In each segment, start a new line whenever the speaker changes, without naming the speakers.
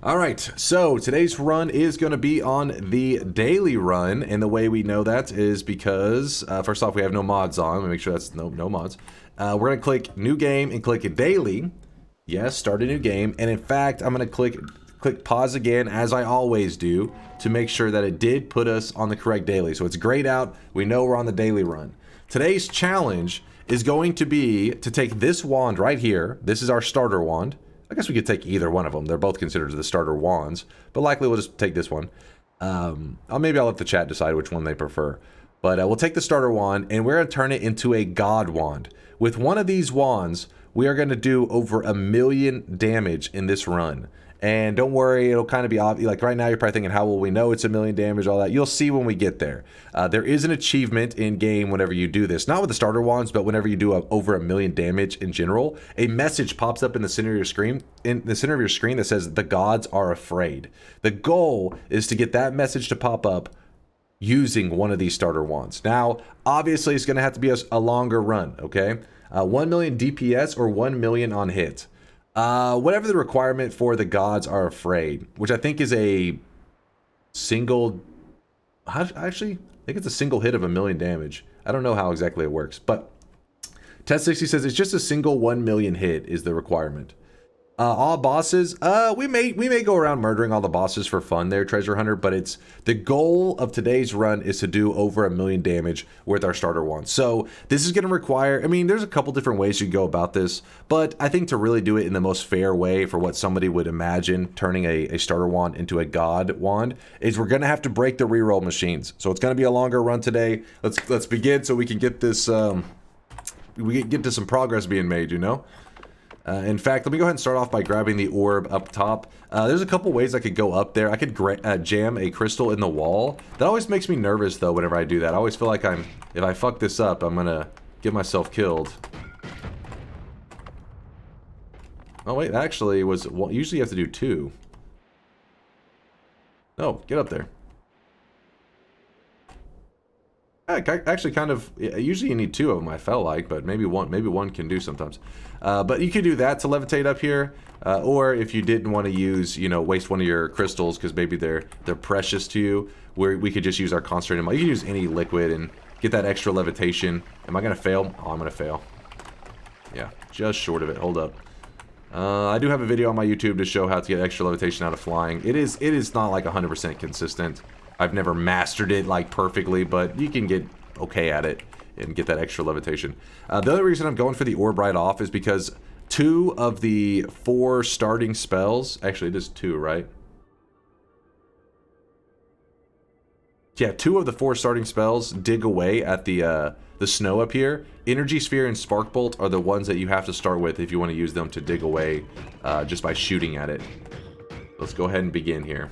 All right, so today's run is going to be on the daily run, and the way we know that is because, first off, we have no mods on. Let me make sure that's no mods. We're going to click New Game and click Daily. Yes, start a new game, and in fact, I'm going to click pause again, as I always do, to make sure that it did put us on the correct daily. So it's grayed out. We know we're on the daily run. Today's challenge is going to be to take this wand right here. This is our starter wand. I guess we could take either one of them. They're both considered the starter wands, but likely we'll just take this one. Maybe I'll let the chat decide which one they prefer. But we'll take the starter wand, and we're going to turn it into a god wand. With one of these wands, we are going to do over 1,000,000 damage in this run. And don't worry, it'll kind of be obvious. Like right now, you're probably thinking, how will we know it's 1,000,000 damage, all that. You'll see when we get there. There is an achievement in game whenever you do this. Not with the starter wands, but whenever you do over 1,000,000 damage in general, a message pops up in the center of your screen, that says, "The gods are afraid." The goal is to get that message to pop up using one of these starter wands. Now, obviously, it's going to have to be a longer run, okay? 1,000,000 DPS or 1,000,000 on hit. Whatever the requirement for the gods are afraid, which I think is a single, actually, I think it's a single hit of 1,000,000 damage. I don't know how exactly it works, but Test60 says it's just a single 1,000,000 hit is the requirement. All bosses, we may go around murdering all the bosses for fun there, Treasure Hunter, but it's the goal of today's run is to do over 1,000,000 damage with our starter wand. So this is going to require, I mean, there's a couple different ways you can go about this, but I think to really do it in the most fair way for what somebody would imagine turning a starter wand into a god wand is we're going to have to break the reroll machines. So it's going to be a longer run today. Let's begin so we can get this, we get to some progress being made, you know? In fact, let me go ahead and start off by grabbing the orb up top. There's a couple ways I could go up there. I could jam a crystal in the wall. That always makes me nervous, though, whenever I do that. I always feel like if I fuck this up, I'm gonna get myself killed. Oh, wait, that actually was... Well, usually you have to do 2. No, get up there. Actually, kind of. Usually, you need 2 of them. I felt like, but maybe one can do sometimes. But you could do that to levitate up here, or if you didn't want to use, waste one of your crystals because maybe they're precious to you, we could just use our concentrated. You can use any liquid and get that extra levitation. Am I gonna fail? Oh, I'm gonna fail. Yeah, just short of it. Hold up. I do have a video on my YouTube to show how to get extra levitation out of flying. It is not like 100% consistent. I've never mastered it like perfectly, but you can get okay at it and get that extra levitation. The other reason I'm going for the orb right off is because 2 of the 4 starting spells, actually it is 2, right? Yeah, 2 of the 4 starting spells dig away at the snow up here. Energy Sphere and Spark Bolt are the ones that you have to start with if you want to use them to dig away just by shooting at it. Let's go ahead and begin here.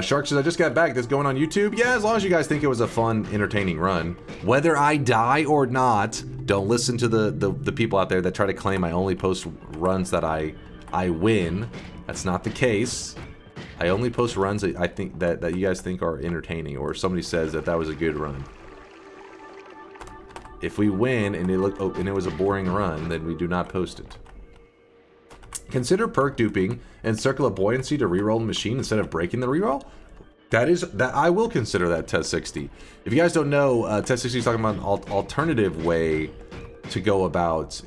Shark says, I just got back. This going on YouTube? Yeah, as long as you guys think it was a fun, entertaining run. Whether I die or not, don't listen to the people out there that try to claim I only post runs that I win. That's not the case. I only post runs that I think that you guys think are entertaining, or somebody says that was a good run. If we win and it was a boring run, then we do not post it. Consider perk duping and Circle of Buoyancy to reroll the machine instead of breaking the reroll. That I will consider that, Test60. If you guys don't know, Test60 is talking about an alternative way to go about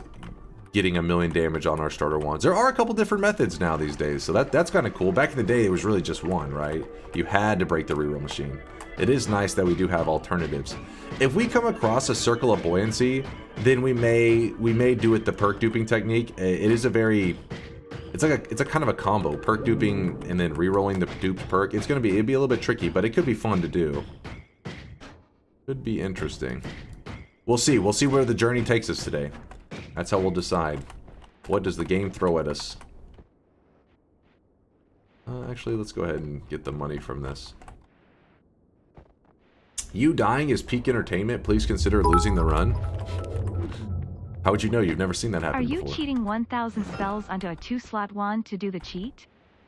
getting 1,000,000 damage on our starter wands. There are a couple different methods now these days, so that's kind of cool. Back in the day, it was really just one, right? You had to break the reroll machine. It is nice that we do have alternatives. If we come across a Circle of Buoyancy, then we may do it the perk duping technique. It is a very... It's a kind of a combo, perk duping and then re-rolling the duped perk. It'd be a little bit tricky, but it could be fun to do. Could be interesting. We'll see where the journey takes us today. That's how we'll decide. What does the game throw at us? Actually, let's go ahead and get the money from this. You dying is peak entertainment. Please consider losing the run. How would you know? You've never seen that happen before.
Are you cheating 1,000 spells onto a 2-slot wand to do the cheat?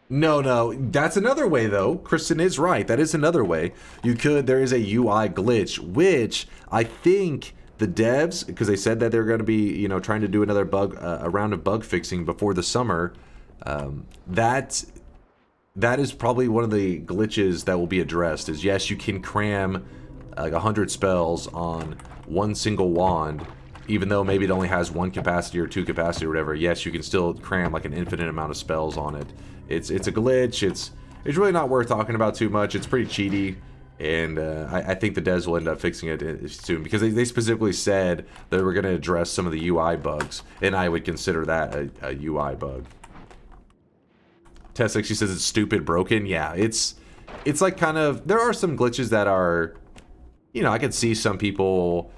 No. That's another way, though. Kristen is right. That is another way. There is a UI glitch, which I think the devs, because they said that they're going to be, trying to do another a round of bug fixing before the summer. That is probably one of the glitches that will be addressed. Is yes, you can cram like 100 spells on one single wand, even though maybe it only has 1 capacity or 2 capacity or whatever. Yes, you can still cram like an infinite amount of spells on it. It's a glitch. It's really not worth talking about too much. It's pretty cheaty, and I think the devs will end up fixing it soon, because they specifically said that we're going to address some of the UI bugs, and I would consider that a UI bug. Tess actually says it's stupid broken. Yeah, it's like kind of, there are some glitches that are, you know, I could see some people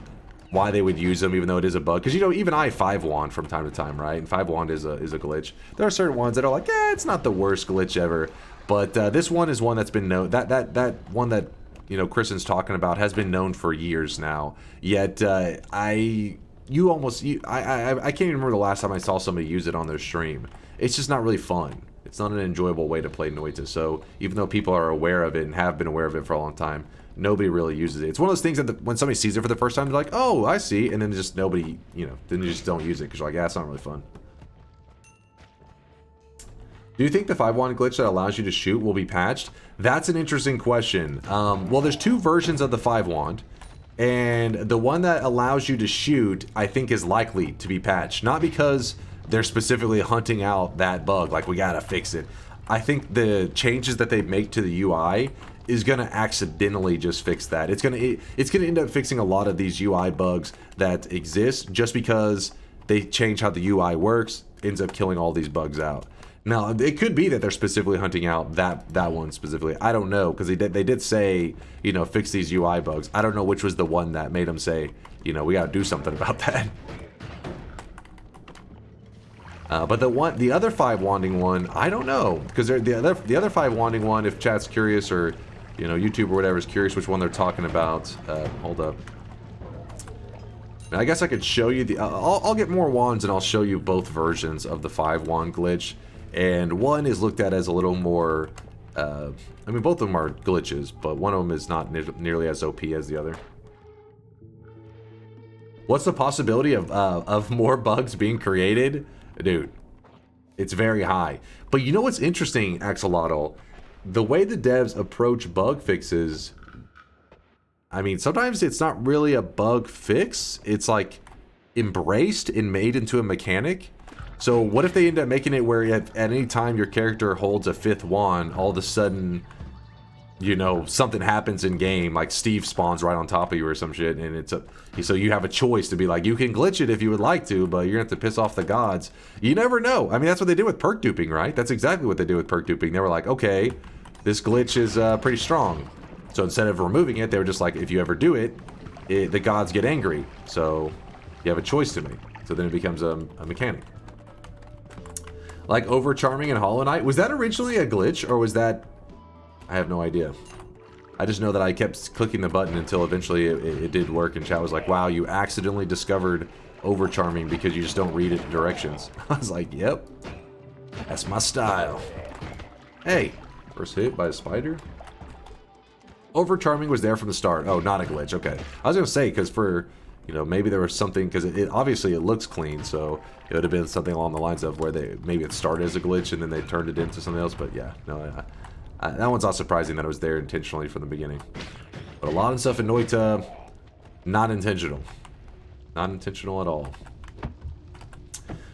why they would use them, even though it is a bug. Because, you know, even I 5-wand from time to time, right? And 5-wand is a glitch. There are certain ones that are like, it's not the worst glitch ever. But this one is one that's been known, that one that, you know, Kristen's talking about has been known for years now. Yet, I can't even remember the last time I saw somebody use it on their stream. It's just not really fun. It's not an enjoyable way to play Noita. So even though people are aware of it and have been aware of it for a long time, nobody really uses it. It's one of those things that when somebody sees it for the first time, they're like, oh, I see. And then just nobody, you know, then you just don't use it because you're like, yeah, it's not really fun. Do you think the 5-wand glitch that allows you to shoot will be patched? That's an interesting question. Well, there's 2 versions of the 5-wand. And the one that allows you to shoot, I think, is likely to be patched. Not because they're specifically hunting out that bug, like we gotta fix it. I think the changes that they make to the UI is gonna accidentally just fix that. It's gonna end up fixing a lot of these UI bugs that exist just because they change how the UI works, ends up killing all these bugs out. Now, it could be that they're specifically hunting out that one specifically. I don't know, because they did say, you know, fix these UI bugs. I don't know which was the one that made them say, you know, we gotta do something about that. But the other 5-wanding one, I don't know, because the other 5-wanding one, if chat's curious, or, you know, YouTube or whatever is curious which one they're talking about. Hold up. Now, I guess I could show you the. I'll get more wands and I'll show you both versions of the 5-wand glitch. And one is looked at as a little more. I mean, both of them are glitches, but one of them is not nearly as OP as the other. What's the possibility of more bugs being created? Dude, it's very high. But you know what's interesting, Axolotl? The way the devs approach bug fixes, I mean, sometimes it's not really a bug fix. It's like embraced and made into a mechanic. So what if they end up making it where at any time your character holds a 5th wand, all of a sudden, you know, something happens in game, like Steve spawns right on top of you or some shit, and so you have a choice to be like, you can glitch it if you would like to, but you're gonna have to piss off the gods. You never know. I mean, that's what they did with perk duping, right? That's exactly what they did with perk duping. They were like, okay, this glitch is pretty strong. So instead of removing it, they were just like, if you ever do it, the gods get angry. So you have a choice to make. So then it becomes a mechanic. Like Overcharming and Hollow Knight. Was that originally a glitch, or was that... I have no idea. I just know that I kept clicking the button until eventually it did work, and chat was like, wow, you accidentally discovered Overcharming because you just don't read it directions. I was like, yep. That's my style. Hey, first hit by a spider? Overcharming was there from the start. Oh, not a glitch. Okay. I was going to say, because for... You know, maybe there was something, because it obviously it looks clean, so it would have been something along the lines of where maybe it started as a glitch and then they turned it into something else. But yeah, no, that one's not surprising that it was there intentionally from the beginning. But a lot of stuff in Noita, not intentional. Not intentional at all.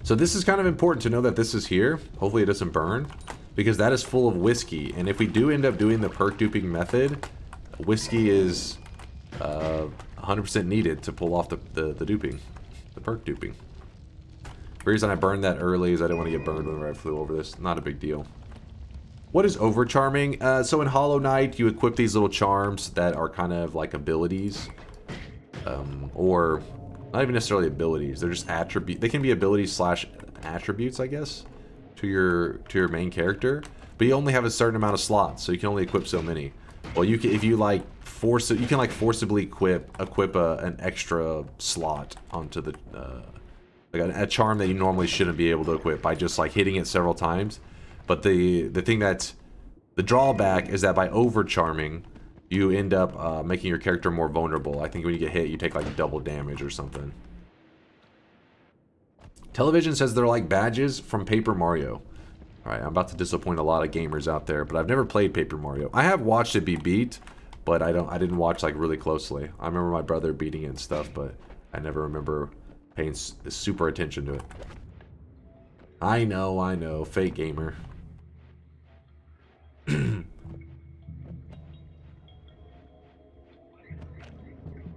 So this is kind of important to know that this is here. Hopefully it doesn't burn, because that is full of whiskey. And if we do end up doing the perk duping method, whiskey is... 100% needed to pull off the duping, the perk duping. The reason I burned that early is I didn't want to get burned whenever I flew over this. Not a big deal. What is Overcharming? So in Hollow Knight, you equip these little charms that are kind of like abilities. Or not even necessarily abilities. They're just attributes. They can be abilities / attributes, I guess, to your main character. But you only have a certain amount of slots, so you can only equip so many. Well, you can, if you like you can like forcibly equip an extra slot onto the like a charm that you normally shouldn't be able to equip by just like hitting it several times. But the thing that's the drawback is that by overcharming, you end up making your character more vulnerable. I think when you get hit, you take like double damage or something. Television says they're like badges from Paper Mario. Alright, I'm about to disappoint a lot of gamers out there, but I've never played Paper Mario. I have watched it be beat, but I didn't watch like really closely. I remember my brother beating it and stuff, but I never remember paying super attention to it. I know, fake gamer.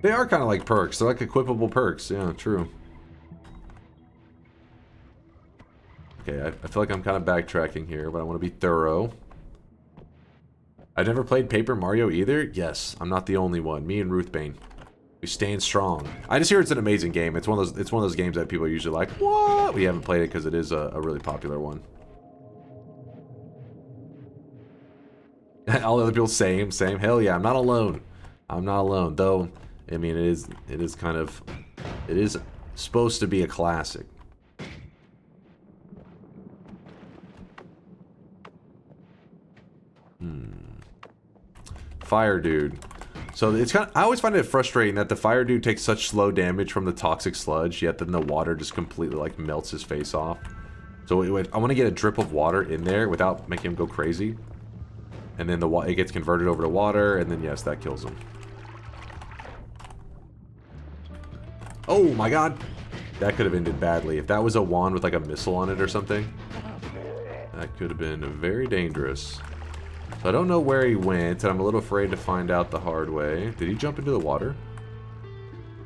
They are kind of like perks. They're like equipable perks. Yeah, true. Okay, I feel like I'm kind of backtracking here, but I want to be thorough. I've never played Paper Mario either. Yes, I'm not the only one. Me and Ruth Bain. We stand strong. I just hear it's an amazing game. It's one of those games that people are usually like, what? We haven't played it because it is a really popular one. All the other people, same. Hell yeah, I'm not alone. I'm not alone, though. I mean, it is supposed to be a classic. Fire dude. So it's I always find it frustrating that the fire dude takes such slow damage from the toxic sludge, yet then the water just completely like melts his face off. So I want to get a drip of water in there without making him go crazy. And then it gets converted over to water, and then yes, that kills him. Oh my god! That could have ended badly. If that was a wand with like a missile on it or something, that could have been very dangerous. So I don't know where he went, and I'm a little afraid to find out the hard way. Did he jump into the water?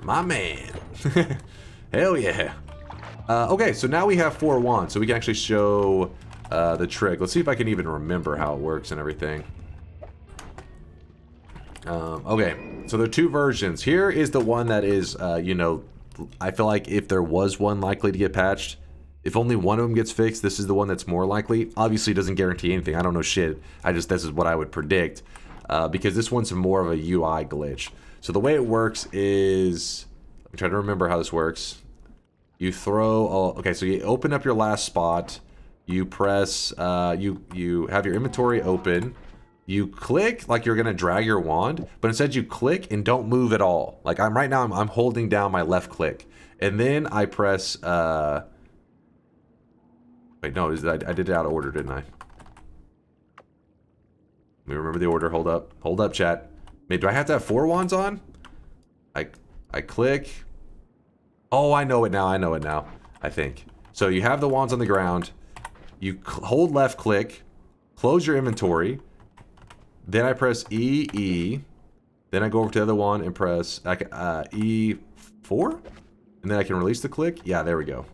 My man! Hell yeah! Okay, so now we have 4 wands, so we can actually show the trick. Let's see if I can even remember how it works and everything. Okay, so there are 2 versions. Here is the one that is, you know, I feel like if there was one likely to get patched, if only one of them gets fixed, this is the one that's more likely. Obviously, it doesn't guarantee anything. I don't know shit. This is what I would predict, because this one's more of a UI glitch. So the way it works is, I'm trying to remember how this works. You throw, okay, so you open up your last spot. You press, you have your inventory open. You click like you're gonna drag your wand, but instead you click and don't move at all. Like right now I'm holding down my left click, and then I press. Wait, no, I did it out of order, didn't I? Let me remember the order. Hold up, chat. Wait, do I have to have 4 wands on? I click. Oh, I know it now. I think so. You have the wands on the ground. You hold left click, close your inventory. Then I press E. Then I go over to the other one and press E4. And then I can release the click. Yeah, there we go.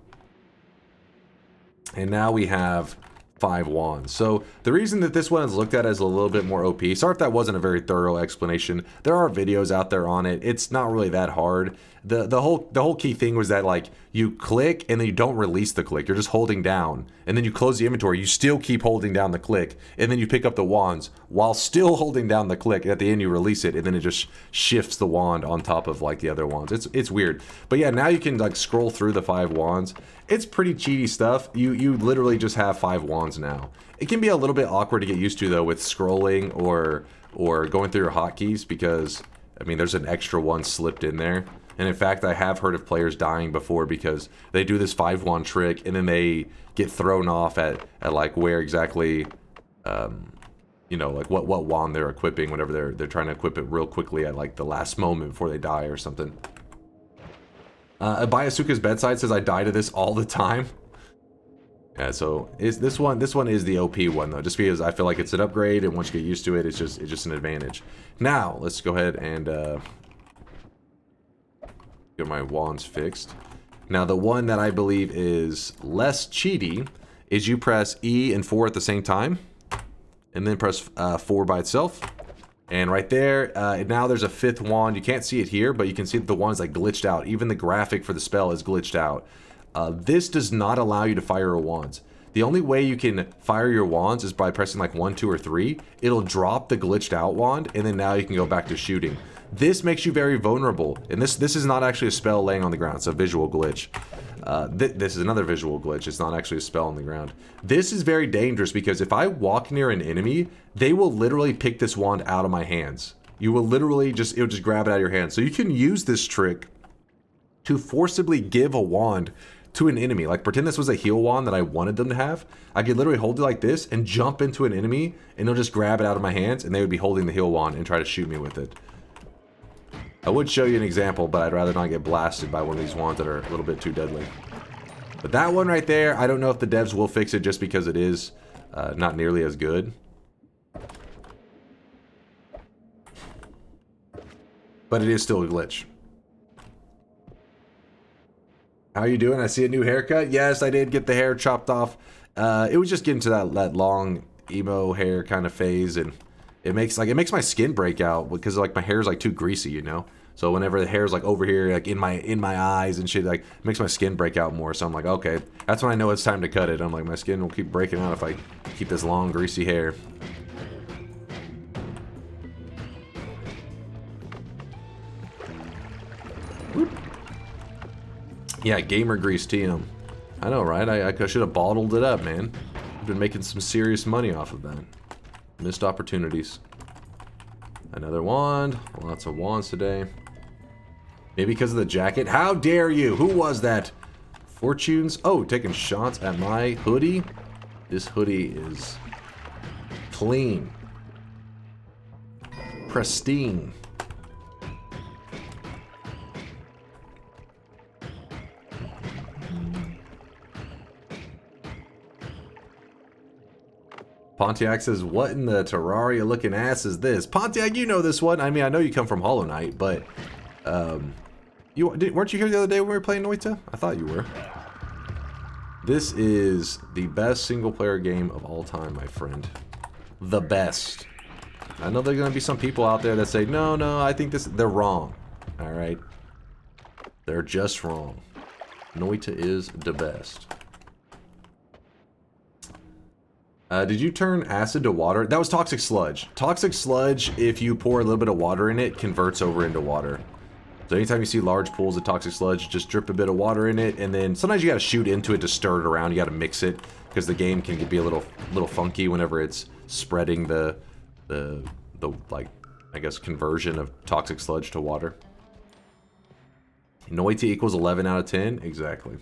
And now we have 5 wands. So the reason that this one is looked at as a little bit more OP, sorry if that wasn't a very thorough explanation. There are videos out there on it. It's not really that hard. The whole key thing was that like you click and then you don't release the click. You're just holding down, and then you close the inventory. You still keep holding down the click, and then you pick up the wands while still holding down the click. At the end, you release it, and then it just shifts the wand on top of like the other wands. It's weird, but yeah, now you can like scroll through the 5 wands. It's pretty cheaty stuff. You literally just have 5 wands now. It can be a little bit awkward to get used to though with scrolling or going through your hotkeys, because I mean there's an extra one slipped in there. And in fact, I have heard of players dying before because they do this 5 wand trick and then they get thrown off at like where exactly, you know, like what wand they're equipping whenever they're trying to equip it real quickly at like the last moment before they die or something. Bayasuka's bedside says I die to this all the time. Yeah, so this one is the OP one though, just because I feel like it's an upgrade, and once you get used to it, it's just an advantage. Now let's go ahead and get my wands fixed. Now the one that I believe is less cheaty is you press E and 4 at the same time, and then press 4 by itself. And right there, now there's a 5th wand. You can't see it here, but you can see that the wand's like glitched out. Even the graphic for the spell is glitched out. This does not allow you to fire your wands. The only way you can fire your wands is by pressing like 1, 2, or 3. It'll drop the glitched out wand, and then now you can go back to shooting. This makes you very vulnerable, and this is not actually a spell laying on the ground. It's a visual glitch. This is another visual glitch. It's not actually a spell on the ground. This is very dangerous because if I walk near an enemy, they will literally pick this wand out of my hands. You will literally it'll just grab it out of your hand. So you can use this trick to forcibly give a wand to an enemy. Like, pretend this was a heal wand that I wanted them to have. I could literally hold it like this and jump into an enemy, and they'll just grab it out of my hands, and they would be holding the heal wand and try to shoot me with it. I would show you an example, but I'd rather not get blasted by one of these wands that are a little bit too deadly. But that one right there, I don't know if the devs will fix it just because it is not nearly as good. But it is still a glitch. How you doing? I see a new haircut. Yes, I did get the hair chopped off. It was just getting to that long emo hair kind of phase, and it makes my skin break out because like my hair is like too greasy, you know. So whenever the hair's like over here, like in my eyes and shit, like it makes my skin break out more. So I'm like, okay, that's when I know it's time to cut it. I'm like, my skin will keep breaking out if I keep this long greasy hair. Whoop. Yeah, gamer grease TM. I know, right? I should have bottled it up, man. I've been making some serious money off of that. Missed opportunities. Another wand. Lots of wands today. Maybe because of the jacket. How dare you? Who was that? Fortunes. Oh, taking shots at my hoodie. This hoodie is clean. Pristine. Pontiac says, what in the Terraria looking ass is this? Pontiac, you know this one. I mean, I know you come from Hollow Knight, but weren't you here the other day when we were playing Noita? I thought you were. This is the best single player game of all time, my friend. The best. I know there are going to be some people out there that say, no, I think they're wrong. All right. They're just wrong. Noita is the best. Did you turn acid to water? That was toxic sludge. Toxic sludge, if you pour a little bit of water in it, converts over into water. So anytime you see large pools of toxic sludge, just drip a bit of water in it, and then sometimes you gotta shoot into it to stir it around. You gotta mix it, because the game can be a little funky whenever it's spreading the like, I guess, conversion of toxic sludge to water. Noita equals 11 out of 10? Exactly.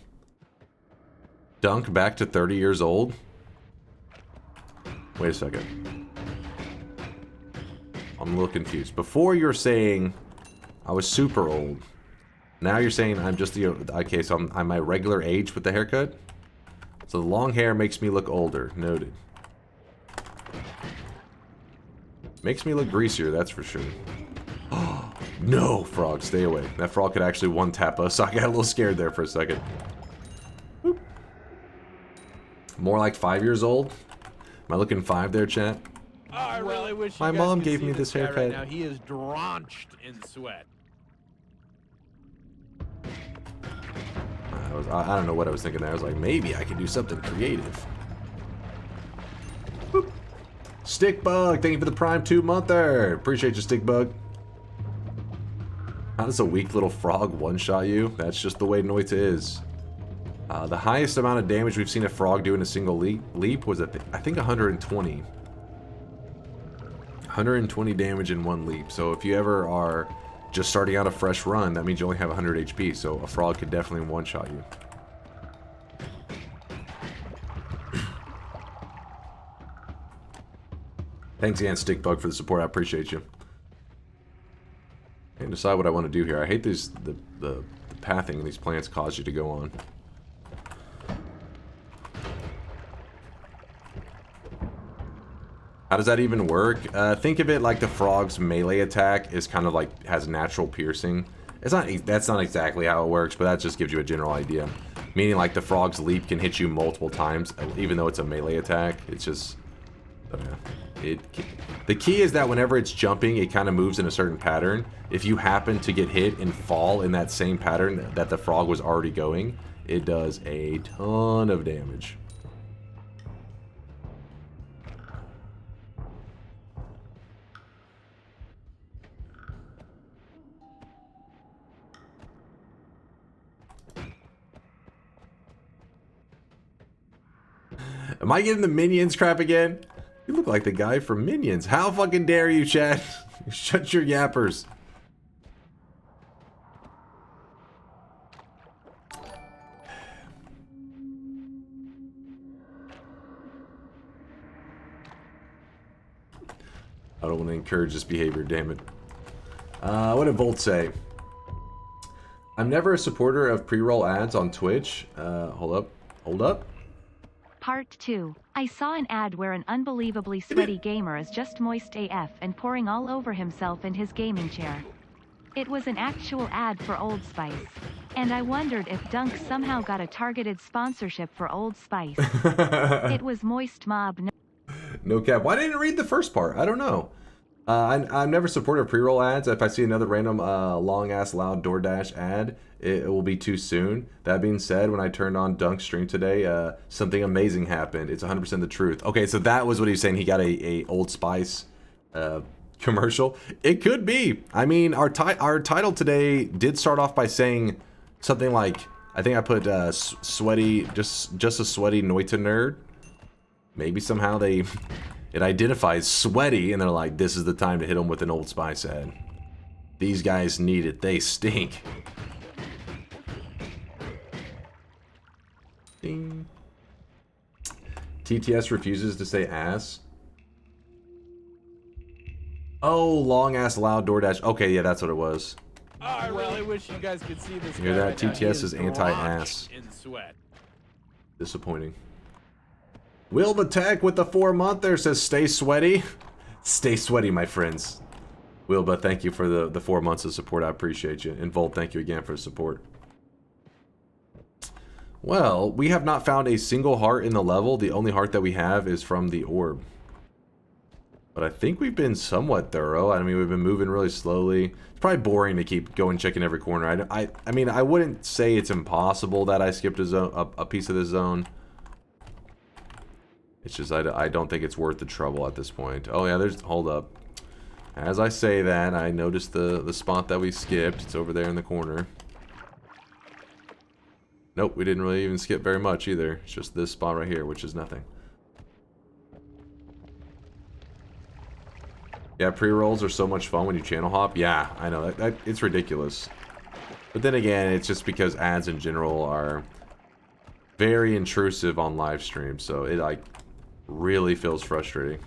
Dunk back to 30 years old? Wait a second. I'm a little confused. Before you're saying I was super old. Now you're saying I'm just the... Okay, so I'm my regular age with the haircut? So the long hair makes me look older. Noted. Makes me look greasier, that's for sure. Oh, no, frog, stay away. That frog could actually one-tap us, so I got a little scared there for a second. Whoop. More like 5 years old? Am I looking 5 there, chat?
Oh, I really wish
my mom gave me this haircut.
Right now. He is drenched in sweat.
I don't know what I was thinking there. I was like, maybe I could do something creative. Boop. Stickbug, thank you for the Prime 2-monther. Appreciate you, Stickbug. How does a weak little frog one-shot you? That's just the way Noita is. The highest amount of damage we've seen a frog do in a single leap was, I think, 120. 120 damage in one leap. So if you ever are just starting out a fresh run, that means you only have 100 HP. So a frog could definitely one-shot you. Thanks again, Stickbug, for the support. I appreciate you. I can't decide what I want to do here. I hate these the pathing these plants cause you to go on. How does that even work? Think of it like the frog's melee attack is kind of like has natural piercing. That's not exactly how it works, but that just gives you a general idea. Meaning like the frog's leap can hit you multiple times, even though it's a melee attack. It's just, the key is that whenever it's jumping, it kind of moves in a certain pattern. If you happen to get hit and fall in that same pattern that the frog was already going, it does a ton of damage. Am I getting the Minions crap again? You look like the guy from Minions. How fucking dare you, chat? Shut your yappers. I don't want to encourage this behavior, damn it. What did Volt say? I'm never a supporter of pre-roll ads on Twitch. Hold up.
Part 2. I saw an ad where an unbelievably sweaty gamer is just moist AF and pouring all over himself in his gaming chair. It was an actual ad for Old Spice. And I wondered if Dunk somehow got a targeted sponsorship for Old Spice. It was Moist Mob.
No cap. Why didn't I read the first part? I don't know. I'm never supportive of pre-roll ads. If I see another random long-ass loud DoorDash ad, it will be too soon. That being said, when I turned on Dunk's stream today, something amazing happened. It's 100% the truth. Okay, so that was what he was saying. He got a Old Spice commercial. It could be. I mean, our title today did start off by saying something like, I think I put sweaty, just a sweaty Noita nerd. Maybe somehow it identifies sweaty, and they're like, this is the time to hit them with an Old Spice ad. These guys need it. They stink. Ding. TTS refuses to say ass. Oh, long ass loud DoorDash. Okay, yeah, that's what it was.
Oh, I really wish you guys could see this.
You hear
guy
that?
right now. He
TTS is anti-ass.
drenched in sweat.
Disappointing. Will the Tech with the 4-monther says, stay sweaty. Stay sweaty, my friends. Wilba, thank you for the 4 months of support. I appreciate you. And Volt, thank you again for the support. Well, we have not found a single heart in the level. The only heart that we have is from the orb. But I think we've been somewhat thorough. I mean, we've been moving really slowly. It's probably boring to keep going, checking every corner. I mean, I wouldn't say it's impossible that I skipped a piece of the zone. It's just, I don't think it's worth the trouble at this point. Oh yeah, hold up. As I say that, I noticed the spot that we skipped. It's over there in the corner. Nope, we didn't really even skip very much either. It's just this spot right here, which is nothing. Yeah, pre-rolls are so much fun when you channel hop. Yeah, I know, it's ridiculous. But then again, it's just because ads in general are very intrusive on live streams, so it like really feels frustrating.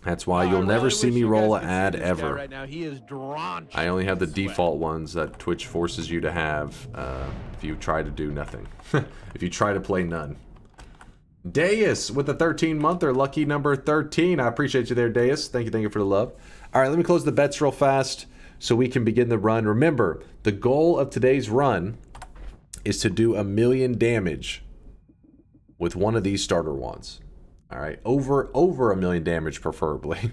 That's why you'll never see me roll an ad ever.
Right now, he is drenched.
I only have the default ones that Twitch forces you to have if you try to do nothing. If you try to play none. Deus with the 13-monther, lucky number 13. I appreciate you there, Deus. Thank you for the love. All right, let me close the bets real fast so we can begin the run. Remember, the goal of today's run is to do 1,000,000 damage with one of these starter wands. All right, over 1,000,000 damage preferably.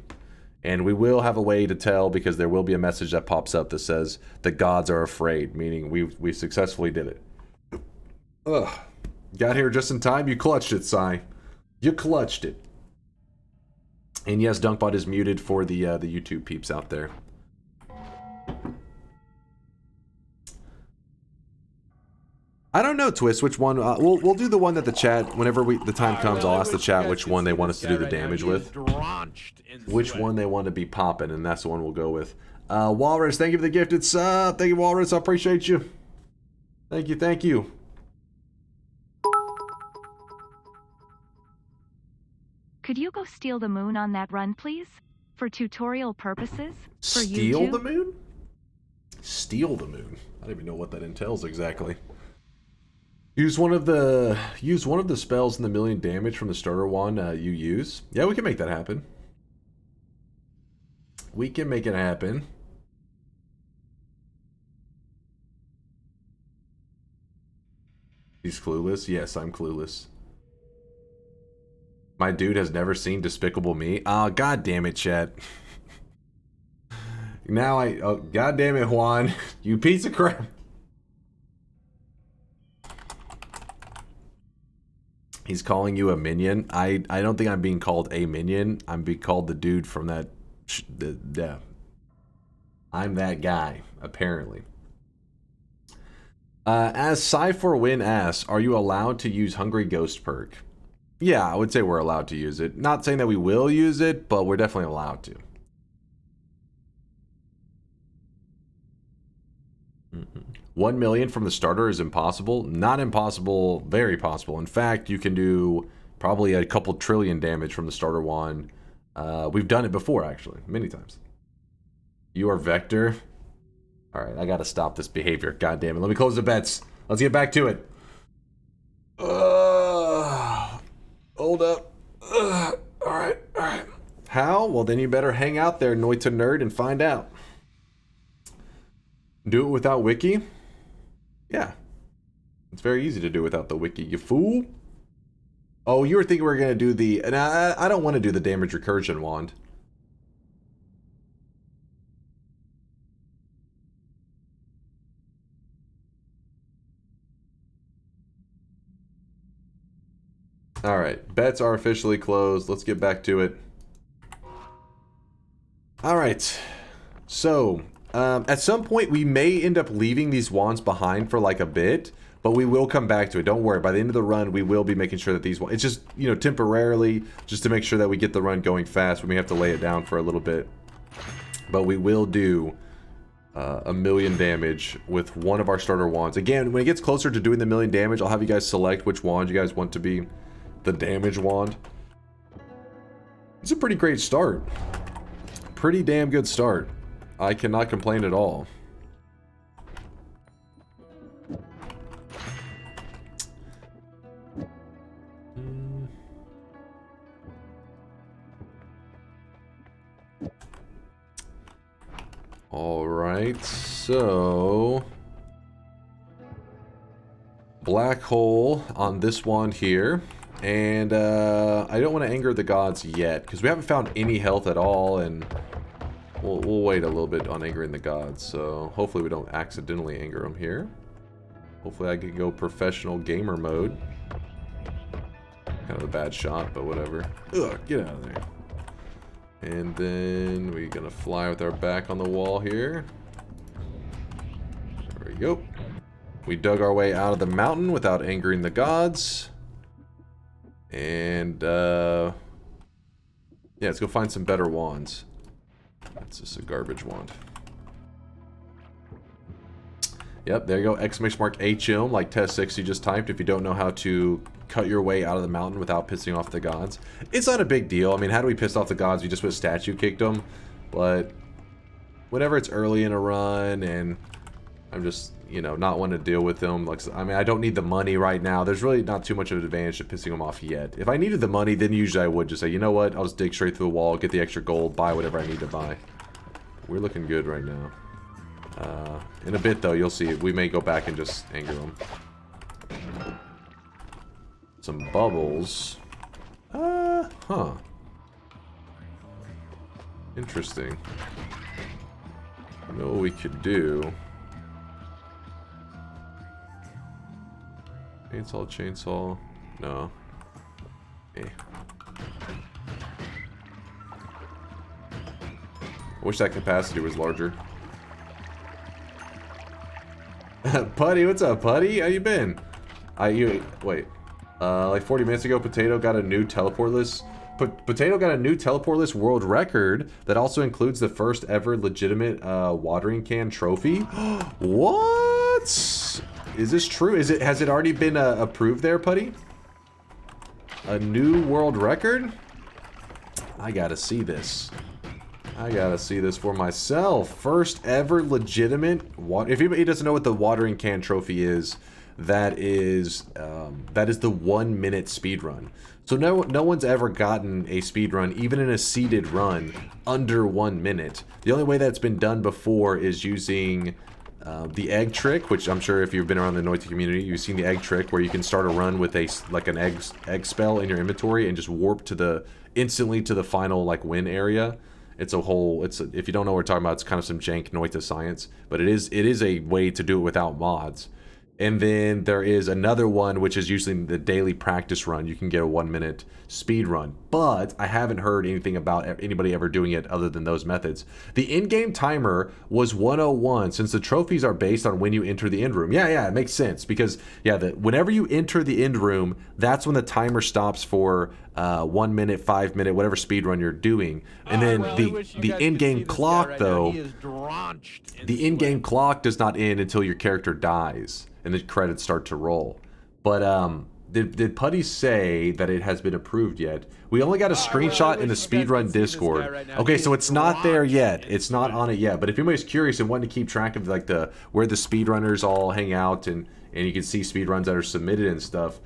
And we will have a way to tell because there will be a message that pops up that says the gods are afraid, meaning we successfully did it. Ugh. Got here just in time. You clutched it, Sai. You clutched it. And yes, Dunkbot is muted for the YouTube peeps out there. I don't know, Twist, which one. We'll do the one that the chat, whenever the time comes, I'll ask the chat which one they want us to do the damage with. Which one they want to be popping, and that's the one we'll go with. Walrus, thank you for the gifted sub. Thank you, Walrus. I appreciate you. Thank you.
Could you go steal the moon on that run, please? For tutorial purposes? For
Steal
YouTube?
the moon? Steal the moon. I don't even know what that entails exactly. Use one of the spells in the 1,000,000 damage from the starter wand you use. Yeah, we can make that happen. We can make it happen. He's clueless? Yes, I'm clueless. My dude has never seen Despicable Me. Oh, god damn it, chat. Now oh, god damn it, Juan. You piece of crap. He's calling you a minion. I don't think I'm being called a minion. I'm being called the dude from that. Yeah. I'm that guy, apparently. As Cy4Win asks, are you allowed to use Hungry Ghost perk? Yeah, I would say we're allowed to use it. Not saying that we will use it, but we're definitely allowed to. 1,000,000 from the starter is impossible. Not impossible, very possible. In fact, you can do Probably a couple trillion damage from the starter wand. We've done it before, actually, many times. You are Vector. All right, I gotta stop this behavior. God damn it. Let me close the bets. Let's get back to it. Hold up. All right. How? Well, then you better hang out there, Noita nerd, and find out. Do it without wiki? Yeah. It's very easy to do without the wiki, you fool. Oh, you were thinking we were going to do the... And I don't want to do the damage recursion wand. Alright, bets are officially closed. Let's get back to it. Alright, so at some point we may end up leaving these wands behind for like a bit, but we will come back to it. Don't worry, by the end of the run we will be making sure that these... It's just, you know, temporarily, just to make sure that we get the run going fast. We may have to lay it down for a little bit. But we will do 1,000,000 damage with one of our starter wands. Again, when it gets closer to doing the 1,000,000 damage, I'll have you guys select which wand you guys want to be the damage wand. It's a pretty great start. Pretty damn good start. I cannot complain at all. All right, so black hole on this wand here. And I don't want to anger the gods yet, because we haven't found any health at all, and we'll wait a little bit on angering the gods. So hopefully we don't accidentally anger them here. Hopefully I can go professional gamer mode. Kind of a bad shot, but whatever. Ugh, get out of there. And then we're gonna fly with our back on the wall here. There we go. We dug our way out of the mountain without angering the gods. And, yeah, let's go find some better wands. That's just a garbage wand. Yep, there you go. Exclamation mark HM, like test 6 you just typed, if you don't know how to cut your way out of the mountain without pissing off the gods. It's not a big deal. I mean, how do we piss off the gods? We just with statue kicked them. But whenever it's early in a run and I'm just, you know, not want to deal with them. Like, I mean, I don't need the money right now. There's really not too much of an advantage to pissing them off yet. If I needed the money, then usually I would just say, you know what, I'll just dig straight through the wall, get the extra gold, buy whatever I need to buy. We're looking good right now. In a bit, though, you'll see, we may go back and just anger them. Some bubbles. Huh. Interesting. I know what we could do. Chainsaw. No. Eh. I wish that capacity was larger. Putty, what's up, Putty? How you been? Wait. Like 40 minutes ago, Potato got a new teleportless. Potato got a new teleportless world record that also includes the first ever legitimate watering can trophy. What? Is this true? Has it already been approved there, Putty? A new world record? I gotta see this. I gotta see this for myself. First ever legitimate water. If anybody doesn't know what the watering can trophy is, that is the 1 minute speed run. So no one's ever gotten a speed run, even in a seeded run, under 1 minute. The only way that's been done before is using the egg trick, which I'm sure if you've been around the Noita community, you've seen the egg trick where you can start a run with an egg spell in your inventory and just warp instantly to the final like win area. If you don't know what we're talking about, it's kind of some jank Noita science, but it is a way to do it without mods. And then there is another one, which is usually the daily practice run. You can get a 1 minute speed run, but I haven't heard anything about anybody ever doing it other than those methods. The in-game timer was 101, since the trophies are based on when you enter the end room. Yeah, it makes sense, because whenever you enter the end room, that's when the timer stops for 1 minute, 5 minute, whatever speed run you're doing. And then the in-game clock, though, the in-game clock does not end until your character dies and the credits start to roll. But Did Putty say that it has been approved yet? We only got a screenshot in the speedrun Discord. Okay, so it's not there yet. It's not on it yet. But if anybody's curious and wanting to keep track of like where the speedrunners all hang out and you can see speedruns that are submitted and stuff,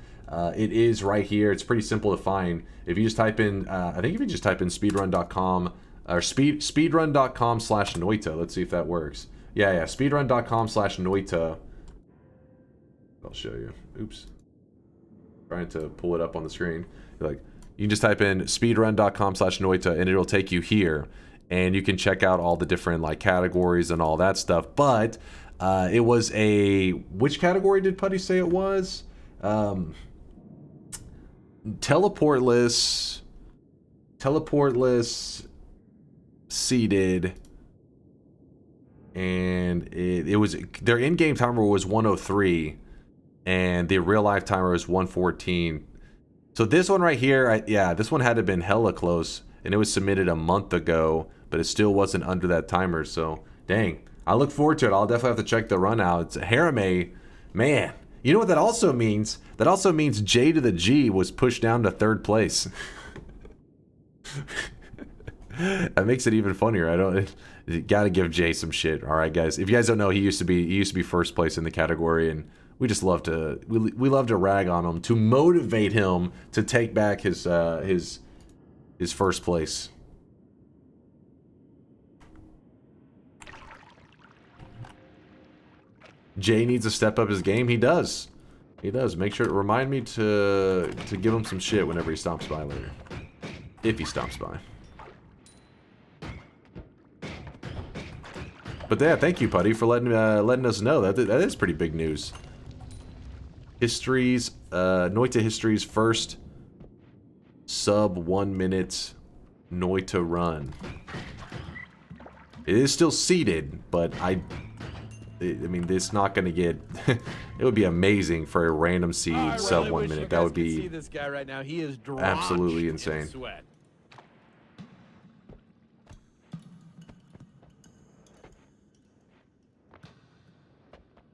it is right here. It's pretty simple to find. If you just type in, I think if you just type in speedrun.com or speedrun.com/Noita. Let's see if that works. Yeah, speedrun.com/Noita. I'll show you. Oops. Trying to pull it up on the screen. Like, you can just type in speedrun.com/Noita and it'll take you here, and you can check out all the different like categories and all that stuff. But it was which category did Putty say it was? Teleportless, seated, and it was their in-game timer was 103. And the real life timer is 114. So this one right here, this one had to have been hella close. And it was submitted a month ago, but it still wasn't under that timer. So, dang. I look forward to it. I'll definitely have to check the run out. It's Harame. Man, you know what that also means? That also means J to the G was pushed down to 3rd place. That makes it even funnier. Gotta give Jay some shit. All right, guys. If you guys don't know, he used to be 1st place in the category, and we just love to we love to rag on him to motivate him to take back his 1st place. Jay needs to step up his game. He does. He does. Make sure to remind me to give him some shit whenever he stops by later. If he stops by. But yeah, thank you, Putty, for letting us know. That is pretty big news. Noita History's first sub 1 minute Noita run. It is still seated, but I mean, it's not going to get... It would be amazing for a random seed sub 1 minute. That would be
see this guy right now. He is
absolutely insane.
Sweat.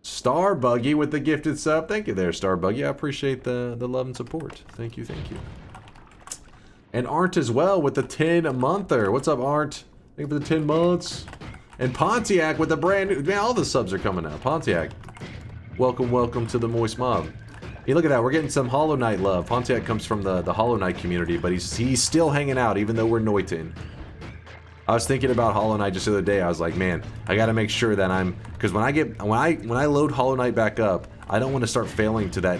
Star Buggy with the gifted sub. Thank you there, Star Buggy. I appreciate the love and support. Thank you, thank you. And Arndt as well with the 10-monther. What's up, Arndt? Thank you for the 10 months. And Pontiac with the brand new... Man, all the subs are coming out. Pontiac, welcome to the Moist Mob. Hey, look at that. We're getting some Hollow Knight love. Pontiac comes from the Hollow Knight community, but he's still hanging out, even though we're Noitin. I was thinking about Hollow Knight just the other day. I was like, man, I gotta make sure that I'm... Because when I load Hollow Knight back up, I don't want to start failing to that...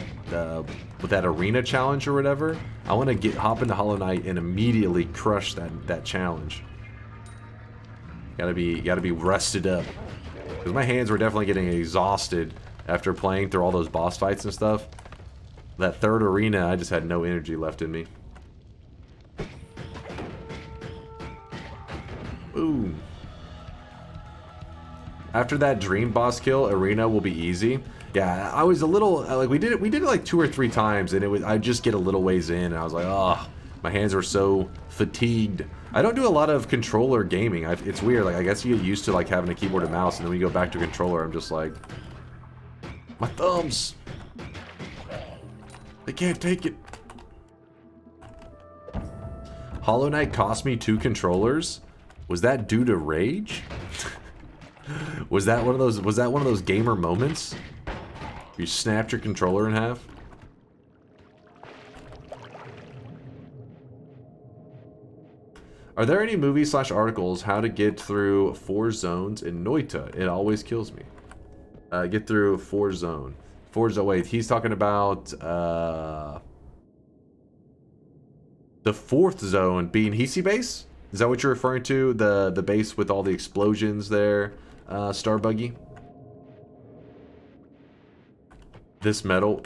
with that arena challenge or whatever. I want to hop into Hollow Knight and immediately crush that challenge. Gotta be rested up. Because my hands were definitely getting exhausted after playing through all those boss fights and stuff. That 3rd arena, I just had no energy left in me. Boom. After that dream boss kill, arena will be easy. Yeah, I was a little like we did it like 2 or 3 times, and I just get a little ways in, and I was like, oh, my hands were so fatigued. I don't do a lot of controller gaming. It's weird. Like, I guess you get used to like having a keyboard and mouse, and then when you go back to controller, I'm just like, my thumbs, they can't take it. Hollow Knight cost me 2 controllers. Was that due to rage? Was that one of those gamer moments? You snapped your controller in half? Are there any movies / articles how to get through 4 zones in Noita? It always kills me. Get through 4 zone. 4 zone. Wait, he's talking about the 4th zone being Hisi base? Is that what you're referring to? The base with all the explosions there, Star Buggy? This metal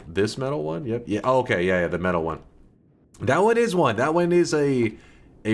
one? Yep. Yeah. Oh, okay. Yeah, the metal one. That one is one. That one is a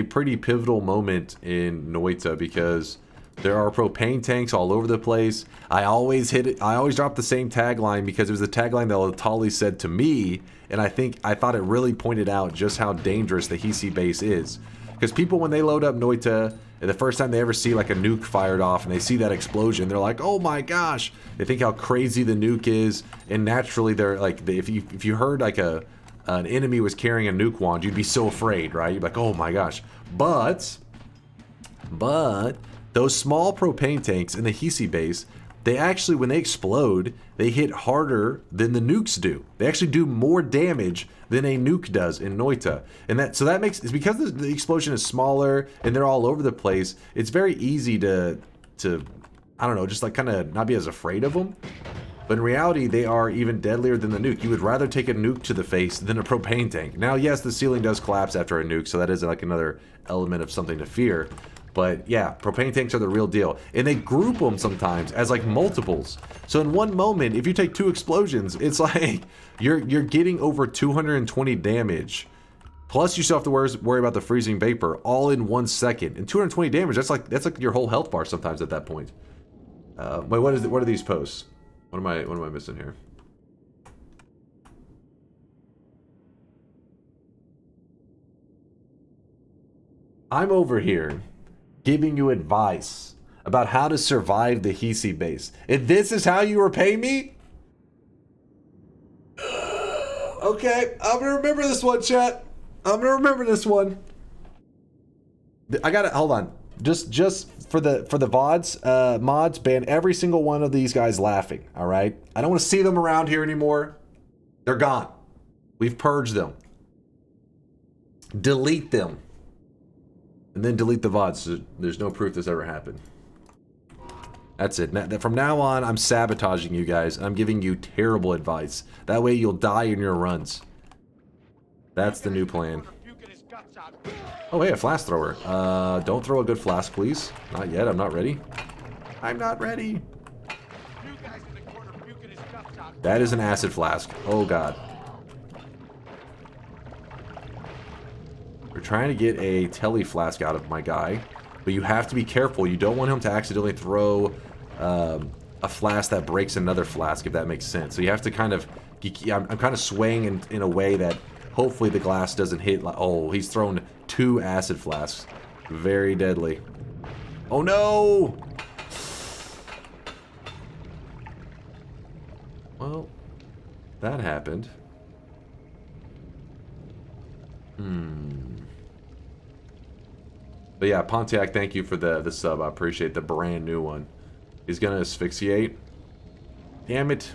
pretty pivotal moment in Noita because there are propane tanks all over the place. I always hit it. I always drop the same tagline because it was the tagline that Latali said to me, and I thought it really pointed out just how dangerous the Hisi base is. Because people, when they load up Noita, and the first time they ever see like a nuke fired off and they see that explosion, they're like, oh my gosh. They think how crazy the nuke is, and naturally they're like, if you heard like a an enemy was carrying a nuke wand, you'd be so afraid, right? You'd be like, oh my gosh. But those small propane tanks in the Hisi base, they actually, when they explode, they hit harder than the nukes do. They actually do more damage than a nuke does in Noita. And that makes, it's because the explosion is smaller and they're all over the place, it's very easy to I don't know, just like kind of not be as afraid of them. But in reality, they are even deadlier than the nuke. You would rather take a nuke to the face than a propane tank. Now, yes, the ceiling does collapse after a nuke, so that is like another element of something to fear. But yeah, propane tanks are the real deal. And they group them sometimes as like multiples. So in one moment, if you take 2 explosions, it's like you're getting over 220 damage. Plus you still have to worry about the freezing vapor all in 1 second. And 220 damage, that's like your whole health bar sometimes at that point. Wait, what are these posts? What am I missing here? I'm over here giving you advice about how to survive the Hisi base. And this is how you repay me? Okay, I'm gonna remember this one, chat. I'm gonna remember this one. I gotta, hold on. Just for the VODs, mods, ban every single one of these guys laughing, all right? I don't want to see them around here anymore. They're gone. We've purged them. Delete them. And then delete the VODs so there's no proof this ever happened. That's it. From now on, I'm sabotaging you guys. I'm giving you terrible advice. That way you'll die in your runs. That's the new plan. Oh, hey, a flask thrower. Don't throw a good flask, please. Not yet. I'm not ready. I'm not ready. That is an acid flask. Oh, God. We're trying to get a telly flask out of my guy, but you have to be careful. You don't want him to accidentally throw a flask that breaks another flask, if that makes sense. So you have to kind of... I'm kind of swaying in a way that hopefully the glass doesn't hit... Oh, he's thrown 2 acid flasks. Very deadly. Oh, no! Well, that happened. But yeah, Pontiac, thank you for the sub. I appreciate the brand new one. He's gonna asphyxiate. Damn it.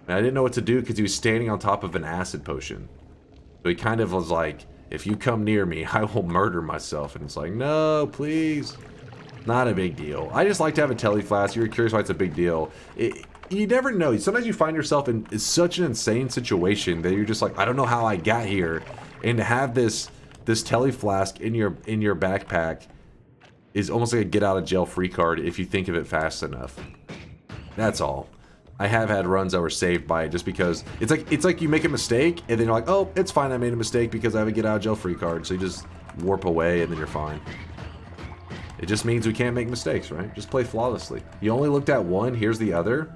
And I didn't know what to do because he was standing on top of an acid potion. So he kind of was like, if you come near me, I will murder myself. And it's like, no, please. Not a big deal. I just like to have a telly flask. You're curious why it's a big deal. You never know. Sometimes you find yourself in such an insane situation that you're just like, I don't know how I got here. And to have this telly flask in your backpack is almost like a get out of jail free card if you think of it fast enough. That's all. I have had runs that were saved by it just because it's like you make a mistake and then you're like, oh, it's fine, I made a mistake because I have a get out of jail free card. So you just warp away and then you're fine. It just means we can't make mistakes, right? Just play flawlessly. You only looked at one, here's the other.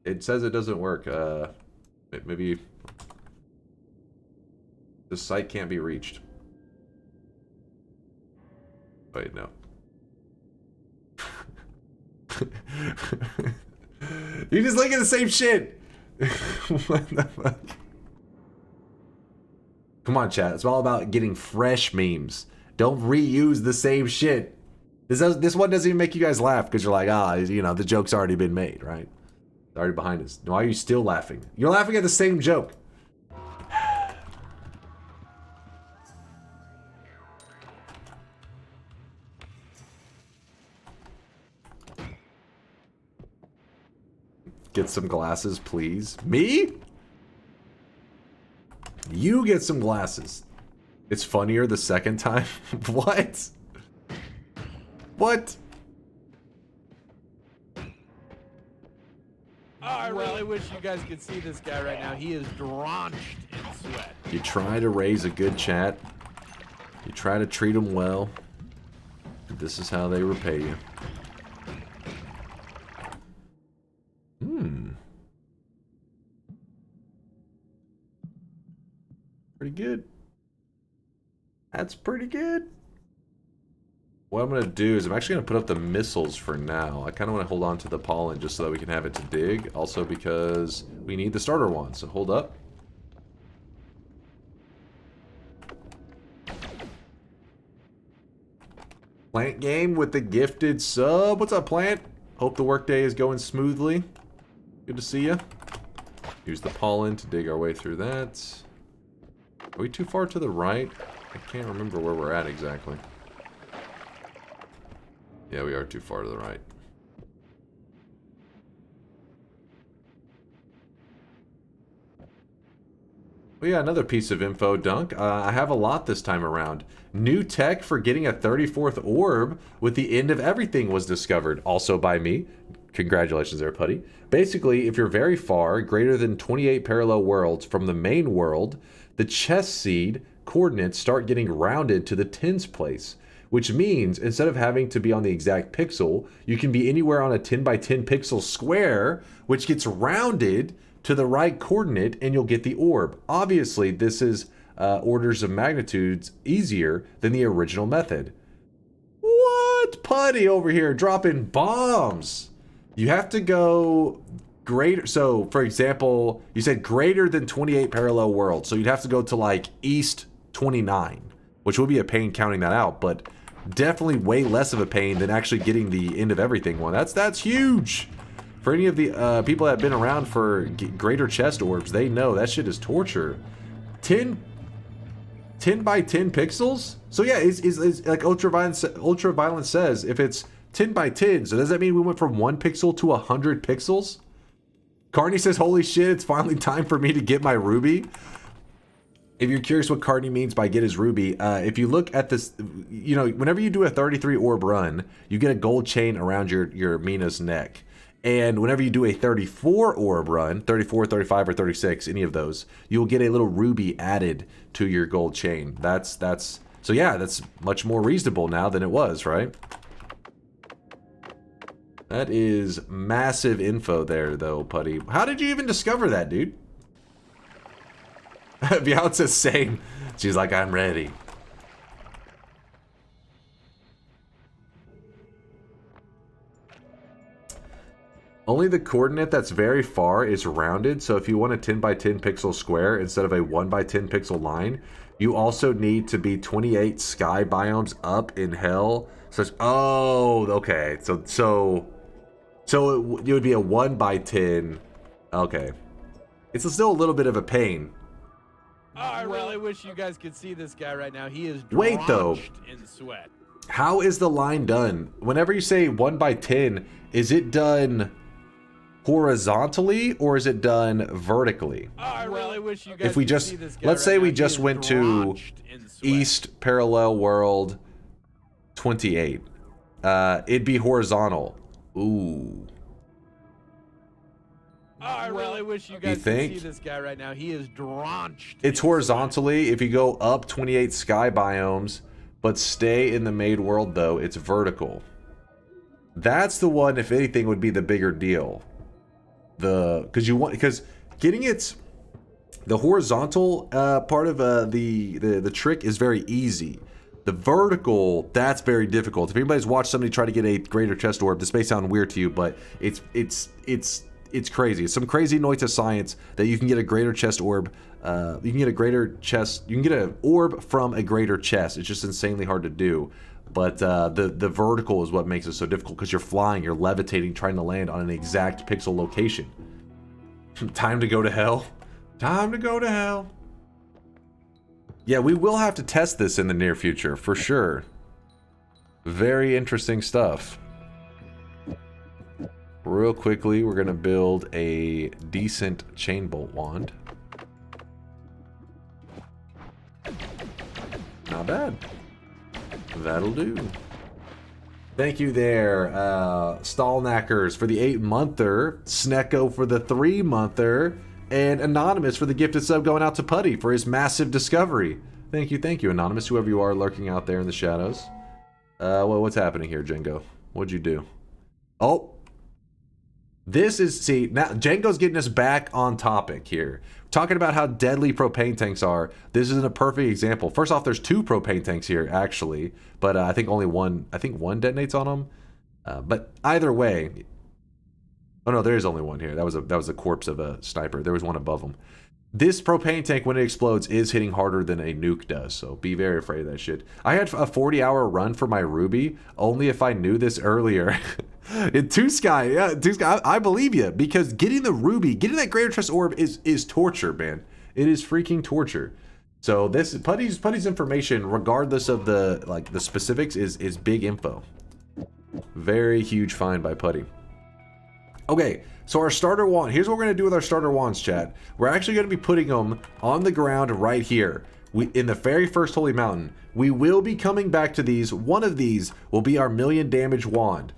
It says it doesn't work. Maybe the site can't be reached. Wait, no. You just look at the same shit. What the fuck? Come on, chat. It's all about getting fresh memes. Don't reuse the same shit. This one doesn't even make you guys laugh because you're like, you know, the joke's already been made, right? It's already behind us. Why are you still laughing? You're laughing at the same joke. Get some glasses, please. Me? You get some glasses. It's funnier the second time? What? What?
Oh, I really wish you guys could see this guy right now. He is drenched in sweat.
You try to raise a good chat. You try to treat them well. This is how they repay you. Pretty good. That's pretty good. What I'm going to do is I'm actually going to put up the missiles for now. I kind of want to hold on to the pollen just so that we can have it to dig. Also because we need the starter one. So hold up. Plant game with the gifted sub. What's up, Plant? Hope the workday is going smoothly. Good to see you. Use the pollen to dig our way through that. Are we too far to the right? I can't remember where we're at exactly. Yeah, we are too far to the right. Well, yeah, another piece of info, Dunk. I have a lot this time around. New tech for getting a 34th orb with the end of everything was discovered. Also by me. Congratulations there, Putty. Basically, if you're very far, greater than 28 parallel worlds from the main world, the chest seed coordinates start getting rounded to the tens place. Which means, instead of having to be on the exact pixel, you can be anywhere on a 10 by 10 pixel square, which gets rounded to the right coordinate, and you'll get the orb. Obviously, this is orders of magnitudes easier than the original method. What? Putty over here dropping bombs. You have to go greater. So, for example, you said greater than 28 parallel worlds. So you'd have to go to like East 29, which would be a pain counting that out, but definitely way less of a pain than actually getting the end of everything one. That's huge. For any of the people that have been around for greater chest orbs, they know that shit is torture. 10 by 10 pixels? So yeah, it's like Ultraviolence says, if it's 10 by 10, so does that mean we went from 1 pixel to 100 pixels? Carney says, holy shit, it's finally time for me to get my ruby. If you're curious what Carney means by get his ruby, if you look at this, you know, whenever you do a 33 orb run, you get a gold chain around your Mina's neck. And whenever you do a 34 orb run, 34, 35, or 36, any of those, you'll get a little ruby added to your gold chain. So yeah, that's much more reasonable now than it was, right? That is massive info there, though, Putty. How did you even discover that, dude? Beyond says same. She's like, I'm ready. Only the coordinate that's very far is rounded, so if you want a 10 by 10 pixel square instead of a 1 by 10 pixel line, you also need to be 28 sky biomes up in hell. Oh, okay. So it would be a 1 by 10. Okay. It's still a little bit of a pain.
Oh, I really wish you guys could see this guy right now. He is
Wait, though.
in sweat.
How is the line done? Whenever you say 1 by 10, is it done horizontally or is it done vertically?
Oh, I really wish you guys
if we
could
just
see this guy
let's
right
say
now.
we
He
just
is
went to
drenched in sweat.
East parallel world 28, it'd be horizontal. Ooh.
Oh, I really wish you guys could
think?
see this guy right now. He is drenched.
It's
in
horizontally. If you go up 28 sky biomes, but stay in the main world, though, it's vertical. That's the one, if anything, would be the bigger deal. Because getting it, the horizontal part of the trick is very easy. The vertical, that's very difficult. If anybody's watched somebody try to get a greater chest orb, this may sound weird to you, but it's crazy. It's some crazy Noita science that you can get a greater chest orb. You can get a greater chest. You can get an orb from a greater chest. It's just insanely hard to do. But the vertical is what makes it so difficult because you're flying, you're levitating, trying to land on an exact pixel location. Time to go to hell. Time to go to hell. Yeah, we will have to test this in the near future for sure. Very interesting stuff. Real quickly, we're going to build a decent chain bolt wand. Not bad. That'll do. Thank you there, Stallknackers for the 8-monther, Snecko for the 3-monther, and Anonymous for the gifted sub going out to Putty for his massive discovery. Thank you, Anonymous, whoever you are lurking out there in the shadows. Well, what's happening here, Django? What'd you do? Oh. This is, see, now Django's getting us back on topic here. talking about how deadly propane tanks are, this is a perfect example. First off, there's 2 propane tanks here, actually. But I think only one, one detonates on them. But either way... Oh no, there is only one here. That was a corpse of a sniper. There was one above him. This propane tank, when it explodes, is hitting harder than a nuke does, so be very afraid of that shit. I had a 40-hour run for my Ruby, only if I knew this earlier. In Two Sky, yeah, Two Sky, I believe you, because getting the Ruby, getting that Greater Chest Orb is torture, man. It is freaking torture. So this Putty's information, regardless of the specifics, is big info. Very huge find by Putty. Okay, so our starter wand, here's what we're going to do with our starter wands, chat. We're actually going to be putting them on the ground right here. In the very first Holy Mountain. We will be coming back to these. One of these will be our 1,000,000 damage wand.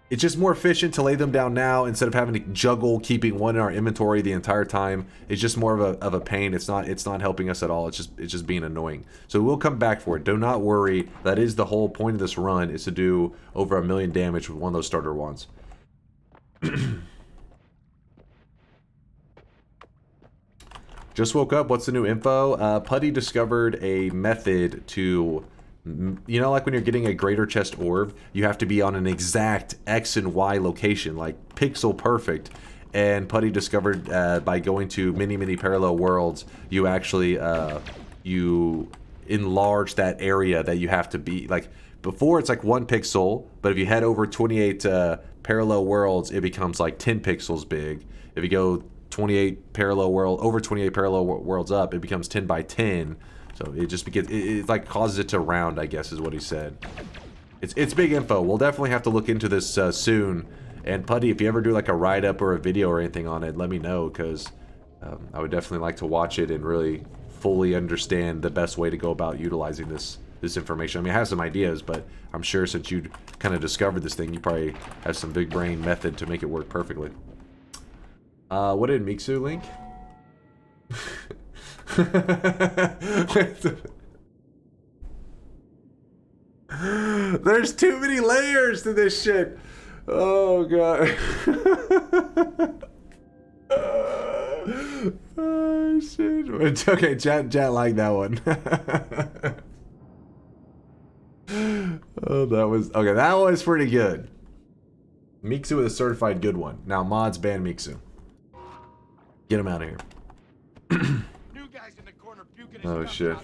It's just more efficient to lay them down now instead of having to juggle keeping one in our inventory the entire time. It's just more of a pain. It's not helping us at all. It's just being annoying. So we'll come back for it. Do not worry. That is the whole point of this run, is to do over 1,000,000 damage with one of those starter wands. Just woke up. What's the new info? Putty discovered a method to, you know, like when you're getting a greater chest orb, you have to be on an exact X and Y location, like pixel perfect. And Putty discovered by going to many parallel worlds, you actually you enlarge that area that you have to be. Like before, it's like 1 pixel, but if you head over 28 parallel worlds, it becomes like 10 pixels big. If you go 28 parallel worlds up, it becomes 10 by 10. So it just begins, it like causes it to round, I guess is what he said. It's big info. We'll definitely have to look into this soon. And Putty, if you ever do like a write-up or a video or anything on it, let me know, because I would definitely like to watch it and really fully understand the best way to go about utilizing this information. I mean, I have some ideas, but I'm sure since you kind of discovered this thing, you probably have some big brain method to make it work perfectly. What did Mixu link? There's too many layers to this shit. Oh god. Oh shit. Okay, chat like that one. Oh, that was okay. That was pretty good. Mixu with a certified good one. Now mods ban Mixu. Get him out of here.
New guys in the corner puking.
Oh shit.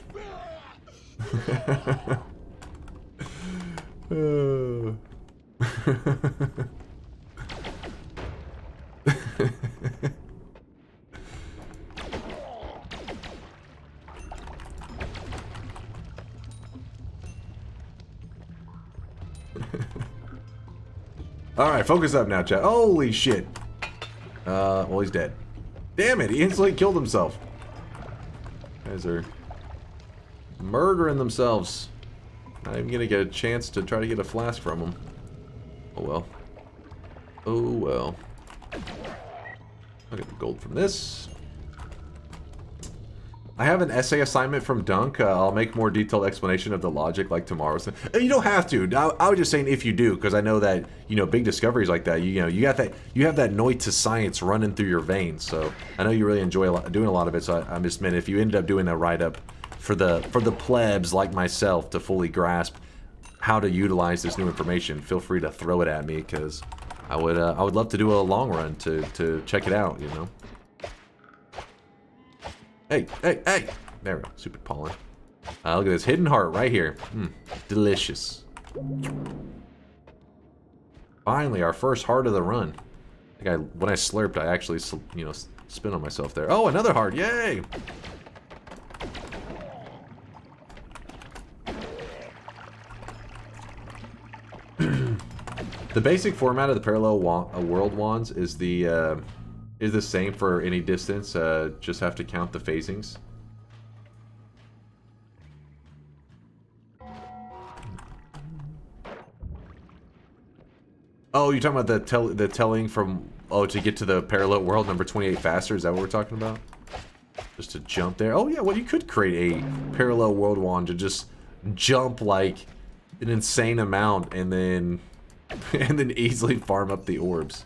Alright, focus up now, chat. Holy shit. Well, he's dead. Damn it, he instantly killed himself. Guys are murdering themselves. Not even gonna get a chance to try to get a flask from them. Oh well. Oh well. I'll get the gold from this. I have an essay assignment from Dunk. I'll make more detailed explanation of the logic like tomorrow. You don't have to. I was just saying if you do, because I know that, you know, big discoveries like that, you know, you have that Noita science running through your veins. So I know you really enjoy doing a lot of it. So I just meant if you ended up doing a write-up for the plebs like myself to fully grasp how to utilize this new information, feel free to throw it at me, because I would love to do a long run to check it out, you know. Hey, hey, hey! There we go. Stupid pollen. Look at this hidden heart right here. Delicious. Finally, our first heart of the run. I think when I slurped, I actually, you know, spin on myself there. Oh, another heart! Yay! The basic format of the parallel world wands is the same for any distance. Just have to count the phasings. Oh, you're talking about the telling from to get to the parallel world number 28 faster? Is that what we're talking about? Just to jump there? Oh yeah, well you could create a parallel world wand to just jump like an insane amount and then easily farm up the orbs.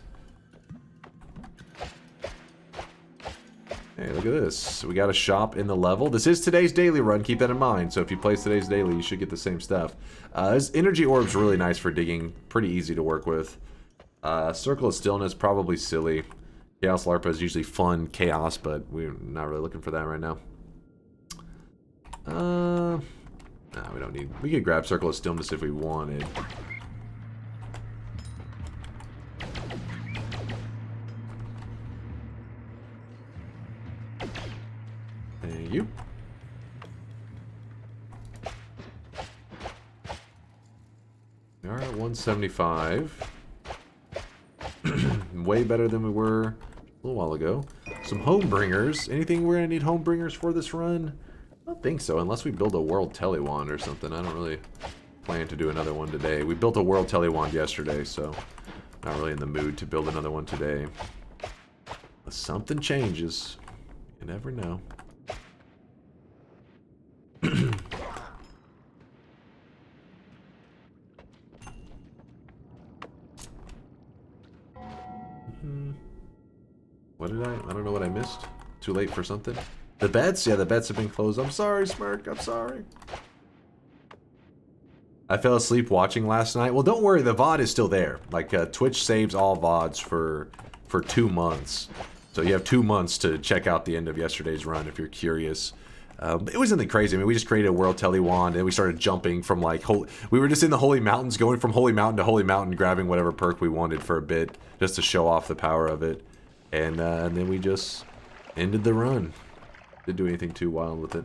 Hey, look at this. We got a shop in the level. This is today's daily run. Keep that in mind. So if you play today's daily, you should get the same stuff. This energy orb's really nice for digging. Pretty easy to work with. Circle of Stillness, probably silly. Chaos Larpa is usually fun chaos, but we're not really looking for that right now. No, we don't need... We could grab Circle of Stillness if we wanted. Thank you. We are at 175. Way better than we were a little while ago. Some homebringers. Anything we're going to need homebringers for this run? I don't think so, unless we build a world telewand or something. I don't really plan to do another one today. We built a world telewand yesterday, so not really in the mood to build another one today. But something changes. You never know. What did I don't know what I missed. Too late for something. The bets? Yeah, the bets have been closed. I'm sorry, Smirk. I'm sorry. I fell asleep watching last night. Well, don't worry. The VOD is still there. Like, Twitch saves all VODs for 2 months. So you have 2 months to check out the end of yesterday's run if you're curious. It wasn't that crazy. I mean, we just created a world telewand and we started jumping from like... We were just in the Holy Mountains, going from Holy Mountain to Holy Mountain, grabbing whatever perk we wanted for a bit, just to show off the power of it. And then we just ended the run. Didn't do anything too wild with it.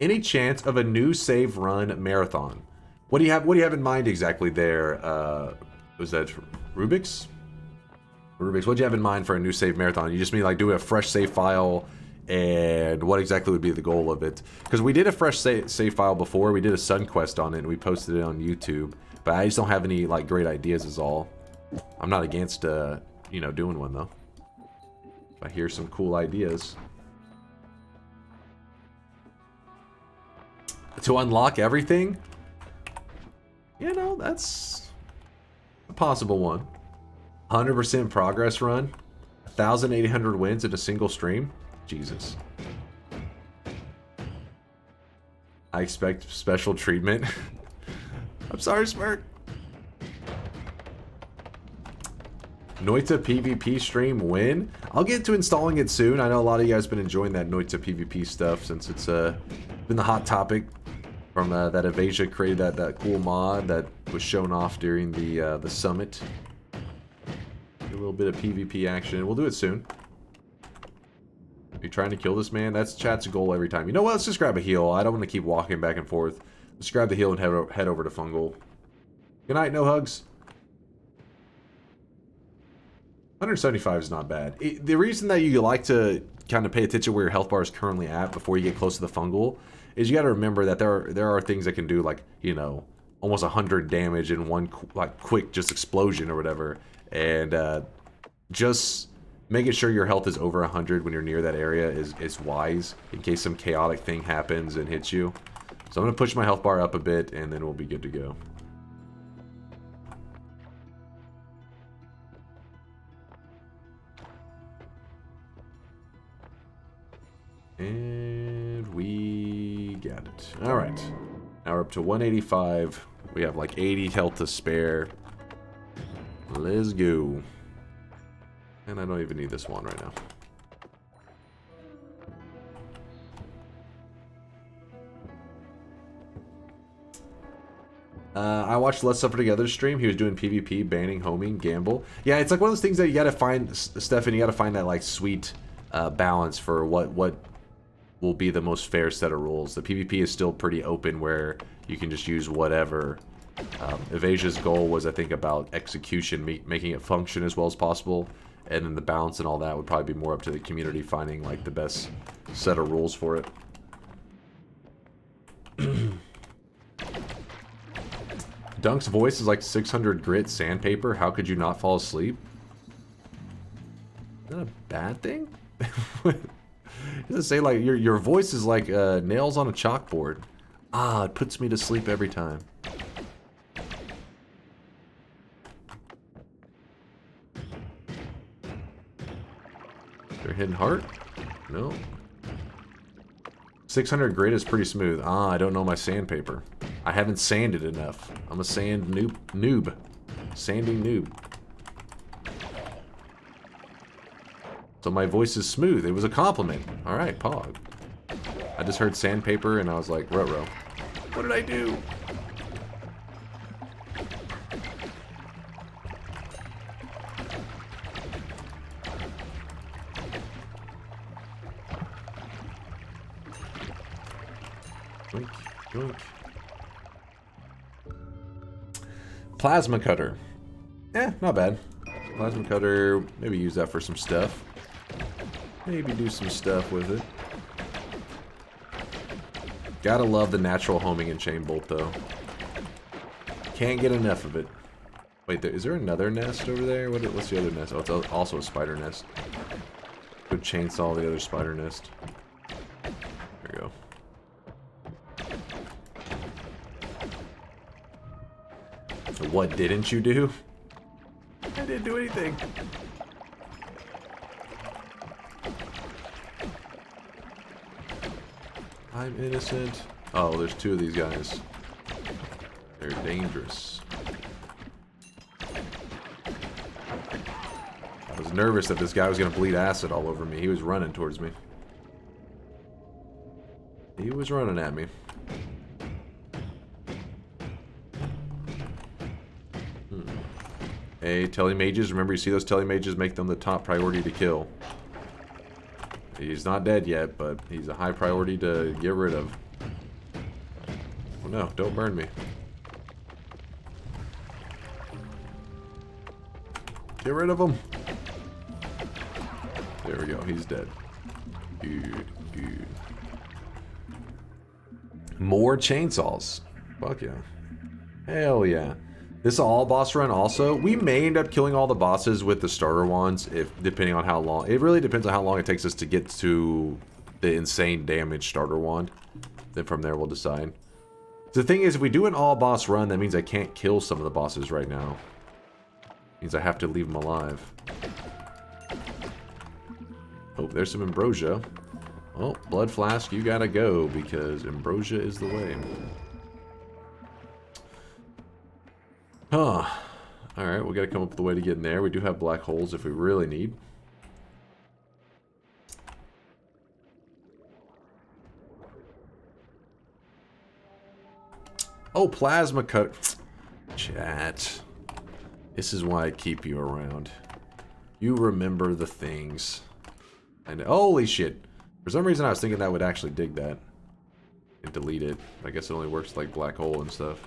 Any chance of a new save run marathon? What do you have in mind exactly there? Was that Rubik's? Rubik's, what do you have in mind for a new save marathon? You just mean like do a fresh save file, and what exactly would be the goal of it? Because we did a fresh save file before. We did a Sun Quest on it, and we posted it on YouTube. But I just don't have any like great ideas is all. I'm not against you know, doing one though. If I hear some cool ideas. To unlock everything? You know, that's a possible one. 100% progress run. 1,800 wins in a single stream. Jesus. I expect special treatment. I'm sorry, Smirk. Noita PvP stream win. I'll get to installing it soon. I know a lot of you guys have been enjoying that Noita PvP stuff since it's been the hot topic from that Evasia created that cool mod that was shown off during the summit. A little bit of PvP action. We'll do it soon. Are you trying to kill this man? That's chat's goal every time. You know what? Let's just grab a heal. I don't want to keep walking back and forth. Let's grab the heal and head over to Fungal. Good night, no hugs. 175 is not bad. The reason that you like to kind of pay attention where your health bar is currently at before you get close to the Fungal is you got to remember that there are things that can do like, you know, almost 100 damage in one like quick just explosion or whatever. And just making sure your health is over 100 when you're near that area is wise in case some chaotic thing happens and hits you. So I'm going to push my health bar up a bit and then we'll be good to go. And we got it. Alright. Now we're up to 185. We have like 80 health to spare. Let's go. And I don't even need this one right now. I watched Let's Suffer Together stream. He was doing PvP, banning, homing, gamble. Yeah, it's like one of those things that you gotta find, Stefan, you gotta find that like sweet balance for what will be the most fair set of rules. The PvP is still pretty open where you can just use whatever. Evasia's goal was, I think, about execution, making it function as well as possible, and then the balance and all that would probably be more up to the community finding like the best set of rules for it. Dunk's voice is like 600 grit sandpaper. How could you not fall asleep? Is that a bad thing? Does it say like your voice is like nails on a chalkboard? Ah, it puts me to sleep every time. They're hidden heart? No. 600 grit is pretty smooth. Ah, I don't know my sandpaper. I haven't sanded enough. I'm a sand noob. Sanding noob. So my voice is smooth. It was a compliment. Alright, Pog. I just heard sandpaper and I was like, ruh-roh. What did I do? Yoink, yoink. Plasma cutter. Not bad. Plasma cutter, maybe use that for some stuff. Maybe do some stuff with it. Gotta love the natural homing and chain bolt, though. Can't get enough of it. Wait, is there another nest over there? What's the other nest? Oh, it's also a spider nest. Go chainsaw the other spider nest. There we go. What didn't you do? I didn't do anything. I'm innocent. Oh, there's two of these guys. They're dangerous. I was nervous that this guy was going to bleed acid all over me. He was running towards me. He was running at me. Hey, telemages. Remember, you see those telemages? Make them the top priority to kill. He's not dead yet, but he's a high priority to get rid of. Oh no, don't burn me. Get rid of him. There we go, he's dead. Good, good. More chainsaws. Fuck yeah. Hell yeah. This all boss run also, we may end up killing all the bosses with the starter wands, depending on how long. It really depends on how long it takes us to get to the insane damage starter wand. Then from there we'll decide. The thing is, if we do an all boss run, that means I can't kill some of the bosses right now. Means I have to leave them alive. Oh, there's some ambrosia. Oh, blood flask, you gotta go because ambrosia is the way. Huh. Alright, we gotta come up with a way to get in there. We do have black holes if we really need. Oh, plasma cut. Chat. This is why I keep you around. You remember the things. And holy shit. For some reason I was thinking that would actually dig that. And delete it. I guess it only works like black hole and stuff.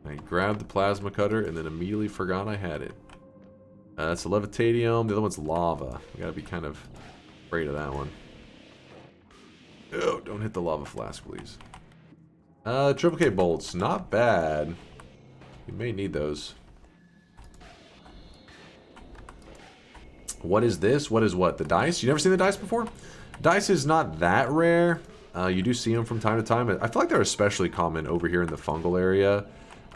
I grabbed the plasma cutter and then immediately forgot I had it. That's the levitadium. The other one's lava. We gotta be kind of afraid of that one. Oh, don't hit the lava flask, please. Triple K bolts. Not bad. We may need those. What is this? What is what? The dice? You never seen the dice before? Dice is not that rare. You do see them from time to time. I feel like they're especially common over here in the fungal area.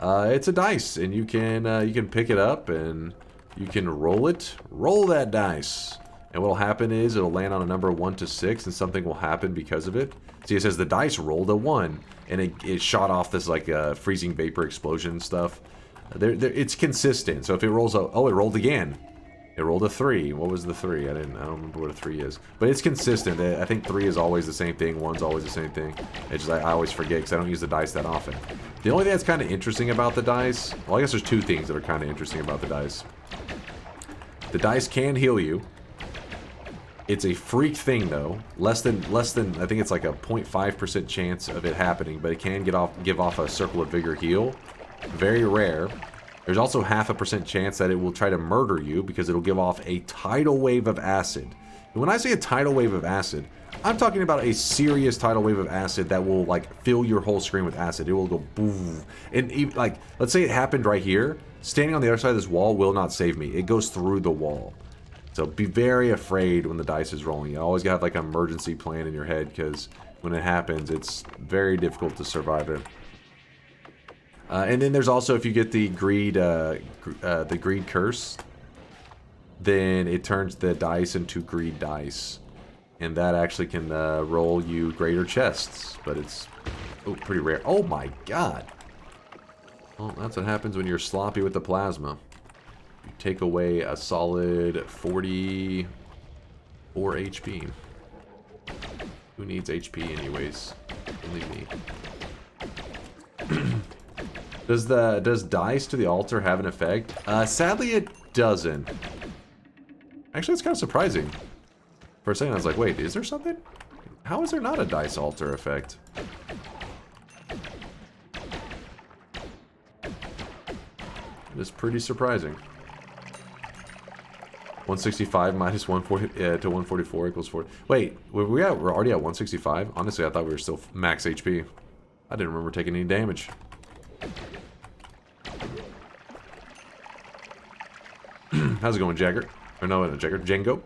It's a dice, and you can pick it up and you can roll it. Roll that dice, and what'll happen is it'll land on a number 1 to 6, and something will happen because of it. See, it says the dice rolled a 1, and it shot off this like freezing vapor explosion stuff. It's consistent. So if it rolls a it rolled again. It rolled a 3. What was the 3? I don't remember what a 3 is. But it's consistent. I think 3 is always the same thing. 1's always the same thing. It's just I always forget because I don't use the dice that often. The only thing that's kind of interesting about the dice... Well, I guess there's two things that are kind of interesting about the dice. The dice can heal you. It's a freak thing, though. Less than I think it's like a 0.5% chance of it happening. But it can give off a Circle of Vigor heal. Very rare. There's also 0.5% chance that it will try to murder you because it'll give off a tidal wave of acid. And when I say a tidal wave of acid, I'm talking about a serious tidal wave of acid that will like fill your whole screen with acid. It will go boom. And even, like, let's say it happened right here. Standing on the other side of this wall will not save me. It goes through the wall. So be very afraid when the dice is rolling. You always gotta have like an emergency plan in your head because when it happens, it's very difficult to survive it. And then there's also, if you get the greed curse, then it turns the dice into greed dice. And that actually can roll you greater chests, but it's pretty rare. Oh my god! Well, that's what happens when you're sloppy with the plasma. You take away a solid 44 HP. Who needs HP anyways? Only me. Does dice to the altar have an effect? Sadly it doesn't. Actually, it's kind of surprising. For a second I was like, wait, is there something? How is there not a dice altar effect? It is pretty surprising. 165 minus 140 to 144 equals 4. Wait, we're already at 165? Honestly, I thought we were still max HP. I didn't remember taking any damage. How's it going, Jagger? Or no, Jagger. Django?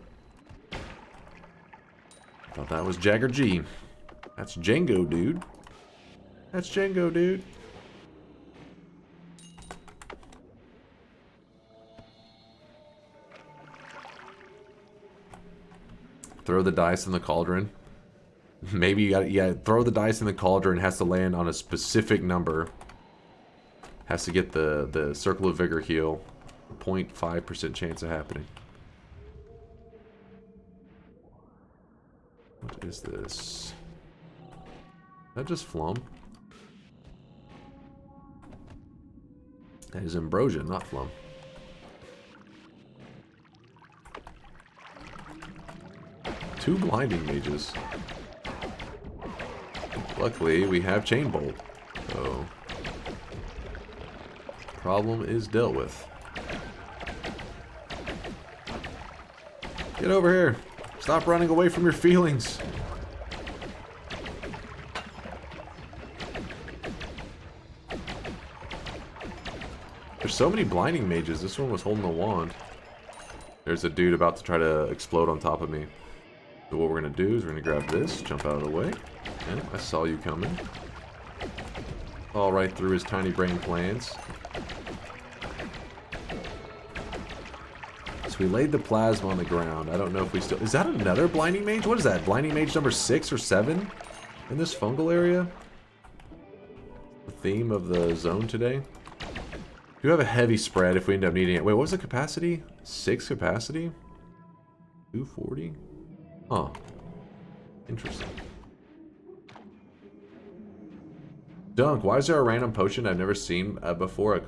Thought that was Jagger G. That's Django, dude. That's Django, dude. Throw the dice in the cauldron. Maybe you gotta, yeah, throw the dice in the cauldron. Has to land on a specific number. Has to get the Circle of Vigor heal. 0.5% chance of happening. What is this? Is that just Flum? That is Ambrosia, not Flum. Two blinding mages. Luckily, we have Chain Bolt. So, problem is dealt with. Get over here. Stop running away from your feelings. There's so many blinding mages. This one was holding a wand. There's a dude about to try to explode on top of me. So what we're going to do is we're going to grab this, jump out of the way. And I saw you coming. All right through his tiny brain plans. So we laid the plasma on the ground. I don't know if we still... Is that another blinding mage? What is that? Blinding mage number 6 or 7 in this fungal area? The theme of the zone today. We do have a heavy spread if we end up needing it. Wait, what was the capacity? 6 capacity? 240? Huh. Interesting. Dunk, why is there a random potion I've never seen before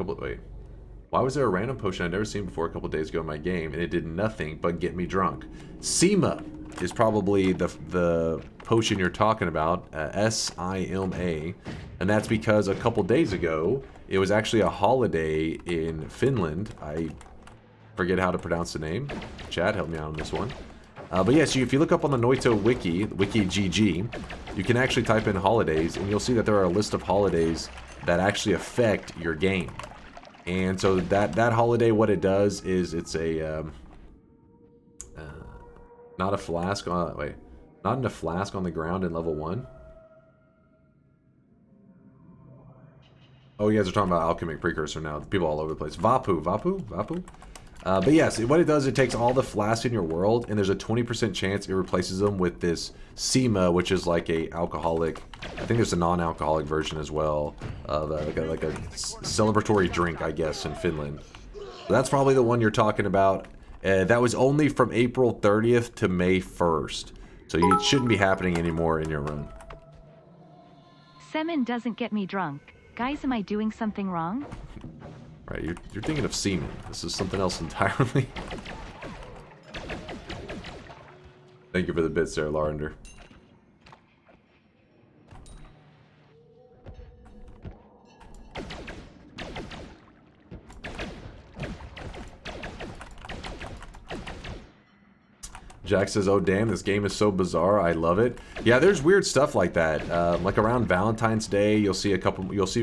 Why was there a random potion I've never seen before a couple days ago in my game, and it did nothing but get me drunk? Sima is probably the potion you're talking about, S-I-M-A, and that's because a couple days ago, it was actually a holiday in Finland. I forget how to pronounce the name. Chad, help me out on this one. But yes, if you look up on the Noita wiki GG, you can actually type in holidays, and you'll see that there are a list of holidays that actually affect your game. And so that holiday, what it does is it's a not a flask on not in a flask on the ground in level 1. Oh, you guys are talking about alchemic precursor now. People all over the place. Vapu. But yes, what it does, it takes all the flasks in your world, and there's a 20% chance it replaces them with this Sima, which is like a alcoholic. I think there's a non-alcoholic version as well of like a celebratory drink, I guess, in Finland. So that's probably the one you're talking about. That was only from April 30th to May 1st, so it shouldn't be happening anymore in your run.
Semen doesn't get me drunk. Guys, am I doing something wrong?
Right, you're thinking of semen. This is something else entirely. Thank you for the bits there, Larander. Jack says, "Oh damn, this game is so bizarre. I love it." Yeah, there's weird stuff like that. Like around Valentine's Day, you'll see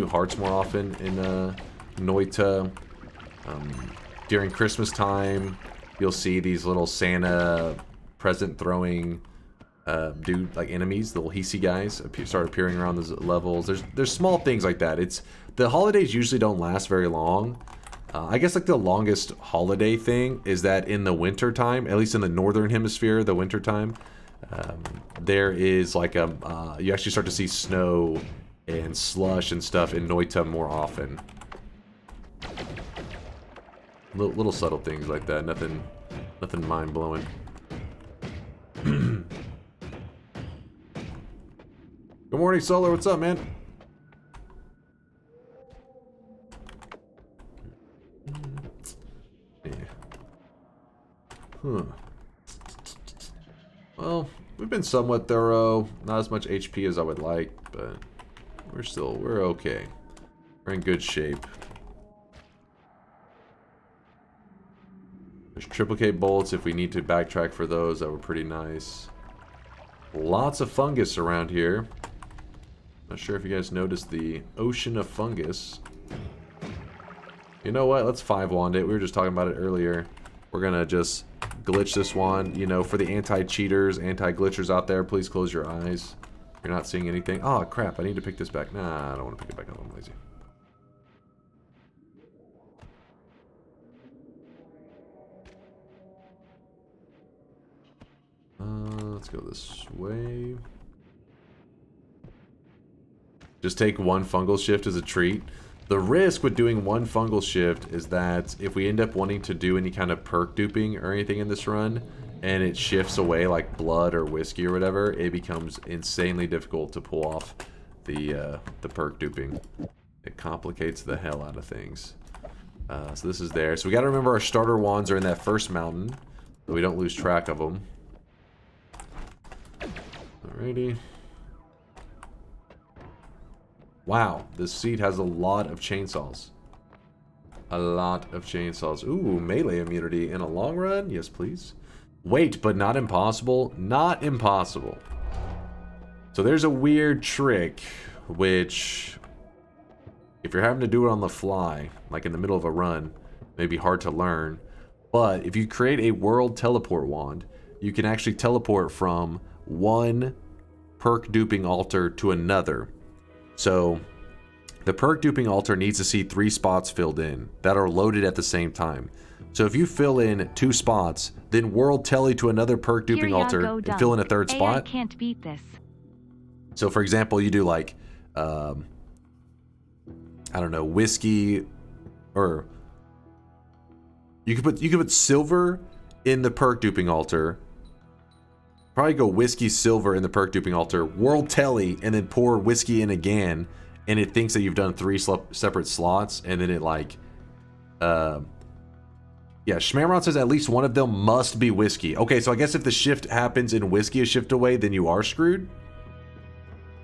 hearts more often in Noita. During Christmas time, you'll see these little Santa present throwing do like enemies, the little Hisi guys start appearing around those levels. There's small things like that. The holidays usually don't last very long. I guess like the longest holiday thing is that in the winter time, at least in the northern hemisphere, the winter time, there is like you actually start to see snow and slush and stuff in Noita more often. Little subtle things like that. Nothing mind blowing. Good morning, Solar. What's up, man? Yeah. Huh. Well, we've been somewhat thorough. Not as much HP as I would like, but we're okay. We're in good shape. There's triple K bullets if we need to backtrack for those. That were pretty nice. Lots of fungus around here. Not sure if you guys noticed the ocean of fungus. You know what? Let's 5-wand it. We were just talking about it earlier. We're gonna just glitch this one. You know, for the anti-cheaters, anti-glitchers out there, please close your eyes. You're not seeing anything. Oh, crap. I need to pick this back. Nah, I don't want to pick it back up. I'm lazy. Let's go this way. Just take one fungal shift as a treat. The risk with doing one fungal shift is that if we end up wanting to do any kind of perk duping or anything in this run, and it shifts away like blood or whiskey or whatever, it becomes insanely difficult to pull off the perk duping. It complicates the hell out of things. So this is there. So we got to remember our starter wands are in that first mountain, so we don't lose track of them. Alrighty. Wow, this seat has a lot of chainsaws. A lot of chainsaws. Ooh, melee immunity in a long run? Yes, please. Wait, but not impossible? Not impossible. So there's a weird trick, which, if you're having to do it on the fly, like in the middle of a run, may be hard to learn. But if you create a world teleport wand, you can actually teleport from one perk duping altar to another. So the perk duping altar needs to see 3 spots filled in that are loaded at the same time. So if you fill in 2 spots, then world tele to another perk duping altar and fill in a 3rd spot.
AI can't beat this.
So for example, you do like I don't know, whiskey, or you could put silver in the perk duping altar. Probably go whiskey silver in the perk duping altar, world telly, and then pour whiskey in again, and it thinks that you've done 3 separate slots, and then it like, yeah, Schmamron says at least one of them must be whiskey. Okay, so I guess if the shift happens and whiskey is shift away, then you are screwed.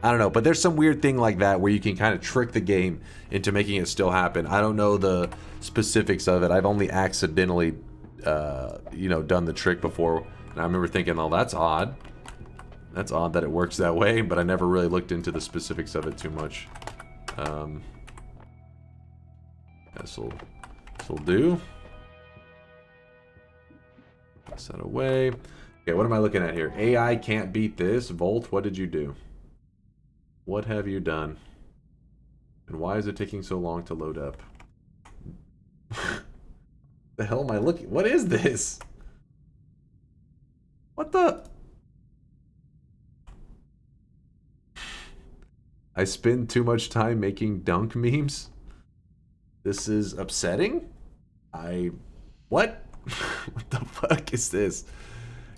I don't know, but there's some weird thing like that where you can kind of trick the game into making it still happen. I don't know the specifics of it. I've only accidentally, you know, done the trick before. And I remember thinking, oh, that's odd. That's odd that it works that way, but I never really looked into the specifics of it too much. This'll do. Pass that away. Okay, what am I looking at here? AI can't beat this. Volt, what did you do? What have you done? And why is it taking so long to load up? The hell am I looking? What is this? What the? I spend too much time making dunk memes? This is upsetting? What? What the fuck is this?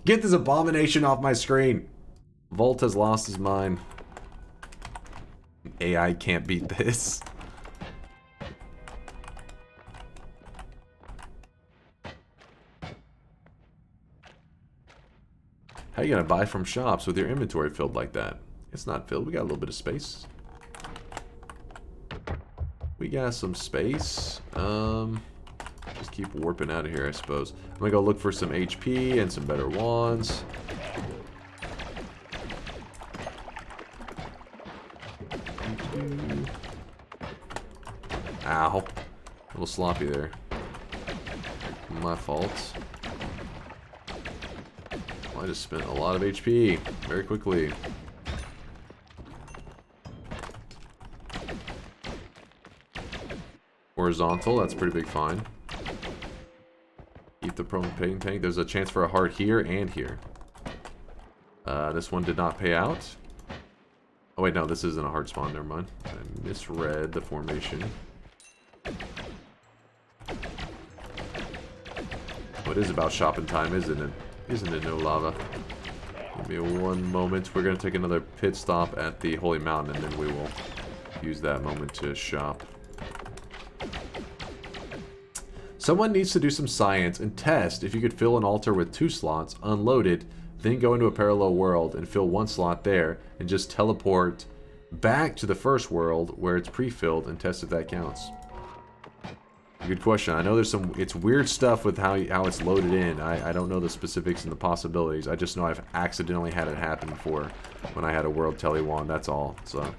Get this abomination off my screen! Volt has lost his mind. AI can't beat this. How are you gonna buy from shops with your inventory filled like that? It's not filled. We got a little bit of space. We got some space. Just keep warping out of here, I suppose. I'm gonna go look for some HP and some better wands. Ow. A little sloppy there. My fault. Well, I just spent a lot of HP very quickly. Horizontal, that's a pretty big find. Keep the propane tank. There's a chance for a heart here and here. This one did not pay out. Oh wait, no, this isn't a hard spawn, never mind. I misread the formation. What is about shopping time, isn't it? Isn't it, No Lava? Give me one moment. We're going to take another pit stop at the Holy Mountain, and then we will use that moment to shop. Someone needs to do some science and test if you could fill an altar with 2 slots, unload it, then go into a parallel world and fill 1 slot there, and just teleport back to the first world where it's pre-filled and test if that counts. Good question. I know there's some, it's weird stuff with how it's loaded in. I don't know the specifics and the possibilities. I just know I've accidentally had it happen before when I had a world tele wand, that's all. So.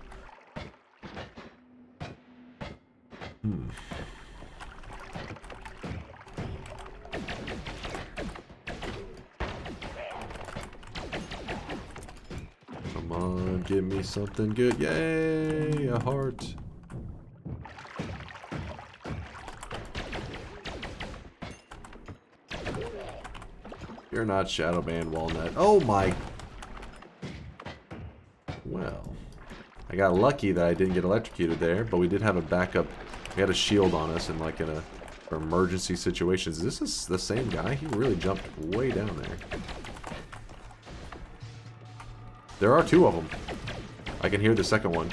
Come on, give me something good. Yay, a heart. You're not Shadowban Walnut. Oh my. Well, I got lucky that I didn't get electrocuted there, but we did have a backup. We had a shield on us in like for emergency situations. This is the same guy. He really jumped way down there. There are 2 of them. I can hear the second one.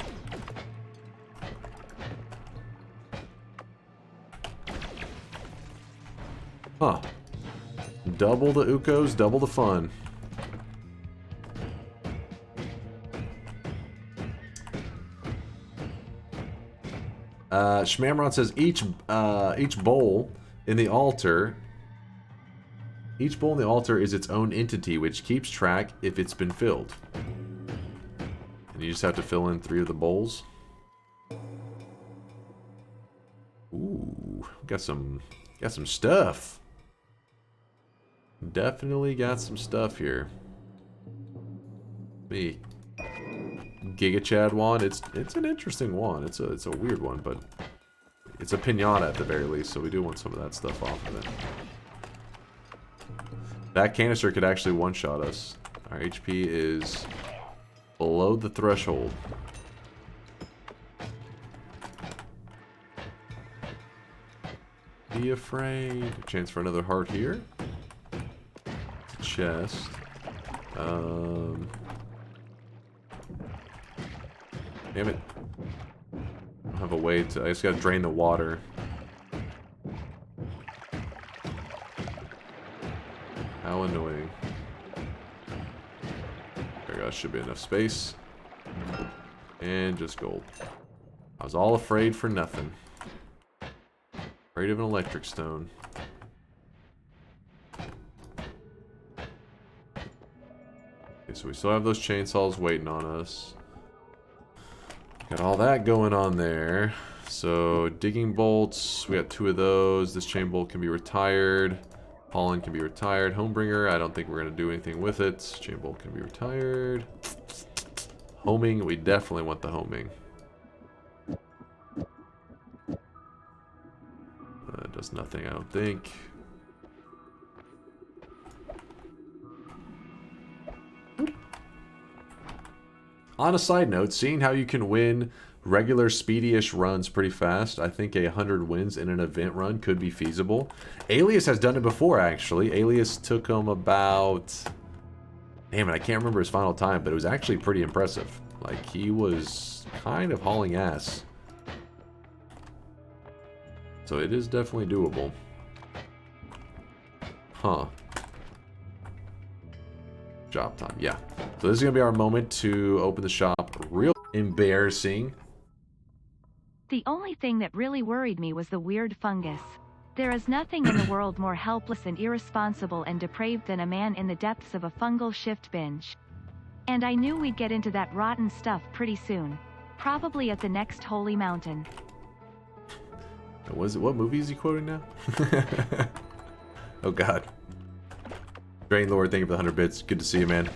Huh. Double the Ukos, double the fun. Shmamron says each bowl in the altar is its own entity which keeps track if it's been filled. And you just have to fill in 3 of the bowls. Ooh, got some stuff. Definitely got some stuff here. Me. Giga Chad wand. It's an interesting wand. It's a weird one, but it's a pinata at the very least, so we do want some of that stuff off of it. That canister could actually one-shot us. Our HP is below the threshold. Be afraid. Chance for another heart here. Chest. Damn it. I don't have a way to... I just gotta drain the water. How annoying. There goes, should be enough space. And just gold. I was all afraid for nothing. Afraid of an electric stone. Okay, so we still have those chainsaws waiting on us. Got all that going on there. So, digging bolts, we got 2 of those. This chain bolt can be retired. Pollen can be retired. Homebringer, I don't think we're going to do anything with it. Chain bolt can be retired. Homing, we definitely want the homing. Does nothing, I don't think. On a side note, seeing how you can win regular speedy-ish runs pretty fast, I think 100 wins in an event run could be feasible. Alias has done it before, actually. Alias took him about... Damn it, I can't remember his final time, but it was actually pretty impressive. Like, he was kind of hauling ass. So it is definitely doable. Huh. Job time, yeah. So this is going to be our moment to open the shop. Real embarrassing.
The only thing that really worried me was the weird fungus. There is nothing in the world more helpless and irresponsible and depraved than a man in the depths of a fungal shift binge. And I knew we'd get into that rotten stuff pretty soon. Probably at the next holy mountain.
What movie is he quoting now? Oh god. Drain Lord, thank you for the 100 bits. Good to see you, man.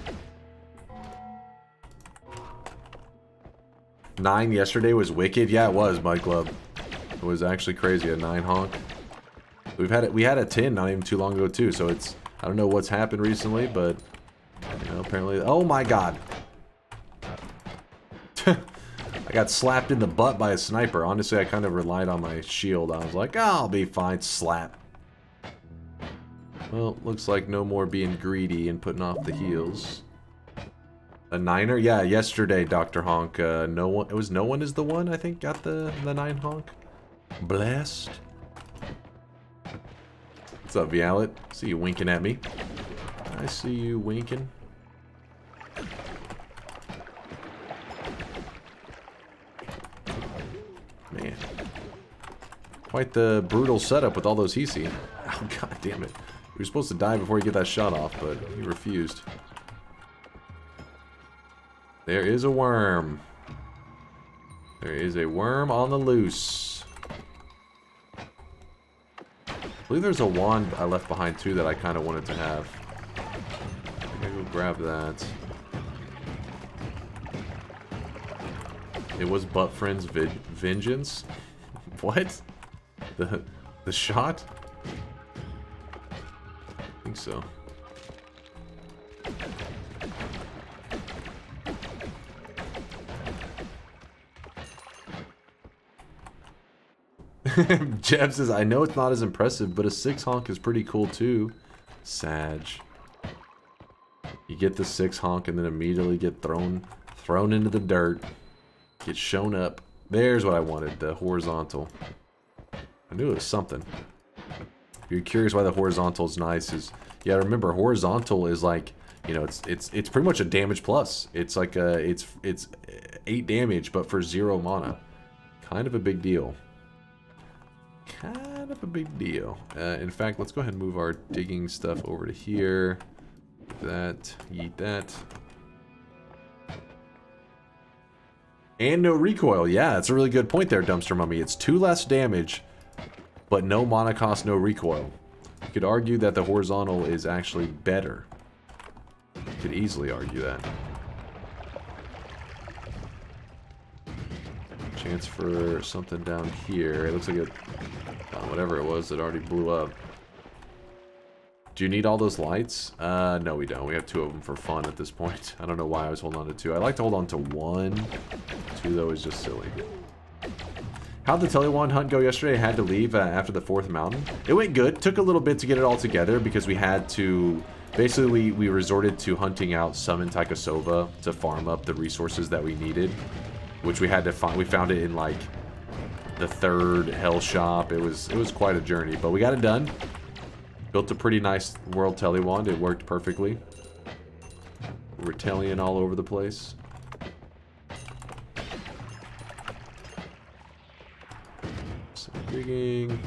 9 yesterday was wicked. Yeah, it was, Mud Club. It was actually crazy. A 9 honk. We had a 10 not even too long ago too. So it's, I don't know what's happened recently, but you know, apparently. Oh my god. I got slapped in the butt by a sniper. Honestly, I kind of relied on my shield. I was like, oh, I'll be fine. Slap. Well, looks like no more being greedy and putting off the heals. A 9er? Yeah, yesterday, Dr. Honk. No one. It was no one is the one, I think, got the 9 honk. Blessed. What's up, Vialet? See you winking at me. I see you winking. Man. Quite the brutal setup with all those Hisi. Oh, god damn it. You were supposed to die before you get that shot off, but you refused. There is a worm. There is a worm on the loose. I believe there's a wand I left behind too that I kind of wanted to have. I'm gonna go grab that. It was Butt Friend's vengeance? What? The shot? I think so. Jeff says, I know it's not as impressive, but a 6 honk is pretty cool too. Sag. You get the 6 honk and then immediately get thrown into the dirt. Get shown up. There's what I wanted, the horizontal. I knew it was something. If you're curious why the horizontal is nice, is yeah, remember horizontal is like, you know, it's pretty much a damage plus. It's like it's 8 damage, but for 0 mana. Kind of a big deal. Kind of a big deal. In fact, let's go ahead and move our digging stuff over to here. That, eat that. And no recoil. Yeah, that's a really good point there, Dumpster Mummy. It's 2 less damage, but no mana cost, no recoil. You could argue that the horizontal is actually better. You could easily argue that. Chance for something down here. It looks like it, whatever it was, it already blew up. Do you need all those lights? No, we don't. We have 2 of them for fun at this point. I don't know why I was holding on to 2. I like to hold on to 1. 2, though, is just silly. How'd the Telewand hunt go yesterday? I had to leave after the 4th mountain. It went good. Took a little bit to get it all together because we had to... Basically, we resorted to hunting out Summon Taikasova to farm up the resources that we needed. Which we had to find. We found it in, like, the 3rd Hell Shop. It was quite a journey, but we got it done. Built a pretty nice world Telewand. It worked perfectly. We're Tellying all over the place. Some digging.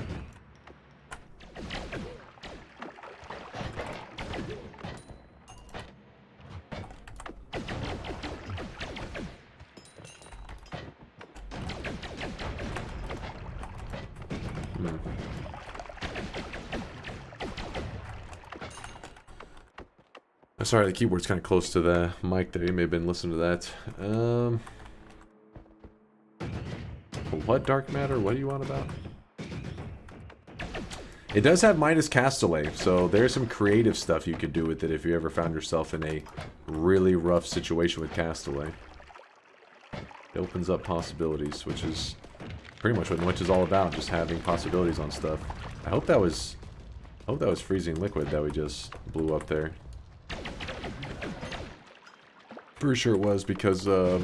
Sorry, the keyboard's kind of close to the mic there. You may have been listening to that. What dark matter? What do you want about? It does have minus cast delay, so there's some creative stuff you could do with it if you ever found yourself in a really rough situation with cast delay. It opens up possibilities, which is pretty much what Noita is all about, just having possibilities on stuff. I hope that was freezing liquid that we just blew up there. Pretty sure it was because the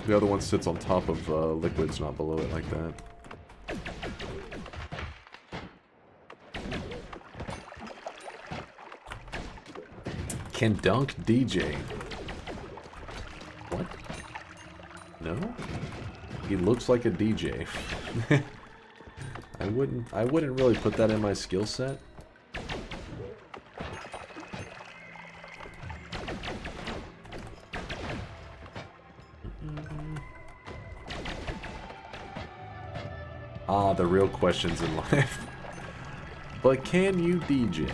other one sits on top of liquids, not below it like that. Can Dunk DJ? What? No? He looks like a DJ. I wouldn't really put that in my skill set. Ah, the real questions in life. But can you DJ?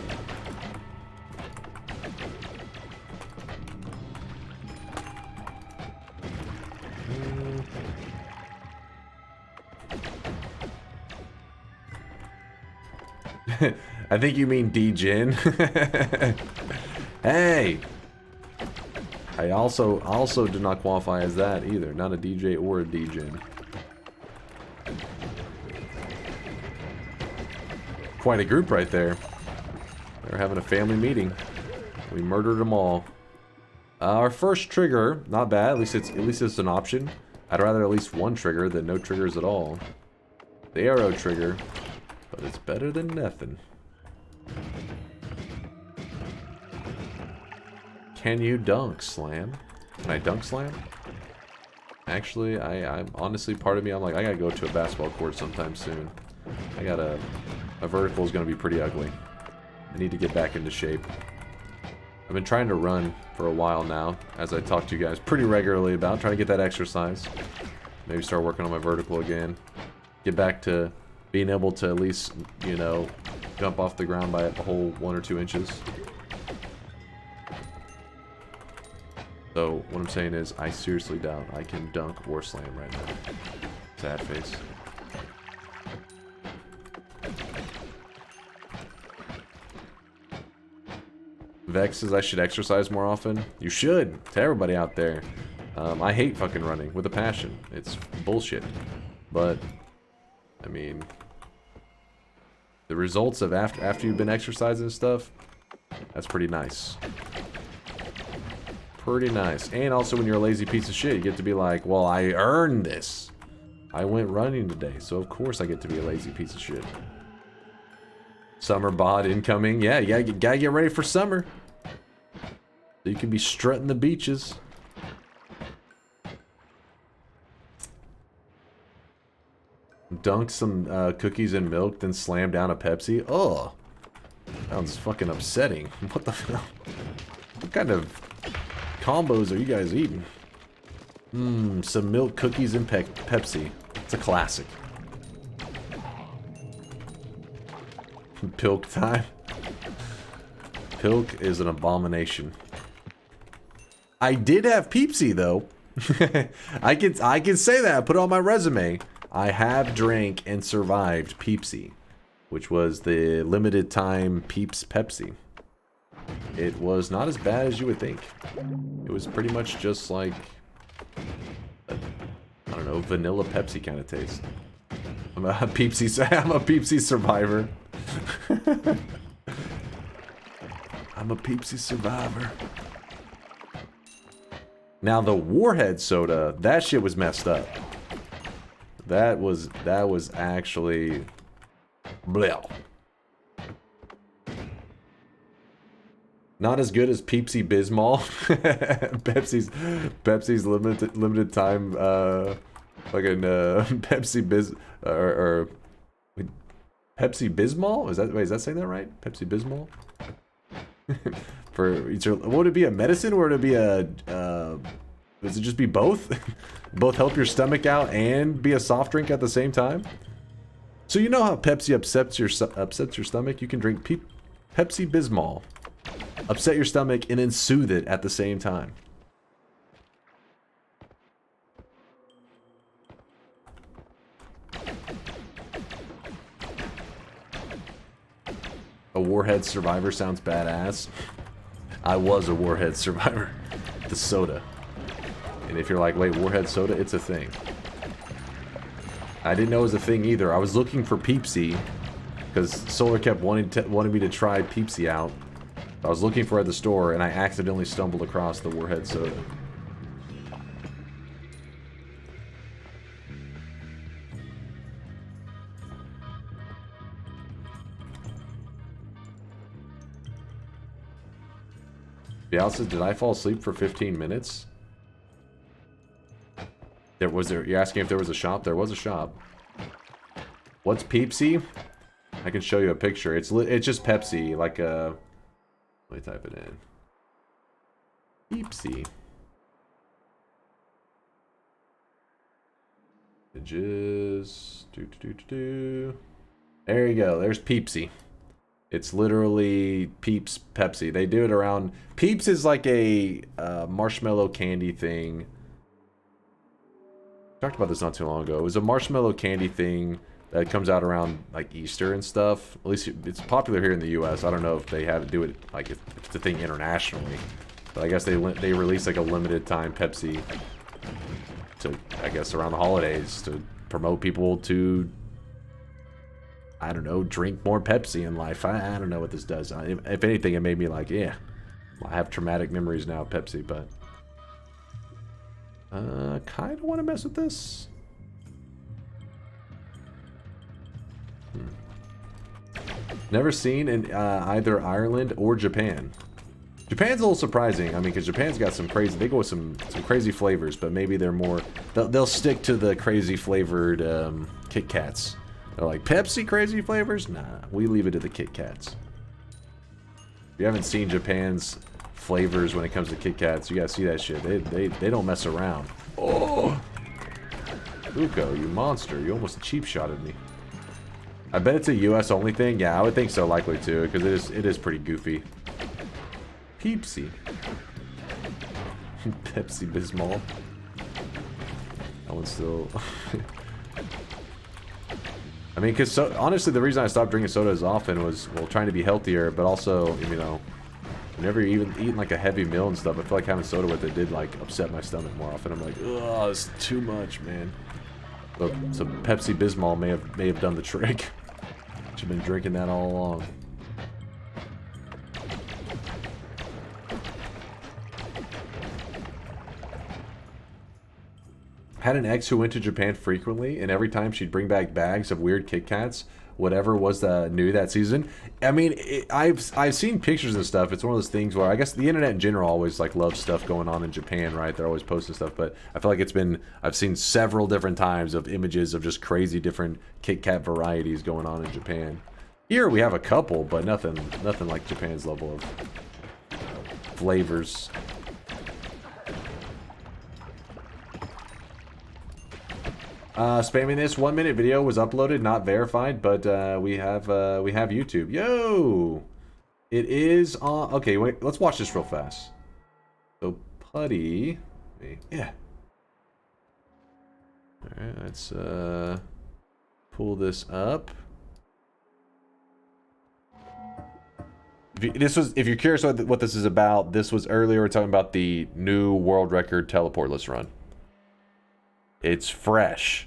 I think you mean D-Gin. Hey! I also do not qualify as that either. Not a DJ or a D-Gin. Quite a group right there. They're having a family meeting. We murdered them all. Our first trigger, not bad. At least it's an option. I'd rather at least one trigger than no triggers at all. The arrow trigger, but it's better than nothing. Can you dunk slam? Can I dunk slam? Actually, I'm honestly, part of me, I'm like, I gotta go to a basketball court sometime soon. My vertical is gonna be pretty ugly. I need to get back into shape. I've been trying to run for a while now, as I talk to you guys pretty regularly about, trying to get that exercise. Maybe start working on my vertical again. Get back to being able to at least, you know, jump off the ground by a whole 1 or 2 inches. So, what I'm saying is, I seriously doubt I can dunk or slam right now. Sad face. Vex says I should exercise more often. You should, to everybody out there. I hate fucking running with a passion. It's bullshit. But, I mean, the results of after you've been exercising and stuff, that's pretty nice. Pretty nice. And also when you're a lazy piece of shit, you get to be like, well, I earned this. I went running today, so of course I get to be a lazy piece of shit. Summer bod incoming. Yeah, you gotta get ready for summer. So you can be strutting the beaches. Dunk some cookies in milk, then slam down a Pepsi. Oh, sounds fucking upsetting. What the hell? What kind of combos are you guys eating? Some milk, cookies, and Pepsi. It's a classic. Pilk time. Pilk is an abomination. I did have Peepsy though. I can say that. I put it on my resume. I have drank and survived Peepsy, which was the limited time Peeps Pepsi. It was not as bad as you would think. It was pretty much just like, I don't know, vanilla Pepsi kind of taste. I'm a Peepsy survivor. I'm a Peepsy survivor. Now the Warhead soda, that shit was messed up. That was actually bleh. Not as good as Peepsy Bismol. Pepsi's limited time fucking Pepsi Pepsi Bismol? Is that saying that right? Pepsi Bismol? Would it be a medicine or would it be a does it just be both? Both help your stomach out and be a soft drink at the same time? So you know how Pepsi upsets your stomach? You can drink Pepsi Bismol. Upset your stomach and then soothe it at the same time. A Warhead survivor sounds badass. I was a Warhead survivor. The soda. And if you're like, wait, Warhead soda? It's a thing. I didn't know it was a thing either. I was looking for Peepsy because Solar kept wanting me to try Peepsy out. I was looking for it at the store and I accidentally stumbled across the Warhead soda. Bial says, did I fall asleep for 15 minutes? You're asking if there was a shop? There was a shop. What's Peepsy? I can show you a picture. It's just Pepsi, like a... Let me type it in. Peepsy. Images. There you go. There's Peepsy. It's literally Peeps Pepsi. They do it around... Peeps is like a marshmallow candy thing. Talked about this not too long ago. It was a marshmallow candy thing that comes out around like Easter and stuff. At least it's popular here in the U.S. I don't know if they have to do it like if it's a thing internationally, but I guess they release like a limited time Pepsi to, I guess, around the holidays to promote people to, I don't know, drink more Pepsi in life. I don't know what this does. If anything, it made me like, yeah, I have traumatic memories now of Pepsi, but kind of want to mess with this. Never seen in either Ireland or Japan. Japan's a little surprising. I mean, because Japan's got some crazy. They go with some crazy flavors, but maybe they're more. They'll stick to the crazy flavored Kit Kats. They're like Pepsi crazy flavors. Nah, we leave it to the Kit Kats. If you haven't seen Japan's flavors when it comes to Kit Kats, you gotta see that shit. They don't mess around. Oh, Uko, you monster! You almost cheap shotted me. I bet it's a US only thing. Yeah, I would think so, likely too, because it is pretty goofy. Peepsy. Pepsi Bismol. That one's still... I mean, because honestly, the reason I stopped drinking soda as often was, well, trying to be healthier, but also, you know, whenever you're even eating like a heavy meal and stuff, I feel like having soda with it did like upset my stomach more often. I'm like, ugh, it's too much, man. So Pepsi Bismol may have done the trick. I've been drinking that all along. Had an ex who went to Japan frequently, and every time she'd bring back bags of weird Kit Kats, whatever was new that season. I mean, I've seen pictures and stuff. It's one of those things where I guess the internet in general always like loves stuff going on in Japan, right? They're always posting stuff, but I feel like I've seen several different times of images of just crazy different Kit Kat varieties going on in Japan. Here we have a couple, but nothing like Japan's level of flavors. Spamming this 1-minute video was uploaded, not verified, but we have YouTube. Yo, it is on. Okay, wait, let's watch this real fast. So Putty, yeah. All right, let's pull this up. If you're curious what this is about, this was earlier. We're talking about the new world record teleportless run. It's fresh.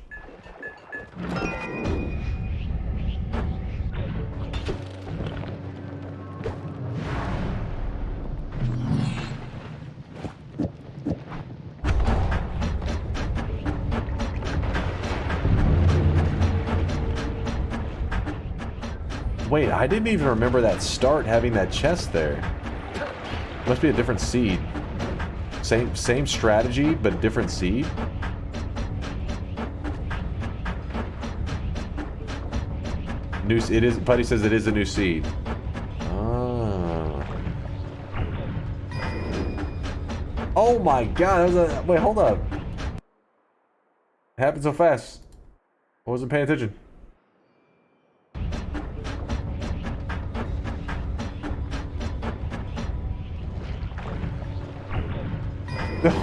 Wait, I didn't even remember that start having that chest there. Must be a different seed. Same strategy, but different seed. It is. Putty says it is a new seed. Ah. Oh my god! That was wait, hold up. It happened so fast. I wasn't paying attention.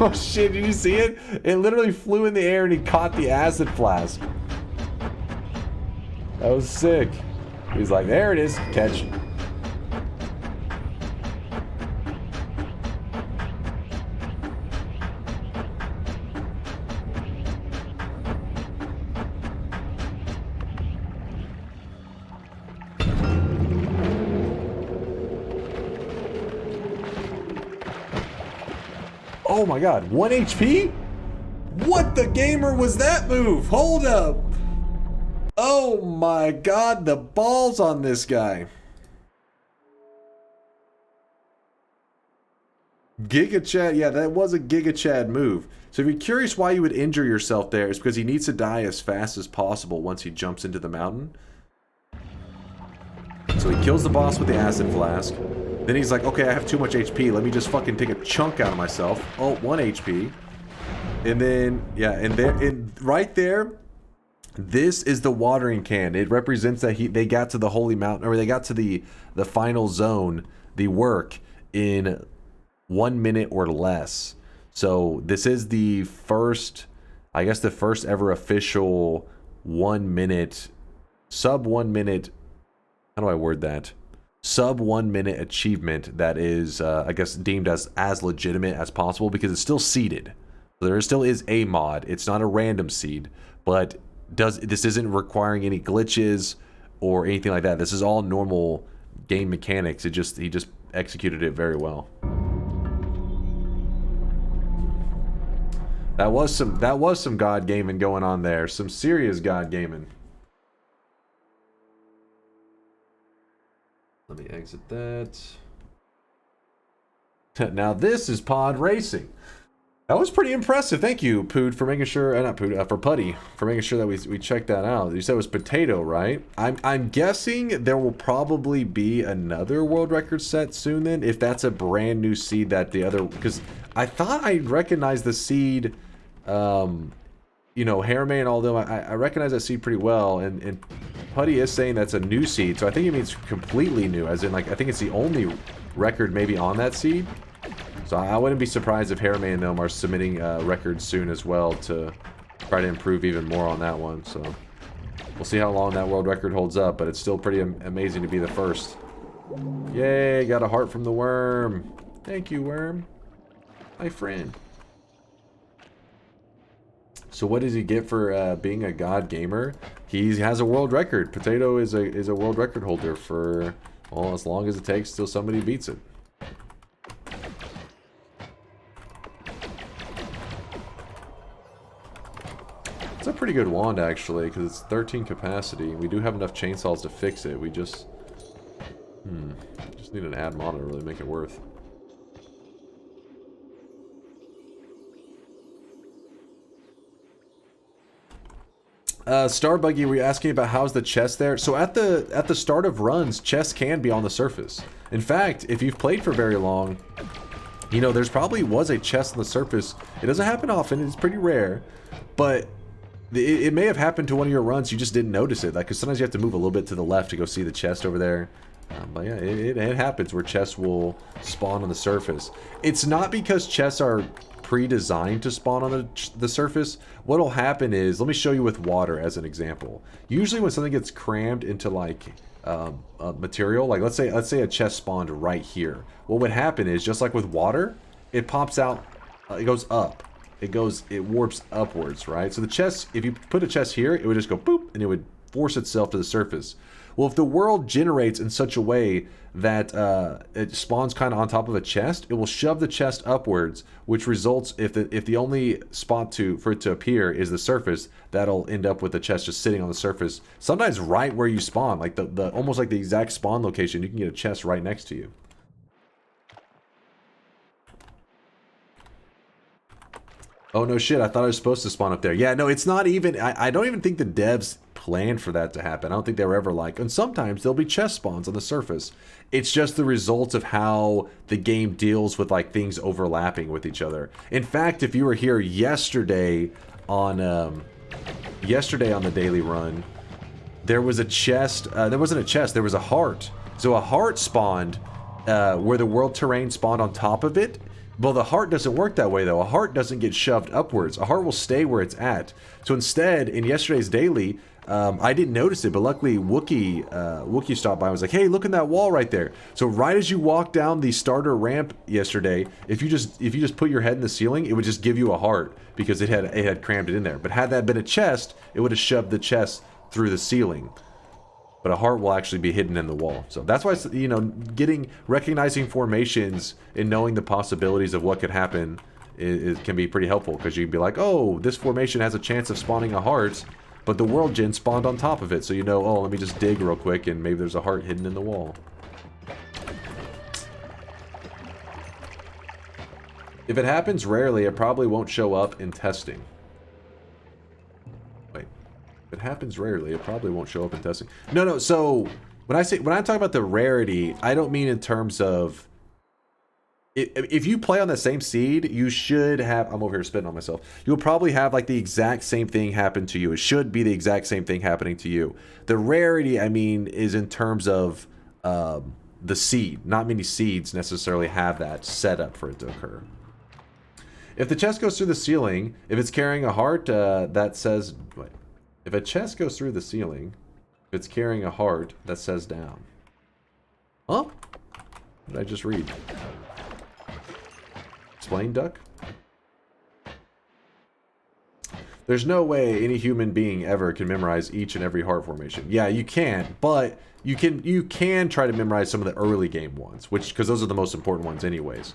Oh shit, did you see it? It literally flew in the air and he caught the acid flask. That was sick. He's like, there it is. Catch. Oh my god, 1 HP? What the gamer was that move? Hold up. Oh my god, the balls on this guy. Giga Chad, yeah, that was a Giga Chad move. So if you're curious why you would injure yourself there, it's because he needs to die as fast as possible once he jumps into the mountain. So he kills the boss with the acid flask. Then he's like, okay, I have too much HP. Let me just fucking take a chunk out of myself. Oh, 1 HP. And then, yeah, and right there, this is the watering can. It represents that they got to the holy mountain, or they got to the final zone, the work, in 1 minute or less. So this is the first, I guess the first ever official 1 minute sub 1 minute, how do I word that? Sub 1 minute achievement that is, I guess, deemed as legitimate as possible because it's still seeded. So there still is a mod. It's not a random seed, but this isn't requiring any glitches or anything like that. This is all normal game mechanics. He just executed it very well. That was some god gaming going on there. Some serious god gaming. Let me exit that. Now this is pod racing. That was pretty impressive. Thank you, Pood, for making sure, not Pood, for Putty, for making sure that we checked that out. You said it was Potato, right? I'm guessing there will probably be another world record set soon then, if that's a brand new seed that the other, because I thought I recognized the seed, you know, Hairman and all them, I recognize that seed pretty well, and Putty is saying that's a new seed, so I think it means completely new, as in, like, I think it's the only record maybe on that seed. So I wouldn't be surprised if Hairman and them are submitting records soon as well to try to improve even more on that one. So we'll see how long that world record holds up, but it's still pretty amazing to be the first. Yay, got a heart from the worm. Thank you, worm. My friend. So what does he get for being a god gamer? He has a world record. Potato is a world record holder for, well, as long as it takes till somebody beats it. It's a pretty good wand, actually, because it's 13 capacity. We do have enough chainsaws to fix it. We just need an add mod to really make it worth. Starbuggy, were you asking about how's the chest there? So at the start of runs, chests can be on the surface. In fact, if you've played for very long, you know, there's probably was a chest on the surface. It doesn't happen often, it's pretty rare, but it may have happened to one of your runs, you just didn't notice it. Like, because sometimes you have to move a little bit to the left to go see the chest over there. But yeah, it happens where chests will spawn on the surface. It's not because chests are pre-designed to spawn on the surface. What'll happen is, let me show you with water as an example. Usually when something gets crammed into like a material, like let's say a chest spawned right here. What would happen is, just like with water, it pops out, it goes up. It warps upwards, right? So the chest, if you put a chest here, it would just go boop, and it would force itself to the surface. Well, if the world generates in such a way that it spawns kind of on top of a chest, it will shove the chest upwards, which results, if the only spot for it to appear is the surface, that'll end up with the chest just sitting on the surface. Sometimes right where you spawn, like the almost like the exact spawn location, you can get a chest right next to you. Oh, no shit, I thought I was supposed to spawn up there. Yeah, no, it's not even, I don't even think the devs planned for that to happen. I don't think they were ever like, and sometimes there'll be chest spawns on the surface. It's just the result of how the game deals with like things overlapping with each other. In fact, if you were here yesterday on the daily run, there was a chest, there wasn't a chest, there was a heart. So a heart spawned where the world terrain spawned on top of it. Well, the heart doesn't work that way, though. A heart doesn't get shoved upwards. A heart will stay where it's at. So instead, in yesterday's daily, I didn't notice it, but luckily Wookie stopped by and was like, hey, look at that wall right there. So right as you walk down the starter ramp yesterday, if you just put your head in the ceiling, it would just give you a heart because it had crammed it in there. But had that been a chest, it would have shoved the chest through the ceiling. But a heart will actually be hidden in the wall. So that's why, you know, recognizing formations and knowing the possibilities of what could happen can be pretty helpful, because you can be like, oh, this formation has a chance of spawning a heart, but the world gen spawned on top of it. So you know, oh, let me just dig real quick and maybe there's a heart hidden in the wall. If it happens rarely, it probably won't show up in testing. If it happens rarely, it probably won't show up in testing. No, so when I talk about the rarity, I don't mean in terms of if you play on the same seed, you should have, I'm over here spitting on myself. You'll probably have like the exact same thing happen to you. It should be the exact same thing happening to you. The rarity, I mean, is in terms of the seed. Not many seeds necessarily have that set up for it to occur. If the chest goes through the ceiling, if it's carrying a heart, that says, wait. If a chest goes through the ceiling, If it's carrying a heart, that says down. Huh? What did I just read? Explain, Duck? There's no way any human being ever can memorize each and every heart formation. Yeah, you can't, but you can try to memorize some of the early game ones, which because those are the most important ones anyways.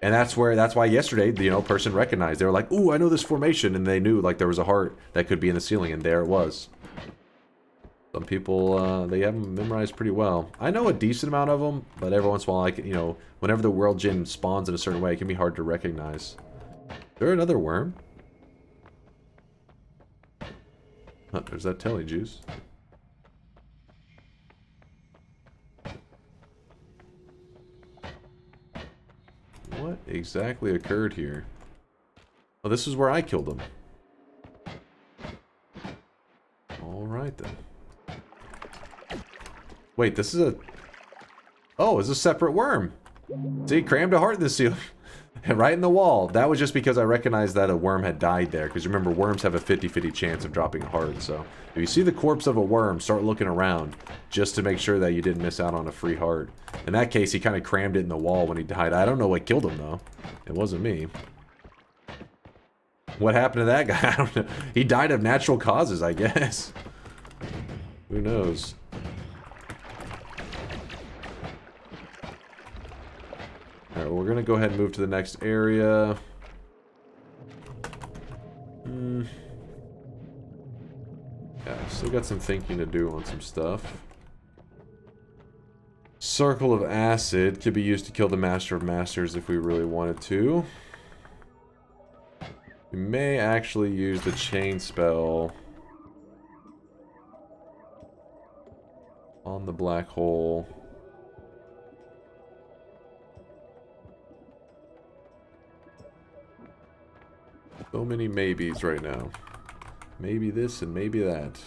And that's why yesterday, you know, person recognized, they were like, "Ooh, I know this formation," and they knew like there was a heart that could be in the ceiling, and there it was. Some people they have them memorized pretty well. I know a decent amount of them, but every once in a while, like, you know, whenever the world gem spawns in a certain way, it can be hard to recognize. Is there another worm? Huh, there's that telly juice. What exactly occurred here? Oh, this is where I killed him. Alright then. Wait, this is a... Oh, it's a separate worm. See, crammed a heart in the ceiling. Right in the wall. That was just because I recognized that a worm had died there. Because remember, worms have a 50-50 chance of dropping a heart. So if you see the corpse of a worm, start looking around. Just to make sure that you didn't miss out on a free heart. In that case, he kind of crammed it in the wall when he died. I don't know what killed him, though. It wasn't me. What happened to that guy? I don't know. He died of natural causes, I guess. Who knows? Alright, we're gonna go ahead and move to the next area. Yeah, still got some thinking to do on some stuff. Circle of Acid could be used to kill the Master of Masters if we really wanted to. We may actually use the Chain Spell on the black hole. So many maybes right now. Maybe this and maybe that.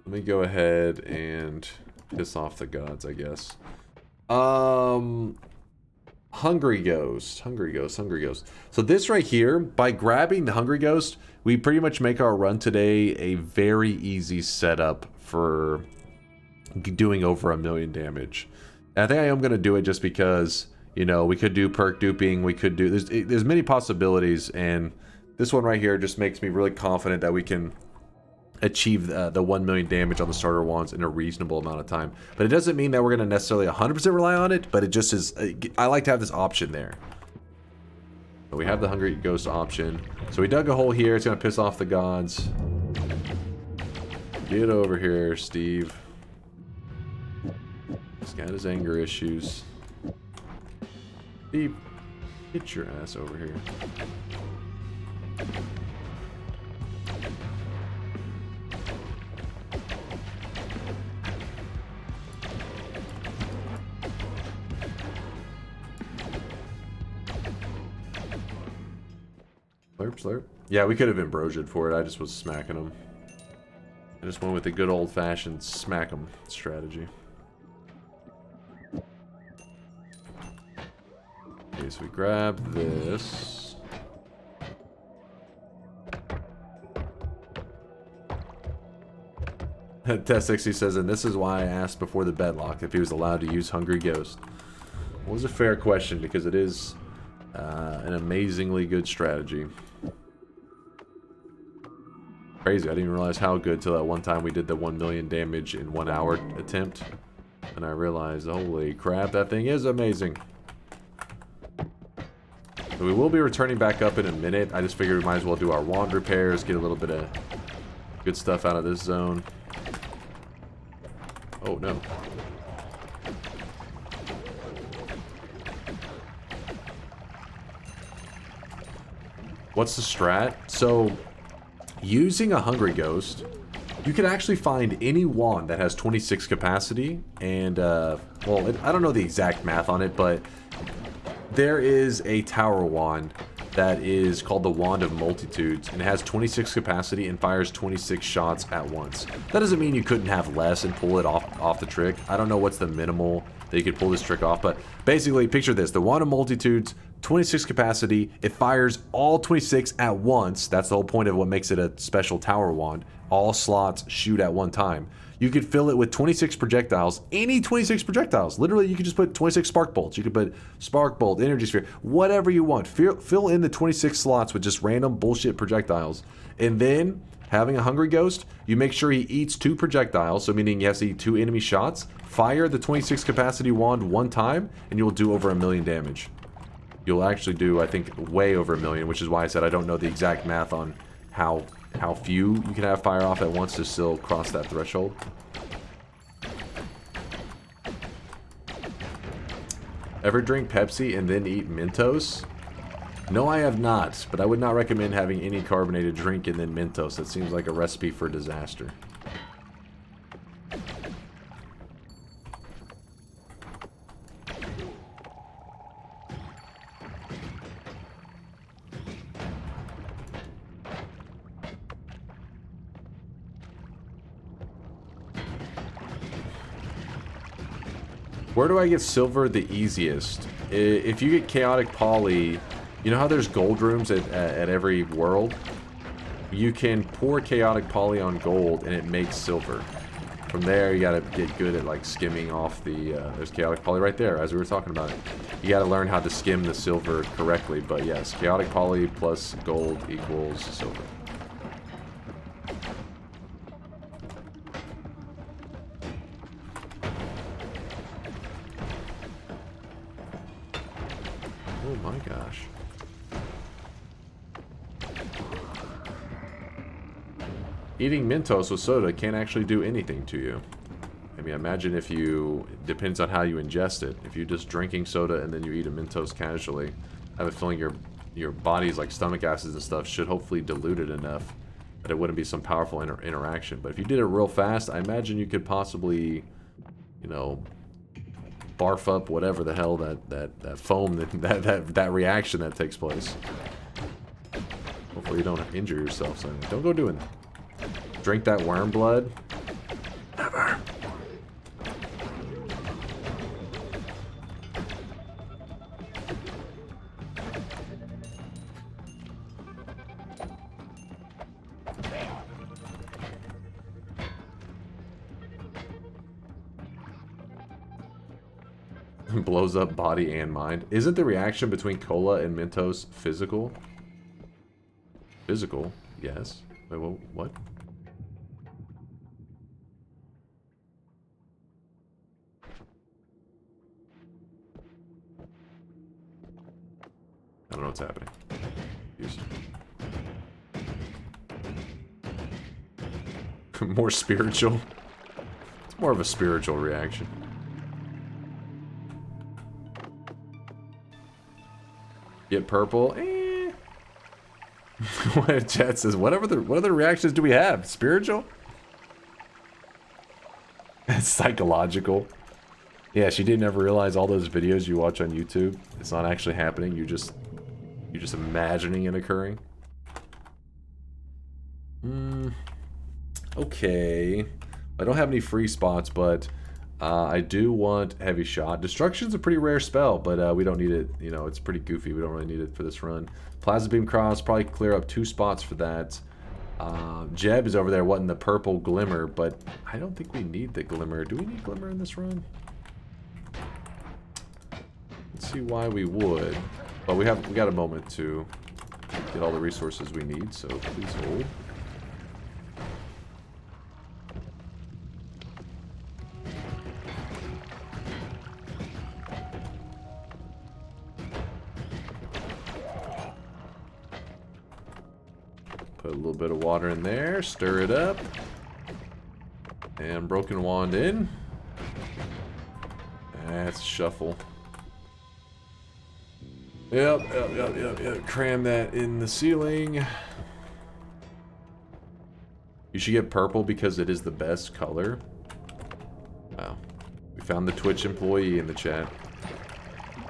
Let me go ahead and piss off the gods, I guess. Hungry Ghost. Hungry Ghost. Hungry Ghost. So this right here, by grabbing the Hungry Ghost, we pretty much make our run today a very easy setup for doing over 1,000,000 damage. And I think I am going to do it just because, you know, we could do perk duping, we could do... There's many possibilities, and this one right here just makes me really confident that we can achieve the 1,000,000 damage on the starter wands in a reasonable amount of time. But it doesn't mean that we're going to necessarily 100% rely on it, but it just is... I like to have this option there. So we have the Hungry Ghost option. So we dug a hole here, it's going to piss off the gods. Get over here, Steve. He's got his anger issues. Steve, get your ass over here. Slurp, slurp. Yeah, we could have been brosied for it. I just was smacking him. I just went with the good old-fashioned smack 'em strategy. Okay, so we grab this. Test 60 says, and this is why I asked before the bedlock if he was allowed to use Hungry Ghost. It was a fair question because it is an amazingly good strategy. Crazy, I didn't even realize how good till that one time we did the 1,000,000 damage in 1 hour attempt. And I realized, holy crap, that thing is amazing. So we will be returning back up in a minute. I just figured we might as well do our wand repairs, get a little bit of good stuff out of this zone. Oh no. What's the strat? So, using a Hungry Ghost, you can actually find any wand that has 26 capacity, and, well, I don't know the exact math on it, but there is a tower wand that is called the Wand of Multitudes, and it has 26 capacity and fires 26 shots at once. That doesn't mean you couldn't have less and pull it off the trick. I don't know what's the minimal that you could pull this trick off, but basically, picture this. The Wand of Multitudes 26 capacity. It fires all 26 at once. That's the whole point of what makes it a special tower wand. All slots shoot at one time. You could fill it with 26 projectiles, any 26 projectiles. Literally, you could just put 26 spark bolts. You could put spark bolt, energy sphere, whatever you want. Fill in the 26 slots with just random bullshit projectiles. And then, having a hungry ghost, you make sure he eats 2 projectiles, so meaning he has to eat 2 enemy shots. Fire the 26 capacity wand 1 time, and you'll do over 1 million damage. You'll actually do, I think, way over 1 million, which is why I said I don't know the exact math on how few you can have fire off at once to still cross that threshold. Ever drink Pepsi and then eat Mentos? No, I have not, but I would not recommend having any carbonated drink and then Mentos. That seems like a recipe for disaster. Where do I get silver the easiest? If you get chaotic poly, you know how there's gold rooms at every world? You can pour chaotic poly on gold and it makes silver. From there, you gotta get good at like skimming off the, there's chaotic poly right there, as we were talking about it. You gotta learn how to skim the silver correctly, but yes, chaotic poly plus gold equals silver. Oh my gosh. Eating Mentos with soda can't actually do anything to you. I mean, imagine if you... It depends on how you ingest it. If you're just drinking soda and then you eat a Mentos casually, I have a feeling your body's like stomach acids and stuff should hopefully dilute it enough that it wouldn't be some powerful interaction. But if you did it real fast, I imagine you could possibly, you know, barf up whatever the hell that foam, that reaction that takes place. Hopefully you don't injure yourself, so don't go doing that. Drink that worm blood. Never. Blows up body and mind. Isn't the reaction between cola and Mentos physical? Physical? Yes. Wait, what? I don't know what's happening. More spiritual. It's more of a spiritual reaction. Get purple. Eh. What chat says, what other reactions do we have? Spiritual? Psychological. Yeah, she didn't ever realize all those videos you watch on YouTube. It's not actually happening. You're just imagining it occurring. Okay. I don't have any free spots, but I do want heavy shot. Destruction's a pretty rare spell, but we don't need it. You know, it's pretty goofy. We don't really need it for this run. Plasma beam cross, probably clear up 2 spots for that. Jeb is over there wanting the purple glimmer, but I don't think we need the glimmer. Do we need glimmer in this run? Let's see why we would. But we got a moment to get all the resources we need, so please hold. Put a little bit of water in there, stir it up, and broken wand in. That's shuffle. Yep. Cram that in the ceiling. You should get purple because it is the best color. Wow. We found the Twitch employee in the chat.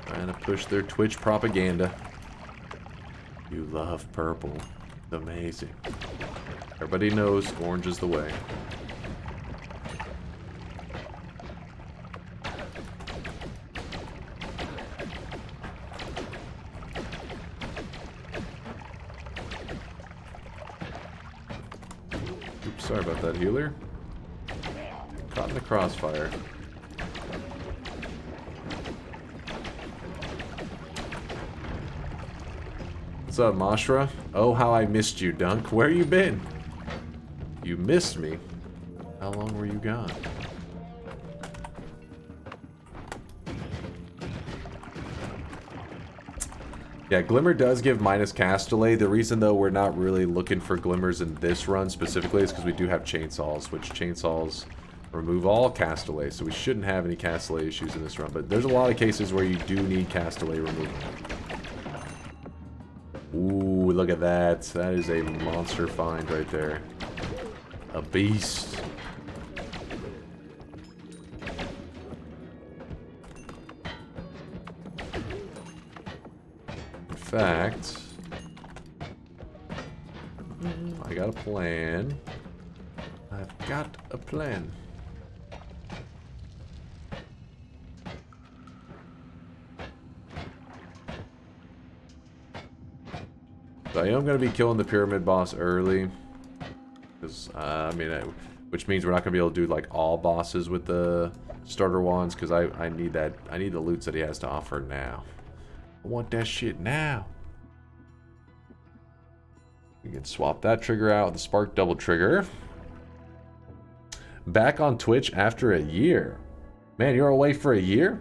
Trying to push their Twitch propaganda. You love purple. Amazing. Everybody knows orange is the way. Oops, sorry about that, healer. Caught in the crossfire. What's up, Mashra? Oh, how I missed you, Dunk. Where you been? You missed me. How long were you gone? Yeah, Glimmer does give minus cast delay. The reason, though, we're not really looking for Glimmers in this run specifically is because we do have chainsaws, which chainsaws remove all cast delay, so we shouldn't have any cast delay issues in this run. But there's a lot of cases where you do need cast delay removal. Ooh, look at that. That is a monster find right there. A beast. In fact, I got a plan. I've got a plan. So I am going to be killing the pyramid boss early, because which means we're not going to be able to do like all bosses with the starter wands, because I need that. I need the loots that he has to offer now. I want that shit now. We can swap that trigger out with the spark double trigger. Back on Twitch after a year. Man, you're away for a year?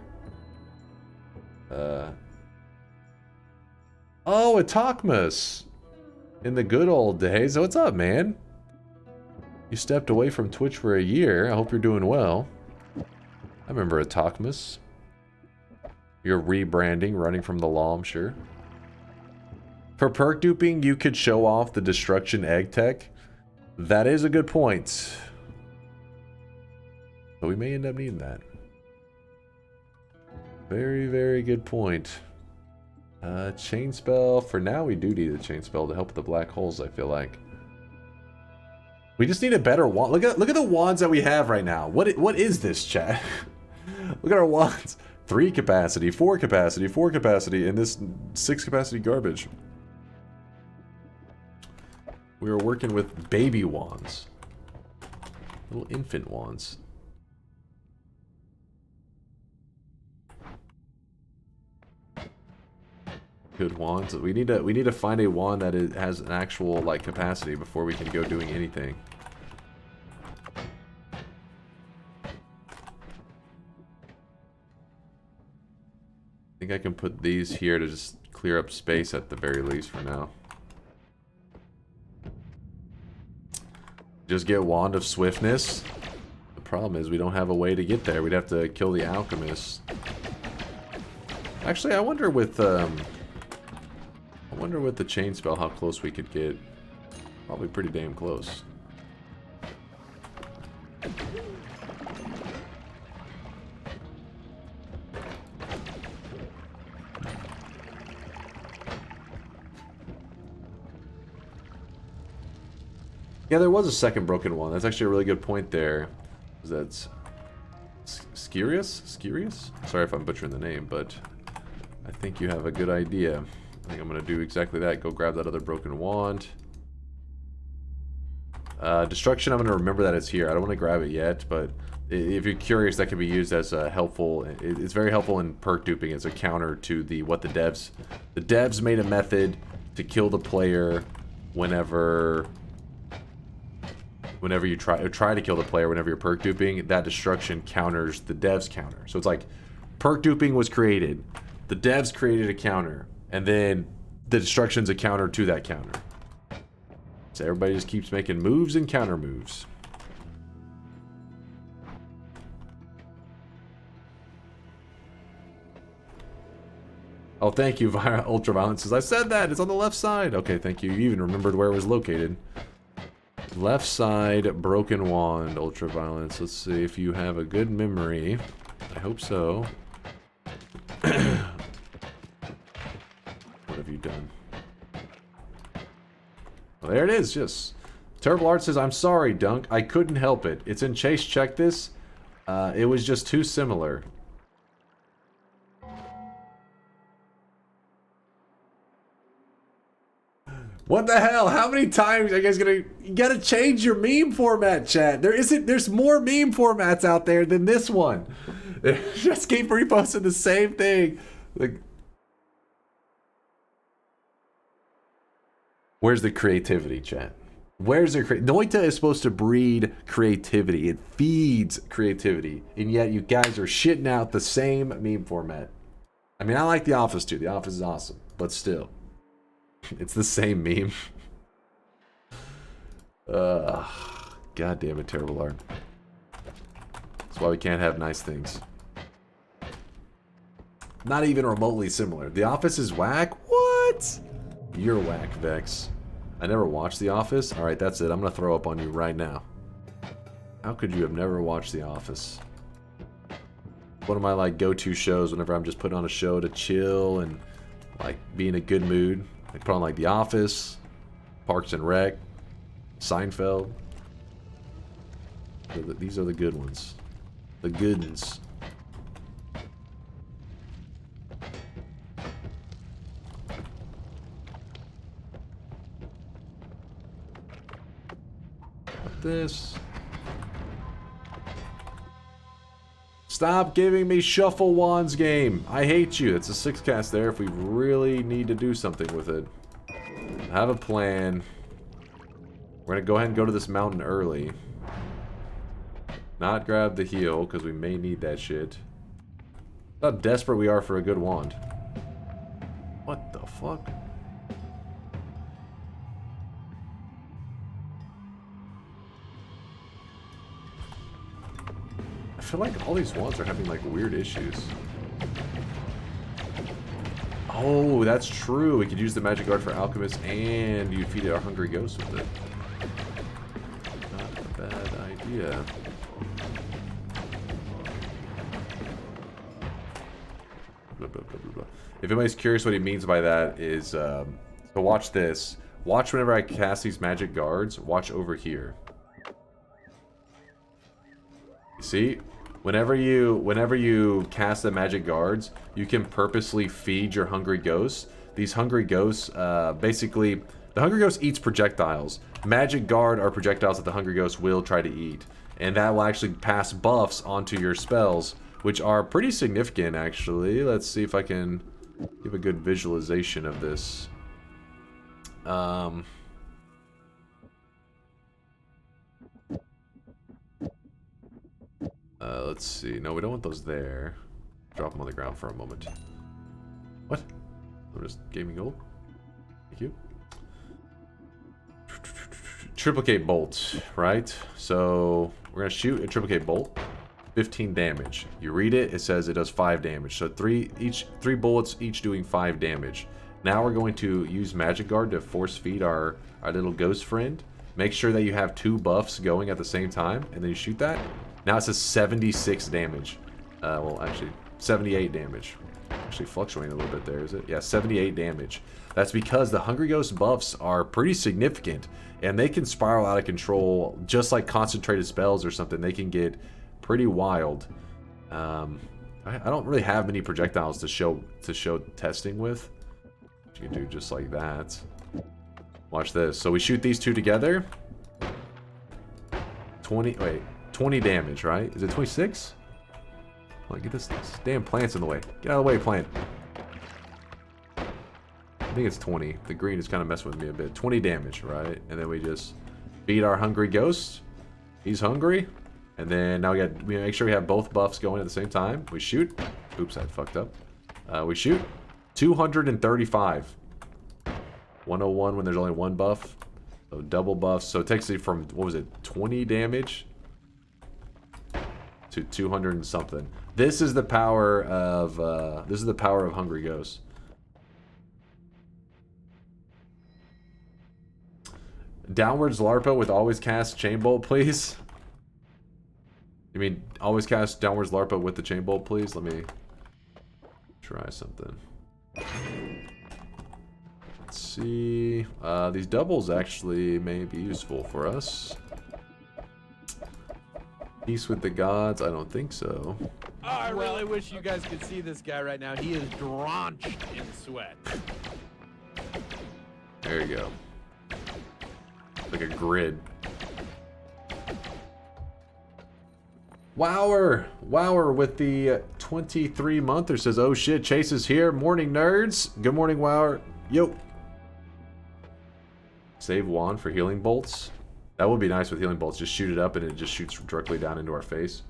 Oh, Atakmas. In the good old days. What's up, man? You stepped away from Twitch for a year. I hope you're doing well. I remember Atakmas. You're rebranding, running from the law, I'm sure. For perk duping, you could show off the destruction egg tech. That is a good point. But we may end up needing that. Very, very good point. Chain spell. For now, we do need a chain spell to help with the black holes, I feel like. We just need a better wand. Look at the wands that we have right now. What is this, chat? Look at our wands. 3 capacity, 4 capacity, 4 capacity, and this 6 capacity garbage. We are working with baby wands. Little infant wands. Good wands. We need to find a wand that has an actual like capacity before we can go doing anything. I think I can put these here to just clear up space at the very least for now. Just get Wand of Swiftness. The problem is we don't have a way to get there. We'd have to kill the alchemist. Actually, I wonder with the chain spell how close we could get. Probably pretty damn close. Yeah, there was a second broken one. That's actually a really good point there. That's Skirius? Skirius? Sorry if I'm butchering the name, but I think you have a good idea. I think I'm going to do exactly that. Go grab that other broken wand. Destruction, I'm going to remember that it's here. I don't want to grab it yet, but if you're curious, that can be used as a helpful... It's very helpful in perk duping. It's a counter to what the devs... The devs made a method to kill the player whenever you try to kill the player whenever you're perk duping. That destruction counters the devs counter. So it's like perk duping was created, the devs created a counter, and then the destruction's a counter to that counter. So everybody just keeps making moves and counter moves. Oh, thank you, Ultraviolence says, I said that! It's on the left side! Okay, thank you. You even remembered where it was located. Left side, broken wand, Ultraviolence. Let's see if you have a good memory. I hope so. What have you done? Well, there it is, just. Terrible Art says, I'm sorry, Dunk. I couldn't help it. It's in Chase, check this. It was just too similar. What the hell? How many times are you guys gonna... You gotta change your meme format, chat. There's more meme formats out there than this one. They just keep reposting the same thing. Like... Where's the creativity, chat? Where's the Noita is supposed to breed creativity. It feeds creativity. And yet you guys are shitting out the same meme format. I mean, I like The Office too. The Office is awesome. But still. It's the same meme. God damn it, terrible art. That's why we can't have nice things. Not even remotely similar. The Office is whack? What? You're whack, Vex. I never watched The Office? Alright, that's it. I'm gonna throw up on you right now. How could you have never watched The Office? One of my, like, go-to shows whenever I'm just putting on a show to chill and, like, be in a good mood. I put on, like, The Office, Parks and Rec, Seinfeld. These are the good ones. The good ones. This. Stop giving me Shuffle Wands game. I hate you. It's a 6 cast there if we really need to do something with it. I have a plan. We're gonna go ahead and go to this mountain early. Not grab the heal, because we may need that shit. How desperate we are for a good wand. What the fuck? I feel like all these wands are having like weird issues. Oh, that's true. We could use the magic guard for alchemist and you feed our hungry ghost with it. Not a bad idea. Blah, blah, blah, blah, blah. If anybody's curious what he means by that is, so watch this. Watch whenever I cast these magic guards, watch over here. You see? Whenever you cast the magic guards, you can purposely feed your hungry ghosts. These hungry ghosts, basically, the hungry ghost eats projectiles. Magic guard are projectiles that the hungry ghost will try to eat. And that will actually pass buffs onto your spells, which are pretty significant, actually. Let's see if I can give a good visualization of this. Let's see. No, we don't want those there. Drop them on the ground for a moment. What? I'm just gaming gold. Thank you. Triplicate bolt, right? So we're gonna shoot a triplicate bolt. 15 damage. You read it, it says it does 5 damage. So three bullets each doing 5 damage. Now we're going to use Magic Guard to force feed our little ghost friend. Make sure that you have 2 buffs going at the same time, and then you shoot that. Now it says 76 damage. Well, actually, 78 damage. Actually fluctuating a little bit there, is it? Yeah, 78 damage. That's because the Hungry Ghost buffs are pretty significant, and they can spiral out of control, just like concentrated spells or something. They can get pretty wild. I don't really have many projectiles to show testing with. You can do just like that. Watch this. So we shoot these 2 together. 20 damage, right? Is it 26? Like, get this damn plant's in the way. Get out of the way, plant. I think it's 20. The green is kind of messing with me a bit. 20 damage, right? And then we just beat our hungry ghost. He's hungry. And then now we make sure we have both buffs going at the same time. We shoot. Oops, I fucked up. We shoot. 235. 101 when there's only 1 buff. So double buffs. So it takes it from, what was it, 20 damage to 200 and something. This is the power of Hungry Ghost. Downwards Larpa with always cast Chain Bolt, please. You mean always cast Downwards Larpa with the Chain Bolt, please? Let me try something. Let's see. These doubles actually may be useful for us. Peace with the gods? I don't think so.
Oh, I really wish you guys could see this guy right now. He is drenched in sweat.
There you go. Like a grid. Wower with the 23-monther says, oh shit, Chase is here. Morning, nerds. Good morning, Wower. Yo. Save wand for healing bolts. That would be nice with healing bolts. Just shoot it up and it just shoots directly down into our face.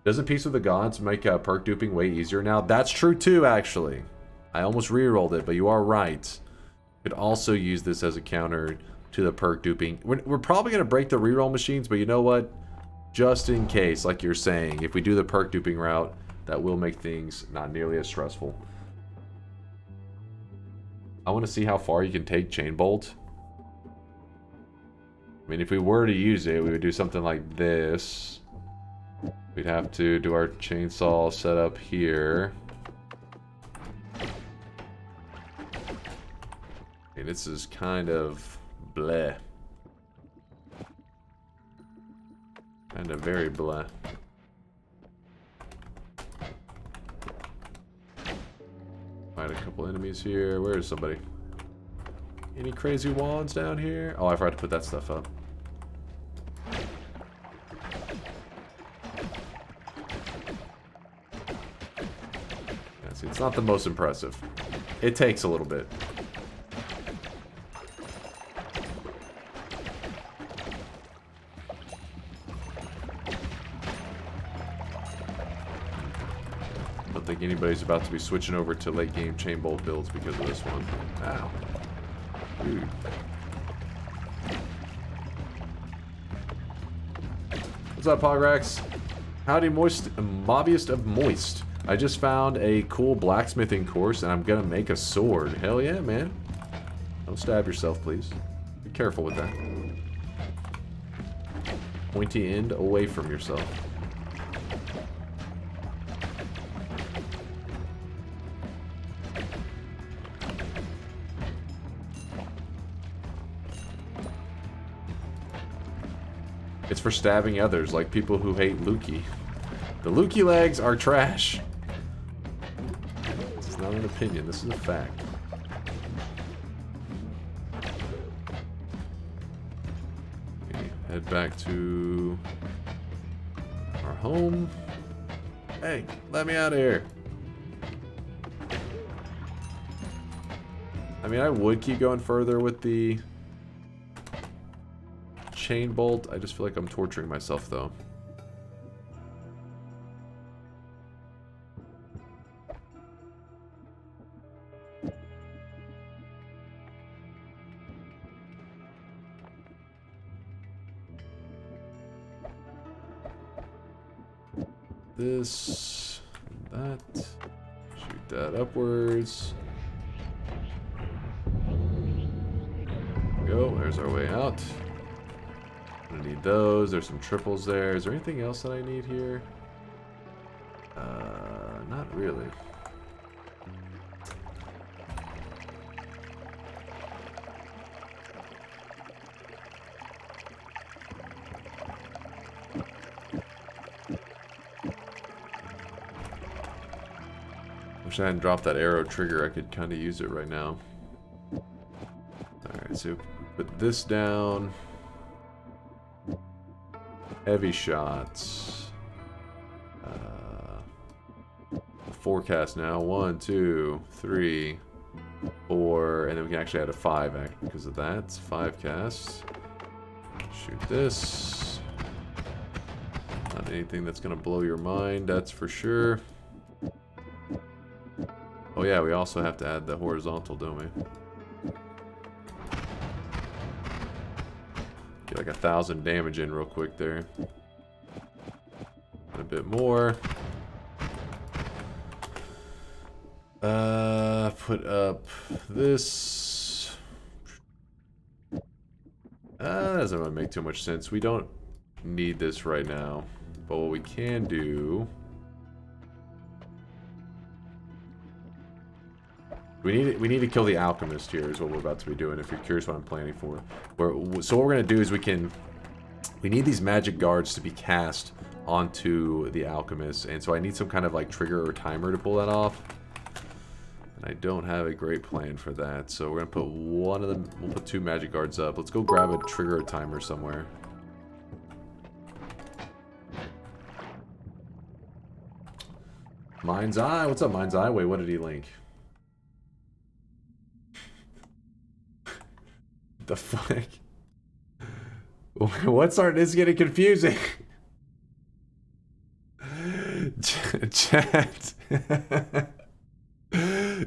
Doesn't Peace with the Gods make perk duping way easier now? That's true too, actually. I almost re-rolled it, but you are right. Could also use this as a counter to the perk duping. We're probably going to break the reroll machines, but you know what? Just in case, like you're saying, if we do the perk duping route, that will make things not nearly as stressful. I want to see how far you can take Chain Bolt. I mean, if we were to use it, we would do something like this. We'd have to do our chainsaw setup here. Okay, this is kind of bleh. Kind of very bleh. Find a couple enemies here. Where is somebody? Any crazy wands down here? Oh, I forgot to put that stuff up. Yeah, see, it's not the most impressive. It takes a little bit. I don't think anybody's about to be switching over to late game chain bolt builds because of this one. Ow. Dude. What's up, Pograx? Howdy, mobbiest of moist. I just found a cool blacksmithing course and I'm gonna make a sword. Hell yeah, man. Don't stab yourself, please. Be careful with that. Pointy end away from yourself. It's for stabbing others, like people who hate Lukey. The Lukey legs are trash. This is not an opinion, this is a fact. Okay, head back to our home. Hey, let me out of here. I mean, I would keep going further with the chain bolt. I just feel like I'm torturing myself though. This, that, shoot that upwards. Go, there's our way out. I need those. There's some triples there. Is there anything else that I need here? Not really. Wish I hadn't dropped that arrow trigger. I could kind of use it right now. Alright, so put this down. Heavy shots. Forecast now. 1, 2, 3, 4, and then we can actually add a 5 because of that. It's 5 casts. Shoot this. Not anything that's gonna blow your mind, that's for sure. Oh yeah, we also have to add the horizontal, don't we? Get like 1,000 damage in real quick there. And a bit more. Put up this. That doesn't really make too much sense. We don't need this right now. But what we can do... We need to kill the alchemist here is what we're about to be doing, if you're curious what I'm planning for. So what we're going to do is we need these magic guards to be cast onto the alchemist, and so I need some kind of like trigger or timer to pull that off. I don't have a great plan for that, so we're gonna put one of them. We'll put 2 magic guards up. Let's go grab a trigger or timer somewhere. Mind's Eye, what's up, Mind's Eye? Wait, what did he link? The fuck? What's our? This is getting confusing. Chat.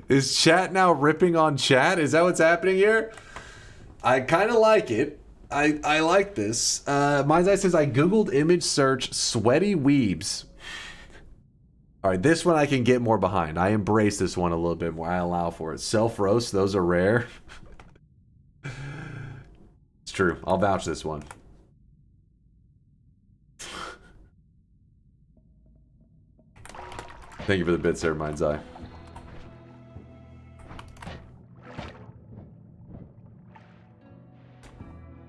Is chat now ripping on chat? Is that what's happening here? I kind of like it. I like this. Mind's Eye says, I googled image search sweaty weebs. Alright, this one I can get more behind. I embrace this one a little bit more. I allow for it. Self-roast, those are rare. It's true. I'll vouch this one. Thank you for the bits there, Mind's Eye.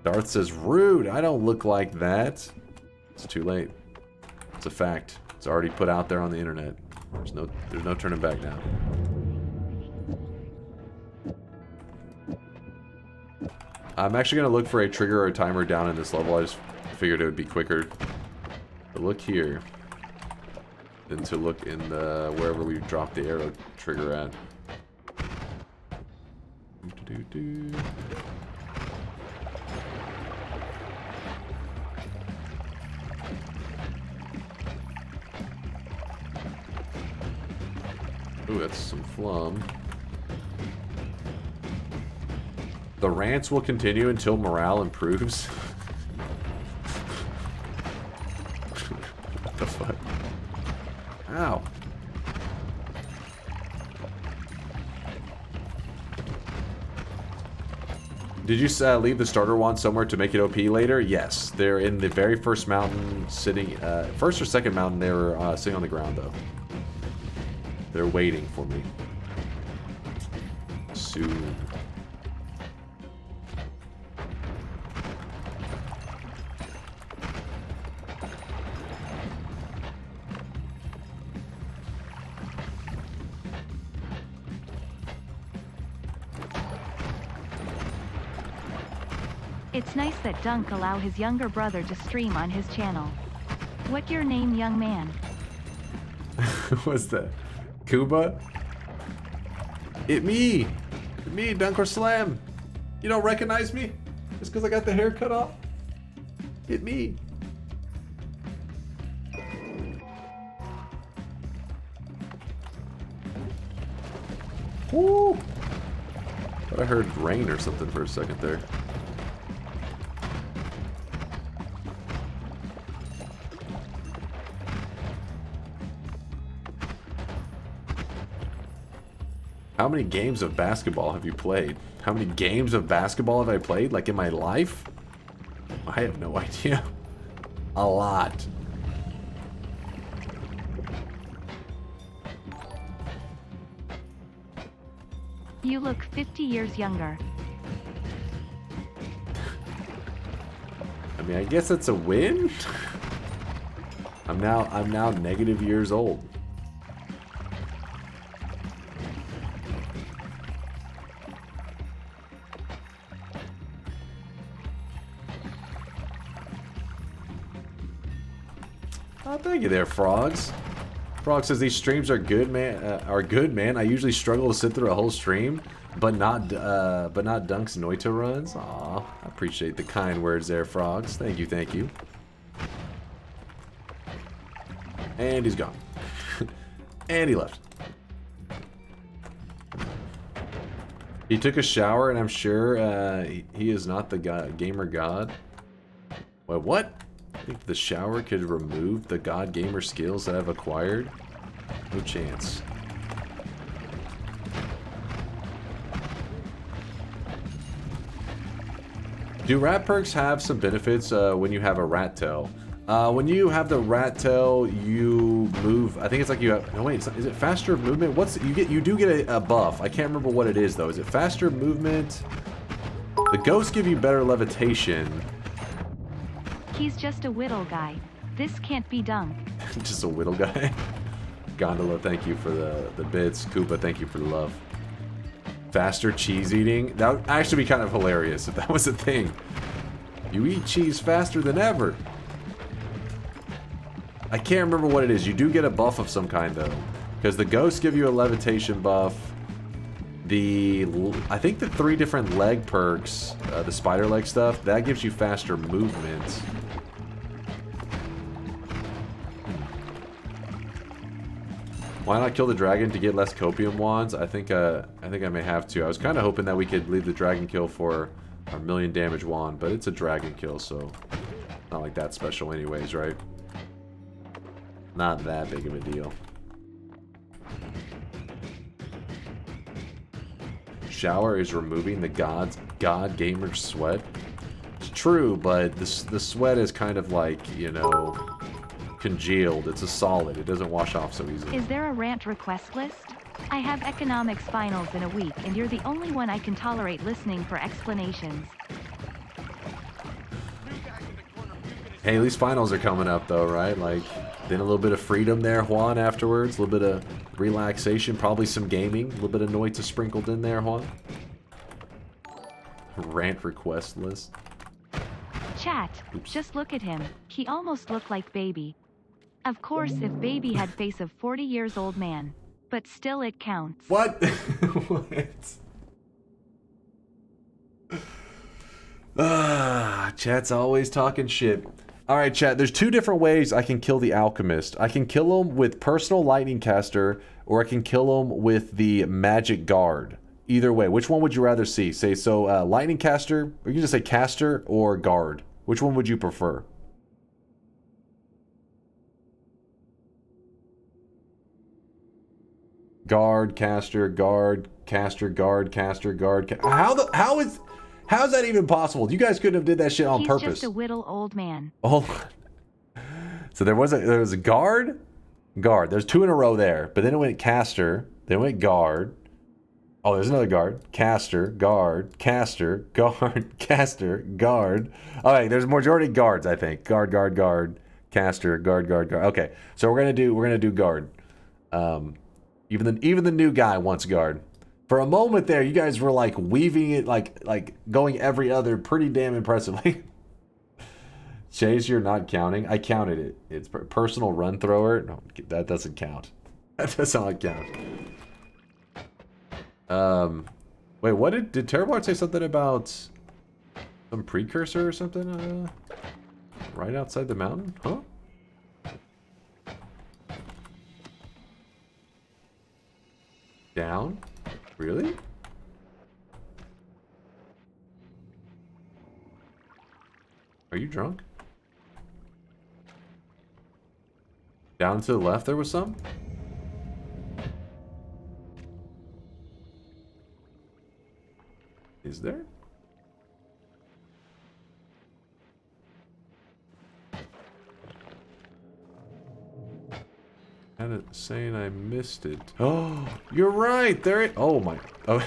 Darth says, rude. I don't look like that. It's too late. It's a fact. It's already put out there on the internet. There's no turning back now. I'm actually going to look for a trigger or a timer down in this level. I just figured it would be quicker to look here than to look in the wherever we dropped the arrow trigger at. Ooh, that's some flum. The rants will continue until morale improves. What the fuck? Ow. Did you leave the starter wand somewhere to make it OP later? Yes. They're in the very first mountain sitting... first or second mountain, they were sitting on the ground, though. They're waiting for me. Soon.
It's nice that Dunk allow his younger brother to stream on his channel. What your name, young man?
What's that? Cuba? It me, DunkOrSlam. You don't recognize me? Just because I got the hair cut off? It me. Woo! Thought I heard rain or something for a second there. How many games of basketball have you played? How many games of basketball have I played? Like in my life? I have no idea. A lot.
You look 50 years younger.
I mean, I guess that's a win. I'm now negative years old. Oh, thank you there, Frogs. Frog says these streams are good, man. I usually struggle to sit through a whole stream, but not Dunk's Noita runs. Aw, I appreciate the kind words there, Frogs. Thank you, thank you. And he's gone. And he left. He took a shower, and I'm sure he is not the gamer god. Wait, what? I think the shower could remove the god gamer skills that I've acquired? No chance. Do rat perks have some benefits when you have a rat tail? When you have the rat tail, you move. I think it's like you have. No wait, is it faster movement? What's you get? You do get a buff. I can't remember what it is though. Is it faster movement? The ghosts give you better levitation.
He's just a whittle guy. This can't be Dunk.
Just a whittle guy. Gondola, thank you for the bits. Koopa, thank you for the love. Faster cheese eating? That would actually be kind of hilarious if that was a thing. You eat cheese faster than ever. I can't remember what it is. You do get a buff of some kind, though. Because the ghosts give you a levitation buff. I think the 3 different leg perks, the spider leg stuff, that gives you faster movement. Why not kill the dragon to get less copium wands? I think I may have to. I was kind of hoping that we could leave the dragon kill for our 1,000,000 damage wand, but it's a dragon kill, so not like that special anyways, right? Not that big of a deal. Shower is removing the god gamer's sweat. It's true, but the sweat is kind of like, you know, congealed. It's a solid. It doesn't wash off so easily.
Is there a rant request list? I have economics finals in a week, and you're the only one I can tolerate listening for explanations.
Hey, at least finals are coming up, though, right? Like, then a little bit of freedom there, Juan, afterwards. A little bit of relaxation, probably some gaming. A little bit of Noita sprinkled in there, Juan. Rant request list.
Chat,
Oops.
just look at him. He almost looked like Baby. Of course, if Baby had face of 40 years old man. But still it counts.
What? What? Chat's always talking shit. Alright, chat, there's 2 different ways I can kill the alchemist. I can kill him with personal lightning caster, or I can kill him with the magic guard. Either way, which one would you rather see? Say, so, lightning caster, or you can just say caster or guard. Which one would you prefer? Guard, caster, guard, caster, guard, caster, guard. How's that even possible? You guys couldn't have did that shit on purpose.
He's just a whittle old man.
Oh, so there was a guard. There's 2 in a row there, but then it went caster, then it went guard. Oh, there's another guard. Caster, guard, caster, guard, caster, guard. All right, there's a majority guards, I think. Guard, caster, guard. Okay, so we're gonna do guard. Even the new guy wants guard. For a moment there, you guys were like weaving it, like going every other, pretty damn impressively. Chase, you're not counting. I counted it. It's personal run thrower. No, that doesn't count. That does not count. Wait, what did Terrabart say something about some precursor or something? Right outside the mountain? Huh? Down? Really? Are you drunk? Down to the left there was some? Is there? Had it saying I missed it. Oh, you're right. There it. Oh my. Oh,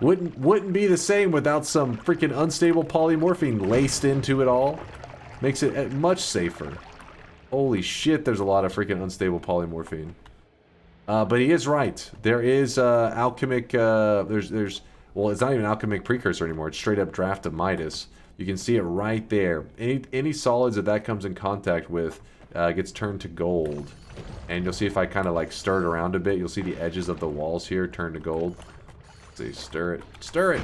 wouldn't be the same without some freaking unstable polymorphine laced into it all. Makes it much safer. Holy shit! There's a lot of freaking unstable polymorphine. But he is right. There is alchemic. There's. Well, it's not even alchemic precursor anymore. It's straight up draft of Midas. You can see it right there. Any solids that comes in contact with gets turned to gold. And you'll see if I kind of like stir it around a bit, you'll see the edges of the walls here turn to gold. See, stir it. Stir it!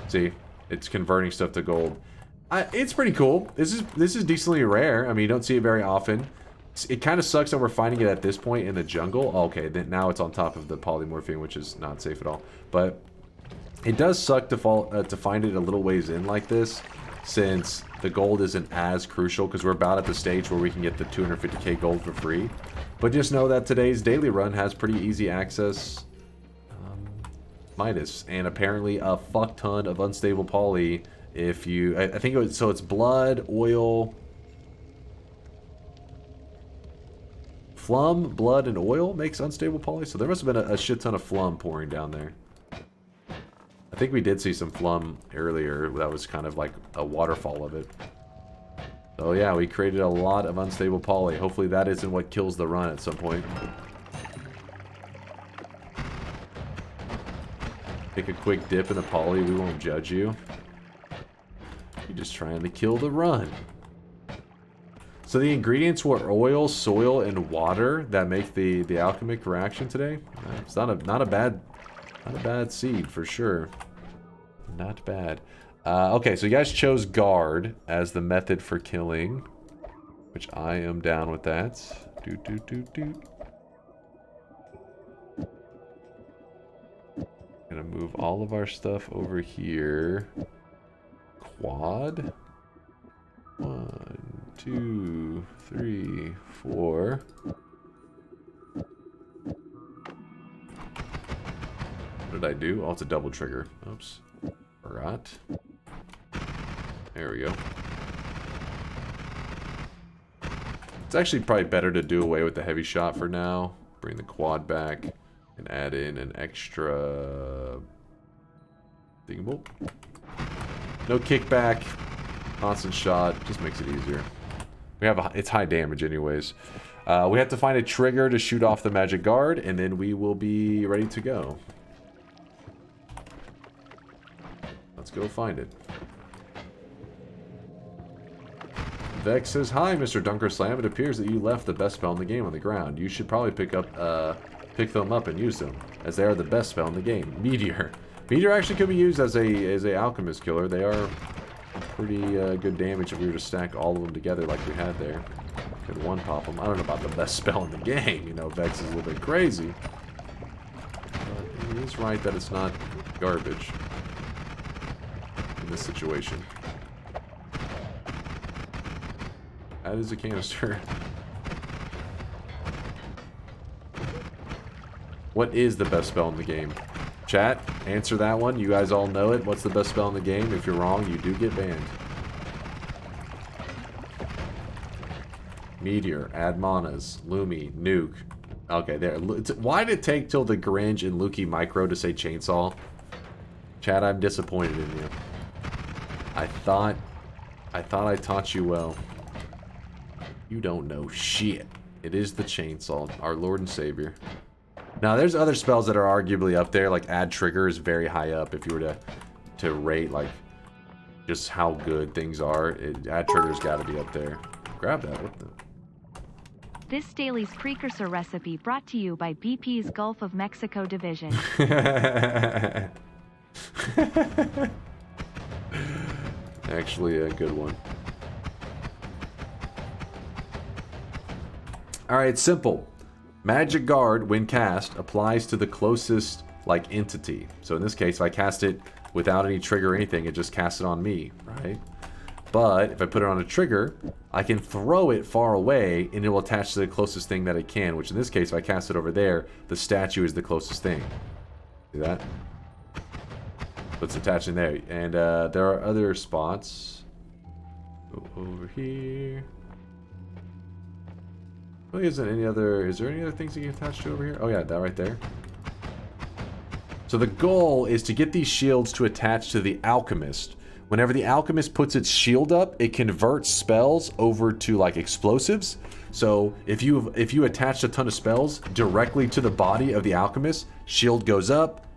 See, it's converting stuff to gold. It's pretty cool. This is decently rare. I mean, you don't see it very often. It kind of sucks that we're finding it at this point in the jungle. Okay, then now it's on top of the polymorphine, which is not safe at all. But it does suck to find it a little ways in like this, since the gold isn't as crucial, because we're about at the stage where we can get the 250k gold for free. But just know that today's daily run has pretty easy access Midas, and apparently a fuck ton of unstable poly if you... I think it was, so it's blood, oil... Flum, blood, and oil makes unstable poly, so there must have been a shit ton of flum pouring down there. I think we did see some flum earlier. That was kind of like a waterfall of it. So yeah, we created a lot of unstable poly. Hopefully that isn't what kills the run at some point. take a quick dip in a poly, we won't judge you. You're just trying to kill the run. So the ingredients were oil, soil, and water that make the alchemic reaction today. It's not a bad seed for sure. Not bad. Okay, so you guys chose guard as the method for killing, which I am down with that. Gonna move all of our stuff over here. Quad. 1, 2, 3, 4. What did I do? Oh, it's a double trigger. Oops. Forgot. There we go. It's actually probably better to do away with the heavy shot for now. Bring the quad back and add in an extra thingable. No kickback. Constant shot. Just makes it easier. It's high damage anyways. We have to find a trigger to shoot off the magic guard, and then we will be ready to go. Let's go find it. Vex says, "Hi, Mr. DunkOrSlam. It appears that you left the best spell in the game on the ground. You should probably pick them up and use them, as they are the best spell in the game. Meteor. Meteor actually could be used as a alchemist killer. They are pretty good damage if we were to stack all of them together like we had there. Could one pop them. I don't know about the best spell in the game. You know, Vex is a little bit crazy. But he is right that it's not garbage in this situation." That is a canister. What is the best spell in the game? Chat, answer that one. You guys all know it. What's the best spell in the game? If you're wrong, you do get banned. Meteor, add manas, Lumi, nuke. Okay, there. Why did it take till the Gringe and Lukey Micro to say chainsaw? Chat, I'm disappointed in you. I thought I taught you well. You don't know shit. It is the chainsaw, our Lord and Savior. Now, there's other spells that are arguably up there, like add trigger is very high up. If you were to rate like just how good things are, add trigger's got to be up there. Grab that. What the?
This daily's precursor recipe brought to you by BP's Gulf of Mexico division.
Actually, a good one. Alright, simple. Magic Guard, when cast, applies to the closest, like, entity. So in this case, if I cast it without any trigger or anything, it just casts it on me, right? But if I put it on a trigger, I can throw it far away, and it will attach to the closest thing that it can, which in this case, if I cast it over there, the statue is the closest thing. See that? So it's attaching there. And there are other spots. Go over here. Well, is there any other things you can attach to over here? Oh yeah, that right there. So the goal is to get these shields to attach to the alchemist. Whenever the alchemist puts its shield up, it converts spells over to like explosives. So if you attach a ton of spells directly to the body of the alchemist, shield goes up,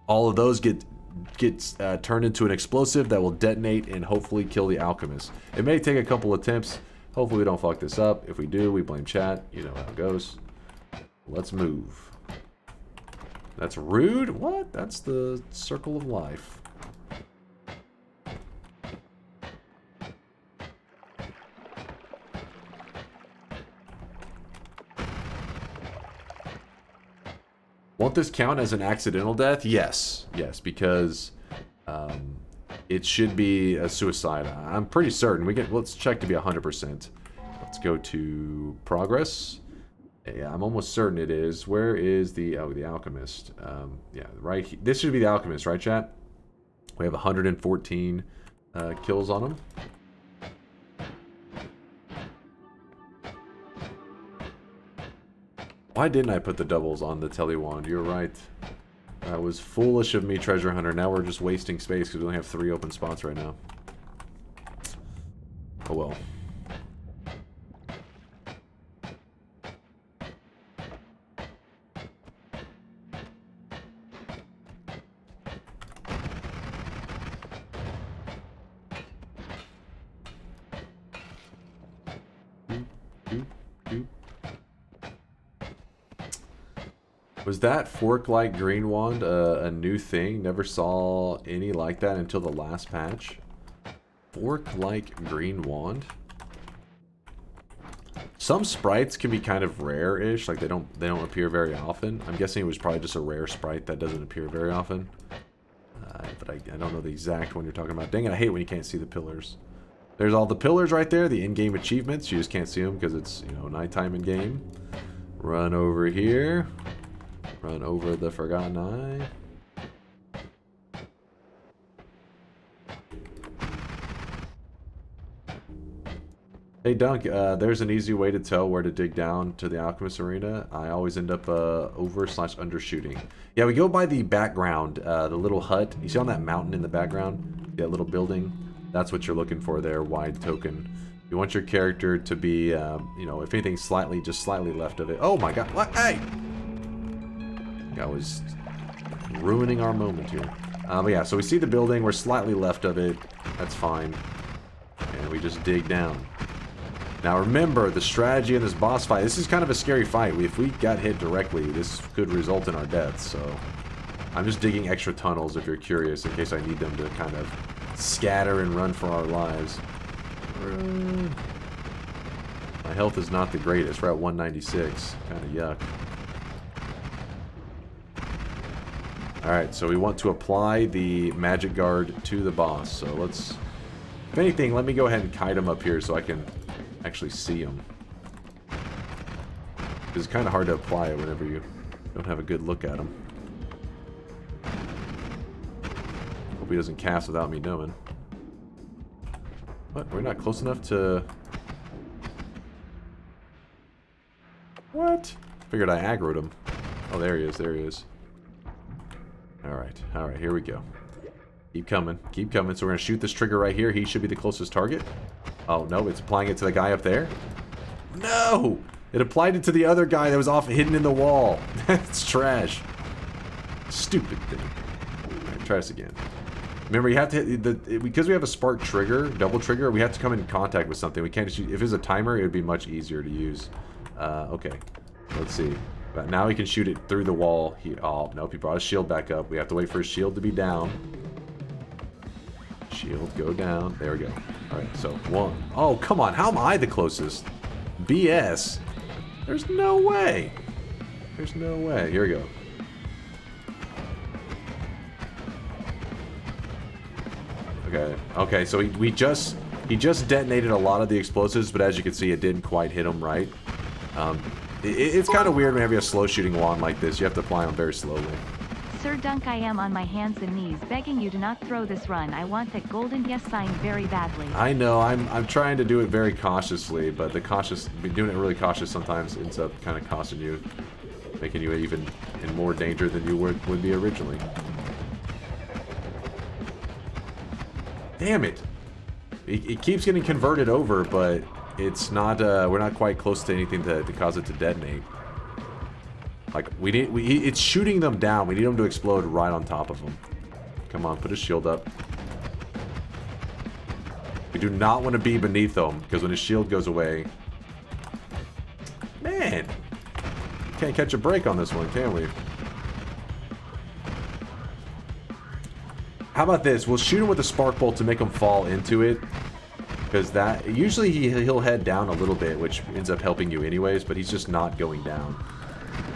all of those gets turned into an explosive that will detonate and hopefully kill the alchemist. It may take a couple attempts. Hopefully we don't fuck this up. If we do, we blame chat. You know how it goes. Let's move. That's rude? What? That's the circle of life. Won't this count as an accidental death? Yes. Yes, because it should be a suicide. I'm pretty certain. Let's check to be 100%. Let's go to progress. Yeah, I'm almost certain it is. Where is the alchemist? Yeah, right. This should be the alchemist, right, chat? We have 114 kills on him. Why didn't I put the doubles on the telewand? You're right. That was foolish of me, Treasure Hunter. Now we're just wasting space because we only have 3 open spots right now. Oh well. Doop, doop. Was that fork-like green wand a new thing? Never saw any like that until the last patch. Fork-like green wand? Some sprites can be kind of rare-ish, like they don't appear very often. I'm guessing it was probably just a rare sprite that doesn't appear very often. But I don't know the exact one you're talking about. Dang it, I hate when you can't see the pillars. There's all the pillars right there, the in-game achievements. You just can't see them because it's, you know, nighttime in-game. Run over here. Run over the Forgotten Eye. Hey Dunk, there's an easy way to tell where to dig down to the Alchemist Arena. I always end up over/undershooting. Yeah, we go by the background, the little hut. You see on that mountain in the background? That little building? That's what you're looking for there, wide token. You want your character to be, you know, if anything, just slightly left of it. Oh my god, what? Hey! I was ruining our moment here. But yeah, so we see the building, we're slightly left of it. That's fine. And we just dig down. Now remember, the strategy in this boss fight, this is kind of a scary fight. If we got hit directly, this could result in our deaths, so... I'm just digging extra tunnels if you're curious, in case I need them to kind of scatter and run for our lives. My health is not the greatest. We're at 196. Kind of yuck. Alright, so we want to apply the magic guard to the boss, so let's... If anything, let me go ahead and kite him up here so I can actually see him. It's kind of hard to apply it whenever you don't have a good look at him. Hope he doesn't cast without me knowing. What? We're not close enough to... What? Figured I aggroed him. Oh, there he is, there he is. Alright, here we go. Keep coming, keep coming. So we're going to shoot this trigger right here. He should be the closest target. Oh, no, it's applying it to the guy up there. No! It applied it to the other guy that was off hidden in the wall. That's trash. Stupid thing. Alright, try this again. Remember, you have to hit because we have a spark trigger, double trigger, we have to come in contact with something. We can't just use, if it's a timer, it would be much easier to use. Okay, let's see. But now he can shoot it through the wall. Oh, nope, he brought his shield back up. We have to wait for his shield to be down. Shield, go down. There we go. Alright, so one. Oh, come on. How am I the closest? BS. There's no way. There's no way. Here we go. Okay. Okay, so he just detonated a lot of the explosives, but as you can see, it didn't quite hit him right. It's kind of weird whenever you have a slow shooting wand like this. You have to apply them very slowly.
Sir Dunk, I am on my hands and knees begging you to not throw this run. I want that golden yes sign very badly.
I know, I'm trying to do it very cautiously, but doing it really cautious sometimes ends up kind of costing you, making you even in more danger than you would be originally. Damn it! It keeps getting converted over, but it's not, we're not quite close to anything to cause it to detonate. Like, it's shooting them down. We need them to explode right on top of them. Come on, put his shield up. We do not want to be beneath them, because when his shield goes away... Man! Can't catch a break on this one, can we? How about this? We'll shoot him with a spark bolt to make him fall into it. Because that... Usually he'll head down a little bit, which ends up helping you anyways, but he's just not going down.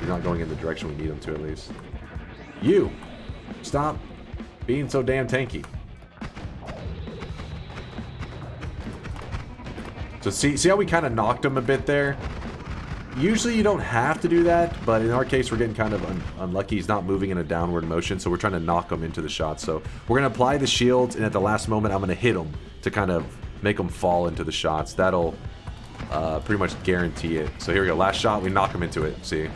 He's not going in the direction we need him to, at least. You! Stop being so damn tanky. So see how we kind of knocked him a bit there? Usually you don't have to do that, but in our case we're getting kind of unlucky. He's not moving in a downward motion, so we're trying to knock him into the shot. So we're going to apply the shields, and at the last moment I'm going to hit him to kind of make him fall into the shots. That'll pretty much guarantee it. So here we go. Last shot, we knock him into it. See?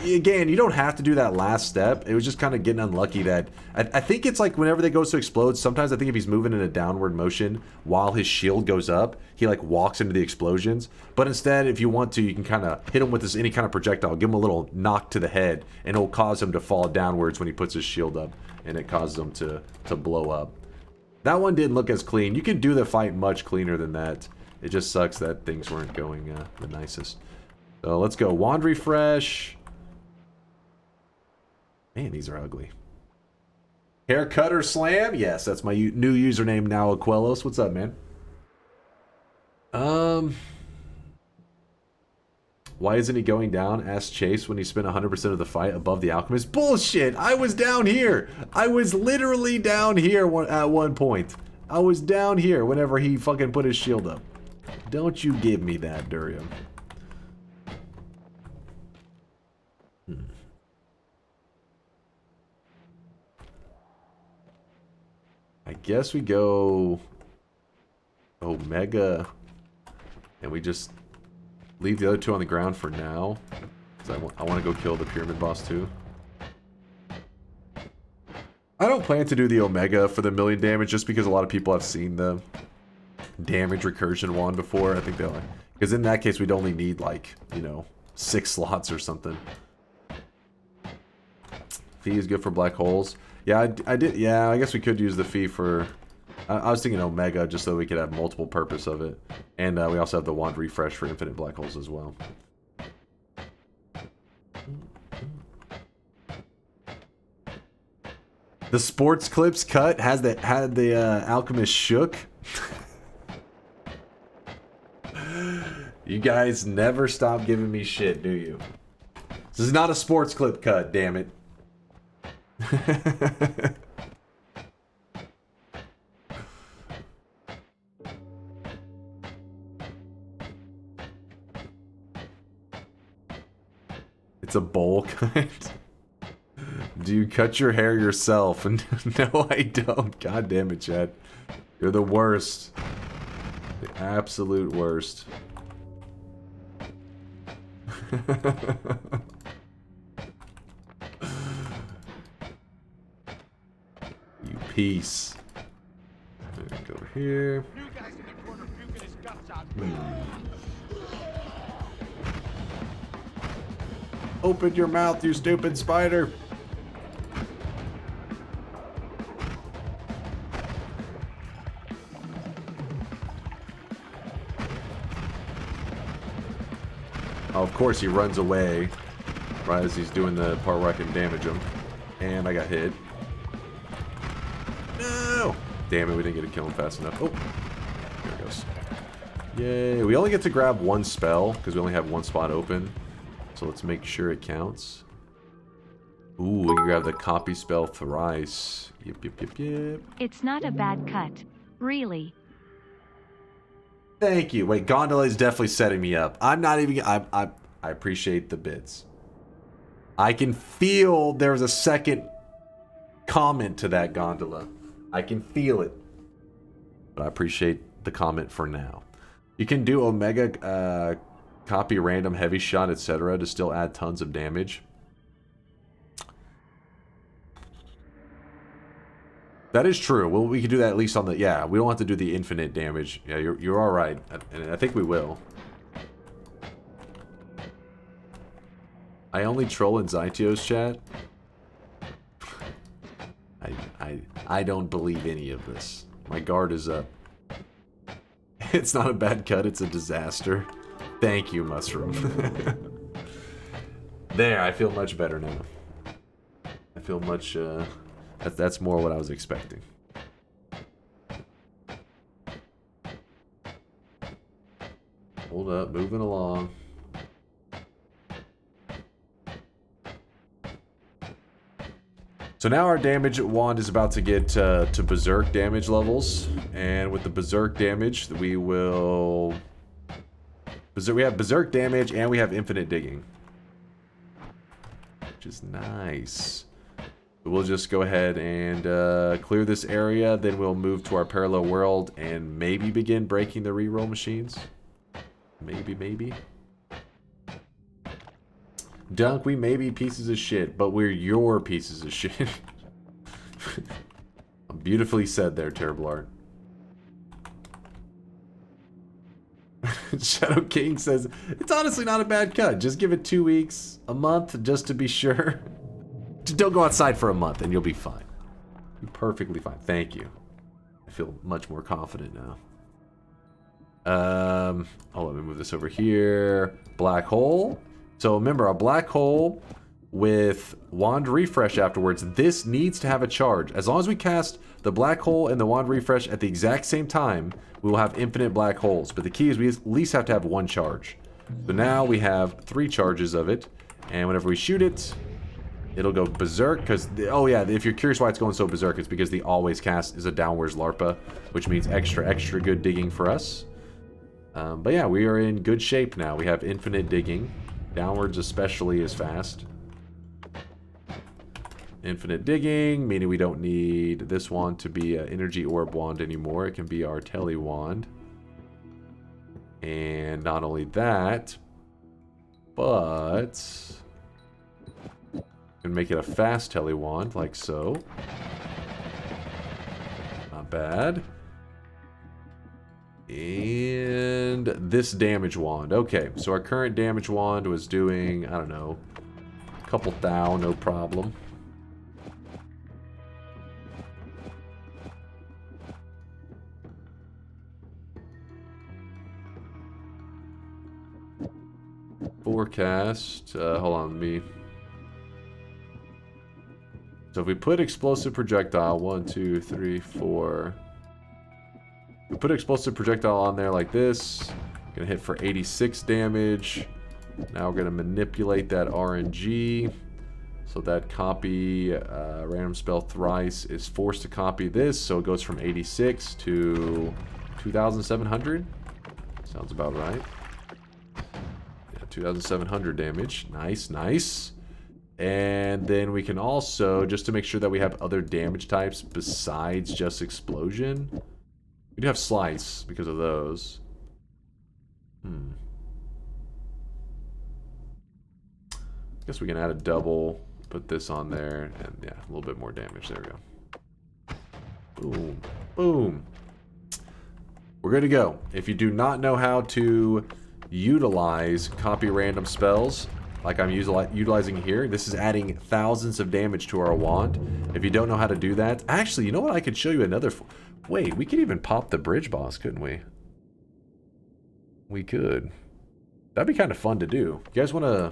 Again, you don't have to do that last step. It was just kind of getting unlucky that... I think it's like whenever they go to explode, sometimes I think if he's moving in a downward motion while his shield goes up, he like walks into the explosions. But instead, if you want to, you can kind of hit him with any kind of projectile. Give him a little knock to the head, and it'll cause him to fall downwards when he puts his shield up. And it causes him to blow up. That one didn't look as clean. You can do the fight much cleaner than that. It just sucks that things weren't going the nicest. So let's go. Wand refresh. Man, these are ugly. Haircut or slam? Yes, that's my new username now, Aquelos. What's up, man? Why isn't he going down? Asked Chase when he spent 100% of the fight above the Alchemist. Bullshit! I was down here! I was literally down here at one point. I was down here whenever he fucking put his shield up. Don't you give me that, Durium. I guess we go Omega and we just leave the other two on the ground for now. Because I want to go kill the Pyramid Boss too. I don't plan to do the Omega for the 1,000,000 damage just because a lot of people have seen the damage recursion wand before. I think they'll... Because in that case, we'd only need, like, you know, 6 slots or something. Fee is good for black holes. Yeah, I did. Yeah, I guess we could use the Fee for... I was thinking Omega just so we could have multiple purpose of it. And we also have the wand refresh for infinite black holes as well. The sports clips cut had the Alchemist shook. You guys never stop giving me shit, do you? This is not a sports clip cut, damn it. It's a bowl cut. Do you cut your hair yourself? No, I don't. God damn it, Chad. You're the worst. The absolute worst. You piece. Go over here. Open your mouth, you stupid spider. Oh, of course he runs away right as he's doing the part where I can damage him. And I got hit. No! Damn it, we didn't get to kill him fast enough. Oh, there it goes. Yay. We only get to grab one spell because we only have one spot open. So let's make sure it counts. Ooh, we can grab the copy spell thrice. Yep, yep, yep, yep.
It's not a bad cut. Really.
Thank you. Wait, Gondola is definitely setting me up. I'm not even... I appreciate the bits. I can feel there's a second comment to that Gondola. I can feel it. But I appreciate the comment for now. You can do Omega... copy random heavy shot, etc. to still add tons of damage. That is true. Well, we can do that at least on the... Yeah, we don't have to do the infinite damage. Yeah, you're all right. And I think we will. I only troll in Zytio's chat. I don't believe any of this. My guard is up. It's not a bad cut, it's a disaster. Thank you, Mushroom. There, I feel much better now. I feel much, that's more what I was expecting. Hold up, moving along. So now our damage wand is about to get to Berserk damage levels. And with the Berserk damage, we will... We have Berserk damage and we have infinite digging. Which is nice. We'll just go ahead and clear this area. Then we'll move to our parallel world and maybe begin breaking the reroll machines. Maybe. Dunk, we may be pieces of shit, but we're your pieces of shit. Beautifully said there, Terrible Art. Shadow King says, it's honestly not a bad cut. Just give it 2 weeks, a month, just to be sure. Just don't go outside for a month and you'll be fine. You're perfectly fine. Thank you. I feel much more confident now. Oh, let me move this over here. Black hole. So remember, a black hole with wand refresh afterwards, this needs to have a charge. As long as we cast the black hole and the wand refresh at the exact same time, we will have infinite black holes. But the key is we at least have to have one charge. So now we have 3 charges of it, and whenever we shoot it, it'll go berserk. Because, oh yeah, if you're curious why it's going so berserk, it's because the always cast is a downwards larpa, which means extra good digging for us. But yeah, we are in good shape now. We have infinite digging. Downwards especially is fast. Infinite digging, meaning we don't need this wand to be an energy orb wand anymore. It can be our tele wand. And not only that, but we can make it a fast tele wand, like so. Not bad. And this damage wand. Okay, so our current damage wand was doing, I don't know, a couple thou, no problem. Forecast. Hold on, me. So if we put explosive projectile, 1, 2, 3, 4. We put explosive projectile on there like this. Gonna hit for 86 damage. Now we're gonna manipulate that RNG. So that copy random spell thrice is forced to copy this. So it goes from 86 to 2,700. Sounds about right. 2,700 damage. Nice, nice. And then we can also, just to make sure that we have other damage types besides just explosion. We do have slice because of those. Guess we can add a double, put this on there, and yeah, a little bit more damage. There we go. Boom. Boom. We're good to go. If you do not know how to utilize copy random spells like I'm utilizing here, this is adding thousands of damage to our wand. If you don't know how to do that, actually, you know what, I could show you another. Wait, we could even pop the bridge boss, couldn't we? We could. That'd be kind of fun to do. You guys want to,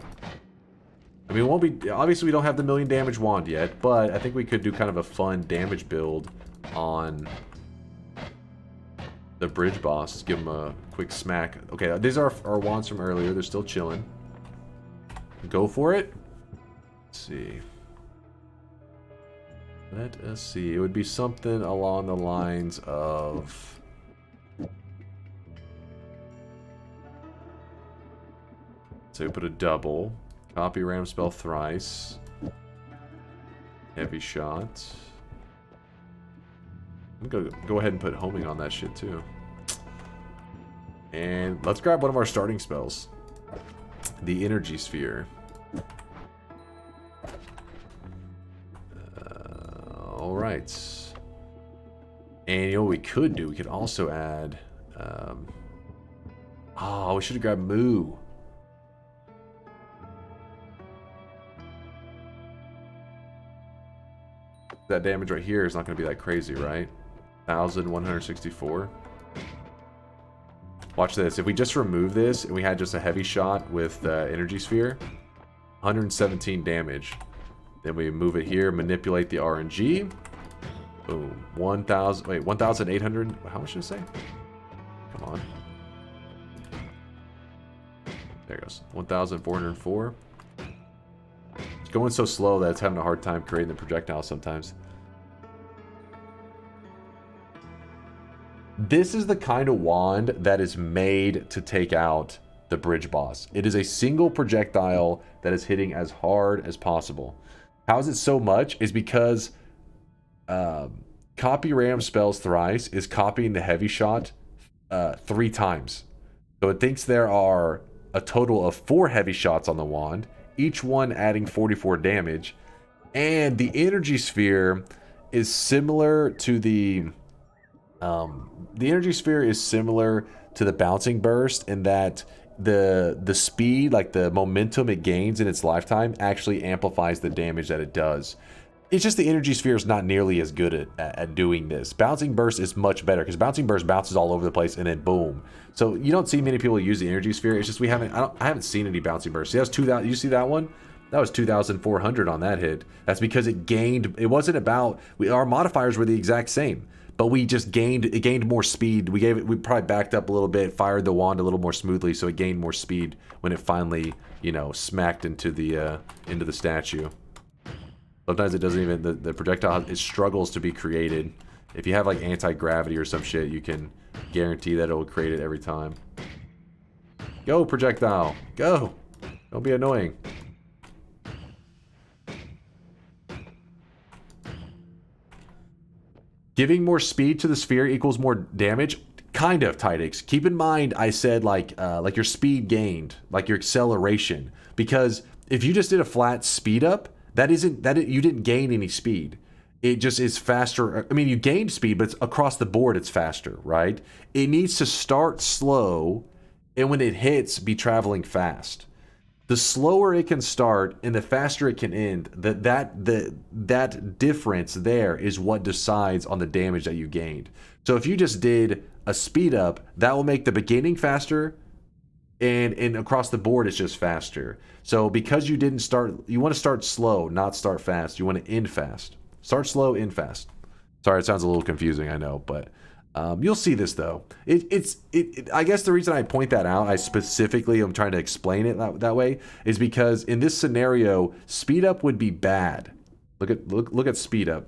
I mean, it won't be, obviously we don't have the 1,000,000 damage wand yet, but I think we could do kind of a fun damage build on the bridge boss. Just give him a quick smack. Okay, these are our wands from earlier. They're still chilling. Go for it. Let's see. Let us see. It would be something along the lines of... So we put a double. Copy random spell thrice. Heavy shot. I'm gonna go ahead and put homing on that shit too. And let's grab one of our starting spells. The energy sphere. Alright. And you know what we could do? We could also add... oh, we should have grabbed Moo. That damage right here is not going to be that crazy, right? 1,164. Watch this. If we just remove this and we had just a heavy shot with the energy sphere, 117 damage. Then we move it here, manipulate the RNG. Boom. 1,000. Wait, 1,800. How much did it say? Come on. There it goes. 1,404. It's going so slow that it's having a hard time creating the projectile sometimes. This is the kind of wand that is made to take out the bridge boss. It is a single projectile that is hitting as hard as possible. How is it so much? Is because copy random spells thrice is copying the heavy shot 3 times. So it thinks there are a total of 4 heavy shots on the wand, each one adding 44 damage. And the energy sphere is similar to the energy sphere is similar to the bouncing burst in that the speed, like the momentum it gains in its lifetime, actually amplifies the damage that it does. It's just the energy sphere is not nearly as good at doing this. Bouncing burst is much better because bouncing burst bounces all over the place and then boom. So you don't see many people use the energy sphere. It's just I haven't seen any bouncing burst. See, that's 2,000. You see that one? That was 2,400 on that hit. That's because it gained. It wasn't about. Our modifiers were the exact same, but we just gained. It gained more speed. We probably backed up a little bit, fired the wand a little more smoothly, so it gained more speed when it finally, smacked into the statue. Sometimes it doesn't even, the projectile, it struggles to be created. If you have like anti-gravity or some shit, you can guarantee that it will create it every time. Go, projectile. Go. Don't be annoying. Giving more speed to the sphere equals more damage. Kind of, Tidix. Keep in mind, I said like your speed gained, like your acceleration. Because if you just did a flat speed up, you didn't gain any speed. It just is faster. I mean, you gained speed, but it's across the board, it's faster, right? It needs to start slow, and when it hits, be traveling fast. The slower it can start and the faster it can end, that difference there is what decides on the damage that you gained. So if you just did a speed up, that will make the beginning faster, and across the board it's just faster. So because you didn't start, you want to start slow, not start fast. You want to end fast. Start slow, end fast. Sorry, it sounds a little confusing, I know, but you'll see this though. I guess the reason I point that out, I specifically am trying to explain it that way, is because in this scenario, speed up would be bad. Look at speed up.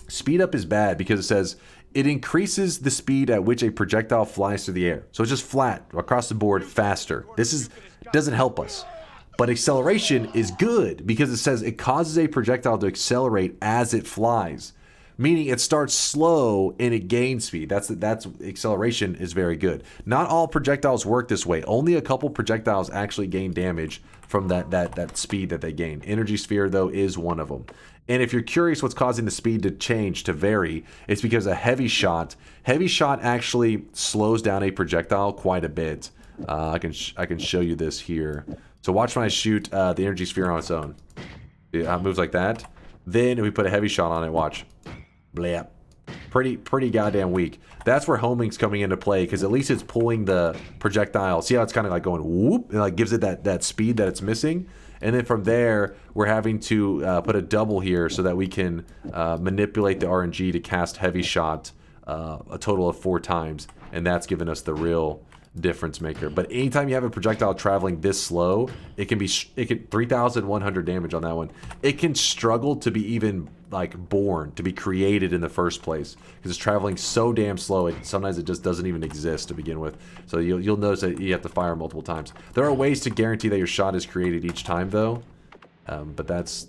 Speed up is bad because it says it increases the speed at which a projectile flies through the air. So it's just flat across the board, faster. This doesn't help us. But acceleration is good because it says it causes a projectile to accelerate as it flies, meaning it starts slow and it gains speed. That's acceleration is very good. Not all projectiles work this way. Only a couple projectiles actually gain damage from that speed that they gain. Energy sphere though is one of them. And if you're curious what's causing the speed to change, to vary, it's because a heavy shot actually slows down a projectile quite a bit. I can show you this here. So watch when I shoot the energy sphere on its own. It moves like that. Then we put a heavy shot on it. Watch. Blap. Pretty goddamn weak. That's where homing's coming into play, because at least it's pulling the projectile. See how it's kind of like going whoop, and like gives it that speed that it's missing. And then from there, we're having to put a double here so that we can manipulate the RNG to cast heavy shot a total of 4 times, and that's given us the real difference maker. But anytime you have a projectile traveling this slow, it can 3,100 damage on that one. It can struggle to be even like born, to be created in the first place, because it's traveling so damn slow. Sometimes it just doesn't even exist to begin with. So you'll notice that you have to fire multiple times. There are ways to guarantee that your shot is created each time though, but that's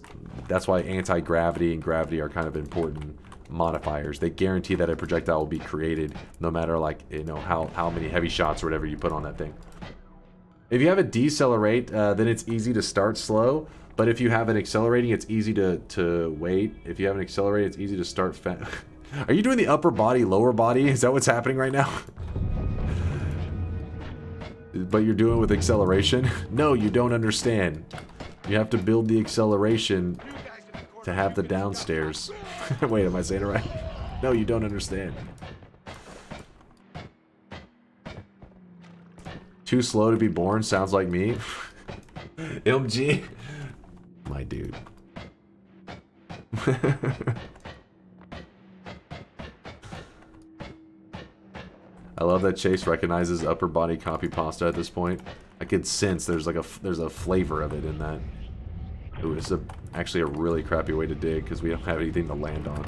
why anti-gravity and gravity are kind of important modifiers. They guarantee that a projectile will be created no matter how many heavy shots or whatever you put on that thing. If you have a decelerate, then it's easy to start slow, but if you have an accelerating, it's easy to wait. If you have an accelerate, it's easy to start fast. Are you doing the upper body, lower body? Is that what's happening right now? But you're doing it with acceleration? No, you don't understand. You have to build the acceleration to have the downstairs. Wait, am I saying it right? No, you don't understand. Too slow to be born sounds like me. MG. My dude. I love that Chase recognizes upper body copy pasta at this point. I could sense there's a flavor of it in that. Ooh, it's actually a really crappy way to dig because we don't have anything to land on.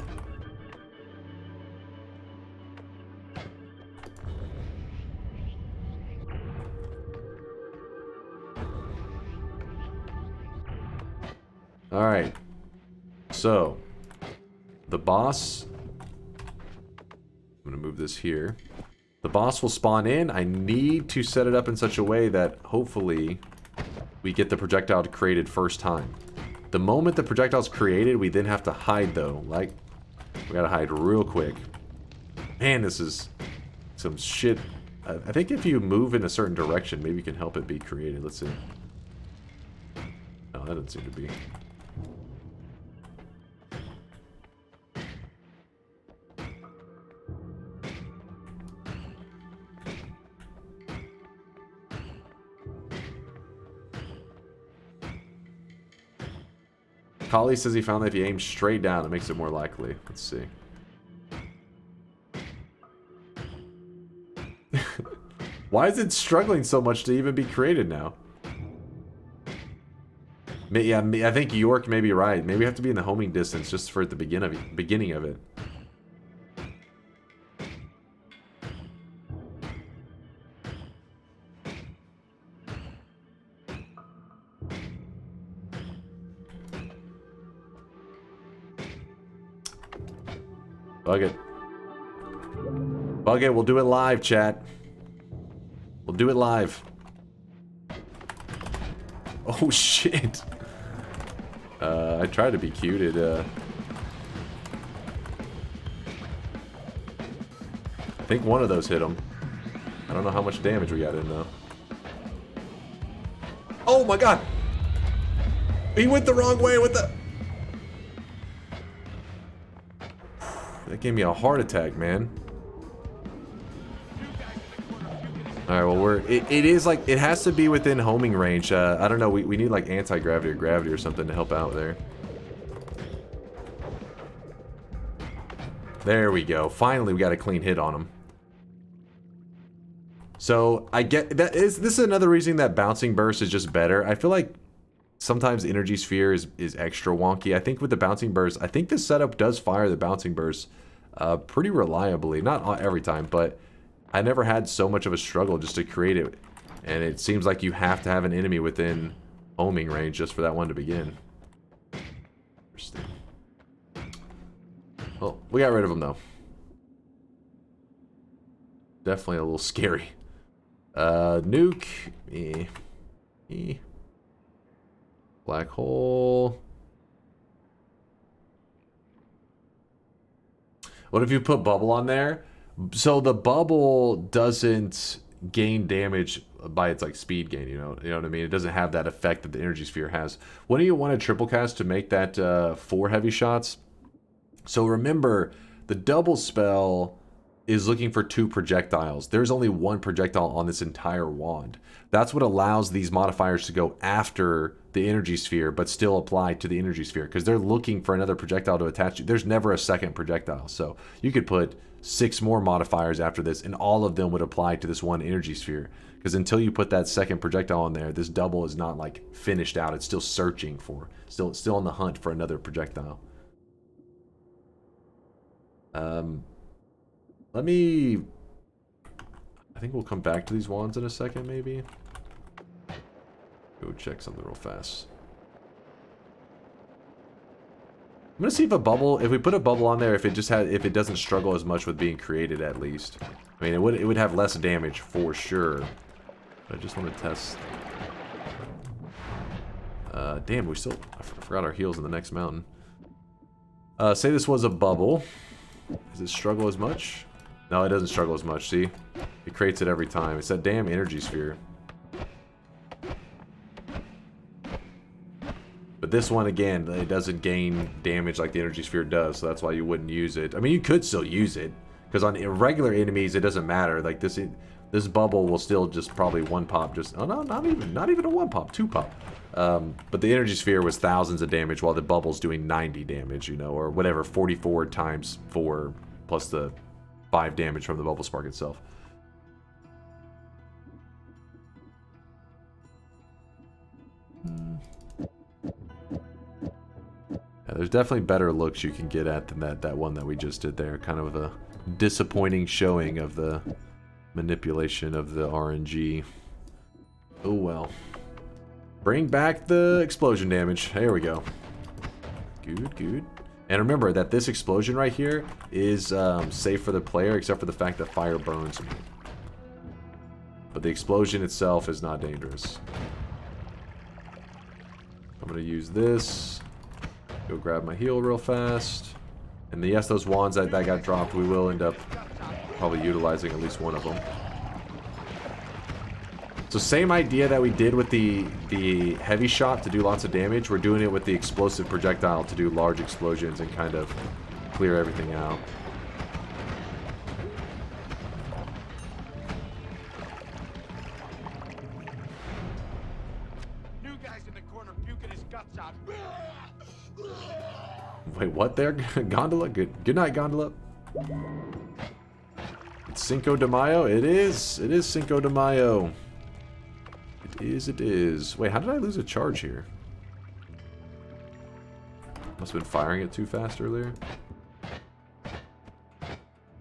Alright. So, the boss... I'm going to move this here. The boss will spawn in. I need to set it up in such a way that hopefully we get the projectile created first time. The moment the projectile's created, we then have to hide though. Like, we gotta hide real quick. Man, this is some shit. I think if you move in a certain direction, maybe you can help it be created. Let's see. No, that doesn't seem to be. Kali says he found that if you aim straight down, it makes it more likely. Let's see. Why is it struggling so much to even be created now? Yeah, I think York may be right. Maybe we have to be in the homing distance just for the beginning of it. Bug it. Bug it, we'll do it live, chat. We'll do it live. Oh, shit. I tried to be cute. I think one of those hit him. I don't know how much damage we got in, though. Oh, my God. He went the wrong way with the... That gave me a heart attack, man. Alright, well, it is like, it has to be within homing range. I don't know, we need like anti-gravity or gravity or something to help out there. There we go. Finally, we got a clean hit on him. So, I get, this is another reason that bouncing burst is just better. I feel like sometimes energy sphere is extra wonky. I think with the bouncing burst, I think this setup does fire the bouncing burst pretty reliably. Not every time, but I never had so much of a struggle just to create it. And it seems like you have to have an enemy within homing range just for that one to begin. Interesting. Well, we got rid of him though. Definitely a little scary. Nuke. Black hole. What if you put bubble on there? So the bubble doesn't gain damage by its like speed gain, you know what I mean? It doesn't have that effect that the energy sphere has. When do you want a triple cast to make that 4 heavy shots? So remember, the double spell is looking for 2 projectiles. There's only 1 projectile on this entire wand. That's what allows these modifiers to go after the energy sphere, but still apply to the energy sphere, because they're looking for another projectile to attach to. There's never a second projectile, so you could put 6 more modifiers after this, and all of them would apply to this one energy sphere. Because until you put that second projectile on there, this double is not like finished out. It's still searching for, still on the hunt for another projectile. Let me... I think we'll come back to these wands in a second, maybe. Go check something real fast. I'm gonna see if if we put a bubble on there, if it doesn't struggle as much with being created at least. I mean, it would have less damage for sure. But I just want to test. Damn, I forgot our heals in the next mountain. Say this was a bubble. Does it struggle as much? No, it doesn't struggle as much, see? It creates it every time. It's that damn energy sphere. But this one, again, it doesn't gain damage like the energy sphere does, so that's why you wouldn't use it. I mean, you could still use it, because on regular enemies, it doesn't matter. Like, this bubble will still just probably 1-pop, just... Oh, no, not even a 1-pop, 2-pop. But the energy sphere was thousands of damage, while the bubble's doing 90 damage, you know, or whatever, 44 times 4, plus the 5 damage from the bubble spark itself. Yeah, there's definitely better looks you can get at than that one that we just did there. Kind of a disappointing showing of the manipulation of the RNG. Oh well. Bring back the explosion damage. There we go. Good, good. And remember that this explosion right here is safe for the player, except for the fact that fire burns me. But the explosion itself is not dangerous. I'm going to use this. Go grab my heal real fast. And yes, those wands that got dropped, we will end up probably utilizing at least one of them. So same idea that we did with the heavy shot to do lots of damage, we're doing it with the explosive projectile to do large explosions and kind of clear everything out.
New guy's in the corner puking his guts out.
Wait, what there? Gondola? Good night, Gondola. It's Cinco de Mayo? It is. It is Cinco de Mayo. It is. Wait, how did I lose a charge here? Must have been firing it too fast earlier.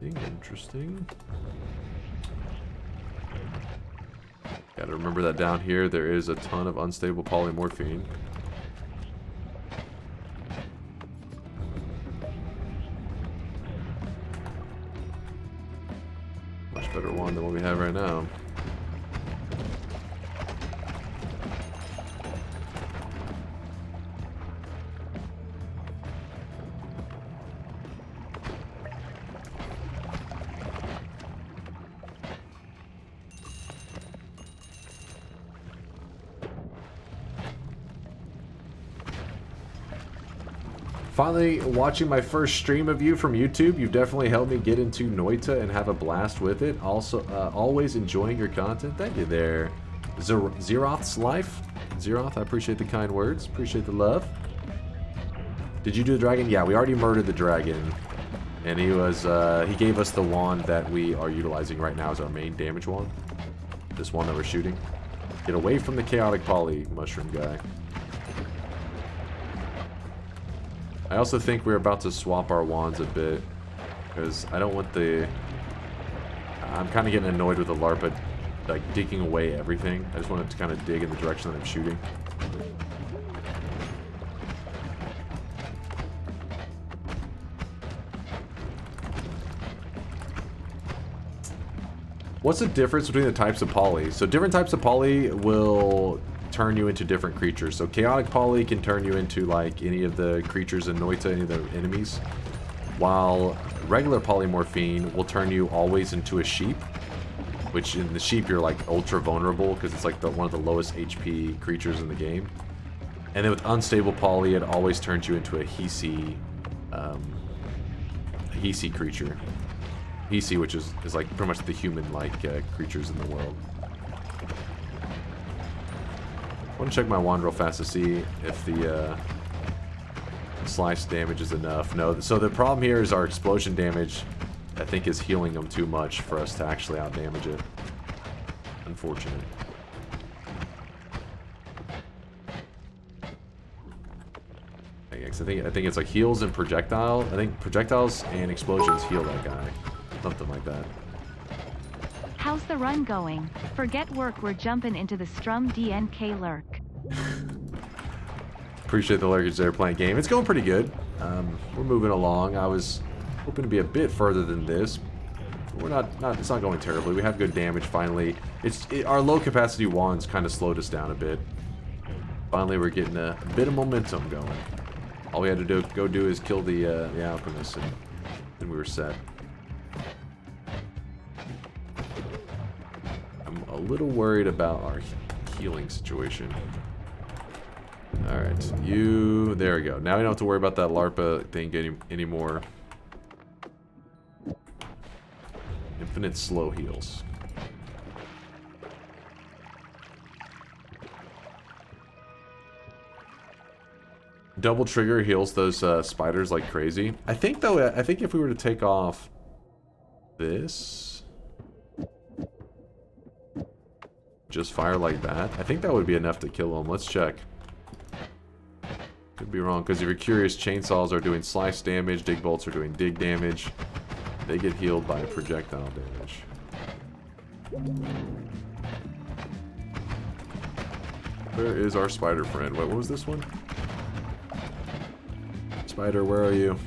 Interesting. Gotta remember that down here there is a ton of unstable polymorphine. Much better one than what we have right now. Finally, watching my first stream of you from YouTube. You've definitely helped me get into Noita and have a blast with it. Also, always enjoying your content. Thank you there. Zeroth's Life. Zeroth, I appreciate the kind words. Appreciate the love. Did you do the dragon? Yeah, we already murdered the dragon. And he was, he gave us the wand that we are utilizing right now as our main damage wand. This one that we're shooting. Get away from the chaotic poly mushroom guy. I also think we're about to swap our wands a bit, because I don't want the... I'm kind of getting annoyed with the larpa, like, digging away everything. I just want it to kind of dig in the direction that I'm shooting. What's the difference between the types of poly? So different types of poly will turn you into different creatures. So chaotic poly can turn you into like any of the creatures in Noita, any of the enemies, while regular polymorphine will turn you always into a sheep, which in the sheep you're like ultra vulnerable because it's like one of the lowest HP creatures in the game. And then with unstable poly it always turns you into a Hisi creature. Hisi, which is like pretty much the human-like creatures in the world. I want to check my wand real fast to see if the slice damage is enough. No, so the problem here is our explosion damage, I think, is healing them too much for us to actually outdamage it. Unfortunate. I think it's like heals and projectile. I think projectiles and explosions heal that guy. Something like that.
How's the run going? Forget work, we're jumping into the Strum DNK lurk.
Appreciate the lurkage there playing game. It's going pretty good. We're moving along. I was hoping to be a bit further than this. We're not it's not going terribly. We have good damage finally. Our low capacity wands kind of slowed us down a bit. Finally we're getting a bit of momentum going. All we had to go do is kill the alchemist, and then we were set. A little worried about our healing situation. Alright, there we go. Now we don't have to worry about that larpa thing anymore. Infinite slow heals. Double trigger heals those spiders like crazy. I think though, if we were to take off this, just fire like that, I think that would be enough to kill them. Let's check. Could be wrong, because if you're curious, chainsaws are doing slice damage, dig bolts are doing dig damage. They get healed by projectile damage. Where is our spider friend? Wait, what was this one? Spider, where are you?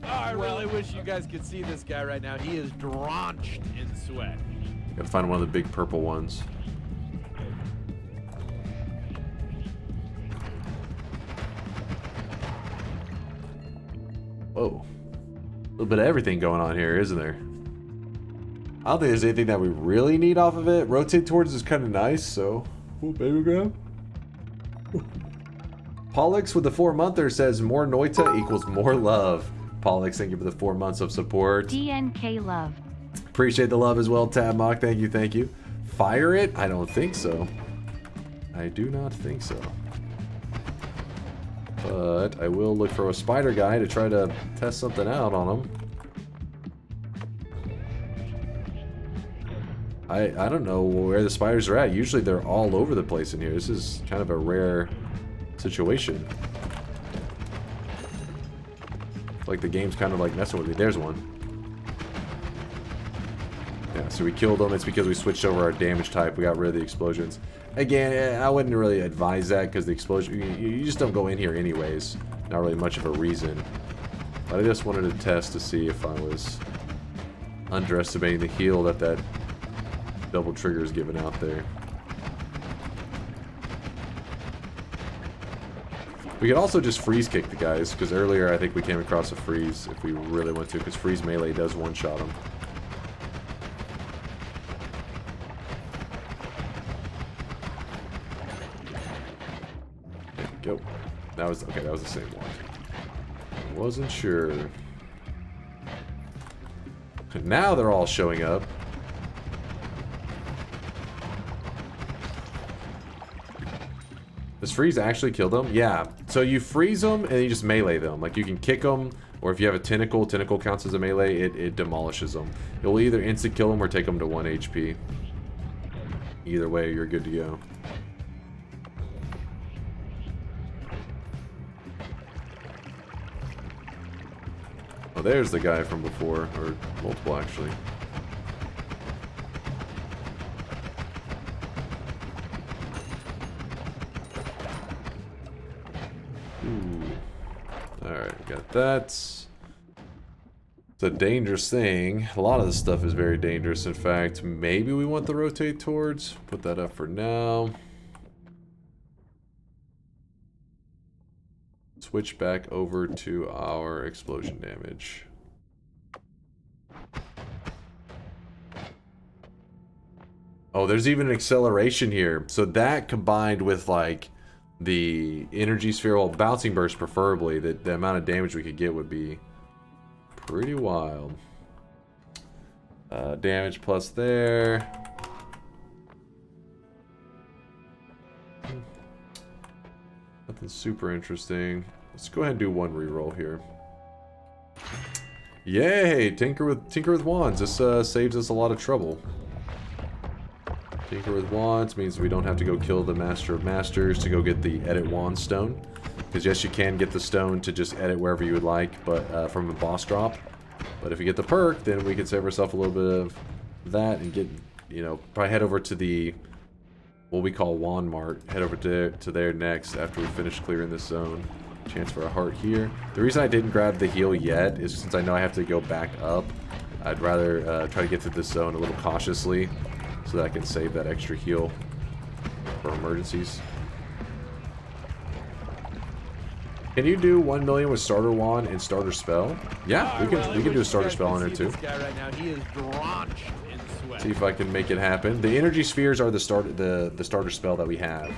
Oh, I really wish you guys could see this guy right now. He is drenched in sweat.
Gotta find one of the big purple ones. Whoa. A little bit of everything going on here, isn't there? I don't think there's anything that we really need off of it. Rotate towards is kind of nice, so... Ooh, baby grab. Pollux with the 4-monther says more Noita equals more love. Pollux, thank you for the 4 months of support.
DNK love.
Appreciate the love as well, Tabmock. Thank you, thank you. Fire it? I don't think so. I do not think so. But I will look for a spider guy to try to test something out on him. I don't know where the spiders are at. Usually they're all over the place in here. This is kind of a rare situation. Like the game's kind of like messing with me. There's one. Yeah, so we killed them. It's because we switched over our damage type. We got rid of the explosions. Again, I wouldn't really advise that because the explosion... You just don't go in here anyways. Not really much of a reason. But I just wanted to test to see if I was underestimating the heal that double trigger is giving out there. We could also just freeze kick the guys, because earlier I think we came across a freeze if we really want to, because freeze melee does one-shot them. There we go. That was, okay, that was the same one. Wasn't sure. Now they're all showing up. Does freeze actually kill them? Yeah. So you freeze them and you just melee them. Like you can kick them, or if you have a tentacle counts as a melee, it demolishes them. You'll either instant kill them or take them to 1 HP. Either way, you're good to go. Oh, there's the guy from before, or multiple actually. Alright, got that. It's a dangerous thing. A lot of this stuff is very dangerous. In fact, maybe we want to rotate towards. Put that up for now. Switch back over to our explosion damage. Oh, there's even an acceleration here. So that combined with like the energy sphere, well, bouncing burst preferably, the amount of damage we could get would be pretty wild. Damage plus there. Nothing super interesting. Let's go ahead and do one reroll here. Yay! Tinker with wands. This saves us a lot of trouble. Tinker with wands means we don't have to go kill the Master of Masters to go get the edit wand stone. Because yes, you can get the stone to just edit wherever you would like, but from a boss drop. But if you get the perk, then we can save ourselves a little bit of that and get, you know, probably head over to the, what we call Wand Mart. Head over to there next after we finish clearing this zone. Chance for a heart here. The reason I didn't grab the heal yet is since I know I have to go back up. I'd rather try to get to this zone a little cautiously so that I can save that extra heal for emergencies. Can you do 1 million with starter wand and starter spell? Yeah, we can do a starter spell on there too.
This guy right now, he is drenched in sweat.
See if I can make it happen. The energy spheres are the starter spell that we have.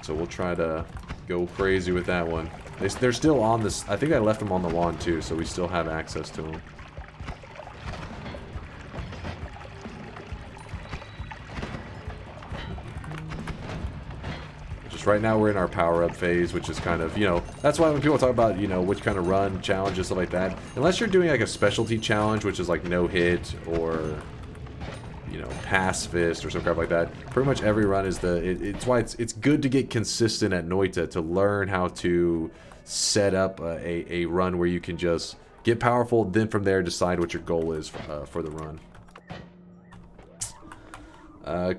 So we'll try to go crazy with that one. They're still on this. I think I left them on the wand too, so we still have access to them. Right now we're in our power-up phase, which is kind of, you know, that's why when people talk about, you know, which kind of run, challenges, stuff like that, unless you're doing like a specialty challenge, which is like no hit or, you know, pass fist or some crap like that, pretty much every run is it's why it's good to get consistent at Noita to learn how to set up a run where you can just get powerful, then from there decide what your goal is for the run.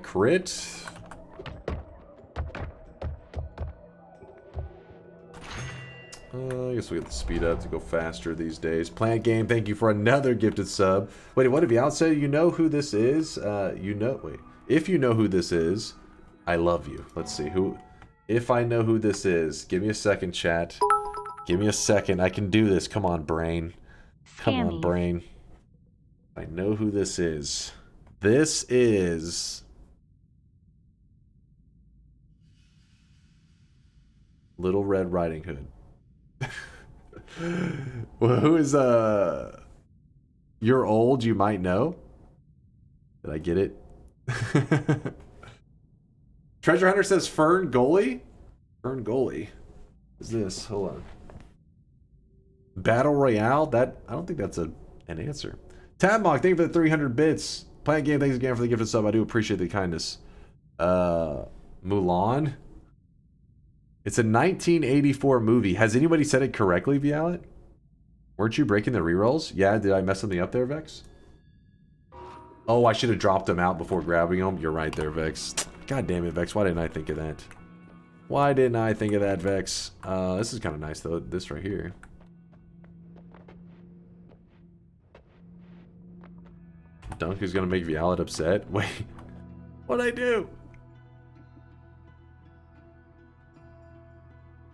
Crit. I guess we have to speed up to go faster these days. Plant Game, thank you for another gifted sub. Wait, what have you outsaid? You know who this is? Wait. If you know who this is, I love you. Let's see who. If I know who this is, give me a second, chat. Give me a second. I can do this. Come on, brain. Come on, brain. I know who this is. This is Little Red Riding Hood. Well, who is you're old, you might know. Did I get it? Treasure Hunter says Fern goalie. Fern goalie. What is this? Hold on. Battle Royale? That I don't think that's an answer. Tabmog, thank you for the 300 bits. Playing game, thanks again for the gift of sub. I do appreciate the kindness. Mulan. It's a 1984 movie. Has anybody said it correctly, Vialet? Weren't you breaking the rerolls? Yeah, did I mess something up there, Vex? Oh, I should have dropped them out before grabbing them. You're right there, Vex. God damn it, Vex. Why didn't I think of that? Why didn't I think of that, Vex? This is kind of nice, though. This right here. Dunk is going to make Vialet upset. Wait. What'd I do?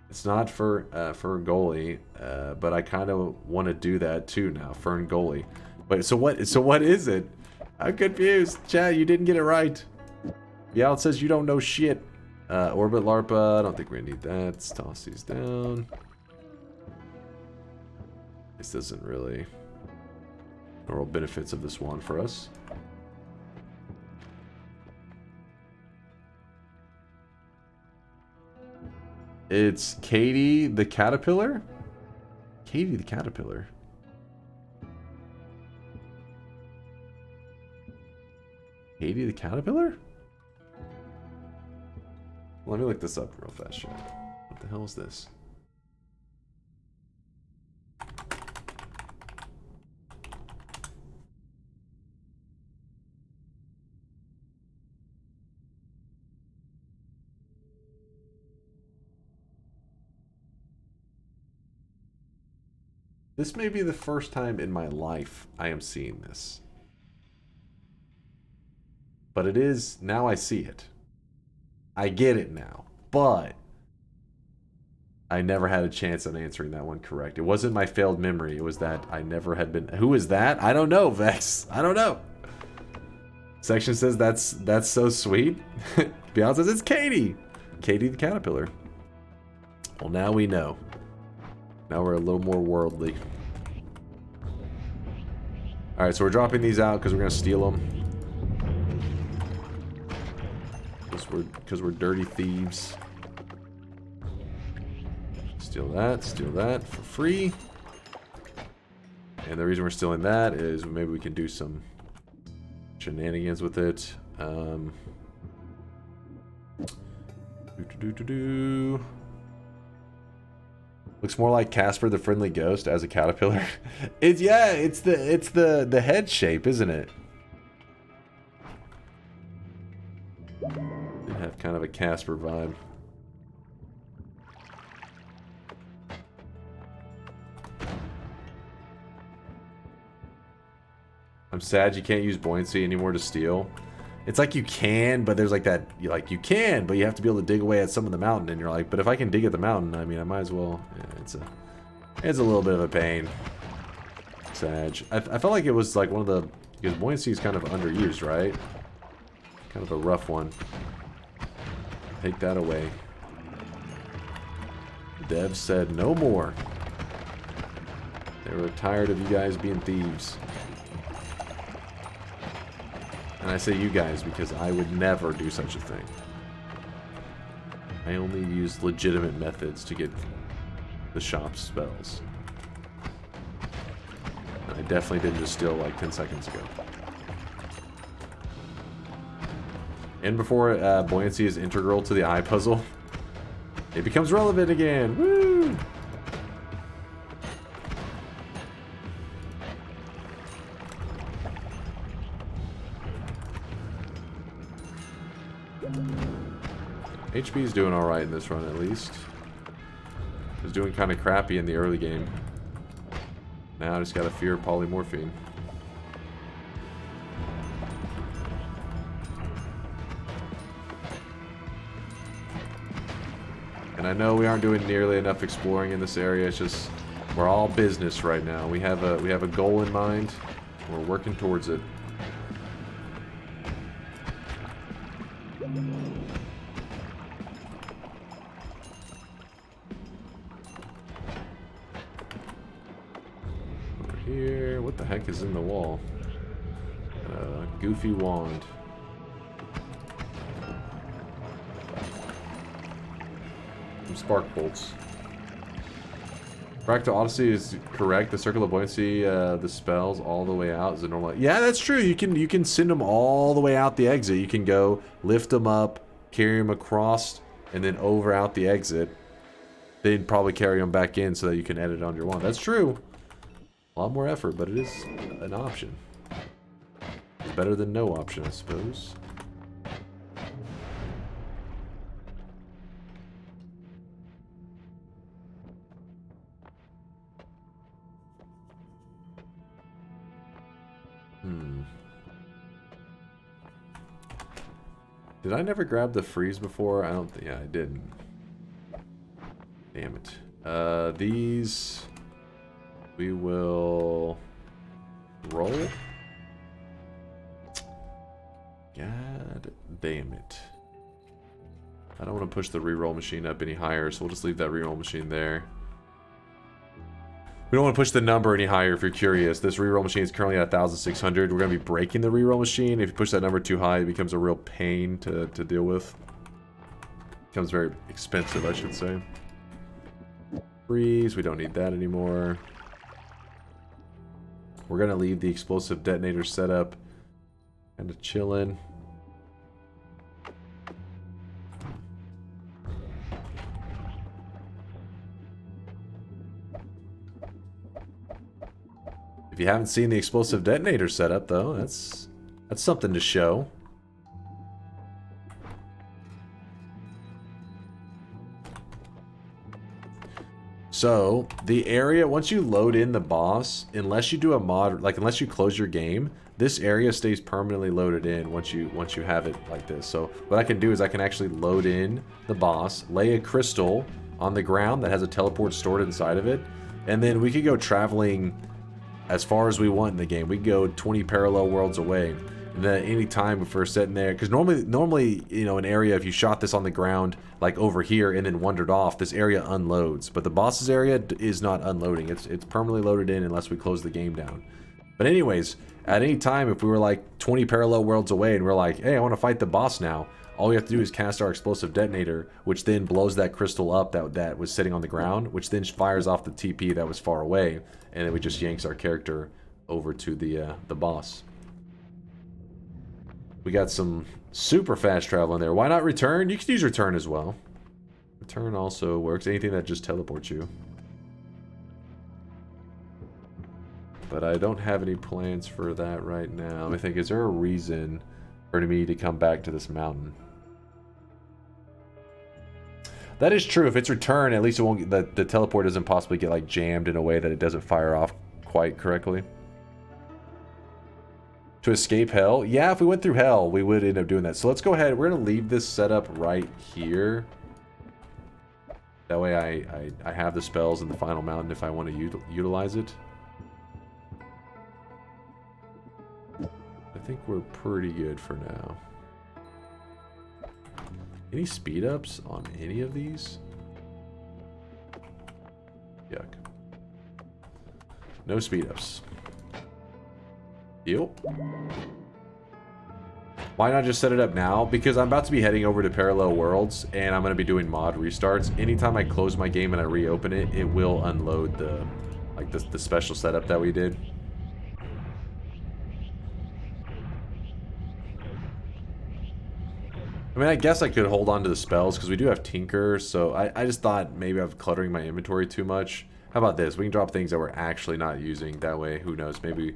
It's not for goalie, but I kind of want to do that too now. Fern goalie. Wait, so what is it? I'm confused. Chad, you didn't get it right. Vialet says you don't know shit. Orbit Larpa, I don't think we're gonna need that. Let's toss these down. This doesn't really... No real benefits of this one for us. It's Katie the Caterpillar? Katie the Caterpillar. Katie the Caterpillar? Let me look this up real fast, Sean. What the hell is this? This may be the first time in my life I am seeing this. But it is, now I see it. I get it now. But I never had a chance at answering that one correct. It wasn't my failed memory. It was that I never had been... Who is that? I don't know, Vex. I don't know. Section says that's so sweet. Beyond says it's Katie. Katie the Caterpillar. Well, now we know. Now we're a little more worldly. Alright, so we're dropping these out because we're going to steal them. Because we're dirty thieves. Steal that for free. And the reason we're stealing that is maybe we can do some shenanigans with it. Looks more like Casper the Friendly Ghost as a caterpillar. It's the head shape, isn't it? It have kind of a Casper vibe. I'm sad you can't use buoyancy anymore to steal. It's like you can, but there's like that, you can, but you have to be able to dig away at some of the mountain, and you're like, but if I can dig at the mountain, I mean, I might as well. Yeah, it's a little bit of a pain. Sag. I felt like it was like one of the, because buoyancy is kind of underused, right? Kind of a rough one. Take that away. Dev said no more. They were tired of you guys being thieves. And I say you guys because I would never do such a thing. I only use legitimate methods to get the shop spells. And I definitely didn't just steal like 10 seconds ago. And before buoyancy is integral to the eye puzzle, it becomes relevant again. Woo! HP is doing alright in this run, at least. It was doing kind of crappy in the early game. Now I just gotta fear polymorphine. And I know we aren't doing nearly enough exploring in this area. It's just we're all business right now. We have a goal in mind. We're working towards it. Over here, what the heck is in the wall? Goofy wand. Some spark bolts. Fractal Odyssey is correct. The circle of buoyancy, the spells all the way out is a normal. Yeah, that's true. You can send them all the way out the exit. You can go lift them up, carry them across, and then over out the exit. Then probably carry them back in so that you can edit on your wand. That's true. A lot more effort, but it is an option. It's better than no option, I suppose. Did I never grab the freeze before? I don't think. Yeah, I didn't. Damn it. These we will roll. God damn it. I don't want to push the reroll machine up any higher, so we'll just leave that reroll machine there. We don't want to push the number any higher if you're curious. This reroll machine is currently at 1,600. We're going to be breaking the reroll machine. If you push that number too high, it becomes a real pain to deal with. It becomes very expensive, I should say. Freeze. We don't need that anymore. We're going to leave the explosive detonator setup kind of chilling. If you haven't seen the explosive detonator setup, though, that's something to show. So, the area, once you load in the boss, unless you do a mod, like unless you close your game, this area stays permanently loaded in once you have it like this. So, what I can do is I can actually load in the boss, lay a crystal on the ground that has a teleport stored inside of it, and then we could go traveling as far as we want in the game. We can go 20 parallel worlds away. And then any time if we're sitting there, because normally, you know, an area, if you shot this on the ground, like over here, and then wandered off, this area unloads. But the boss's area is not unloading. It's permanently loaded in unless we close the game down. But anyways, at any time, if we were like 20 parallel worlds away and we're like, hey, I want to fight the boss now, all we have to do is cast our explosive detonator, which then blows that crystal up that was sitting on the ground, which then fires off the TP that was far away, and then we just yanks our character over to the boss. We got some super fast travel in there. Why not return? You can use return as well. Return also works. Anything that just teleports you. But I don't have any plans for that right now. I think, is there a reason for me to come back to this mountain? That is true. If it's return, at least it won't get, the teleport doesn't possibly get like jammed in a way that it doesn't fire off quite correctly. To escape hell? Yeah, if we went through hell, we would end up doing that. So let's go ahead. We're going to leave this setup right here. That way I have the spells in the final mountain if I want to utilize it. I think we're pretty good for now. Any speed ups on any of these? Yuck. No speed ups. Deal. Why not just set it up now? Because I'm about to be heading over to Parallel Worlds and I'm going to be doing mod restarts. Anytime I close my game and I reopen it, it will unload the special setup that we did. I mean, I guess I could hold on to the spells because we do have Tinker, so I just thought maybe I'm cluttering my inventory too much. How about this? We can drop things that we're actually not using. That way, who knows? Maybe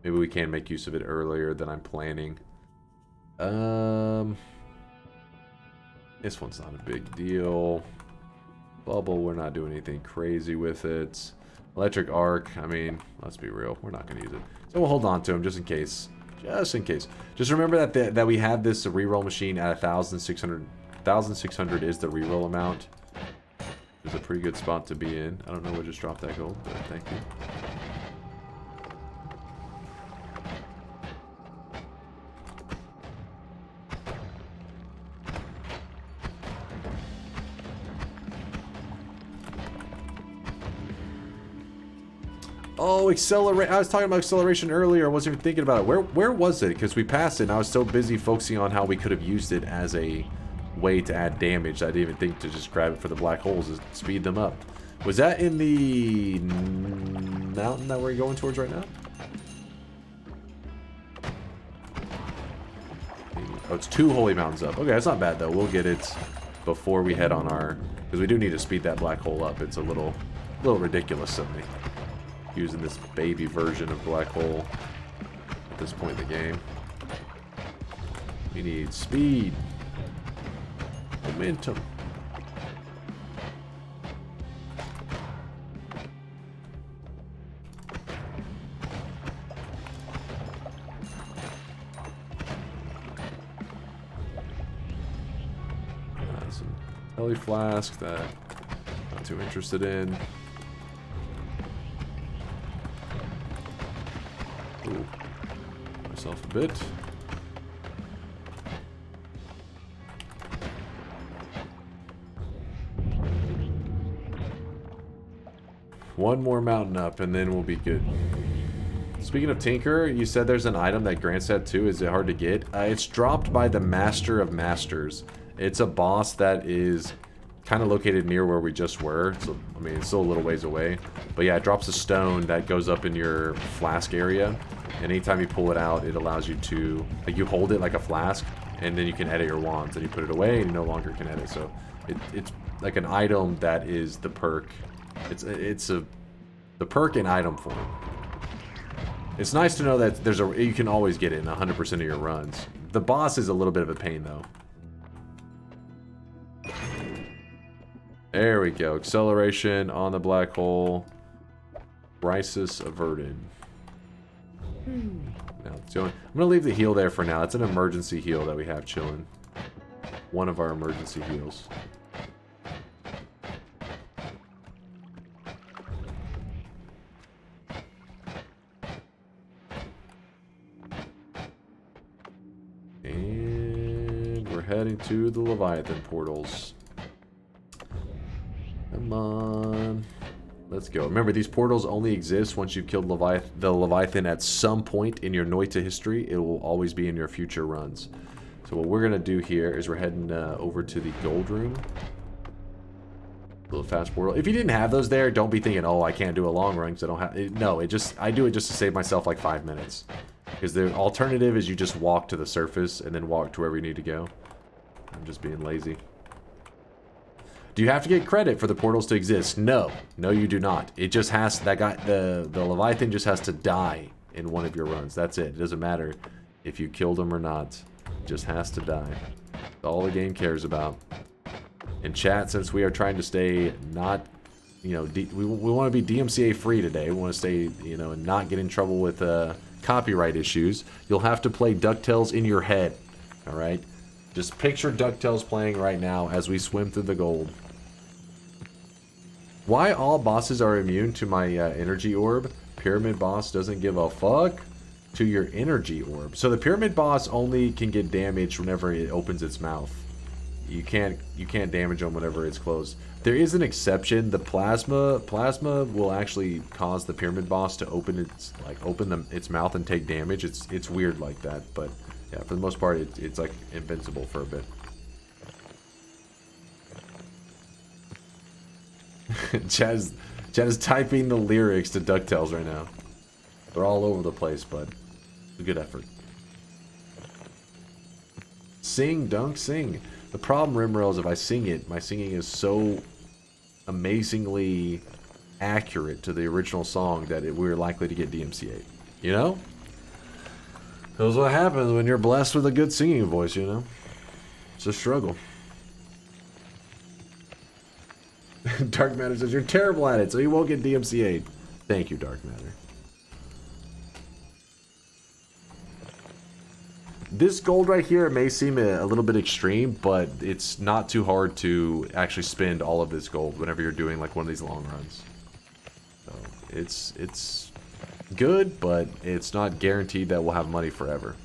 we can make use of it earlier than I'm planning. This one's not a big deal. Bubble, we're not doing anything crazy with it. Electric Arc, I mean, let's be real. We're not going to use it. So we'll hold on to them just in case. Just in case. Just remember that we have this reroll machine at 1,600. 1,600 is the reroll amount. It's a pretty good spot to be in. I don't know what just dropped that gold, but thank you. Oh, accelerate! I was talking about acceleration earlier. I wasn't even thinking about it. Where was it? Because we passed it, and I was so busy focusing on how we could have used it as a way to add damage. I didn't even think to just grab it for the black holes and speed them up. Was that in the mountain that we're going towards right now? Oh, it's 2 holy mountains up. Okay, that's not bad though. We'll get it before we head on our... Because we do need to speed that black hole up. It's a little ridiculous of me using this baby version of black hole at this point in the game. We need speed. Momentum. Some Heli flask that I'm not too interested in. Ooh. Myself a bit. One more mountain up, and then we'll be good. Speaking of Tinker, you said there's an item that grants that too. Is it hard to get? It's dropped by the Master of Masters. It's a boss that is kind of located near where we just were. So, I mean, it's still a little ways away. But yeah, it drops a stone that goes up in your flask area. And anytime you pull it out, it allows you to... Like, you hold it like a flask, and then you can edit your wands. And you put it away, and you no longer can edit. So, it's like an item that is the perk. It's the perk in item form. It's nice to know that you can always get it in 100% of your runs. The boss is a little bit of a pain though. There we go. Acceleration on the black hole. Crisis averted. Now, I'm gonna leave the heal there for now. It's an emergency heal that we have chilling. One of our emergency heals. Heading to the Leviathan portals. Come on. Let's go. Remember, these portals only exist once you've killed the Leviathan at some point in your Noita history. It will always be in your future runs. So what we're going to do here is we're heading over to the gold room. Little fast portal. If you didn't have those there, don't be thinking, oh, I can't do a long run because I don't have... No, I do it just to save myself like 5 minutes. Because the alternative is you just walk to the surface and then walk to wherever you need to go. I'm just being lazy. Do you have to get credit for the portals to exist? No. No, you do not. It just has... That guy... The Leviathan just has to die in one of your runs. That's it. It doesn't matter if you killed him or not. It just has to die. That's all the game cares about. In chat, since we are trying to stay not... You know, we want to be DMCA free today. We want to stay, you know, and not get in trouble with copyright issues. You'll have to play DuckTales in your head. Alright? Just picture DuckTales playing right now as we swim through the gold. Why all bosses are immune to my energy orb? Pyramid boss doesn't give a fuck to your energy orb. So the pyramid boss only can get damaged whenever it opens its mouth. You can't damage them whenever it's closed. There is an exception. The plasma will actually cause the pyramid boss to open its mouth and take damage. It's weird like that, but yeah, for the most part, it's like invincible for a bit. Chad is typing the lyrics to DuckTales right now. They're all over the place, but it's a good effort. Sing, Dunk, sing. The problem, Rimrail, is if I sing it, my singing is so amazingly accurate to the original song that we're likely to get DMCA'd. You know? That's what happens when you're blessed with a good singing voice, you know? It's a struggle. Dark Matter says, you're terrible at it, so you won't get DMCA'd. Thank you, Dark Matter. This gold right here, it may seem a little bit extreme, but it's not too hard to actually spend all of this gold whenever you're doing like one of these long runs. So it's good, but it's not guaranteed that we'll have money forever.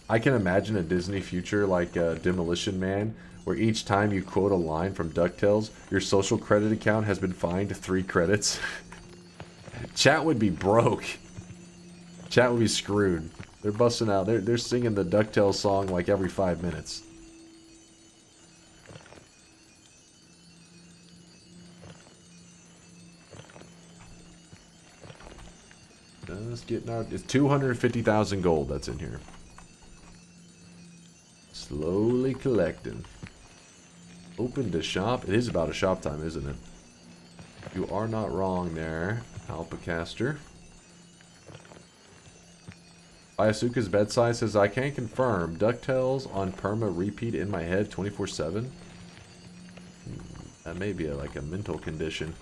I can imagine a Disney future like Demolition Man, where each time you quote a line from DuckTales, your social credit account has been fined 3 credits. Chat would be broke. Chat would be screwed. They're busting out. They're singing the DuckTales song like every 5 minutes. Just getting out. It's 250,000 gold that's in here. Slowly collecting. Open to shop. It is about a shop time, isn't it? You are not wrong there, Alpacaster. Ayasuka's bedside says, I can confirm. DuckTales on perma repeat in my head 24/7. That may be like a mental condition.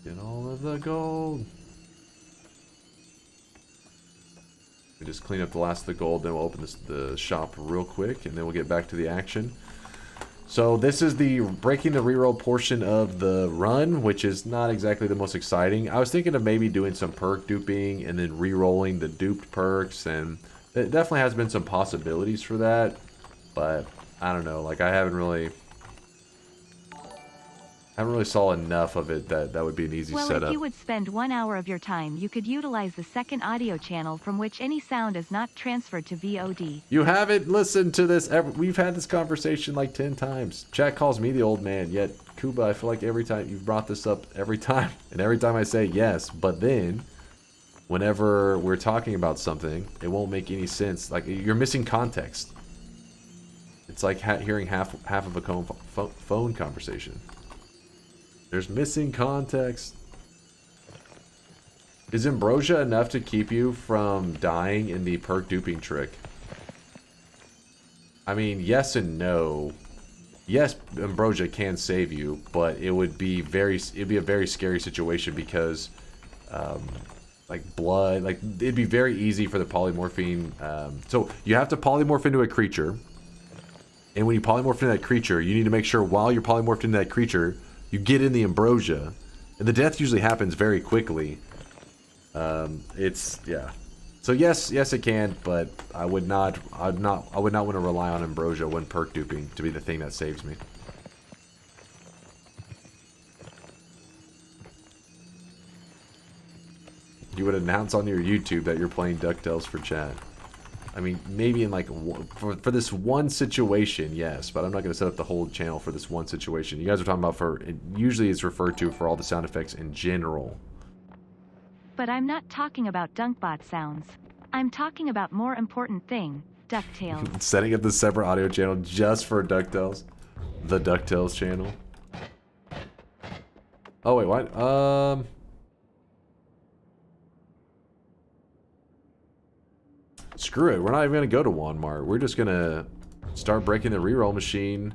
Get all of the gold. We just clean up the last of the gold, then we'll open the shop real quick, and then we'll get back to the action. So this is the breaking the reroll portion of the run, which is not exactly the most exciting. I was thinking of maybe doing some perk duping and then re-rolling the duped perks, and it definitely has been some possibilities for that, but I don't know, like I haven't really saw enough of it that would be an easy setup.
Well, if you would spend 1 hour of your time, you could utilize the second audio channel from which any sound is not transferred to VOD.
You haven't listened to this ever. We've had this conversation like 10 times. Chat calls me the old man, yet Kuba, I feel like every time you've brought this up every time, and every time I say yes, but then whenever we're talking about something, it won't make any sense. Like you're missing context. It's like hearing half of a phone conversation. There's missing context. Is ambrosia enough to keep you from dying in the perk duping trick? I mean, yes and no. Yes, ambrosia can save you, but it'd be a very scary situation because, like blood, like it'd be very easy for the polymorphine. So you have to polymorph into a creature, and when you polymorph into that creature, you need to make sure while you're polymorphed into that creature, you get in the ambrosia, and the death usually happens very quickly. Yeah. So yes, it can, but I would not want to rely on ambrosia when perk duping to be the thing that saves me. You would announce on your YouTube that you're playing DuckTales for chat. I mean, maybe in like for this one situation, yes, but I'm not going to set up the whole channel for this one situation. You guys are talking about usually it's referred to for all the sound effects in general.
But I'm not talking about DunkBot sounds. I'm talking about more important thing, DuckTales.
Setting up the separate audio channel just for DuckTales. The DuckTales channel. Oh wait, what? Screw it, we're not even going to go to Walmart. We're just going to start breaking the reroll machine.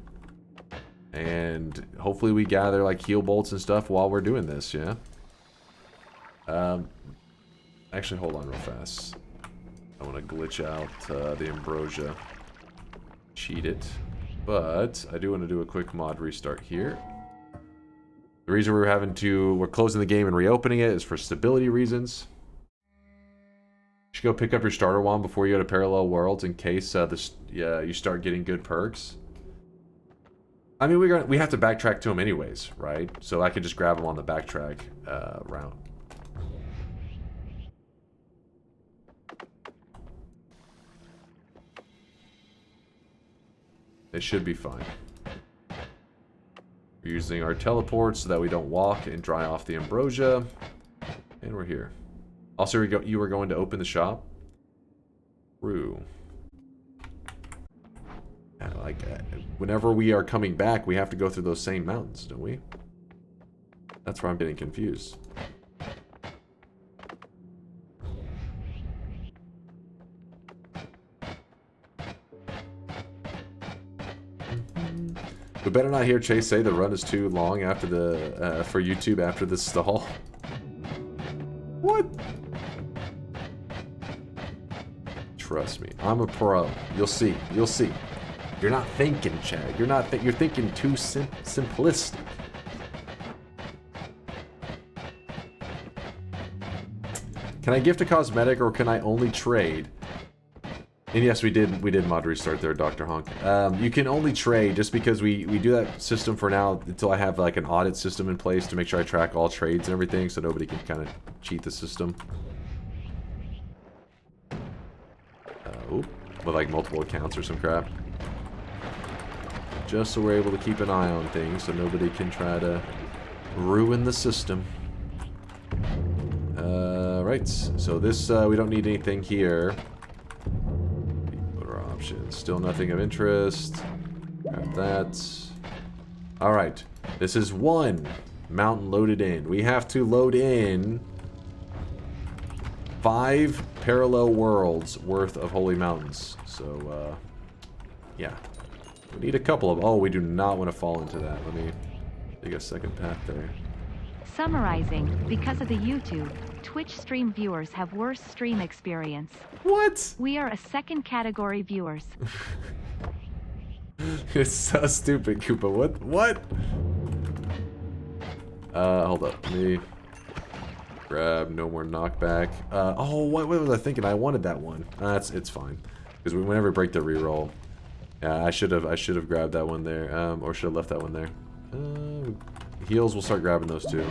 And hopefully we gather like heal bolts and stuff while we're doing this, yeah? Actually, hold on real fast. I want to glitch out the ambrosia. Cheat it. But I do want to do a quick mod restart here. The reason we're closing the game and reopening it is for stability reasons. You should go pick up your starter wand before you go to Parallel Worlds in case you start getting good perks. I mean, we have to backtrack to them anyways, right? So I could just grab them on the backtrack route. It should be fine. We're using our teleport so that we don't walk and dry off the ambrosia. And we're here. Also, you were going to open the shop? True. Yeah, like, whenever we are coming back, we have to go through those same mountains, don't we? That's where I'm getting confused. We better not hear Chase say the run is too long after the for YouTube after the stall. What? Trust me, I'm a pro. You'll see. You'll see. You're not thinking, Chad. You're thinking too simplistic. Can I gift a cosmetic or can I only trade? And yes, we did mod restart there, Dr. Honk. You can only trade just because we do that system for now until I have like an audit system in place to make sure I track all trades and everything so nobody can kind of cheat the system. With like multiple accounts or some crap. Just so we're able to keep an eye on things so nobody can try to ruin the system. Right, so this, we don't need anything here. Options. Still nothing of interest. Grab that. Alright. This is one mountain loaded in. We have to load in 5 parallel worlds worth of holy mountains. So, yeah. We need a couple of... Oh, we do not want to fall into that. Let me take a second path there.
Summarizing, because of the YouTube, Twitch stream viewers have worse stream experience.
What?
We are a second category viewers.
It's so stupid, Koopa. What? Hold up. Let me grab no more knockback. Oh, what was I thinking? I wanted that one. It's fine. Because whenever we break the reroll. Yeah, I should have grabbed that one there. Or should have left that one there. Heals, we'll start grabbing those too.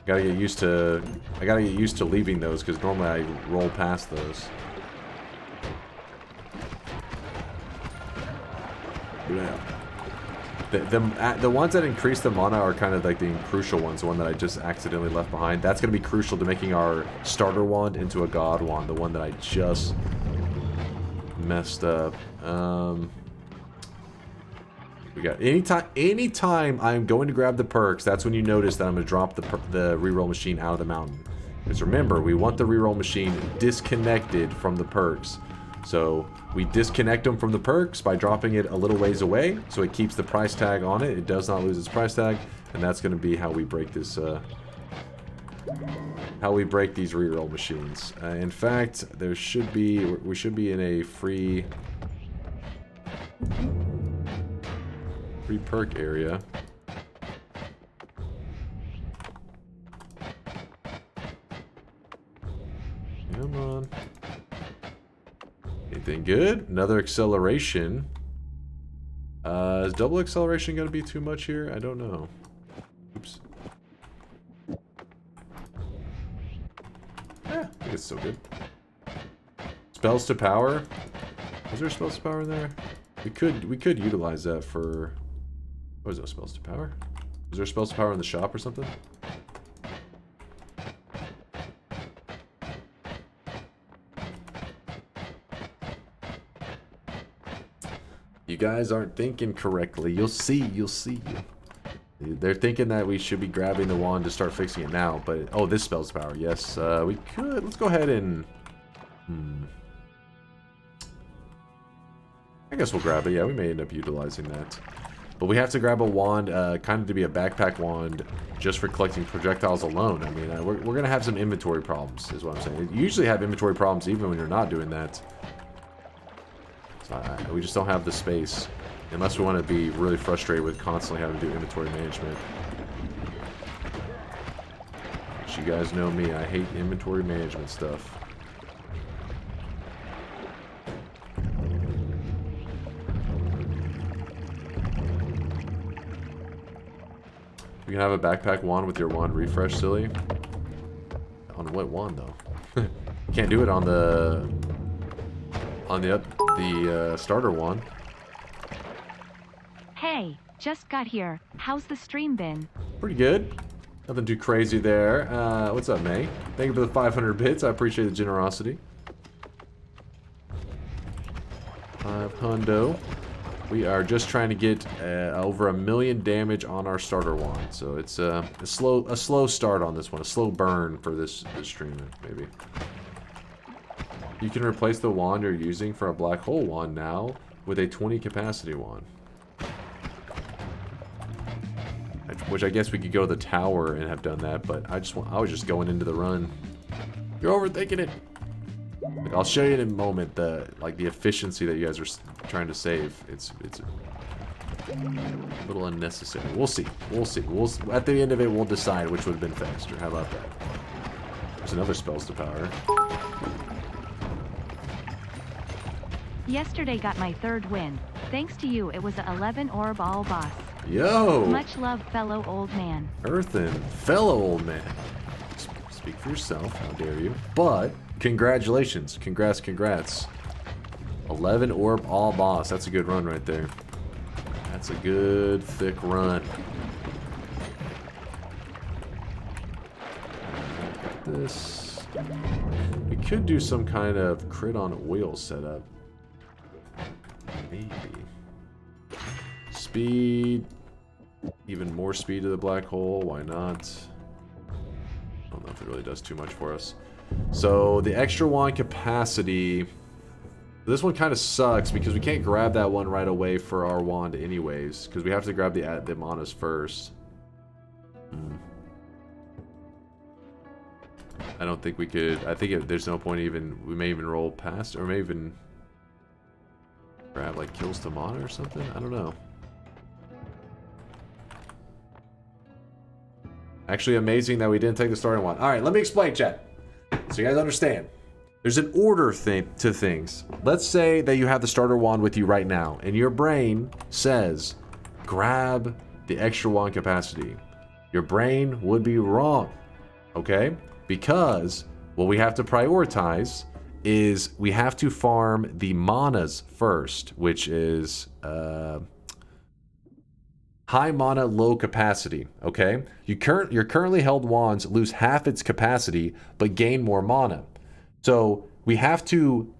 I gotta get used to leaving those because normally I roll past those. Yeah. The ones that increase the mana are kind of like the crucial ones. The one that I just accidentally left behind. That's gonna be crucial to making our starter wand into a god wand. The one that I just messed up. We got anytime I'm going to grab the perks, that's when you notice that I'm going to drop the reroll machine out of the mountain. Because remember, we want the reroll machine disconnected from the perks. So we disconnect them from the perks by dropping it a little ways away, so it keeps the price tag on it. It does not lose its price tag, and that's going to be how we break this. How we break these reroll machines. In fact, we should be in a free perk area. Come on. Anything good? Another acceleration. Is double acceleration going to be too much here? I don't know. Oops. Yeah, I think it's still good. Spells to power. Is there spells to power in there? We could utilize that for... What is that, spells to power? Is there spells to power in the shop or something? You guys aren't thinking correctly. You'll see. They're thinking that we should be grabbing the wand to start fixing it now, but... Oh, this spells to power. Yes, we could. Let's go ahead and... I guess we'll grab it. Yeah, we may end up utilizing that. But we have to grab a wand, kind of to be a backpack wand, just for collecting projectiles alone. I mean, we're going to have some inventory problems, is what I'm saying. You usually have inventory problems even when you're not doing that. So we just don't have the space. Unless we want to be really frustrated with constantly having to do inventory management. But you guys know me, I hate inventory management stuff. You can have a backpack wand with your wand refresh, silly. On what wand though? Can't do it on the starter wand.
Hey, just got here. How's the stream been?
Pretty good. Nothing too crazy there. What's up, May? Thank you for the 500 bits. I appreciate the generosity. 500. We are just trying to get over 1 million damage on our starter wand, so it's a slow start on this one, a slow burn for this streamer, maybe. You can replace the wand you're using for a black hole wand now with a 20 capacity wand, which I guess we could go to the tower and have done that, but I was just going into the run. You're overthinking it. Like, I'll show you in a moment the efficiency that you guys are trying to save. It's a little unnecessary. We'll see. At the end of it, we'll decide which would have been faster. How about that? There's another spells to power.
Yesterday got my 3rd win. Thanks to you, it was a 11 orb all boss.
Yo!
Much love, fellow old man.
Earthen, fellow old man. Speak for yourself, how dare you. But, congratulations. Congrats. 11 orb all boss. That's a good run right there. That's a good, thick run. Got this. We could do some kind of crit on oil setup. Maybe. Speed. Even more speed to the black hole. Why not? I don't know if it really does too much for us. So, the extra wand capacity... This one kind of sucks because we can't grab that one right away for our wand anyways. Because we have to grab the manas first. I don't think we could... I think there's no point even... We may even roll past... Or may even... grab like kills to mana or something? I don't know. Actually amazing that we didn't take the starting one. Alright, let me explain, chat. So you guys understand. There's an order to things. Let's say that you have the starter wand with you right now, and your brain says, grab the extra wand capacity. Your brain would be wrong, okay? Because what we have to prioritize is we have to farm the manas first, which is high mana, low capacity, okay? Your currently held wands lose half its capacity, but gain more mana. So we have to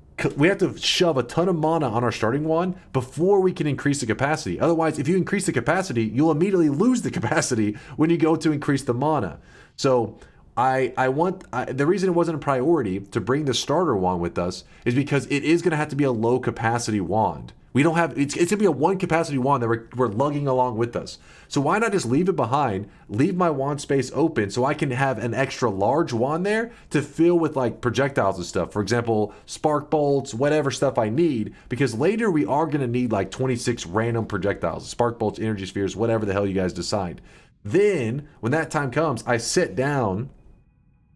shove a ton of mana on our starting wand before we can increase the capacity. Otherwise, if you increase the capacity, you'll immediately lose the capacity when you go to increase the mana. So the reason it wasn't a priority to bring the starter wand with us is because it is going to have to be a low capacity wand. We don't have, it's going to be a 1 capacity wand that we're lugging along with us. So why not just leave it behind, leave my wand space open so I can have an extra large wand there to fill with like projectiles and stuff. For example, spark bolts, whatever stuff I need, because later we are going to need like 26 random projectiles, spark bolts, energy spheres, whatever the hell you guys decide. Then when that time comes, I sit down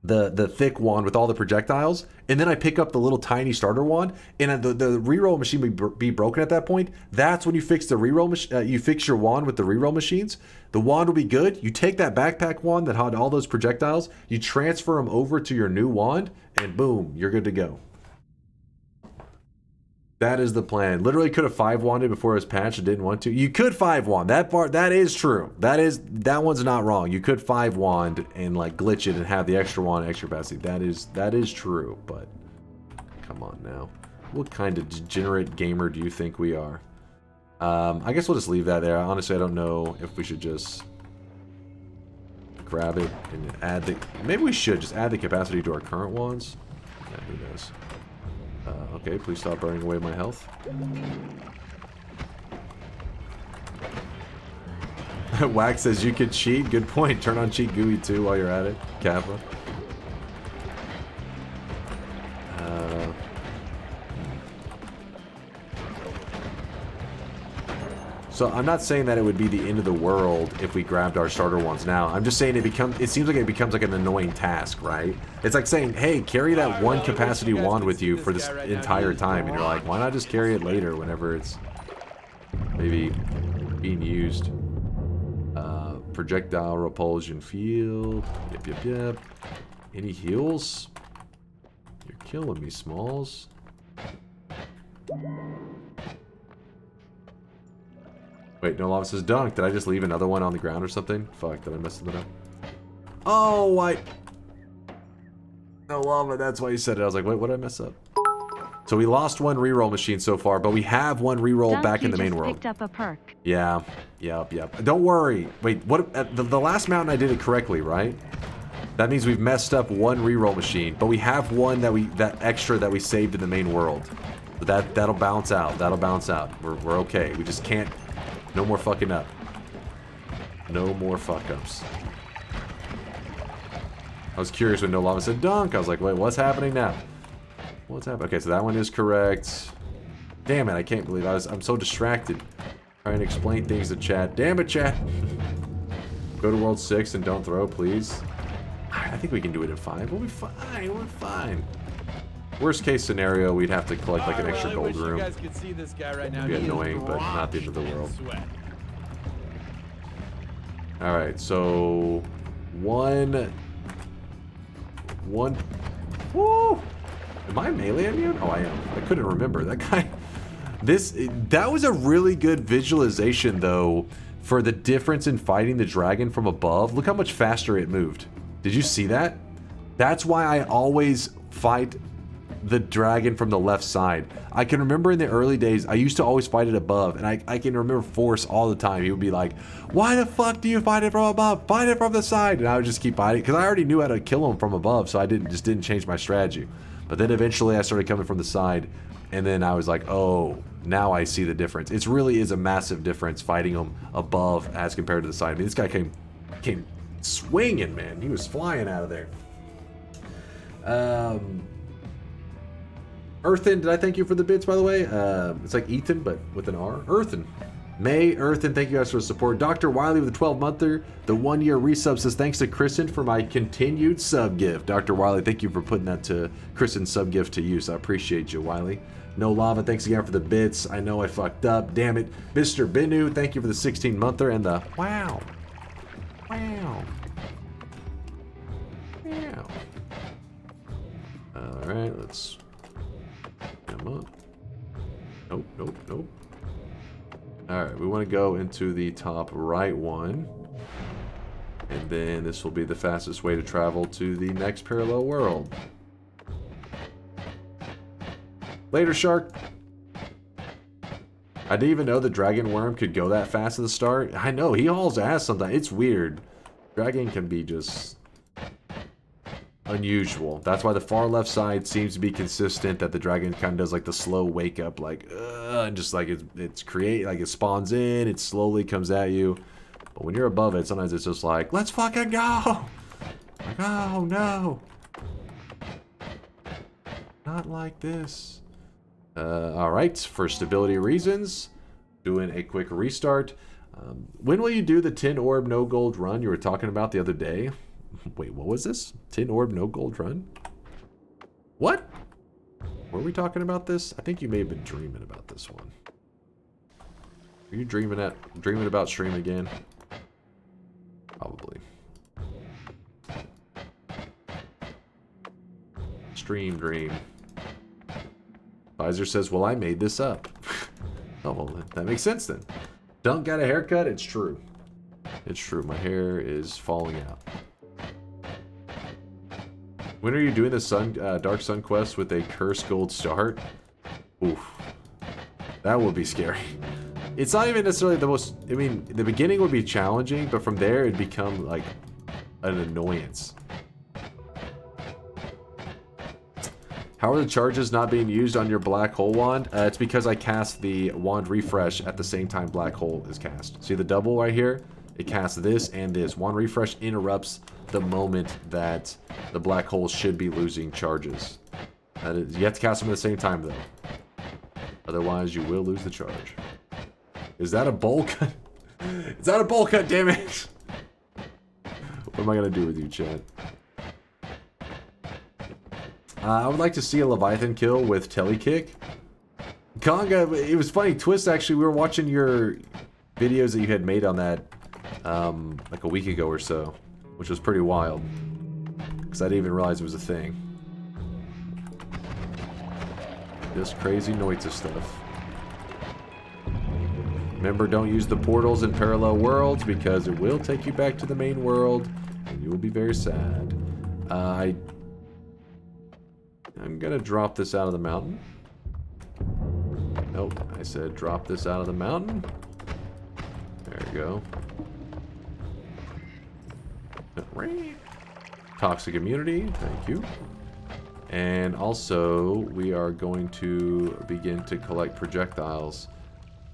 the thick wand with all the projectiles, and then I pick up the little tiny starter wand, and the reroll machine would be broken at that point. That's when you fix the reroll you fix your wand with the reroll machines. The wand will be good. You take that backpack wand that had all those projectiles, you transfer them over to your new wand, and boom, you're good to go. That is the plan. Literally could have 5-wanded before it was patched and didn't want to. You could 5-wand. That is true. That one's not wrong. You could 5-wand and like glitch it and have the extra wand, extra capacity. That is true, but come on now. What kind of degenerate gamer do you think we are? I guess we'll just leave that there. Honestly, I don't know if we should just grab it and add the... Maybe we should just add the capacity to our current wands. Yeah, who knows? Okay, please stop burning away my health. Wax says you could cheat. Good point. Turn on cheat GUI too while you're at it. Kappa. So I'm not saying that it would be the end of the world if we grabbed our starter ones now. I'm just saying it seems like it becomes like an annoying task, right? It's like saying, hey, carry that 1 capacity wand with you for this entire time. And you're like, why not just carry it later whenever it's maybe being used? Projectile repulsion field. Yep. Any heals? You're killing me, Smalls. Wait, no lava says dunk. Did I just leave another one on the ground or something? Fuck, did I mess something up? Oh, no lava, that's why you said it. I was like, wait, what did I mess up? So we lost 1 reroll machine so far, but we have 1 reroll
Dunk,
back in the main
just
world.
Picked up a perk.
Yeah, yep. Don't worry. Wait, what? The last mountain I did it correctly, right? That means we've messed up 1 reroll machine, but we have one that extra that we saved in the main world. But that'll bounce out. We're okay. We just can't. No more fucking up. No more fuck-ups. I was curious when No Lava said dunk. I was like, wait, what's happening now? What's happening? Okay, so that one is correct. Damn it, I can't believe I'm so distracted. Trying to explain things to chat. Damn it, chat. Go to World 6 and don't throw, please. I think we can do it in 5. We'll be fine. We're fine. Worst case scenario, we'd have to collect like an extra gold room.
You guys could see this guy right now.
It'd be annoying, but not the end of the world. All right, so one. Woo! Am I melee immune? Oh, I am. I couldn't remember that guy. That was a really good visualization though for the difference in fighting the dragon from above. Look how much faster it moved. Did you see that? That's why I always fight the dragon from the left side. I can remember in the early days, I used to always fight it above, and I can remember Force all the time. He would be like, why the fuck do you fight it from above? Fight it from the side. And I would just keep fighting, because I already knew how to kill him from above, so I just didn't change my strategy. But then eventually I started coming from the side, and then I was like, oh, now I see the difference. It really is a massive difference fighting him above as compared to the side. I mean, this guy came swinging, man. He was flying out of there. Earthen, did I thank you for the bits, by the way? It's like Ethan, but with an R. Earthen. Earthen, thank you guys for the support. Dr. Wiley with the 12-monther. The 1-year resub says, thanks to Kristen for my continued sub gift. Dr. Wiley, thank you for putting that to Kristen's sub gift to use. I appreciate you, Wiley. No Lava, thanks again for the bits. I know I fucked up. Damn it. Mr. Binu, thank you for the 16-monther and the wow. Wow. Wow. Alright, let's come up. Nope, nope, nope. Alright, we want to go into the top right one. And then this will be the fastest way to travel to the next parallel world. Later, shark. I didn't even know the dragon worm could go that fast at the start. I know, he hauls ass sometimes. It's weird. Dragon can be just unusual. That's why the far left side seems to be consistent, that the dragon kind of does like the slow wake up, like, and just like it spawns in, it slowly comes at you. But when you're above it, sometimes it's just like, let's fucking go! Like, oh no! Not like this. Alright, for stability reasons, doing a quick restart. When will you do the 10 orb no gold run you were talking about the other day? Wait, what was this? 10 orb no gold run? What? Were we talking about this? I think you may have been dreaming about this one. Are you dreaming about stream again? Probably. Stream dream. Pfizer says, well, I made this up. Oh, well, that makes sense then. Dunk got a haircut? It's true. It's true. My hair is falling out. When are you doing the Dark Sun quest with a cursed gold start? Oof. That would be scary. It's not even necessarily the most... I mean, the beginning would be challenging, but from there it'd become, like, an annoyance. How are the charges not being used on your black hole wand? It's because I cast the wand refresh at the same time black hole is cast. See the double right here? It casts this and this. Wand refresh interrupts the moment that the black hole should be losing charges. You have to cast them at the same time though. Otherwise you will lose the charge. Is that a bowl cut? Is that a bowl cut, damn it? What am I gonna do with you, chat? I would like to see a Leviathan kill with Telekick. Conga, it was funny. Twist, actually, we were watching your videos that you had made on that like a week ago or so, which was pretty wild. Because I didn't even realize it was a thing. Just crazy Noita stuff. Remember, don't use the portals in parallel worlds because it will take you back to the main world and you will be very sad. I'm gonna drop this out of the mountain. Nope, I said drop this out of the mountain. There you go. Toxic immunity, thank you. And also, we are going to begin to collect projectiles.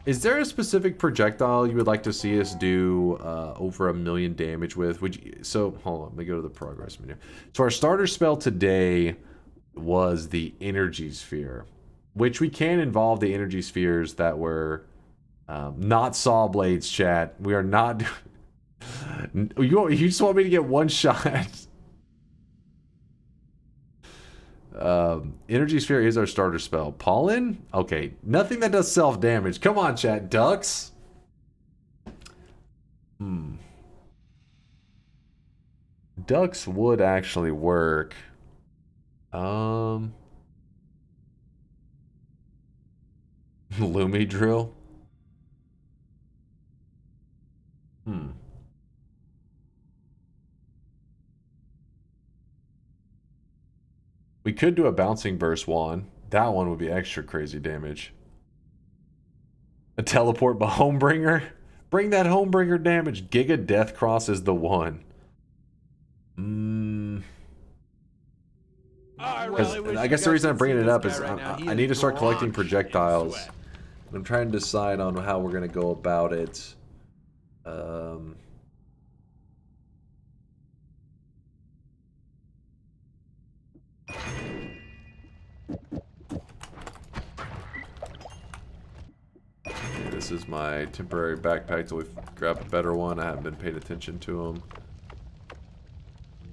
Is there a specific projectile you would like to see us do over 1,000,000 damage with? So, hold on, let me go to the progress menu. So our starter spell today was the energy sphere, which we can involve the energy spheres that were not saw blades, chat. We are not you just want me to get one shot. Energy Sphere is our starter spell. Pollen? Okay, nothing that does self-damage. Come on, chat. Ducks? Ducks would actually work. Lumi Drill? We could do a Bouncing Burst wand. That one would be extra crazy damage. A Teleport by Homebringer? Bring that Homebringer damage. Giga Death Cross is the one. I guess the reason I'm bringing it up is I need to start collecting projectiles. I'm trying to decide on how we're going to go about it. This is my temporary backpack till we grab a better one. I haven't been paying attention to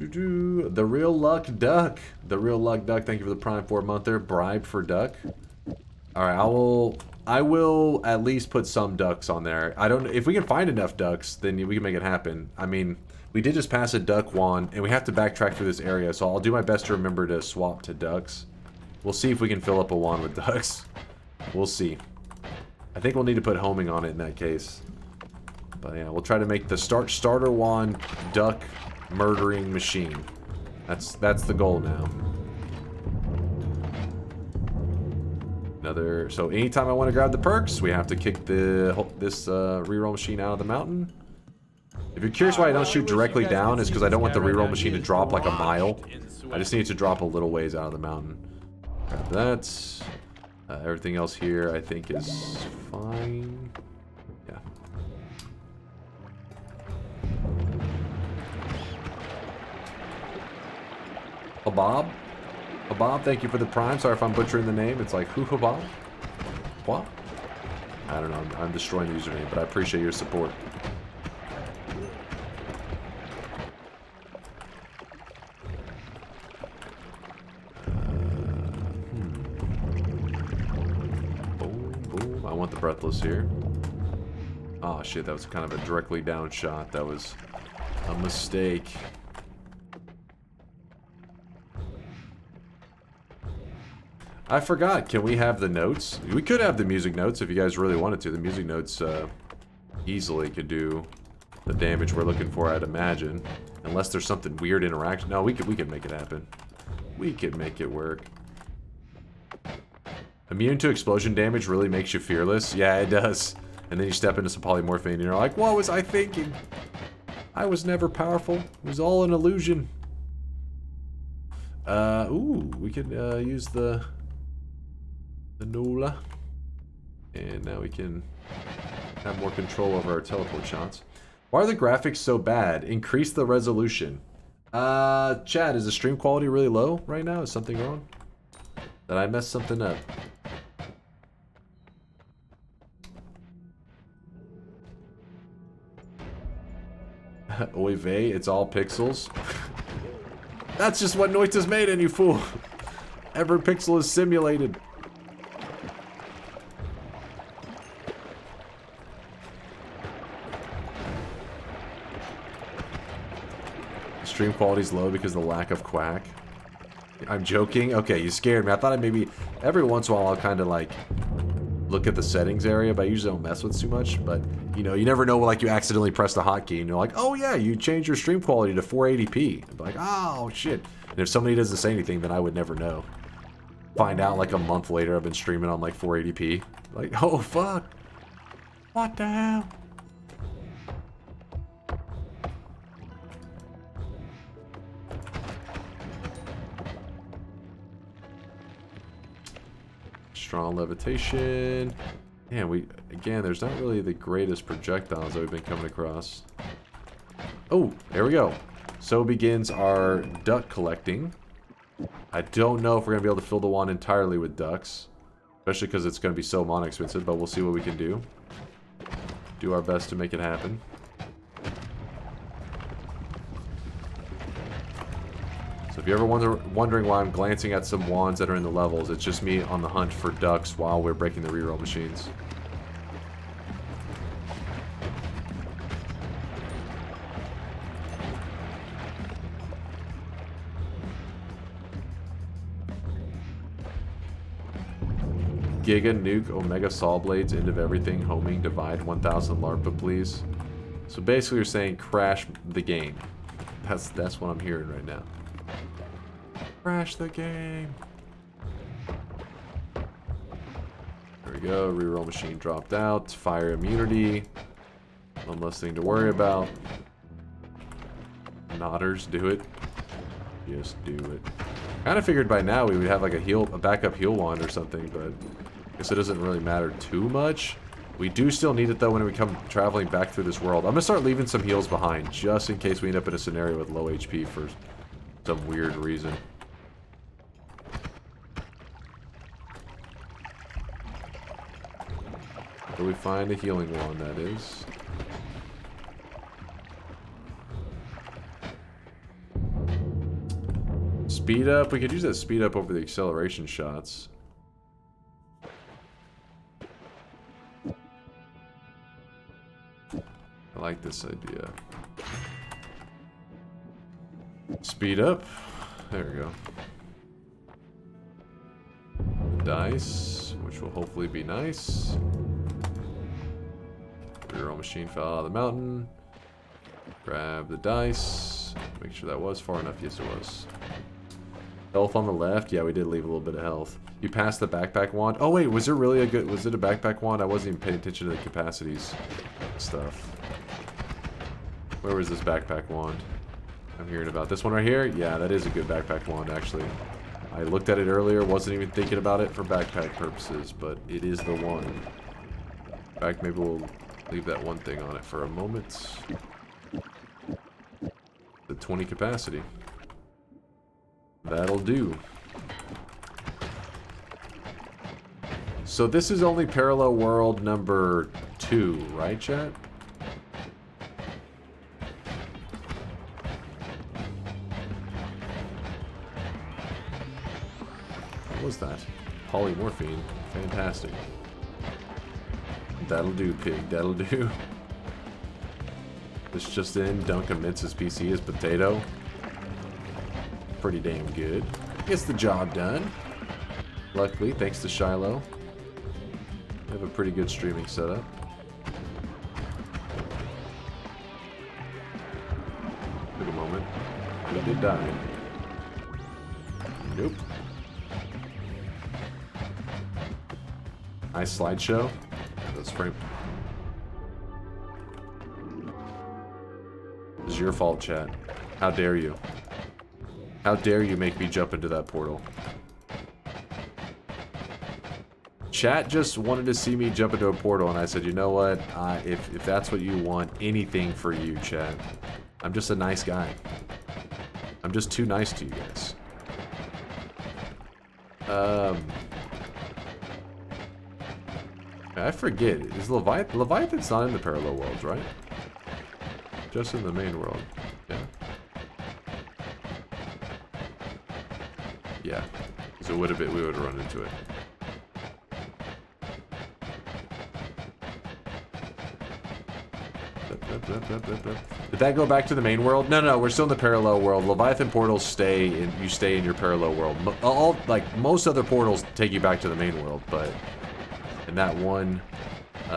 them. The Real Luck Duck. The Real Luck Duck, thank you for the Prime 4-monther. Bribe for Duck. Alright, I will at least put some ducks on there. I don't, if we can find enough ducks, then we can make it happen. I mean, we did just pass a duck wand, and we have to backtrack through this area, so I'll do my best to remember to swap to ducks. We'll see if we can fill up a wand with ducks. We'll see. I think we'll need to put homing on it in that case. But yeah, we'll try to make the starter wand duck murdering machine. That's the goal now. So anytime I want to grab the perks, we have to kick this reroll machine out of the mountain. If you're curious why I don't shoot directly down, is because I don't want the reroll machine to drop like a mile. I just need it to drop a little ways out of the mountain. Grab that. Everything else here I think is fine. Yeah. Habab? Habab, thank you for the Prime. Sorry if I'm butchering the name. It's like, who Habab? What? I don't know. I'm destroying the username, but I appreciate your support. I want the Breathless here. Oh shit, that was kind of a directly down shot. That was a mistake. I forgot, can we have the notes? We could have the music notes if you guys really wanted to. The music notes easily could do the damage we're looking for, I'd imagine. Unless there's something weird interaction. No, we could make it happen. We could make it work. Immune to explosion damage really makes you fearless. Yeah, it does. And then you step into some polymorphine and you're like, what was I thinking? I was never powerful. It was all an illusion. Ooh, we can use the Nola. And now we can have more control over our teleport shots. Why are the graphics so bad? Increase the resolution. Chad, is the stream quality really low right now? Is something wrong? Did I mess something up? Oy vey, it's all pixels. That's just what Noita's made in, you fool. Every pixel is simulated. Stream quality's low because of the lack of quack. I'm joking? Okay, you scared me. I thought maybe every once in a while I'll kind of like look at the settings area, but I usually don't mess with too much. But you know, you never know, like you accidentally press the hotkey and you're like, oh yeah, you changed your stream quality to 480p. I'm like, oh shit. And if somebody doesn't say anything, then I would never know. Find out like a month later I've been streaming on like 480p. Like, oh fuck. What the hell? Strong levitation. Man, again, there's not really the greatest projectiles that we've been coming across. Oh, there we go. So begins our duck collecting. I don't know if we're going to be able to fill the wand entirely with ducks. Especially because it's going to be so mana expensive, but we'll see what we can do. Do our best to make it happen. So If you're ever wondering why I'm glancing at some wands that are in the levels, it's just me on the hunt for ducks while we're breaking the reroll machines. Giga Nuke Omega Saw Blades, end of everything, homing, divide, 1000 LARPA, please. So basically you're saying crash the game. That's what I'm hearing right now. Crash the game. There we go, reroll machine dropped out, fire immunity. One less thing to worry about. Nodders, do it. Just do it. Kind of figured by now we would have like a backup heal wand or something, but I guess it doesn't really matter too much. We do still need it though when we come traveling back through this world. I'm gonna start leaving some heals behind just in case we end up in a scenario with low HP for some weird reason. Where we find a healing wand, that is. Speed up. We could use that speed up over the acceleration shots. I like this idea. Speed up. There we go. Dice, which will hopefully be nice. Reroll machine fell out of the mountain. Grab the dice. Make sure that was far enough. Yes, it was. Health on the left. Yeah, we did leave a little bit of health. You passed the backpack wand. Oh wait, was it really a good? Was it a backpack wand? I wasn't even paying attention to the capacities stuff. Where was this backpack wand? I'm hearing about this one right here. Yeah, that is a good backpack wand actually. I looked at it earlier. Wasn't even thinking about it for backpack purposes, but it is the one. In fact, maybe we'll leave that one thing on it for a moment. The 20 capacity. That'll do. So this is only parallel world number 2, right, chat? What was that? Polymorphine. Fantastic. That'll do, pig. That'll do. This just in. Duncan Mintz's PC is potato. Pretty damn good. Gets the job done. Luckily, thanks to Shiloh. We have a pretty good streaming setup. Took a moment. But it did die. Nope. Nice slideshow. Let's frame. This is your fault, chat. How dare you? How dare you make me jump into that portal? Chat just wanted to see me jump into a portal, and I said, you know what? If that's what you want, anything for you, chat. I'm just a nice guy. I'm just too nice to you guys. I forget. Is Leviathan's not in the parallel worlds, right? Just in the main world. Yeah. Yeah. So it would have been, we would have run into it. Did that go back to the main world? No, we're still in the parallel world. Leviathan portals stay in, you stay in your parallel world. All, like, most other portals take you back to the main world, but in that one,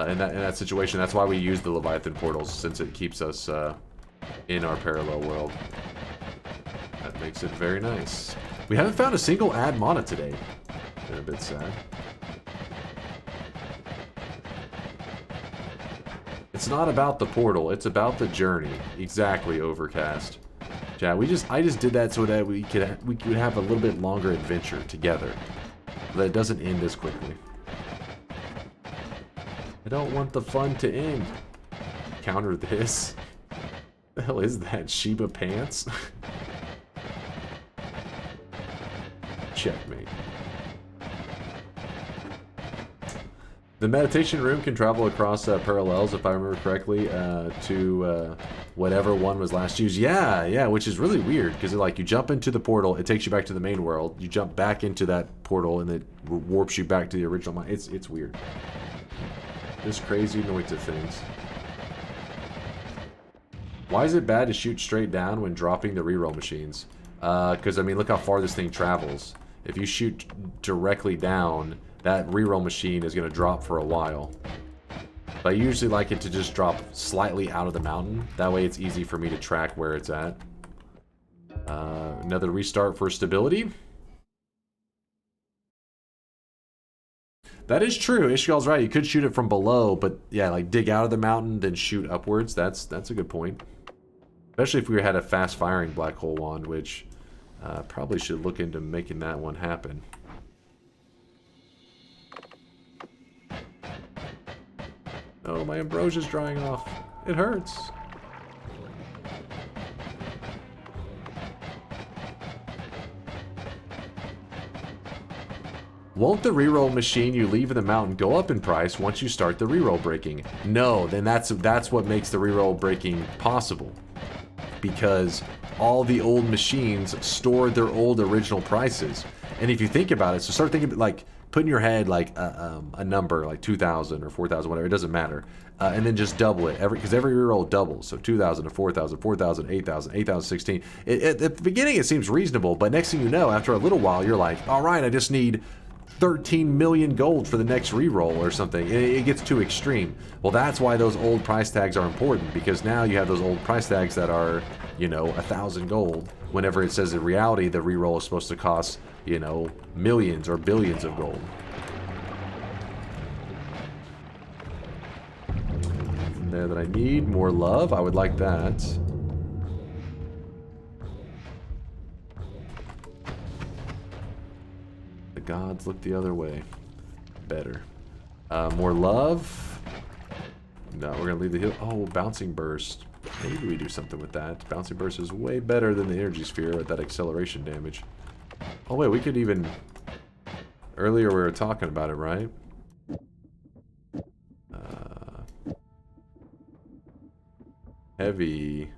in that situation, that's why we use the Leviathan portals, since it keeps us in our parallel world. That makes it very nice. We haven't found a single ad mana today. Been a bit sad. It's not about the portal, it's about the journey. Exactly, Overcast. Yeah, I just did that so that we could have a little bit longer adventure together. So that it doesn't end as quickly. I don't want the fun to end. Counter this. The hell is that? Sheba pants? Checkmate. The meditation room can travel across parallels, if I remember correctly, to whatever one was last used. Yeah, yeah, which is really weird, because like you jump into the portal, it takes you back to the main world. You jump back into that portal, and it warps you back to the original mine. It's weird. This crazy Noita things. Why is it bad to shoot straight down when dropping the reroll machines? Because, I mean, look how far this thing travels. If you shoot directly down, that reroll machine is going to drop for a while. But I usually like it to just drop slightly out of the mountain. That way it's easy for me to track where it's at. Another restart for stability. That is true. Ishgal's right. You could shoot it from below, but yeah, like dig out of the mountain, then shoot upwards. That's a good point. Especially if we had a fast-firing black hole wand, which probably should look into making that one happen. Oh, my ambrosia's drying off. It hurts. Won't the reroll machine you leave in the mountain go up in price once you start the reroll breaking? No, then that's what makes the reroll breaking possible. Because all the old machines stored their old original prices. And if you think about it, so start thinking like, put in your head like a number like 2,000 or 4,000, whatever, it doesn't matter. And then just double it, because every reroll doubles. So 2,000 to 4,000, 4,000, 8,000, 8,000, 16. At the beginning it seems reasonable, but next thing you know, after a little while, you're like, all right, I just need 13 million gold for the next reroll or something. It gets too extreme. Well, that's why those old price tags are important, because now you have those old price tags that are, you know, 1,000 gold, whenever it says in reality the reroll is supposed to cost, you know, millions or billions of gold. From there that I need more love. I would like that. The gods look the other way. Better. More love. No, we're gonna leave the hill. Oh, bouncing burst. Maybe we do something with that. Bouncing burst is way better than the energy sphere at that acceleration damage. Oh wait, we could even... Earlier we were talking about it, right? Heavy.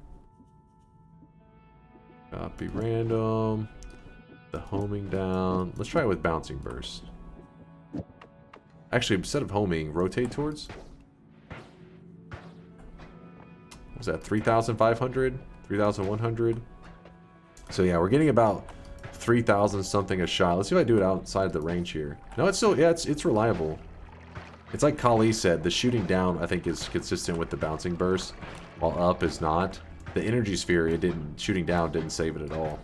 Copy random. The homing down. Let's try it with bouncing burst. Actually, instead of homing, rotate towards. What was that 3,500? 3,100? So yeah, we're getting about 3,000 something a shot. Let's see if I do it outside the range here. No, it's still, yeah, it's reliable. It's like Kali said, the shooting down I think is consistent with the bouncing burst, while up is not. The energy sphere, shooting down didn't save it at all.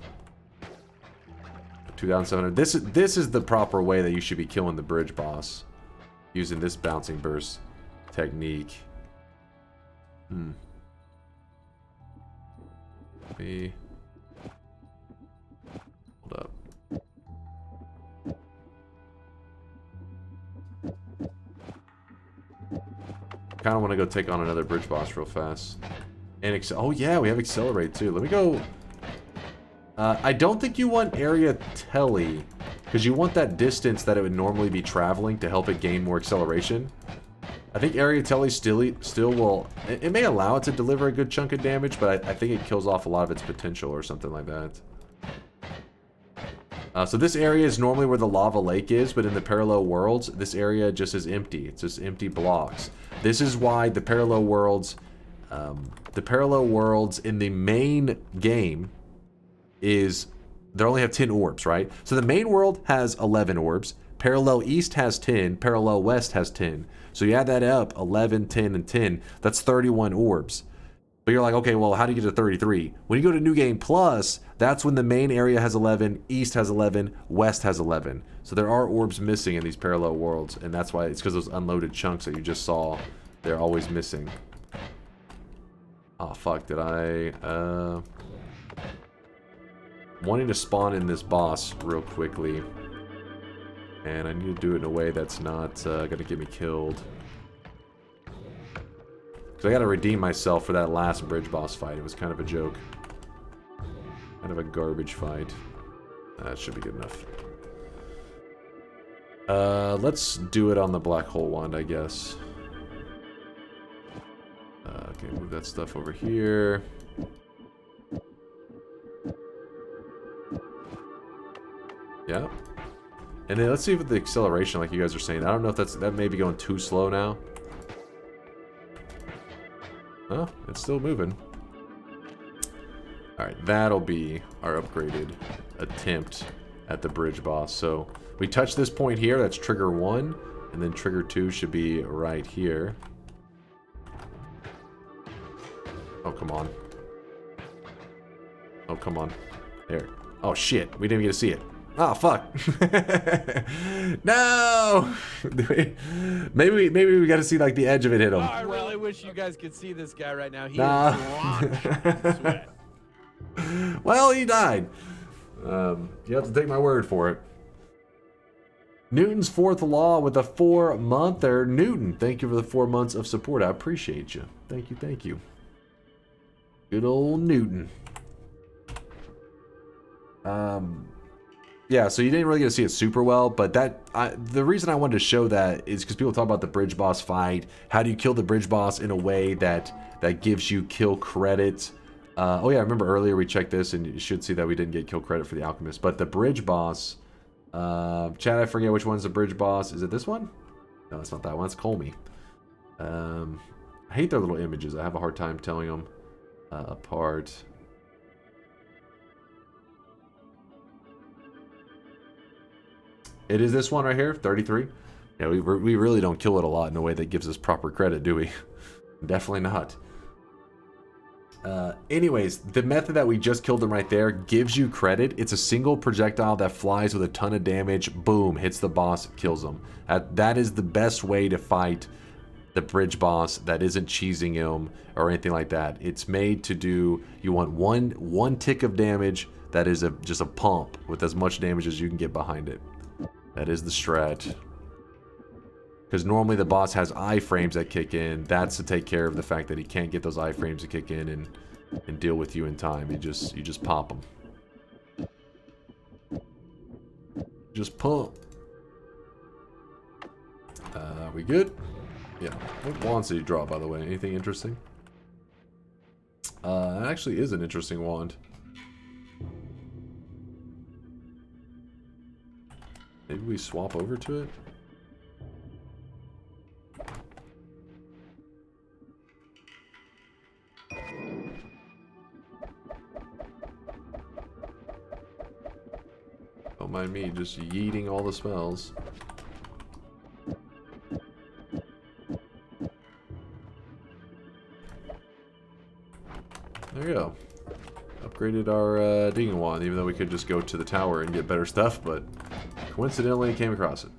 2,700. This is the proper way that you should be killing the bridge boss, using this bouncing burst technique. Hold up. Kind of want to go take on another bridge boss real fast. And oh yeah, we have accelerate too. Let me go. I don't think you want area telly, because you want that distance that it would normally be traveling to help it gain more acceleration. I think area telly still will. It may allow it to deliver a good chunk of damage, but I think it kills off a lot of its potential or something like that. So this area is normally where the lava lake is, but in the parallel worlds, this area just is empty. It's just empty blocks. This is why the parallel worlds in the main game is, they only have 10 orbs, right? So the main world has 11 orbs. Parallel East has 10. Parallel West has 10. So you add that up, 11, 10, and 10. That's 31 orbs. But you're like, okay, well, how do you get to 33? When you go to New Game Plus, that's when the main area has 11, East has 11, West has 11. So there are orbs missing in these parallel worlds, and that's why it's because those unloaded chunks that you just saw, they're always missing. Oh, fuck, did I... wanting to spawn in this boss real quickly. And I need to do it in a way that's not going to get me killed. So I gotta redeem myself for that last bridge boss fight. It was kind of a joke. Kind of a garbage fight. That should be good enough. Let's do it on the black hole wand, I guess. Okay, move that stuff over here. Yeah. And then let's see if the acceleration, like you guys are saying. I don't know if that may be going too slow now. Oh, it's still moving. Alright, that'll be our upgraded attempt at the bridge boss. So we touch this point here, that's trigger 1, and then trigger 2 should be right here. Oh, come on. Oh, come on. There. Oh, shit. We didn't even get to see it. Oh, fuck. No! maybe we got to see, like, the edge of it hit him.
Oh, I really wish you guys could see this guy right now. He
Nah.
is drenched in sweat.
Well, he died. You have to take my word for it. Newton's fourth law with a 4-monther. Newton, thank you for the 4 months of support. I appreciate you. Thank you, thank you. Good old Newton. Yeah, so you didn't really get to see it super well, but the reason I wanted to show that is because people talk about the bridge boss fight. How do you kill the bridge boss in a way that gives you kill credit? Oh yeah, I remember earlier we checked this, and you should see that we didn't get kill credit for the alchemist. But the bridge boss, Chad, I forget which one's the bridge boss. Is it this one? No, it's not that one. It's Colmy. I hate their little images. I have a hard time telling them apart. It is this one right here, 33. Yeah, we really don't kill it a lot in a way that gives us proper credit, do we? Definitely not. Anyways, the method that we just killed them right there gives you credit. It's a single projectile that flies with a ton of damage. Boom, hits the boss, kills them. That is the best way to fight the bridge boss that isn't cheesing him or anything like that. It's made to do, you want one tick of damage that is just a pump with as much damage as you can get behind it. That is the strat. Because normally the boss has iframes that kick in. That's to take care of the fact that he can't get those iframes to kick in and deal with you in time. You just pop them. Just pump. We good? Yeah. What wands did you draw, by the way? Anything interesting? It actually is an interesting wand. Maybe we swap over to it? Don't mind me just yeeting all the spells. There you go. Upgraded our digging wand, even though we could just go to the tower and get better stuff, but coincidentally came across it.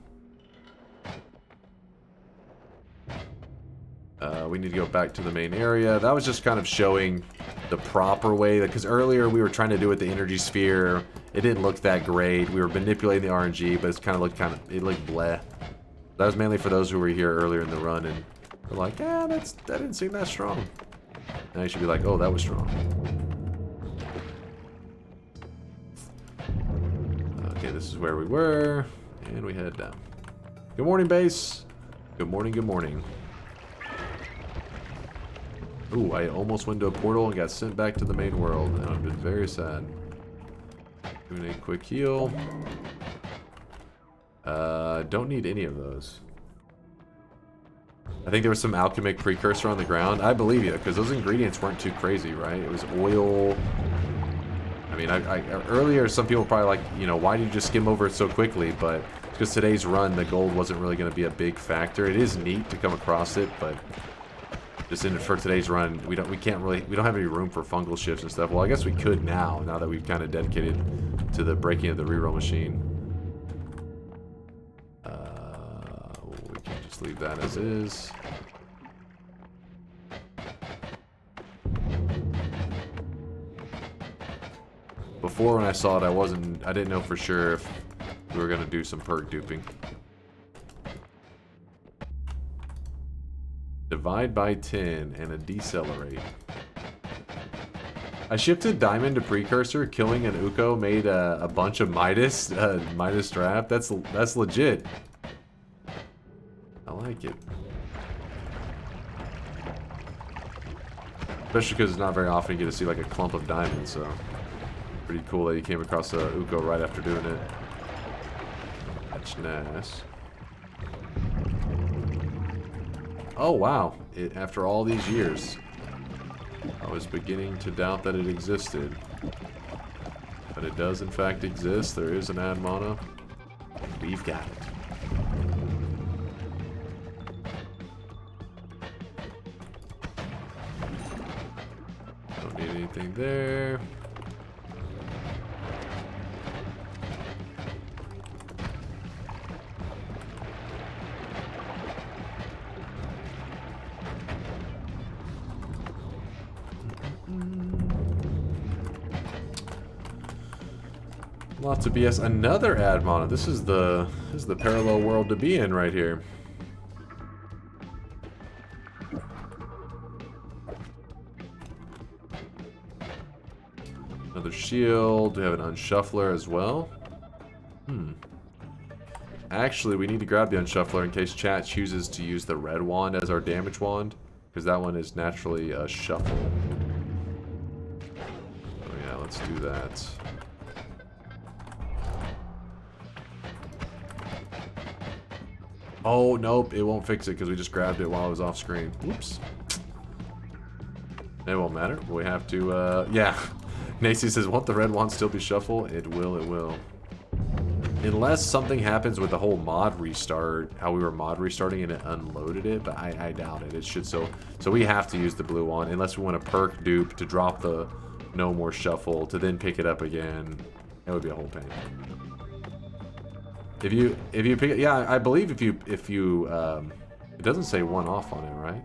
We need to go back to the main area. That was just kind of showing the proper way, because earlier we were trying to do it the energy sphere. It didn't look that great. We were manipulating the RNG, but it looked bleh. That was mainly for those who were here earlier in the run and were like, yeah, that didn't seem that strong. Now you should be like, oh, that was strong. Okay, this is where we were, and we head down. Good morning, base. Good morning, good morning. Ooh, I almost went to a portal and got sent back to the main world, and I've been very sad. Doing a quick heal. Don't need any of those. I think there was some alchemic precursor on the ground. I believe you, because those ingredients weren't too crazy, right? It was oil. I mean, earlier some people were probably like, you know, why did you just skim over it so quickly? But because today's run, the gold wasn't really going to be a big factor. It is neat to come across it, but just for today's run, we don't have any room for fungal shifts and stuff. Well, I guess we could now that we've kind of dedicated to the breaking of the reroll machine. We can just leave that as is. Before when I saw it, I didn't know for sure if we were gonna do some perk duping. Divide by 10 and a decelerate. I shifted diamond to precursor. Killing an Uko made a bunch of Midas Midas draft. That's legit. like it. Especially because it's not very often you get to see like a clump of diamonds, so pretty cool that you came across a Uko right after doing it. That's nice. Oh wow, after all these years, I was beginning to doubt that it existed. But it does in fact exist. There is an ad mono. We've got it. Don't need anything there. Lots of BS. Another ad mono. This is the parallel world to be in right here. Another shield. We have an unshuffler as well. Actually, we need to grab the unshuffler in case chat chooses to use the red wand as our damage wand, because that one is naturally a shuffle. Oh yeah, let's do that. Oh, nope, it won't fix it because we just grabbed it while I was off screen. Oops. It won't matter. We have to, yeah. Nacy says, won't the red wand still be shuffle? It will, it will. Unless something happens with the whole mod restart, how we were mod restarting and it unloaded it, but I doubt it. It should so we have to use the blue wand unless we want to perk dupe to drop the no more shuffle to then pick it up again. It would be a whole pain. If you pick it, yeah, I believe if you it doesn't say one off on it, right?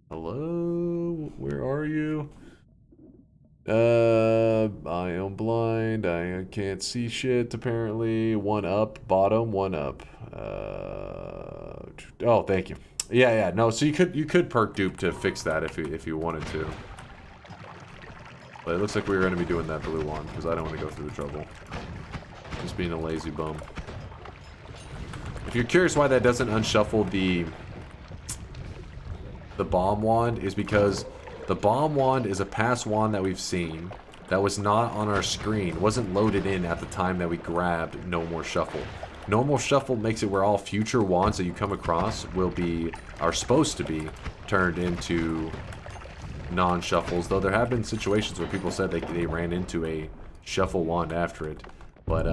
Hello, where are you? I am blind. I can't see shit. Apparently, one up, bottom, one up. Oh, thank you. Yeah. No, so you could perk dupe to fix that if you wanted to. But it looks like we're going to be doing that blue one, because I don't want to go through the trouble. Just being a lazy bum. If you're curious why that doesn't unshuffle the bomb wand, is because the bomb wand is a past wand that we've seen that was not on our screen, wasn't loaded in at the time that we grabbed No More Shuffle. No More Shuffle makes it where all future wands that you come across are supposed to be turned into non-shuffles, though there have been situations where people said they ran into a shuffle wand after it. But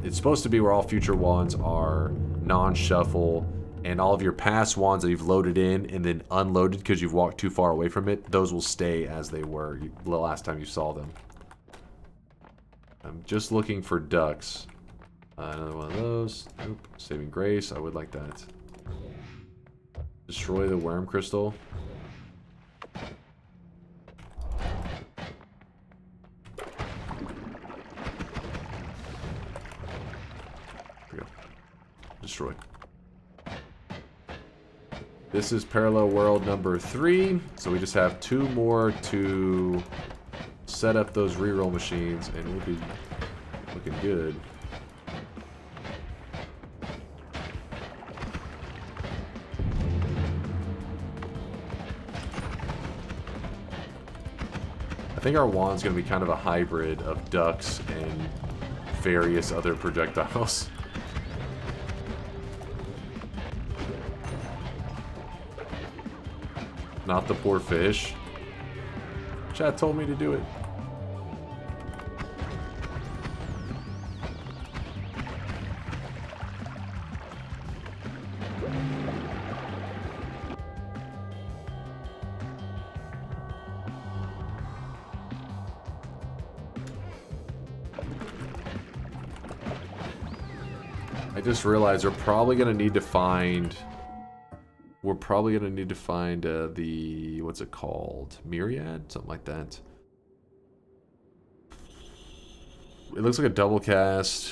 it's supposed to be where all future wands are non-shuffle, and all of your past wands that you've loaded in and then unloaded because you've walked too far away from it, those will stay as they were the last time you saw them. I'm just looking for ducks. Another one of those. Nope. Saving Grace. I would like that. Destroy the worm crystal. Destroy. This is parallel world number 3, so we just have 2 more to set up those reroll machines, and we'll be looking good. I think our wand's going to be kind of a hybrid of ducks and various other projectiles. Not the poor fish. Chat told me to do it. I just realized we're probably going to need to find... the, what's it called? Myriad? Something like that. It looks like a double cast.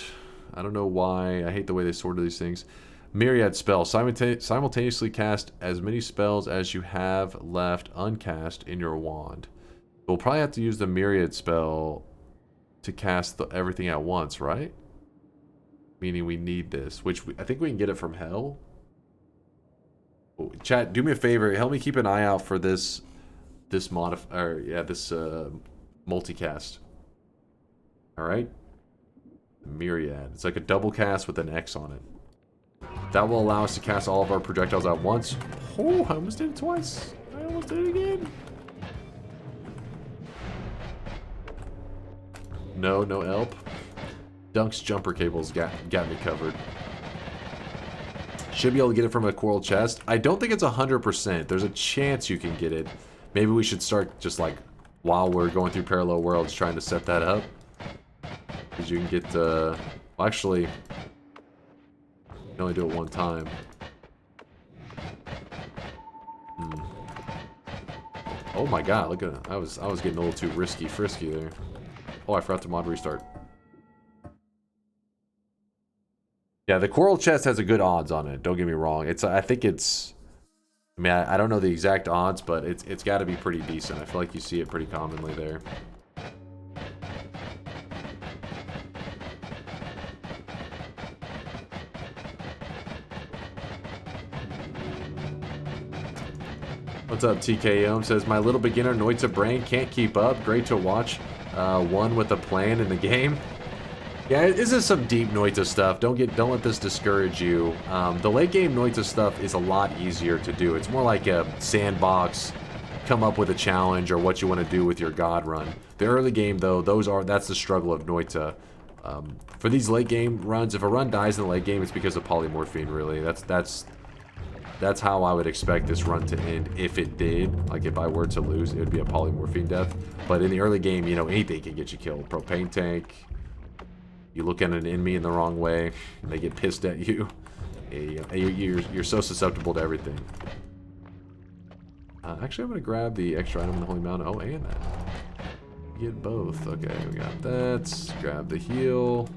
I don't know why. I hate the way they sorted these things. Myriad spell. Simultaneously cast as many spells as you have left uncast in your wand. We'll probably have to use the Myriad spell to cast everything at once, right? Meaning we need this, which I think we can get it from hell. Oh, chat, do me a favor, help me keep an eye out for this multicast. All right, myriad. It's like a double cast with an X on it. That will allow us to cast all of our projectiles at once. Oh, I almost did it twice. I almost did it again. No elp. Dunk's jumper cables got me covered. Should be able to get it from a coral chest. I don't think it's 100%. There's a chance you can get it. Maybe we should start just like while we're going through parallel worlds trying to set that up. Because you can get well, actually, you can only do it one time. Oh my god, look at I was getting a little too frisky there. Oh, I forgot to mod restart. Yeah, the coral chest has a good odds on it. Don't get me wrong. I think it's. I mean, I don't know the exact odds, but it's got to be pretty decent. I feel like you see it pretty commonly there. What's up, TKO? Says my little beginner Noita brain can't keep up. Great to watch. One with a plan in the game. Yeah, this is some deep Noita stuff. Don't let this discourage you. The late game Noita stuff is a lot easier to do. It's more like a sandbox, come up with a challenge or what you want to do with your god run. The early game though, that's the struggle of Noita. For these late game runs, if a run dies in the late game, it's because of polymorphine. Really, that's how I would expect this run to end if it did. Like if I were to lose, it would be a polymorphine death. But in the early game, you know, anything can get you killed. Propane tank. You look at an enemy in the wrong way, and they get pissed at you. You're so susceptible to everything. Actually, I'm going to grab the extra item in the Holy Mountain. Oh, and that. Get both. Okay, we got that. Grab the heal.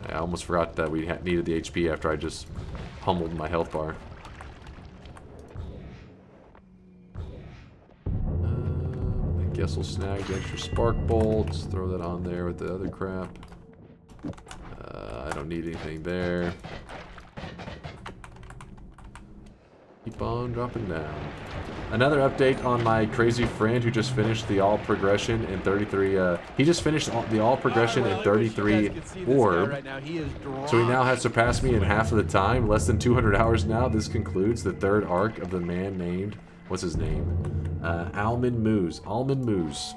I almost forgot that we needed the HP after I just pummeled my health bar. I guess we'll snag the extra spark bolts, throw that on there with the other crap. I don't need anything there. Keep on dropping down. Another update on my crazy friend who just finished the all progression in 33. He just finished the all progression in 33 orb. So he now has surpassed me in half of the time, less than 200 hours now. This concludes the third arc of the man named, what's his name? Almond Moose. Almond Moose.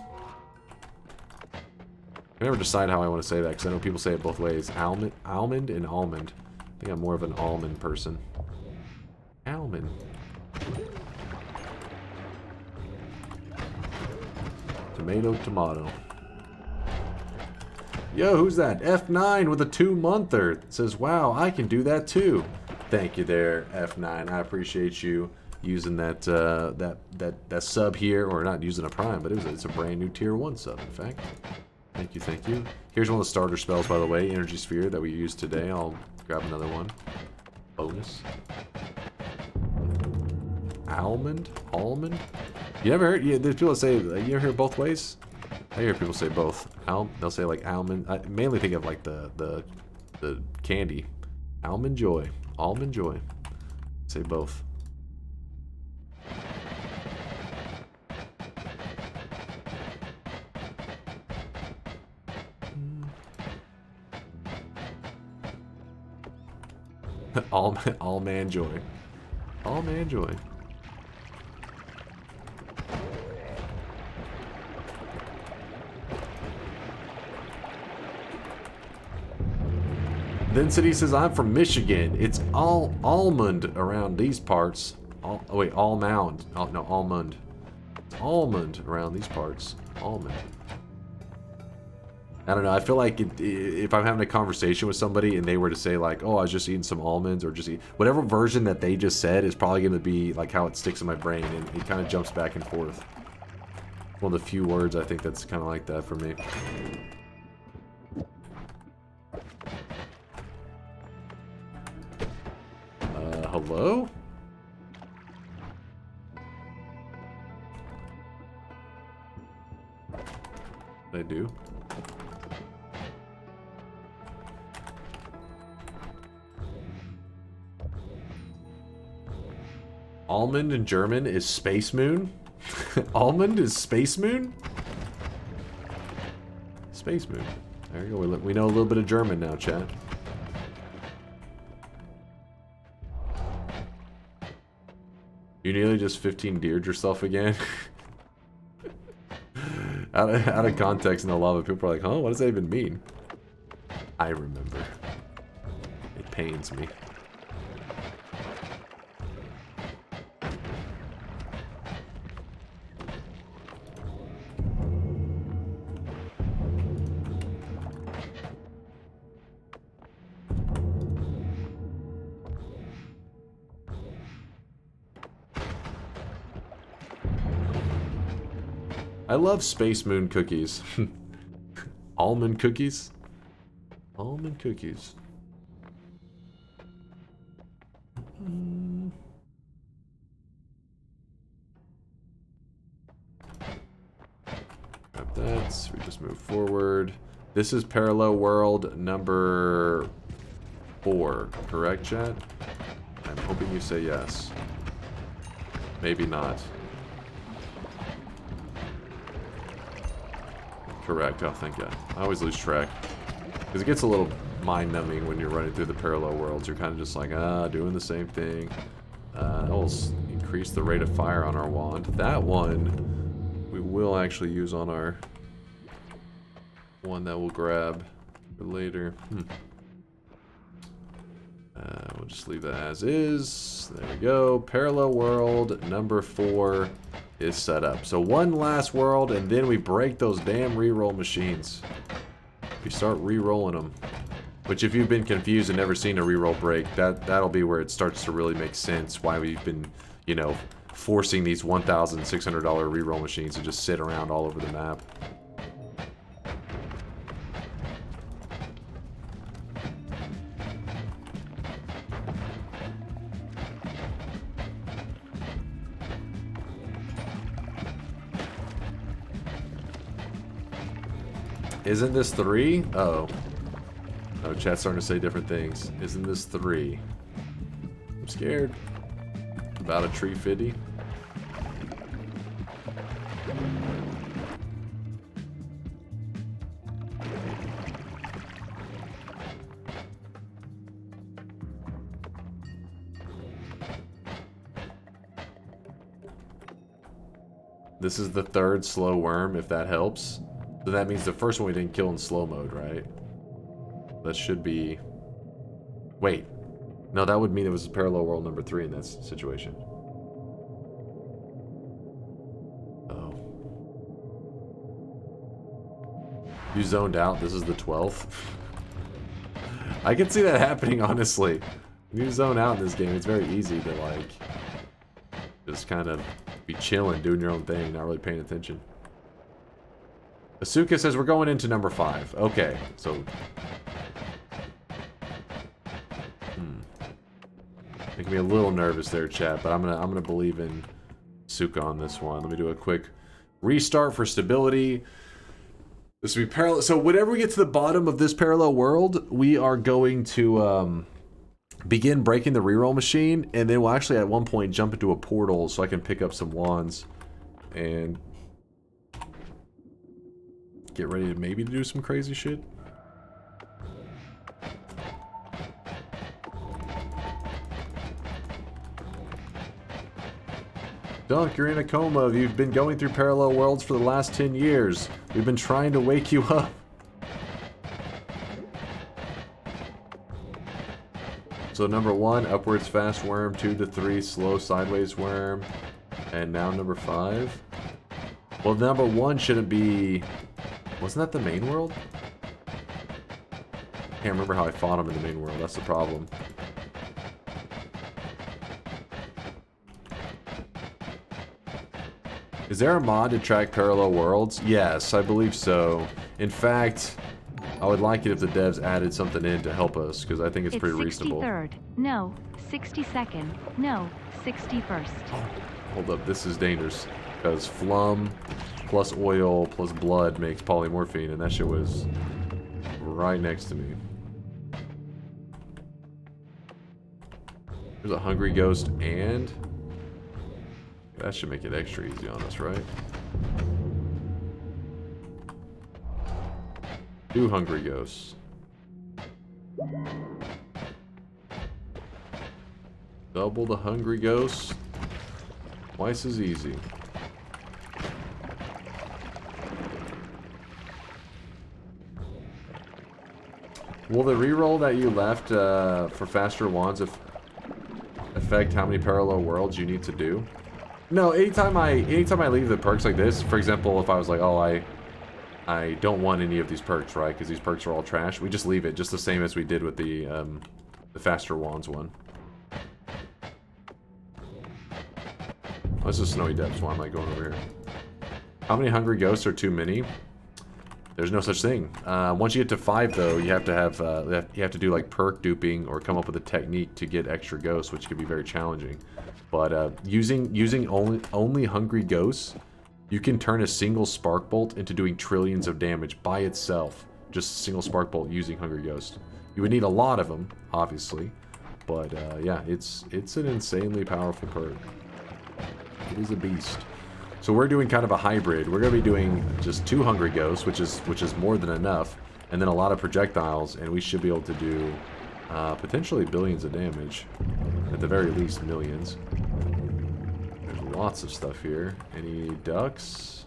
I never decide how I want to say that because I know people say it both ways. Almond and almond. I think I'm more of an almond person. Almond. Tomato. Yo, who's that? F9 with a 2-monther. Says, wow, I can do that too. Thank you there, F9. I appreciate you using that that sub here, or not using a prime, but it's a brand new tier 1 sub, in fact. Thank you. Here's one of the starter spells, by the way, Energy Sphere, that we used today. I'll grab another one. Bonus. Almond? You never heard? There's people that say, you ever hear both ways? I hear people say both. They'll say like almond. I mainly think of like the candy. Almond Joy. Almond Joy. Say both. All man joy. All man joy. Then City says, I'm from Michigan. It's all almond around these parts. Almond. No, almond. Almond around these parts. Almond. I don't know. I feel like if I'm having a conversation with somebody and they were to say like, oh, I was just eating some almonds, or just eat whatever version that they just said is probably going to be like how it sticks in my brain, and it kind of jumps back and forth. One of the few words I think that's kind of like that for me. Hello? I do. Almond in German is Space Moon? Almond is Space Moon? Space Moon. There you go. We know a little bit of German now, chat. You nearly just 15 deered yourself again? out of context in the lava, people are like, huh? What does that even mean? I remember. It pains me. I love Space Moon cookies. Almond cookies? Almond cookies. Grab that. So we just move forward. This is parallel world number 4, correct, chat? I'm hoping you say yes. Maybe not. Correct. Oh, thank God. I always lose track. Because it gets a little mind-numbing when you're running through the parallel worlds. You're kind of just like, doing the same thing. It'll increase the rate of fire on our wand. That one, we will actually use on our one that we'll grab for later. We'll just leave that as is. There we go. Parallel world number 4 is set up. So one last world, and then we break those damn reroll machines. We start re-rolling them. Which, if you've been confused and never seen a reroll break, that'll be where it starts to really make sense why we've been, you know, forcing these $1,600 reroll machines to just sit around all over the map. Isn't this 3? Oh. Oh, chat's starting to say different things. Isn't this 3? I'm scared. About a tree 50. This is the 3rd slow worm, if that helps. So that means the first one we didn't kill in slow mode, right? That should be... Wait. No, that would mean it was parallel world number 3 in that situation. Oh. You zoned out. This is the 12th. I can see that happening, honestly. When you zone out in this game, it's very easy to, like, just kind of be chilling, doing your own thing, not really paying attention. Asuka says we're going into number 5. Okay, so... Making me a little nervous there, chat, but I'm gonna believe in Asuka on this one. Let me do a quick restart for stability. This will be parallel. So whenever we get to the bottom of this parallel world, we are going to begin breaking the reroll machine, and then we'll actually at one point jump into a portal so I can pick up some wands and get ready to maybe do some crazy shit. Dunk, you're in a coma. You've been going through parallel worlds for the last 10 years. We've been trying to wake you up. So number 1, upwards fast worm. 2 to 3, slow sideways worm. And now number 5. Well, number 1 shouldn't be... Wasn't that the main world? Can't remember how I fought him in the main world. That's the problem. Is there a mod to track parallel worlds? Yes, I believe so. In fact, I would like it if the devs added something in to help us, because I think it's pretty reasonable.
63rd. No. 62nd. No. 61st.
Hold up, this is dangerous. Because Flum plus oil plus blood makes polymorphine, and that shit was right next to me. There's a hungry ghost, and that should make it extra easy on us, right? 2 hungry ghosts. Double the hungry ghosts. Twice as easy. Will the reroll that you left for faster wands affect how many parallel worlds you need to do? No, anytime I leave the perks like this, for example, if I was like, oh, I don't want any of these perks, right? Because these perks are all trash. We just leave it, just the same as we did with the faster wands one. Oh, this is Snowy Depths. Why am I going over here? How many hungry ghosts are too many? There's no such thing. Once you get to 5, though, you have to have you have to do like perk duping or come up with a technique to get extra ghosts, which can be very challenging. But using only hungry ghosts, you can turn a single spark bolt into doing trillions of damage by itself. Just a single spark bolt using hungry ghost. You would need a lot of them, obviously, but yeah, it's an insanely powerful perk. It is a beast. So we're doing kind of a hybrid. We're going to be doing just 2 hungry ghosts, which is more than enough, and then a lot of projectiles, and we should be able to do potentially billions of damage. At the very least, millions. There's lots of stuff here. Any ducks?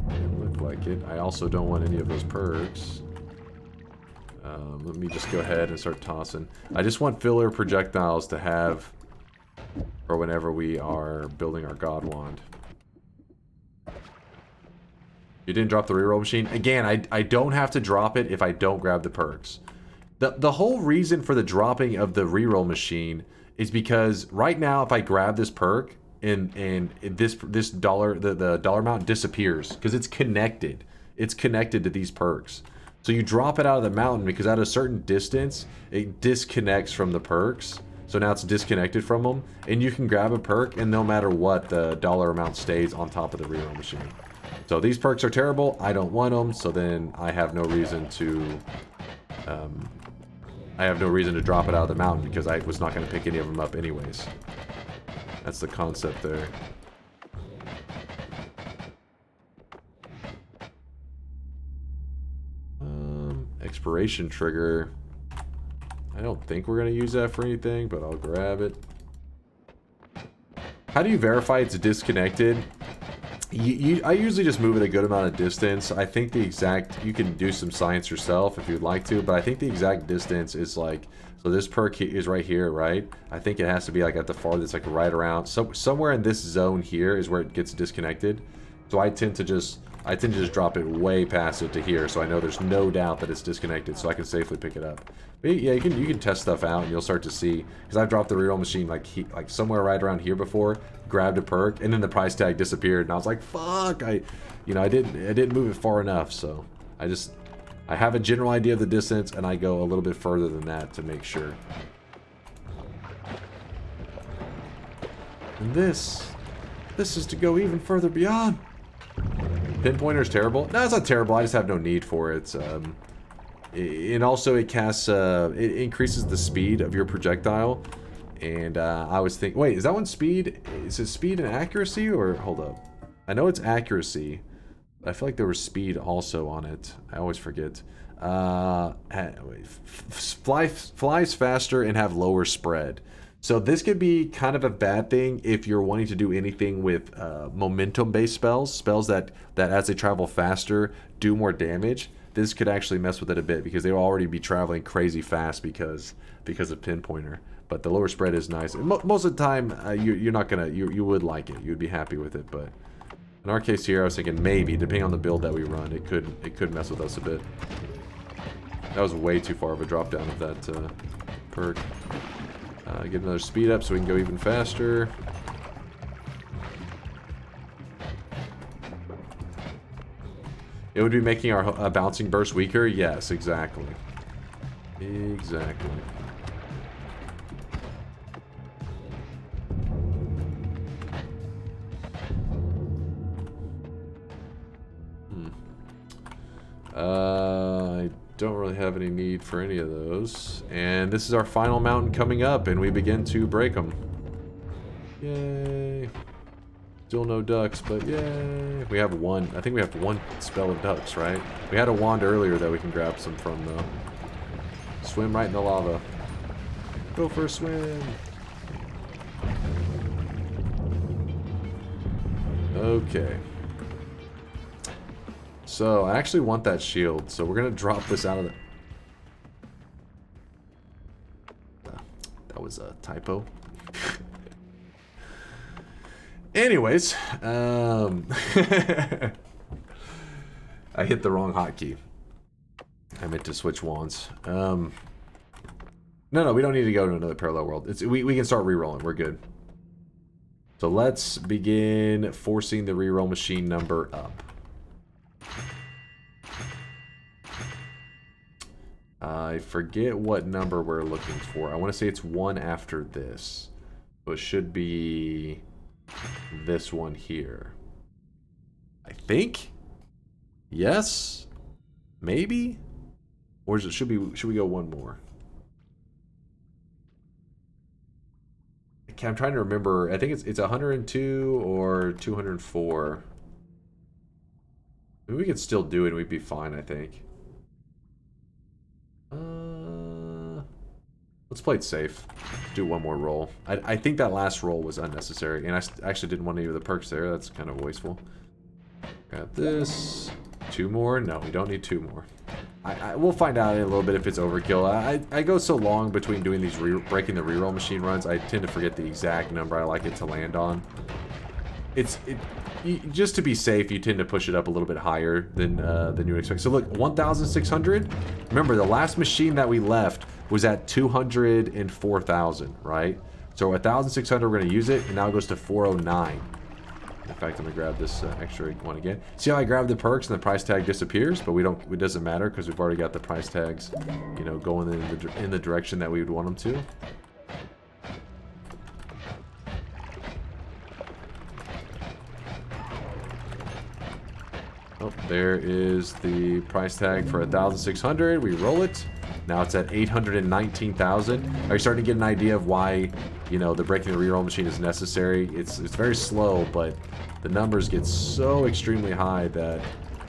Doesn't look like it. I also don't want any of those perks. Let me just go ahead and start tossing. I just want filler projectiles to have for whenever we are building our God Wand. You didn't drop the reroll machine? Again, I don't have to drop it if I don't grab the perks. The whole reason for the dropping of the reroll machine is because right now if I grab this perk and this dollar the dollar amount disappears because it's connected. It's connected to these perks. So you drop it out of the mountain because at a certain distance it disconnects from the perks. So now it's disconnected from them, and you can grab a perk and no matter what the dollar amount stays on top of the reroll machine. So these perks are terrible. I don't want them, so then I have no reason to drop it out of the mountain because I was not going to pick any of them up anyways. That's the concept there. Expiration trigger. I don't think we're going to use that for anything, but I'll grab it. How do you verify it's disconnected? I usually just move it a good amount of distance. I think the exact... You can do some science yourself if you'd like to, but I think the exact distance is like... So this perk is right here, right? I think it has to be like at the farthest, like right around... somewhere in this zone here is where it gets disconnected. So I tend to just drop it way past it to here, so I know there's no doubt that it's disconnected, so I can safely pick it up. But yeah, you can test stuff out, and you'll start to see. Because I've dropped the reroll machine like somewhere right around here before, grabbed a perk, and then the price tag disappeared, and I was like, "Fuck!" I didn't move it far enough, so I have a general idea of the distance, and I go a little bit further than that to make sure. And this is to go even further beyond. Pinpointer's terrible? No, it's not terrible. I just have no need for it. And also it casts, it increases the speed of your projectile. And I was thinking, wait, is that one speed? Is it speed and accuracy or hold up? I know it's accuracy. But I feel like there was speed also on it. I always forget. Flies faster and have lower spread. So this could be kind of a bad thing if you're wanting to do anything with momentum-based spells that as they travel faster do more damage. This could actually mess with it a bit because they will already be traveling crazy fast because of Pinpointer. But the lower spread is nice. Most of the time, you're not gonna you would like it. You'd be happy with it. But in our case here, I was thinking maybe depending on the build that we run, it could mess with us a bit. That was way too far of a drop down of that perk. Get another speed up so we can go even faster. It would be making our bouncing burst weaker? Yes, exactly. Exactly. don't really have any need for any of those. And this is our final mountain coming up, and we begin to break them. Yay. Still no ducks, but yay. We have one. I think we have one spell of ducks, right? We had a wand earlier that we can grab some from, though. Swim right in the lava. Go for a swim. Okay. So, I actually want that shield, so we're going to drop this out of the... That was a typo. Anyways, I hit the wrong hotkey. I meant to switch wands. No, we don't need to go to another parallel world. We can start re-rolling. We're good. So let's begin forcing the re-roll machine number up. I forget what number we're looking for. I want to say it's one after this. So it should be this one here. I think? Yes? Maybe? Or is it, should we go one more? I'm trying to remember. I think it's 102 or 204. Maybe we could still do it and we'd be fine, I think. Let's play it safe. Do one more roll. I think that last roll was unnecessary, and I actually didn't want any of the perks there. That's kind of wasteful. Got this. 2 more? No, we don't need 2 more. We'll find out in a little bit if it's overkill. I go so long between doing these breaking the reroll machine runs, I tend to forget the exact number I like it to land on. Just to be safe, you tend to push it up a little bit higher than you would expect. So look, 1,600. Remember, the last machine that we left was at 204,000, right? So 1,600, we're going to use it, and now it goes to 409. In fact, I'm going to grab this extra one again. See how I grab the perks and the price tag disappears, but it doesn't matter because we've already got the price tags, you know, going in the direction that we would want them to. Oh, there is the price tag for 1,600. We roll it. Now it's at 819,000. Are you starting to get an idea of why, you know, the breaking the reroll machine is necessary? It's very slow, but the numbers get so extremely high that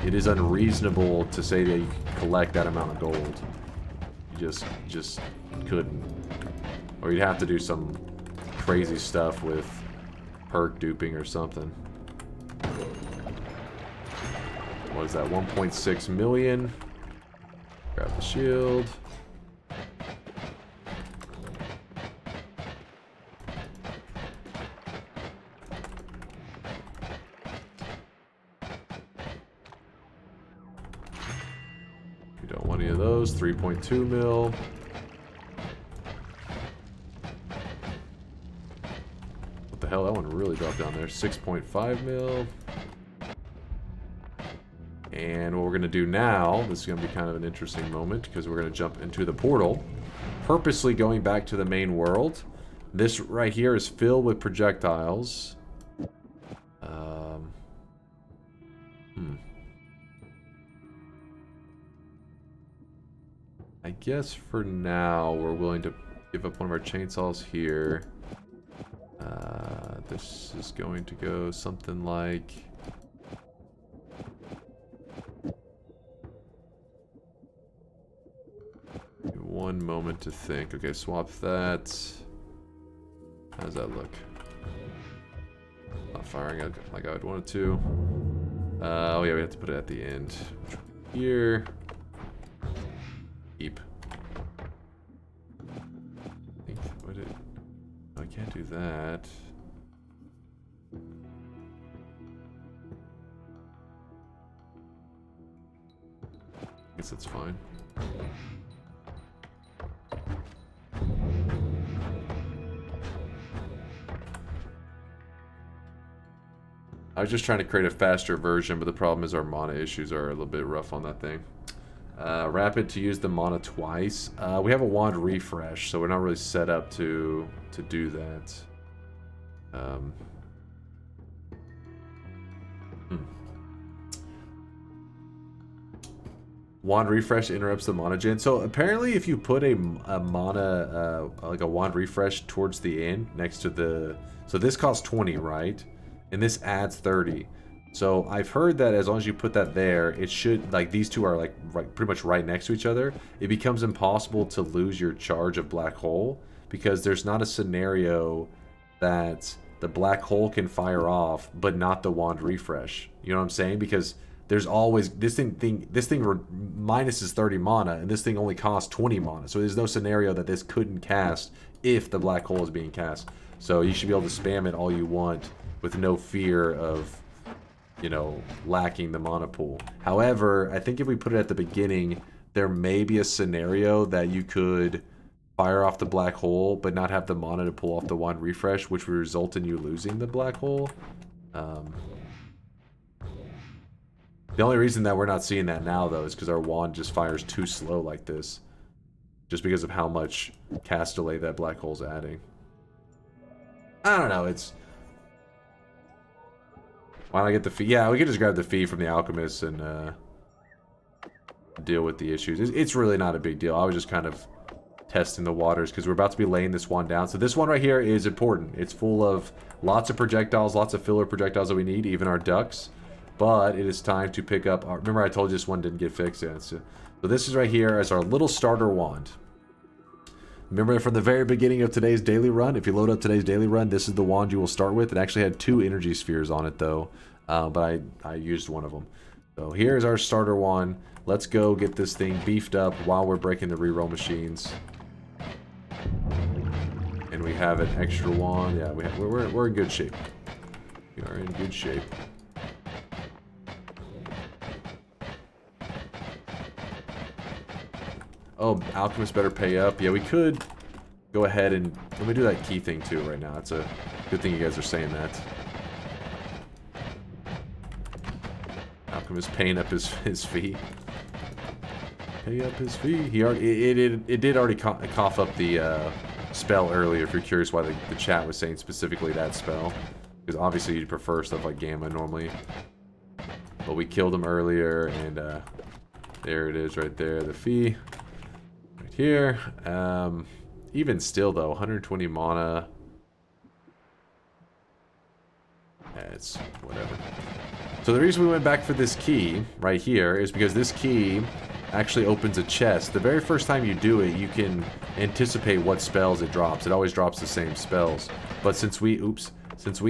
it is unreasonable to say that you can collect that amount of gold. You just couldn't. Or you'd have to do some crazy stuff with perk duping or something. What is that? 1.6 million. Grab the shield. We don't want any of those. 3.2 mil. What the hell? That one really dropped down there. 6.5 mil. And what we're going to do now, this is going to be kind of an interesting moment because we're going to jump into the portal, purposely going back to the main world. This right here is filled with projectiles. I guess for now we're willing to give up one of our chainsaws here. This is going to go something like... One moment to think. Okay, swap that. How does that look? Not firing like I would want it to. Oh yeah, we have to put it at the end. Here. Keep. I think what it. I can't do that. I guess that's fine. I was just trying to create a faster version, but the problem is our mana issues are a little bit rough on that thing. Rapid to use the mana twice. We have a wand refresh, so we're not really set up to do that. Wand refresh interrupts the mana gen. So apparently if you put a mana, like a wand refresh towards the end next to the... So this costs 20, right? And this adds 30. So I've heard that as long as you put that there, it should, like these two are like pretty much right next to each other. It becomes impossible to lose your charge of Black Hole because there's not a scenario that the Black Hole can fire off, but not the wand refresh. You know what I'm saying? Because there's always this thing minuses 30 mana, and this thing only costs 20 mana. So there's no scenario that this couldn't cast if the Black Hole is being cast. So you should be able to spam it all you want with no fear of, you know, lacking the mana pool. However, I think if we put it at the beginning, there may be a scenario that you could fire off the Black Hole, but not have the mana to pull off the wand refresh, which would result in you losing the Black Hole. The only reason that we're not seeing that now, though, is because our wand just fires too slow like this. Just because of how much cast delay that Black Hole's adding. I don't know, it's... Why don't I get the fee? Yeah, we could just grab the fee from the alchemist and deal with the issues. It's really not a big deal. I was just kind of testing the waters because we're about to be laying this one down. So this one right here is important. It's full of lots of projectiles, lots of filler projectiles that we need, even our ducks. But it is time to pick up our... Remember I told you this one didn't get fixed yet. So this is right here as our little starter wand. Remember from the very beginning of today's daily run, if you load up today's daily run, this is the wand you will start with. It actually had 2 energy spheres on it though, but I used one of them. So here's our starter wand. Let's go get this thing beefed up while we're breaking the reroll machines. And we have an extra wand. Yeah, we're in good shape. We are in good shape. Oh, Alchemist better pay up. Yeah, we could go ahead and... Let me do that key thing too right now. It's a good thing you guys are saying that. Alchemist paying up his fee. Pay up his fee. He already... It did already cough up the spell earlier, if you're curious why the chat was saying specifically that spell. Because obviously you'd prefer stuff like Gamma normally. But we killed him earlier, and there it is right there, the fee. Here, even still though, 120 mana. It's whatever. So the reason we went back for this key right here is because this key actually opens a chest. The very first time you do it, you can anticipate what spells it drops. It always drops the same spells. But since we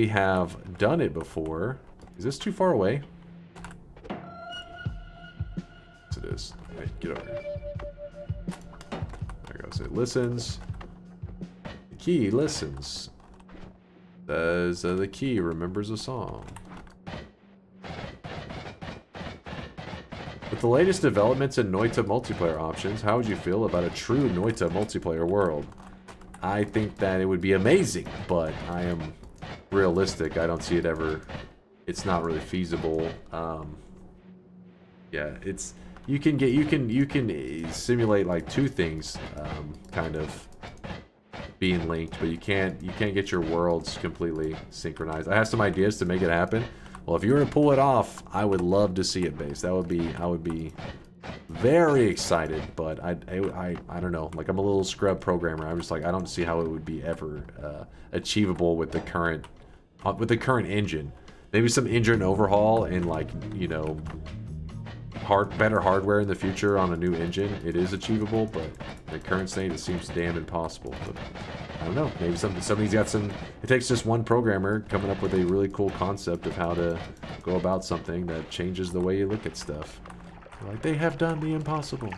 have done it before, is this too far away? Yes, it is. Hey, get over here. So it listens. The key listens. Says the key remembers a song. With the latest developments in Noita multiplayer options, how would you feel about a true Noita multiplayer world? I think that it would be amazing, but I am realistic. I don't see it ever. It's not really feasible. Yeah, it's... You can simulate like 2 things kind of being linked, but you can't get your worlds completely synchronized. I have some ideas to make it happen. Well, if you were to pull it off, I would love to see it based. I would be very excited, but I don't know. Like, I'm a little scrub programmer. I'm just like, I don't see how it would be ever achievable with the current engine. Maybe some engine overhaul and, like, you know, better hardware in the future on a new engine. It is achievable, but the current state, it seems damn impossible. But I don't know. Maybe somebody's got some... It takes just one programmer coming up with a really cool concept of how to go about something that changes the way you look at stuff. Like, they have done the impossible.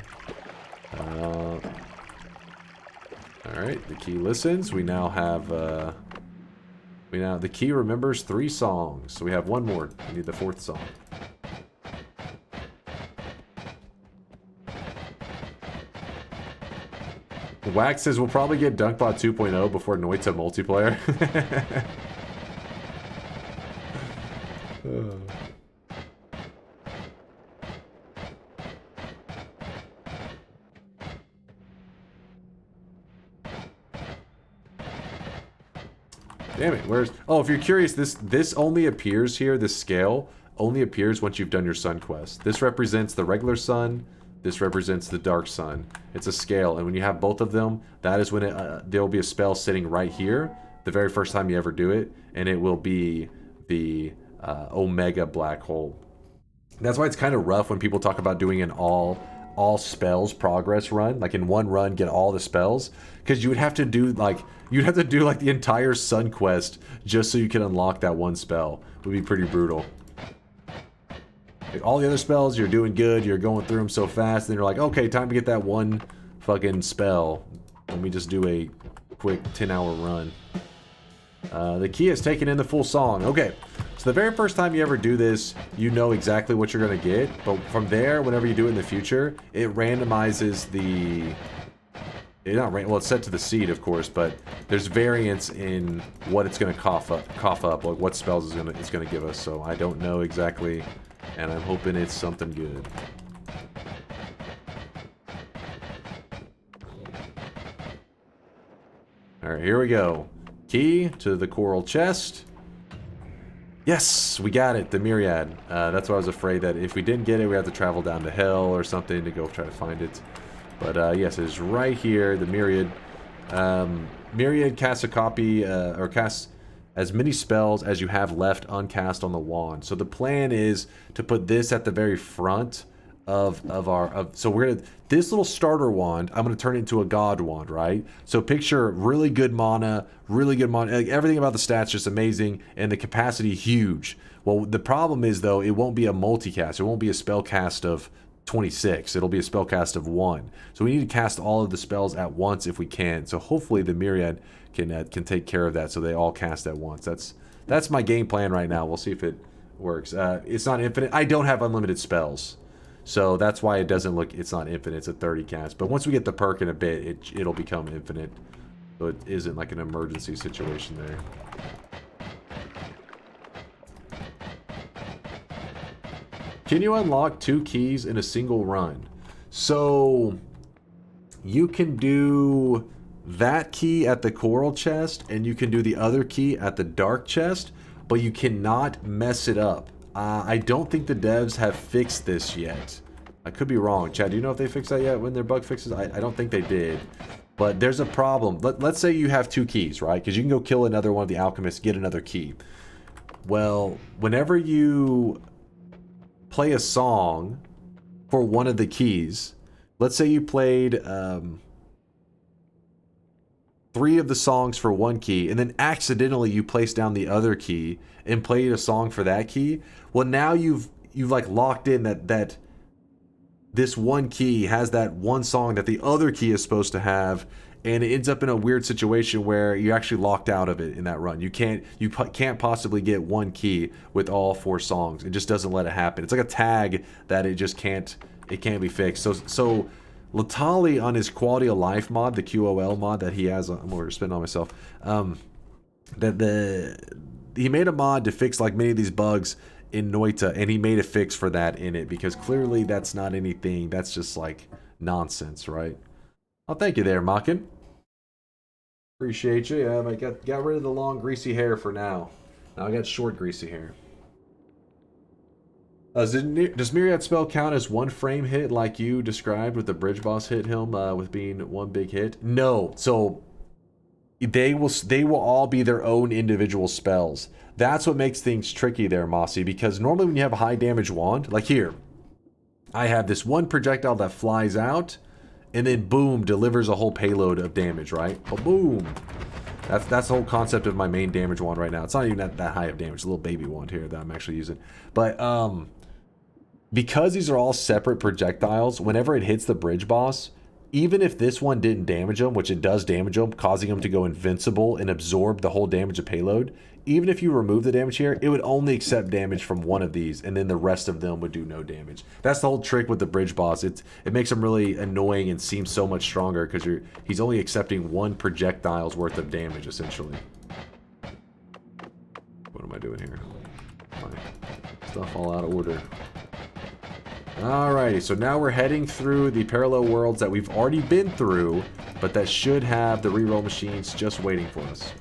Alright, the key listens. We now have... the key remembers 3 songs. So we have 1 more. We need the 4th song. Wax says we'll probably get Dunkbot 2.0 before Noita multiplayer. Damn it, where's... Oh, if you're curious, this only appears here, this scale only appears once you've done your sun quest. This represents the regular sun, This represents the dark sun. It's a scale, and when you have both of them, that is when there will be a spell sitting right here, the very first time you ever do it, and it will be the Omega black hole. That's why it's kind of rough when people talk about doing an all spells progress run, like in one run get all the spells, because you would have to do like the entire sun quest just so you can unlock that one spell. It would be pretty brutal. Like all the other spells, you're doing good, you're going through them so fast, then you're like, okay, time to get that one fucking spell. Let me just do a quick 10-hour run. The key is taking in the full song. Okay, so the very first time you ever do this, you know exactly what you're going to get. But from there, whenever you do it in the future, it randomizes the... well, it's set to the seed, of course, but there's variance in what it's going to cough up, like what spells it's going to give us. So I don't know exactly, and I'm hoping it's something good. All right, here we go. Key to the coral chest. Yes, we got it, the myriad. That's why I was afraid that if we didn't get it, we have to travel down to hell or something to go try to find it. But yes, it's right here, the myriad. Myriad casts a copy, or casts as many spells as you have left uncast on the wand. So the plan is to put this at the very front so we're gonna, this little starter wand, I'm gonna turn it into a god wand, right? So picture really good mana, like everything about the stats just amazing, and the capacity huge. Well, the problem is though, it won't be a multicast. It won't be a spell cast of 26. It'll be a spell cast of 1. So we need to cast all of the spells at once if we can. So hopefully the myriad can take care of that, so they all cast at once. That's my game plan right now. We'll see if it works. It's not infinite. I don't have unlimited spells. So that's why it doesn't look, it's not infinite, it's a 30 cast. But once we get the perk in a bit, it'll become infinite. So it isn't like an emergency situation there. Can you unlock 2 keys in a single run? So you can do that key at the coral chest, and you can do the other key at the dark chest, but you cannot mess it up. I don't think the devs have fixed this yet. I could be wrong. Chad, do you know if they fixed that yet when their bug fixes? I don't think they did. But there's a problem. Let's say you have 2 keys, right? Because you can go kill another one of the alchemists, get another key. Well, whenever you play a song for one of the keys, let's say you played 3 of the songs for one key, and then accidentally you place down the other key and played a song for that key. Well, now you've like locked in that this one key has that one song that the other key is supposed to have, and it ends up in a weird situation where you're actually locked out of it in that run. You can't possibly get one key with all 4 songs. It just doesn't let it happen. It's like a tag that it just can't be fixed. So Latali on his quality of life mod, the QOL mod that he has, I'm overspending on myself. He made a mod to fix like many of these bugs in Noita, and he made a fix for that in it, because clearly that's not anything. That's just like nonsense, right? Oh, thank you there, Makin. Appreciate you. Yeah, I got rid of the long greasy hair for now. Now I got short greasy hair. Does Myriad spell count as one frame hit like you described with the bridge boss hit him with being one big hit? No. So they will all be their own individual spells. That's what makes things tricky there, Mossy, because normally when you have a high damage wand, like here, I have this one projectile that flies out and then boom, delivers a whole payload of damage, right? Oh, boom. That's the whole concept of my main damage wand right now. It's not even that high of damage. A little baby wand here that I'm actually using. But because these are all separate projectiles, whenever it hits the bridge boss, even if this one didn't damage them, which it does damage them, causing them to go invincible and absorb the whole damage of payload, even if you remove the damage here, it would only accept damage from one of these, and then the rest of them would do no damage. That's the whole trick with the bridge boss. It makes him really annoying and seem so much stronger because he's only accepting one projectile's worth of damage, essentially. What am I doing here? My stuff all out of order. Alrighty, so now we're heading through the parallel worlds that we've already been through, but that should have the reroll machines just waiting for us.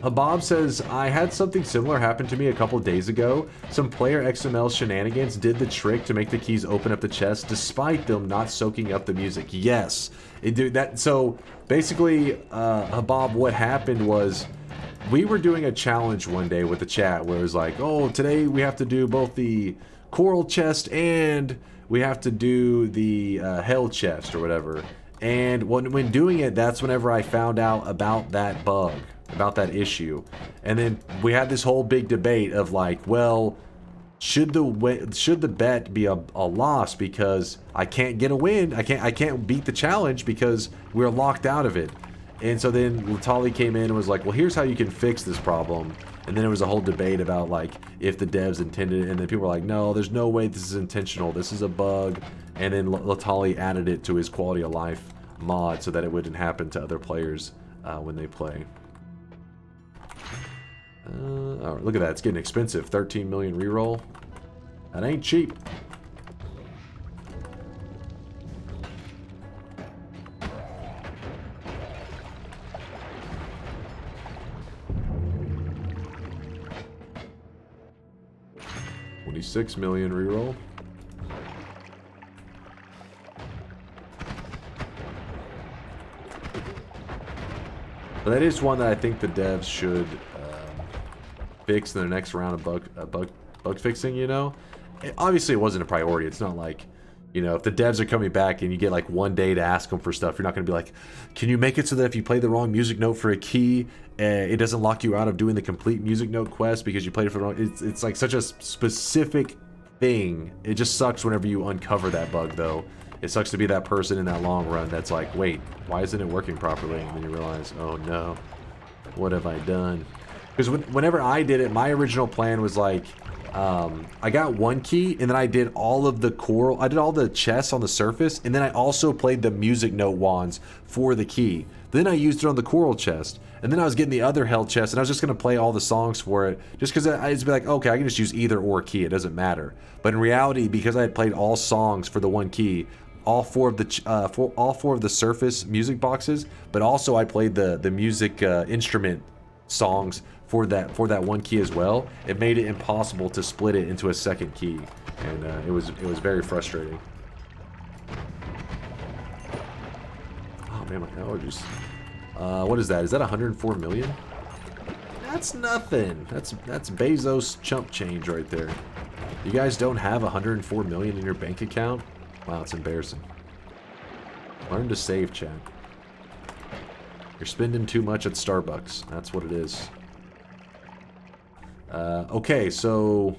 Bob says, I had something similar happen to me a couple days ago. Some player XML shenanigans did the trick to make the keys open up the chest despite them not soaking up the music. Yes, it did that. So basically, Bob, what happened was we were doing a challenge one day with the chat where it was like, oh, today we have to do both the coral chest and we have to do the hell chest or whatever. And when doing it, that's whenever I found out about that bug, about that issue. And then we had this whole big debate of like, well, should the bet be a loss because I can't get a win? I can't beat the challenge because we're locked out of it. And so then Latali came in and was like, well, here's how you can fix this problem. And then there was a whole debate about like if the devs intended it, and then people were like, no, there's no way this is intentional. This is a bug. And then Latali added it to his quality of life mod so that it wouldn't happen to other players when they play. Oh, look at that, it's getting expensive. 13 million reroll. That ain't cheap. $26 million reroll. But that is one that I think the devs should fix in the next round of bug fixing, you know? Obviously, it wasn't a priority. It's not like, you know, if the devs are coming back and you get like one day to ask them for stuff, you're not going to be like, can you make it so that if you play the wrong music note for a key, it doesn't lock you out of doing the complete music note quest because you played it for the wrong... It's like such a specific thing. It just sucks whenever you uncover that bug, though. It sucks to be that person in that long run that's like, wait, why isn't it working properly? And then you realize, oh no, what have I done? Because whenever I did it, my original plan was like, I got one key, and then I did all of the coral, I did all the chests on the surface, and then I also played the music note wands for the key. Then I used it on the coral chest, and then I was getting the other hell chest, and I was just going to play all the songs for it, just because I'd just be like, okay, I can just use either or key, it doesn't matter. But in reality, because I had played all songs for the one key, all four of the surface music boxes, but also I played the music instrument songs for that one key as well. It made it impossible to split it into a second key, and it was very frustrating. Oh man, my allergies. What is that? Is that 104 million? That's nothing. That's Bezos chump change right there. You guys don't have 104 million in your bank account? Wow, it's embarrassing. Learn to save, chat. You're spending too much at Starbucks. That's what it is. Okay, so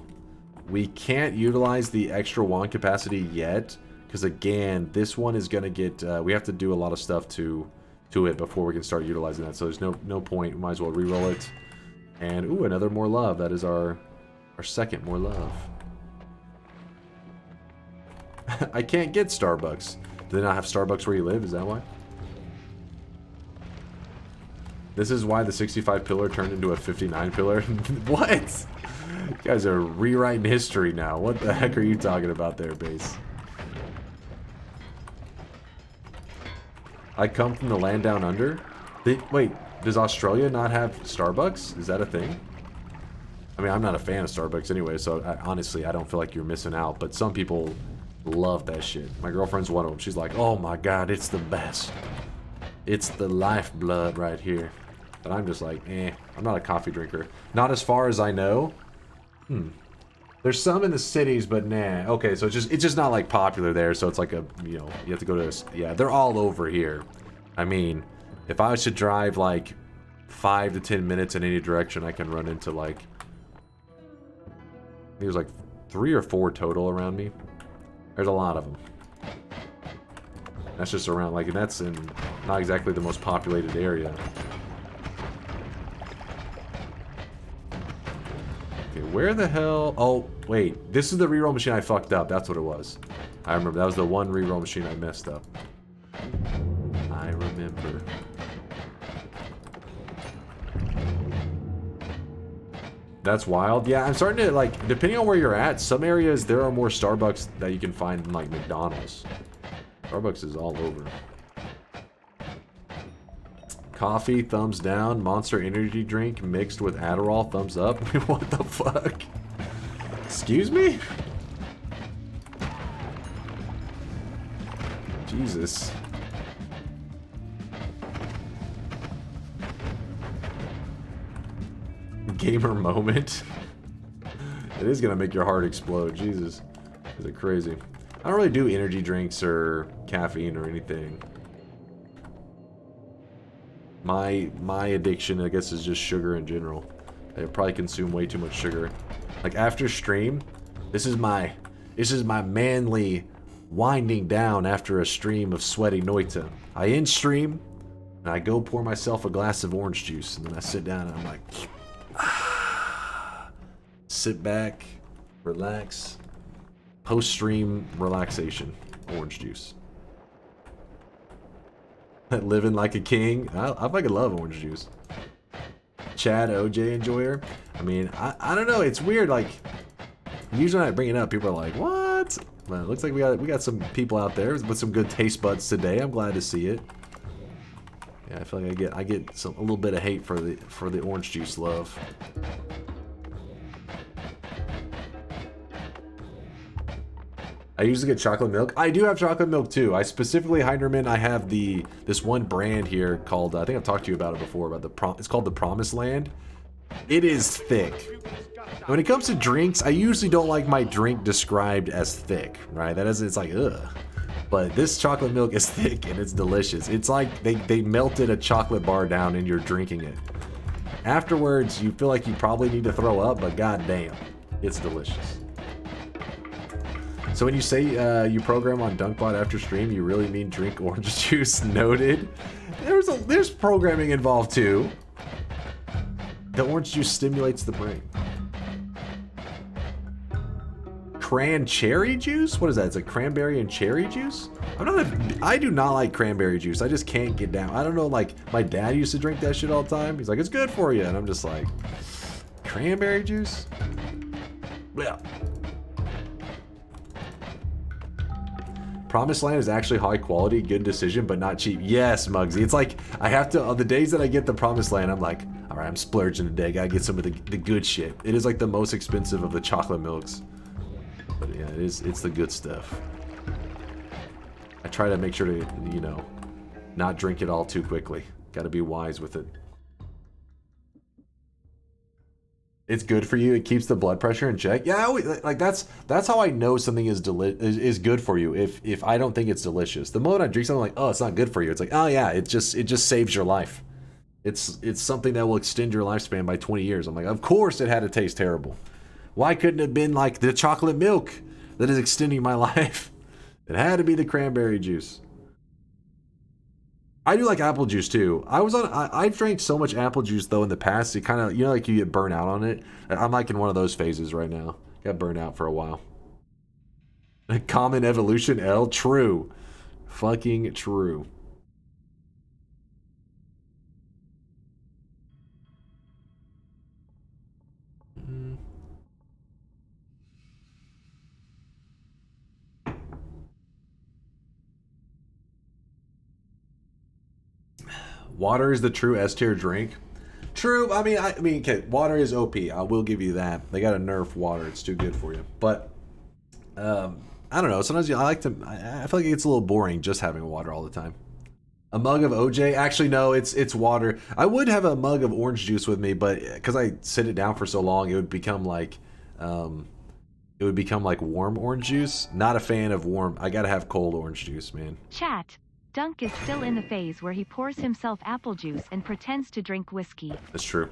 we can't utilize the extra wand capacity yet, because again, this one is gonna get. We have to do a lot of stuff to it before we can start utilizing that. So there's no point. We might as well re-roll it. And ooh, another more love. That is our second more love. I can't get Starbucks. Do they not have Starbucks where you live? Is that why? This is why the 65 pillar turned into a 59 pillar? What? You guys are rewriting history now. What the heck are you talking about there, base? I come from the land down under? Wait, does Australia not have Starbucks? Is that a thing? I mean, I'm not a fan of Starbucks anyway, so honestly, I don't feel like you're missing out. But some people love that shit. My girlfriend's one of them. She's like, oh my god, it's the best. It's the lifeblood right here. But I'm just like, I'm not a coffee drinker. Not as far as I know. There's some in the cities, but nah. Okay, so it's just not like popular there, so it's like a, you know, you have to go to, yeah, they're all over here. I mean, if I was to drive like 5 to 10 minutes in any direction, I can run into like, I think there's like 3 or 4 total around me. There's a lot of them. That's just around, like, and that's in not exactly the most populated area. Okay, where the hell? Oh, wait. This is the reroll machine I fucked up. That's what it was. I remember. That was the one reroll machine I messed up. I remember. That's wild. Yeah, I'm starting to, like, depending on where you're at, some areas there are more Starbucks that you can find than, like, McDonald's. Starbucks is all over. Coffee, thumbs down. Monster energy drink mixed with Adderall, thumbs up. What the fuck? Excuse me? Jesus. Gamer moment. It is gonna make your heart explode. Jesus. Is it crazy? I don't really do energy drinks or caffeine or anything. My addiction, I guess, is just sugar in general. I probably consume way too much sugar. Like after stream, this is my manly winding down after a stream of sweaty Noita. I end stream and I go pour myself a glass of orange juice, and then I sit down and I'm like, sit back, relax. Post-stream relaxation, orange juice. Living like a king. I fucking love orange juice. Chad OJ enjoyer. I mean, I don't know. It's weird. Like, usually when I bring it up, people are like, "What?" Well, it looks like we got some people out there with some good taste buds today. I'm glad to see it. Yeah, I feel like I get a little bit of hate for the orange juice love. I usually get chocolate milk. I do have chocolate milk too. I specifically, Heinerman, I have this one brand here called, I think I've talked to you about it before, about it's called the Promised Land. It is thick. When it comes to drinks, I usually don't like my drink described as thick, right? That is, it's like, ugh. But this chocolate milk is thick and it's delicious. It's like they melted a chocolate bar down and you're drinking it. Afterwards, you feel like you probably need to throw up, but goddamn, it's delicious. So when you say you program on DunkBot after stream, you really mean drink orange juice? Noted. There's programming involved too. The orange juice stimulates the brain. Cran cherry juice? What is that? It's a cranberry and cherry juice? I do not like cranberry juice. I just can't get down. I don't know, like, my dad used to drink that shit all the time. He's like, it's good for you. And I'm just like, cranberry juice? Yeah. Promised Land is actually high quality, good decision, but not cheap. Yes, Muggsy. It's like, I have to, on the days that I get the Promised Land, I'm like, all right, I'm splurging today. Gotta get some of the good shit. It is like the most expensive of the chocolate milks. But yeah, it's the good stuff. I try to make sure to, you know, not drink it all too quickly. Gotta be wise with it. It's good for you. It keeps the blood pressure in check. Yeah, like that's how I know something is good for you. If I don't think it's delicious, the moment I drink something, like, oh, it's not good for you. It's like, oh yeah, it just saves your life. It's something that will extend your lifespan by 20 years. I'm like, of course it had to taste terrible. Why couldn't it have been like the chocolate milk that is extending my life? It had to be the cranberry juice. I do like apple juice too. I've drank so much apple juice though in the past, it kind of, you know, like you get burnt out on it. I'm like in one of those phases right now. Got burnt out for a while. Common evolution, L. True. Fucking true. Water is the true S tier drink. True. I mean, okay. Water is OP. I will give you that. They got to nerf water. It's too good for you. But I don't know. Sometimes I feel like it gets a little boring just having water all the time. A mug of OJ. Actually, no. It's water. I would have a mug of orange juice with me, but because I sit it down for so long, it would become like warm orange juice. Not a fan of warm. I gotta have cold orange juice, man.
Chat. Dunk is still in the phase where he pours himself apple juice and pretends to drink whiskey.
That's true.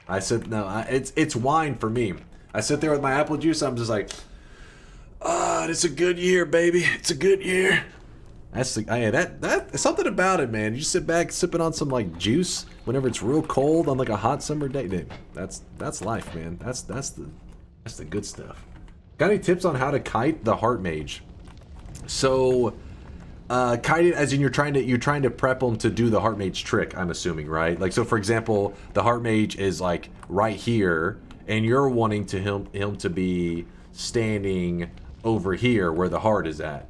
I said no. It's wine for me. I sit there with my apple juice. I'm just like, it's a good year, baby. It's a good year. That's something about it, man. You sit back sipping on some like juice whenever it's real cold on like a hot summer day. Dude, that's life, man. That's the good stuff. Got any tips on how to kite the heart mage? So. Kite it as in you're trying to prep them to do the heart mage trick, I'm assuming, right? Like, so for example, the heart mage is like right here and you're wanting to him to be standing over here where the heart is at.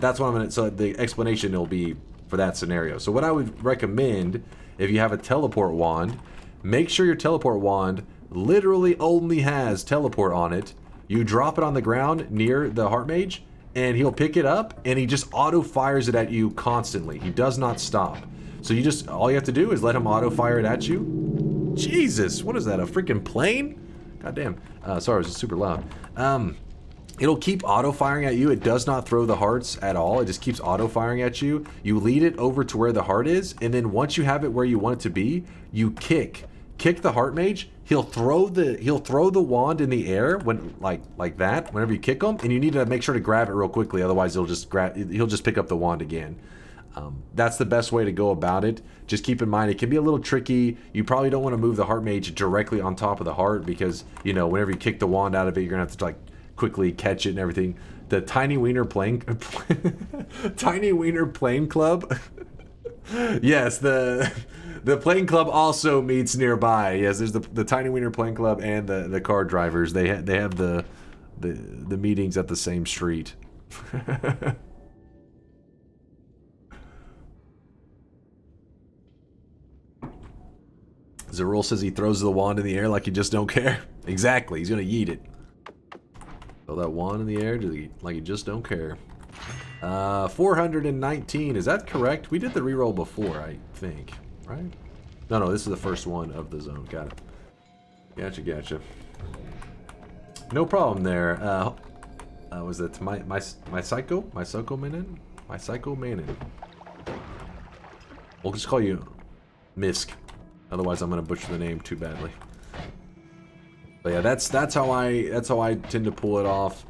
That's what I'm gonna, so the explanation will be for that scenario. So what I would recommend if you have a teleport wand, make sure your teleport wand literally only has teleport on it. You drop it on the ground near the heart mage, and he'll pick it up, and he just auto fires it at you constantly. He does not stop. So you just, all you have to do is let him auto fire it at you. Jesus, what is that, a freaking plane? God damn. Sorry, it was super loud. It'll keep auto firing at you. It does not throw the hearts at all. It just keeps auto firing at you. You lead it over to where the heart is, and then once you have it where you want it to be, you kick the heart mage. He'll throw the wand in the air when like that whenever you kick him, and you need to make sure to grab it real quickly, otherwise he'll just pick up the wand again. That's the best way to go about it. Just keep in mind it can be a little tricky. You probably don't want to move the heart mage directly on top of the heart, because you know whenever you kick the wand out of it, you're gonna have to like quickly catch it and everything. The Tiny Wiener Plane Club. Yes, the plane club also meets nearby. Yes, there's the Tiny Wiener Plane Club and the car drivers. They have the meetings at the same street. Zerul says he throws the wand in the air like he just don't care. Exactly, he's gonna yeet it. Throw that wand in the air like you just don't care. 419, is that correct? We did the reroll before, I think, right? No, this is the first one of the zone. Got it. Gotcha. No problem there. Was it my psycho manin? My psycho manin. We'll just call you Misk. Otherwise, I'm gonna butcher the name too badly. But yeah, that's how I tend to pull it off.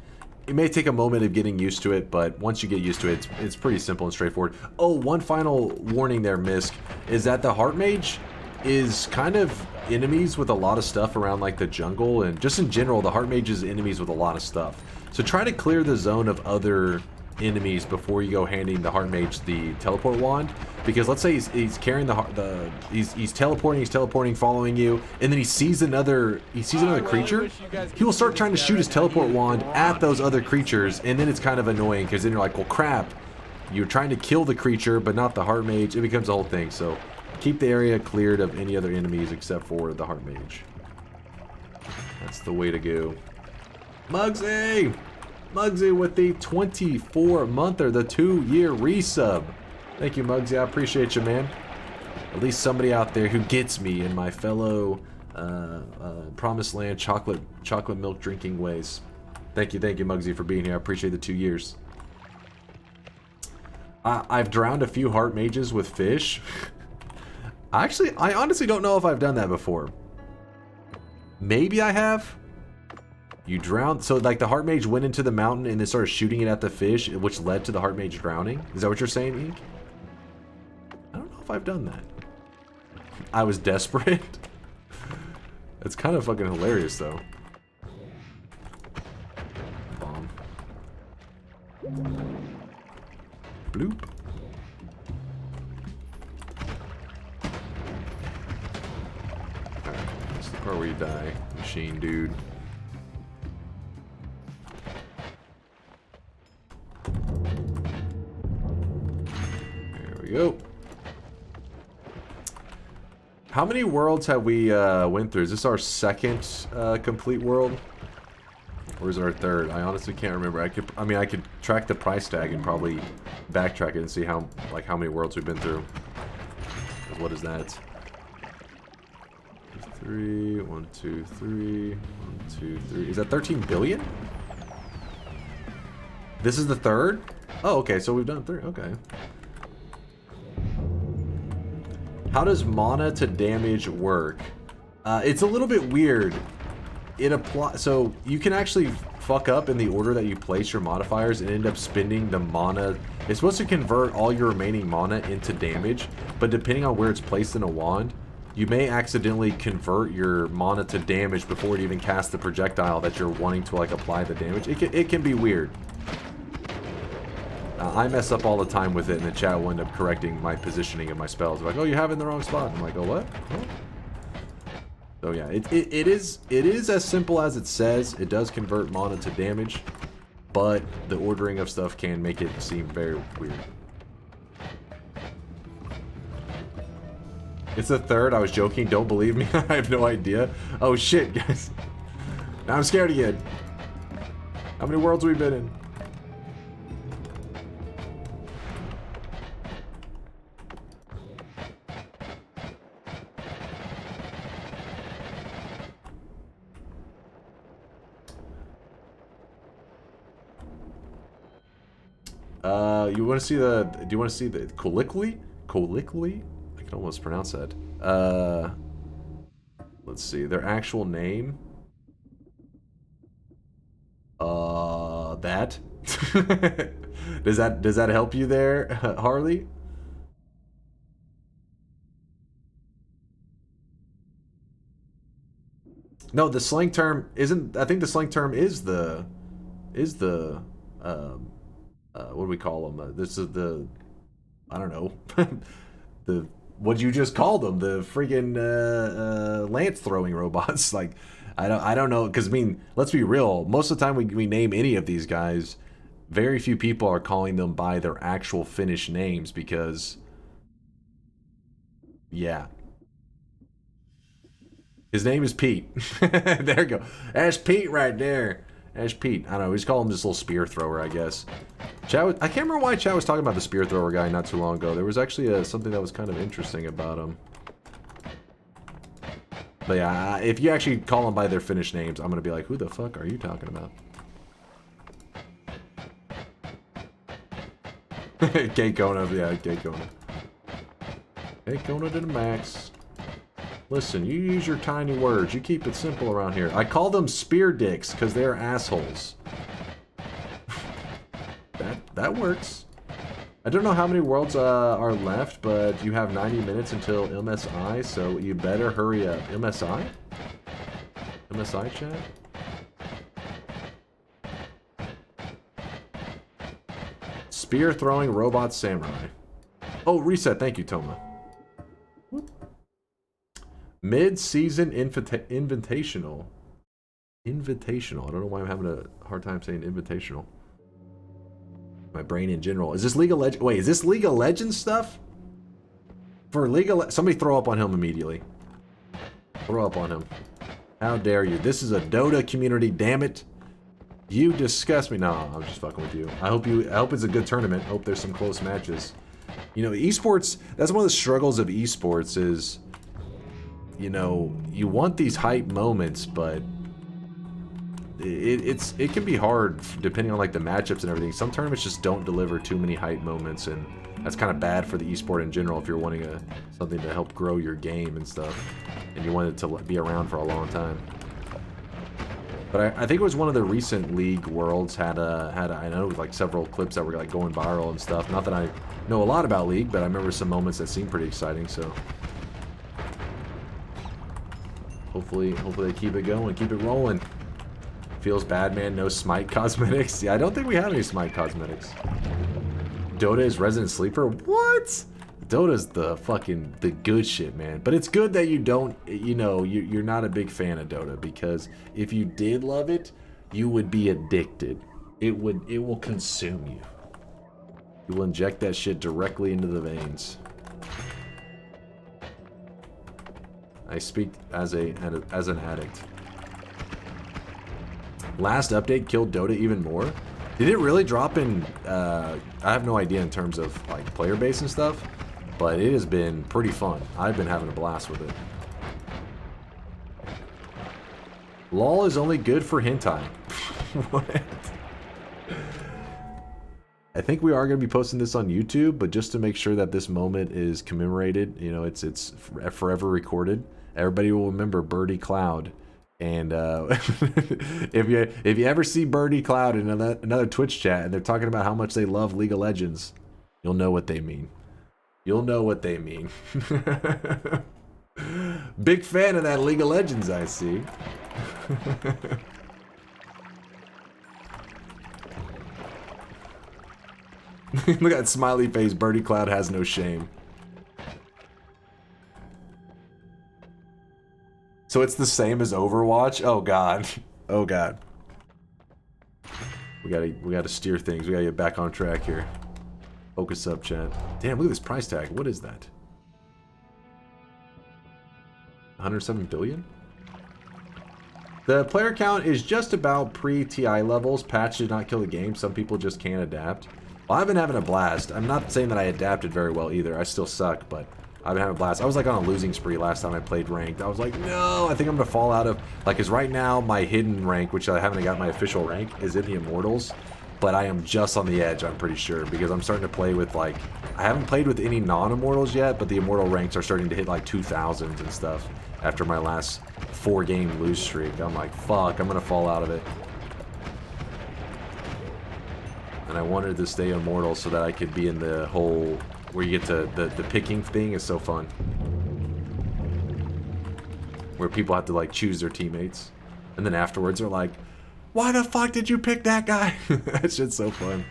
It may take a moment of getting used to it, but once you get used to it, it's pretty simple and straightforward. Oh, one final warning there, Misk, is that the heart mage is kind of enemies with a lot of stuff around like the jungle, and just in general, the heart mage is enemies with a lot of stuff. So try to clear the zone of other enemies before you go handing the heart mage the teleport wand, because let's say he's carrying he's teleporting, following you, and then he sees another creature. He will start trying to shoot his teleport wand at those other creatures, and then it's kind of annoying, because then you're like, well crap, you're trying to kill the creature but not the heart mage. It becomes a whole thing. So keep the area cleared of any other enemies except for the heart mage. That's the way to go. Mugsy with the 24-monther, the 2-year resub. Thank you, Mugsy. I appreciate you, man. At least somebody out there who gets me in my fellow Promised Land chocolate milk drinking ways. Thank you, Mugsy, for being here. I appreciate the 2 years. I've drowned a few heart mages with fish. I honestly don't know if I've done that before. Maybe I have. You drowned, so like the heart mage went into the mountain and then started shooting it at the fish, which led to the heart mage drowning. Is that what you're saying, Ink? I don't know if I've done that. I was desperate. It's kind of fucking hilarious, though. Bomb. Bloop. Alright, that's the part where you die, machine dude. Go. How many worlds have we went through? Is this our second complete world, or is it our third? I honestly can't remember. I could track the price tag and probably backtrack it and see how many worlds we've been through. What is that? 3, 1, 2, 3, 1, 2, 3. Is that 13 billion? This is the third? Oh, okay. So we've done 3. Okay. How does mana to damage work? It's a little bit weird. So you can actually fuck up in the order that you place your modifiers and end up spending the mana. It's supposed to convert all your remaining mana into damage, but depending on where it's placed in a wand, you may accidentally convert your mana to damage before it even casts the projectile that you're wanting to like apply the damage. It can be weird. I mess up all the time with it, and the chat will end up correcting my positioning of my spells. They're like, oh, you have it in the wrong spot. I'm like, oh, what? Oh. So yeah, it is as simple as it says. It does convert mana to damage, but the ordering of stuff can make it seem very weird. It's the third. I was joking. Don't believe me. I have no idea. Oh shit, guys. Now I'm scared again. How many worlds have we been in? You want to see the? Do you want to see the Coliculi? Coliculi? I can almost pronounce that. Let's see their actual name. That. does that help you there, Harley? No, the slang term isn't. I think the slang term is the what do we call them? This is the, I don't know, the what you just called them, the friggin' lance throwing robots. Like, I don't know, because I mean, let's be real. Most of the time we name any of these guys, very few people are calling them by their actual Finnish names because, yeah. His name is Pete. There you go. That's Pete right there. That's Pete. I don't know. We just call him this little spear thrower, I guess. I can't remember why Chad was talking about the spear thrower guy not too long ago. There was actually something that was kind of interesting about him. But yeah, if you actually call them by their Finnish names, I'm going to be like, who the fuck are you talking about? Keikona, yeah, Keikona. Keikona to the max. Listen, you use your tiny words. You keep it simple around here. I call them spear dicks because they're assholes. That works. I don't know how many worlds are left, but you have 90 minutes until MSI, so you better hurry up. MSI? MSI chat? Spear throwing robot samurai. Oh, reset. Thank you, Toma. Mid-season invitational. Invitational. I don't know why I'm having a hard time saying invitational. My brain in general. Is this League of Legends? Wait, is this League of Legends stuff? For League of somebody throw up on him immediately. Throw up on him. How dare you? This is a Dota community, damn it. You disgust me. No, I'm just fucking with you. I hope it's a good tournament. Hope there's some close matches. You know, esports, that's one of the struggles of esports is, you know, you want these hype moments, but it can be hard depending on like the matchups and everything. Some tournaments just don't deliver too many hype moments, and that's kind of bad for the esport in general if you're wanting something to help grow your game and stuff, and you want it to be around for a long time. But I think it was one of the recent League Worlds had I know like several clips that were like going viral and stuff. Not that I know a lot about League, but I remember some moments that seemed pretty exciting. So hopefully they keep it going, keep it rolling. Feels bad, man. No Smite cosmetics. Yeah, I don't think we have any Smite cosmetics. Dota is Resident Sleeper. What? Dota's the good shit, man. But it's good that you don't, you know, you're not a big fan of Dota, because if you did love it, you would be addicted. It will consume you. You will inject that shit directly into the veins. I speak as an addict. Last update killed Dota even more. Did it really drop in? I have no idea in terms of like player base and stuff, but it has been pretty fun. I've been having a blast with it. LOL is only good for hentai. What? I think we are going to be posting this on YouTube, but just to make sure that this moment is commemorated, you know, it's forever recorded. Everybody will remember Birdie Cloud. And if you ever see Birdie Cloud in another Twitch chat and they're talking about how much they love League of Legends, you'll know what they mean. You'll know what they mean. Big fan of that League of Legends, I see. Look at that smiley face. Birdie Cloud has no shame. So it's the same as Overwatch? Oh god. Oh god. We gotta steer things. We gotta get back on track here. Focus up, chat. Damn, look at this price tag. What is that? 107 billion? The player count is just about pre-TI levels. Patch did not kill the game. Some people just can't adapt. Well, I've been having a blast. I'm not saying that I adapted very well either. I still suck, but I've been having a blast. I was like on a losing spree last time I played ranked. I was like, no, I think I'm going to fall out of... Like, because right now, my hidden rank, which I haven't got my official rank, is in the Immortals. But I am just on the edge, I'm pretty sure, because I'm starting to play with, like... I haven't played with any non-Immortals yet, but the Immortal ranks are starting to hit, like, 2000s and stuff after my last 4-game lose streak. I'm like, fuck, I'm going to fall out of it. And I wanted to stay Immortal so that I could be in the whole... Where you get to... The picking thing is so fun. Where people have to, like, choose their teammates. And then afterwards they're like... Why the fuck did you pick that guy? That shit's so fun.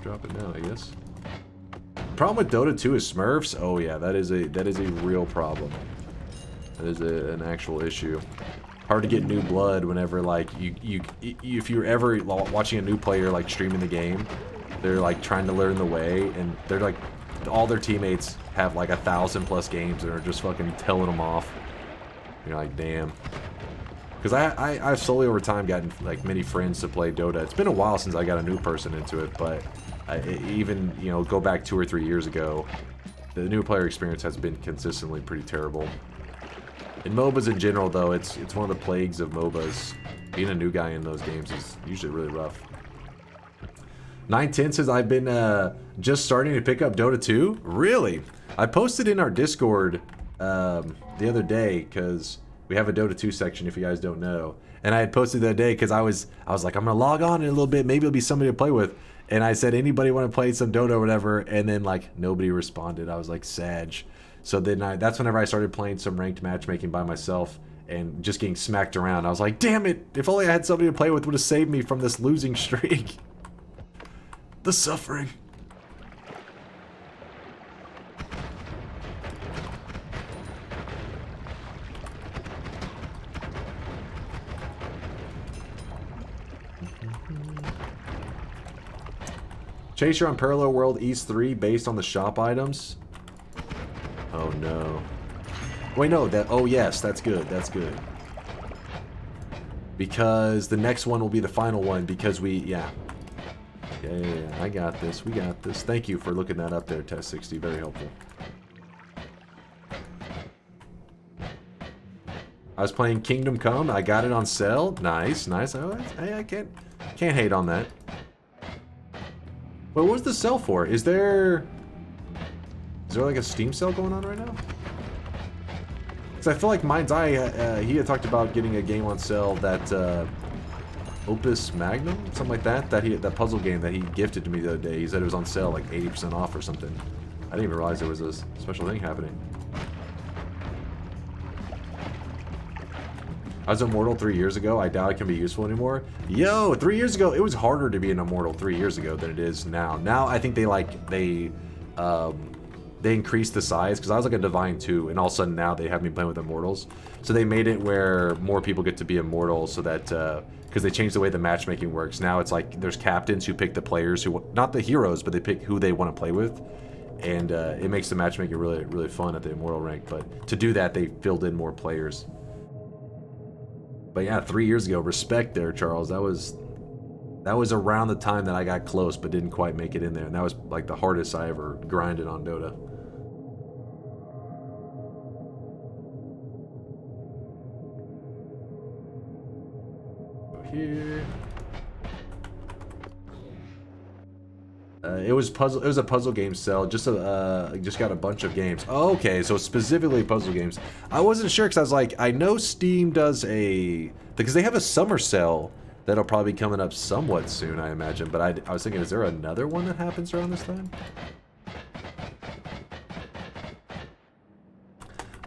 Drop it now, I guess. Problem with Dota 2 is Smurfs. Oh yeah, that is a real problem. That is an actual issue. Hard to get new blood whenever like if you're ever watching a new player like streaming the game, they're like trying to learn the way and they're like all their teammates have like 1,000+ games and are just fucking telling them off. You're like, damn. Because I've slowly over time gotten like many friends to play Dota. It's been a while since I got a new person into it, but even, you know, go back 2 or 3 years ago, the new player experience has been consistently pretty terrible. In MOBAs in general, though, it's one of the plagues of MOBAs. Being a new guy in those games is usually really rough. 910 says, I've been just starting to pick up Dota 2. Really? I posted in our Discord the other day, because we have a Dota 2 section, if you guys don't know. And I had posted that day because I was like, I'm going to log on in a little bit. Maybe it'll be somebody to play with. And I said, anybody want to play some Dota or whatever? And then, like, nobody responded. I was like, Sag. So then that's whenever I started playing some ranked matchmaking by myself and just getting smacked around. I was like, damn it. If only I had somebody to play with, would have saved me from this losing streak. The suffering. Chaser on Parallel World East 3 based on the shop items. Oh no. Wait, no, oh yes, that's good, that's good. Because the next one will be the final one because yeah, I got this, we got this. Thank you for looking that up there, Test 60, very helpful. I was playing Kingdom Come, I got it on sale. Nice, nice. I can't hate on that. Wait, what was the sale for? Is there like a Steam sale going on right now? Because I feel like Mind's Eye, he had talked about getting a game on sale that Opus Magnum, something like that. That puzzle game that he gifted to me the other day. He said it was on sale like 80% off or something. I didn't even realize there was a special thing happening. I was Immortal 3 years ago. I doubt it can be useful anymore. Yo, 3 years ago, it was harder to be an Immortal 3 years ago than it is now. Now I think they increased the size because I was like a Divine 2, and all of a sudden now they have me playing with Immortals. So they made it where more people get to be Immortal, so that because they changed the way the matchmaking works. Now it's like there's captains who pick the players who, not the heroes, but they pick who they want to play with, and it makes the matchmaking really really fun at the Immortal rank. But to do that, they filled in more players. But yeah, 3 years ago, respect there, Charles. That was around the time that I got close, but didn't quite make it in there. And that was like the hardest I ever grinded on Dota. Go here. It was a puzzle game sale. Just got a bunch of games. Oh, okay, so specifically puzzle games. I wasn't sure because I was like, I know Steam does because they have a summer sale that'll probably be coming up somewhat soon, I imagine. But I was thinking, is there another one that happens around this time?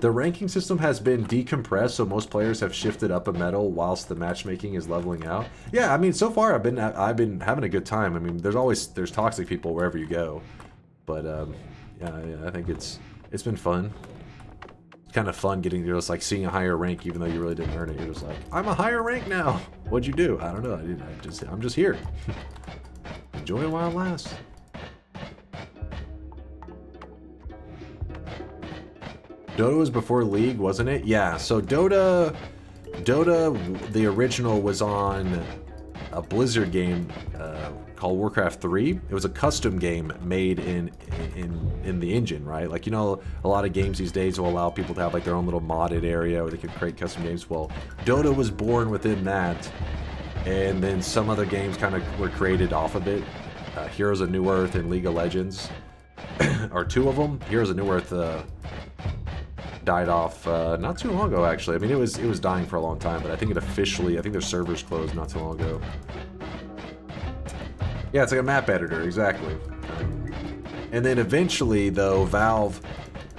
The ranking system has been decompressed, so most players have shifted up a medal whilst the matchmaking is leveling out. Yeah, I mean, so far I've been having a good time. I mean, there's toxic people wherever you go, but yeah, I think it's been fun. Kind kind of fun getting, you're just like seeing a higher rank even though you really didn't earn it. You're just like, I'm a higher rank now. What'd you do? I don't know. I'm just here. Enjoy it while it lasts. Dota was before League, wasn't it? Yeah, so Dota, the original was on a Blizzard game called Warcraft 3. It was a custom game made in the engine, right? Like, you know, a lot of games these days will allow people to have like their own little modded area where they can create custom games. Well, Dota was born within that, and then some other games kind of were created off of it. Heroes of New Earth and League of Legends are two of them. Heroes of New Earth died off not too long ago, actually. I mean, it was dying for a long time, but I think their servers closed not too long ago. Yeah, it's like a map editor, exactly. And then eventually, though, Valve,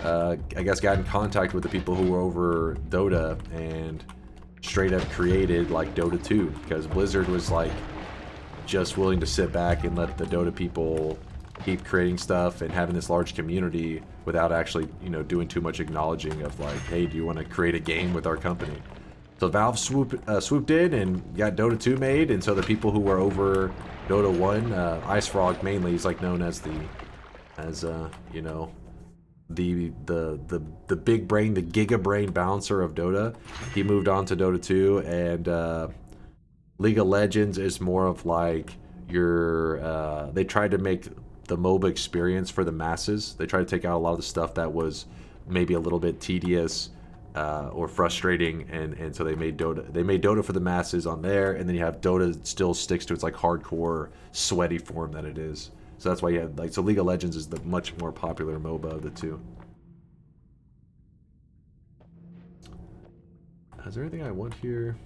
I guess, got in contact with the people who were over Dota and straight up created like Dota 2, because Blizzard was like just willing to sit back and let the Dota people keep creating stuff and having this large community without actually, you know, doing too much acknowledging of like, hey, do you want to create a game with our company? So Valve swooped in and got Dota 2 made, and so the people who were over Dota 1, Ice Frog mainly, he's like known as you know, the big brain, the giga brain bouncer of Dota. He moved on to Dota 2, and League of Legends is more of like your they tried to make the MOBA experience for the masses. They tried to take out a lot of the stuff that was maybe a little bit tedious or frustrating, and so they made Dota for the masses on there, and then you have Dota still sticks to its like hardcore sweaty form that it is. So that's why you have like, so League of Legends is the much more popular MOBA of the two. Is there anything I want here?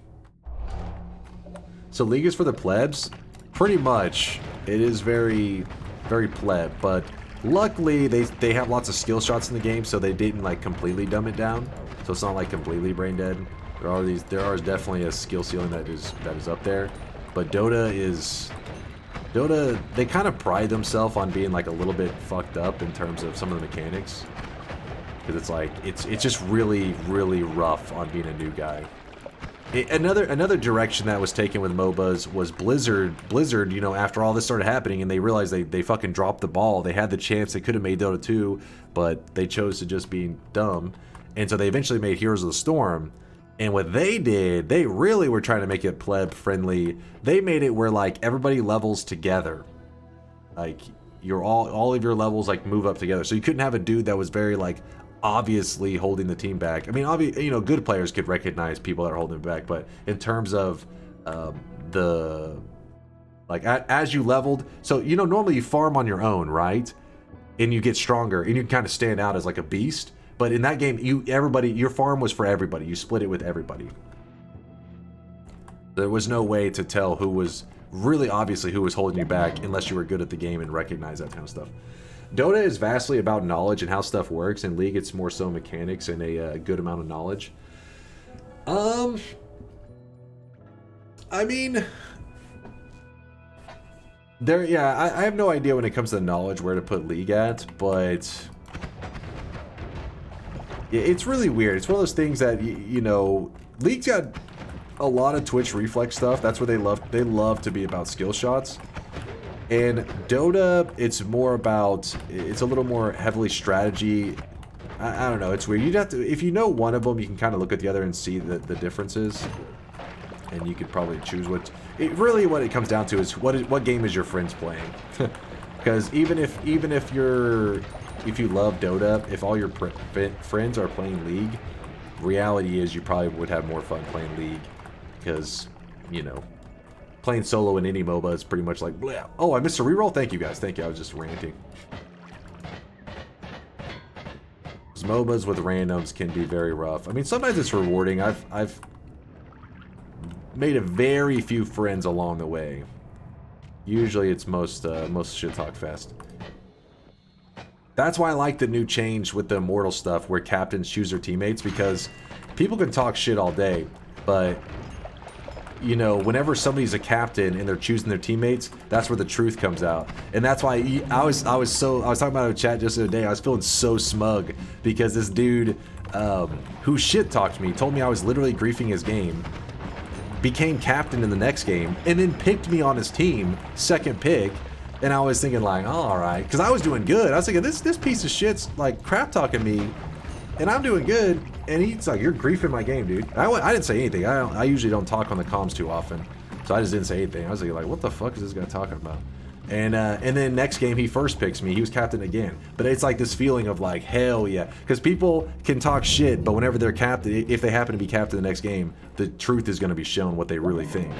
So League is for the plebs? Pretty much. It is very pleb, but luckily they have lots of skill shots in the game, so they didn't like completely dumb it down. So it's not like completely brain dead. There are definitely a skill ceiling that is up there, but Dota, they kind of pride themselves on being like a little bit fucked up in terms of some of the mechanics, because it's like it's just really rough on being a new guy. Another direction that was taken with MOBAs was Blizzard, you know, after all this started happening and they realized they fucking dropped the ball. They had the chance, they could have made Dota 2, but they chose to just be dumb. And so they eventually made Heroes of the Storm. And what they did, they really were trying to make it pleb friendly. They made it where like everybody levels together. Like all of your levels like move up together. So you couldn't have a dude that was very like obviously holding the team back. I mean, you know, good players could recognize people that are holding them back, but in terms of as you leveled, so you know, normally you farm on your own, right? And you get stronger and you can kind of stand out as like a beast. But in that game, your farm was for everybody. You split it with everybody. There was no way to tell who was really obviously who was holding you back unless you were good at the game and recognize that kind of stuff. Dota is vastly about knowledge and how stuff works. In League, it's more so mechanics and a good amount of knowledge. I mean, I have no idea when it comes to knowledge where to put League at, but it's really weird. It's one of those things that, you know, League's got a lot of Twitch reflex stuff. That's where they love to be about skill shots. And Dota, it's a little more heavily strategy. I don't know, it's weird. You'd have to, if you know one of them, you can kind of look at the other and see the differences. And you could probably choose what it comes down to is what game is your friends playing? Because even if you love Dota, if all your friends are playing League, reality is you probably would have more fun playing League, because, you know, playing solo in any MOBA is pretty much like, bleh. Oh, I missed a reroll? Thank you, guys. Thank you. I was just ranting. MOBAs with randoms can be very rough. I mean, sometimes it's rewarding. I've made a very few friends along the way. Usually it's most shit talk fest. That's why I like the new change with the Immortal stuff where captains choose their teammates, because people can talk shit all day, but you know, whenever somebody's a captain and they're choosing their teammates, that's where the truth comes out. And that's why I was talking about it in chat just the other day. I was feeling so smug because this dude who shit talked me, told me I was literally griefing his game, became captain in the next game, and then picked me on his team, second pick. And I was thinking like, oh, all right, because I was doing good. I was thinking this piece of shit's like crap talking me, and I'm doing good. And he's like, you're griefing my game, dude. I didn't say anything. I usually don't talk on the comms too often, so I just didn't say anything. I was like, what the fuck is this guy talking about? And then next game he first picks me. He was captain again. But it's like this feeling of like, hell yeah, because people can talk shit, but whenever they're captain, if they happen to be captain the next game, the truth is going to be shown what they really think.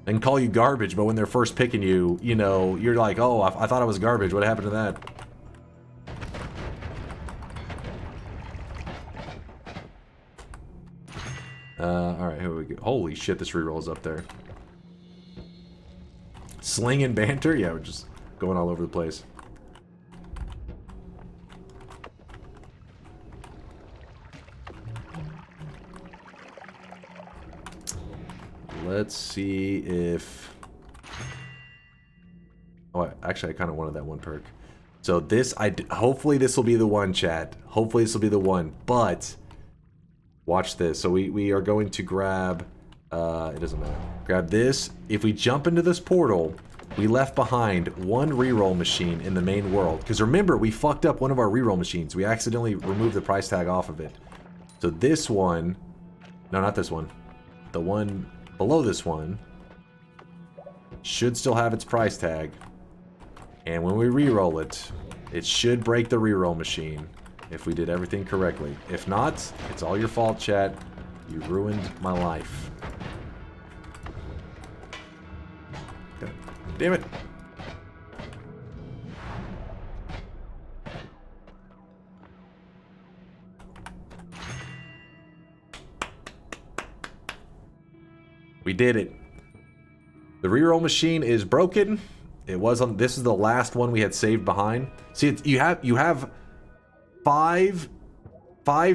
And call you garbage, but when they're first picking you, you know, you're like, oh, I thought I was garbage. What happened to that? Alright, here we go. Holy shit, this reroll's up there. Sling and banter? Yeah, we're just going all over the place. Let's see if... Oh, actually, I kind of wanted that one perk. So this, hopefully this will be the one, chat. Hopefully this will be the one, but... Watch this. So we are going to grab... it doesn't matter. Grab this. If we jump into this portal, we left behind one reroll machine in the main world. Because remember, we fucked up one of our reroll machines. We accidentally removed the price tag off of it. So this one... No, not this one. The one below this one should still have its price tag. And when we reroll it, it should break the reroll machine. If we did everything correctly. If not, it's all your fault, chat. You ruined my life. God damn it. We did it. The reroll machine is broken. It was on. This is the last one we had saved behind. See, you have five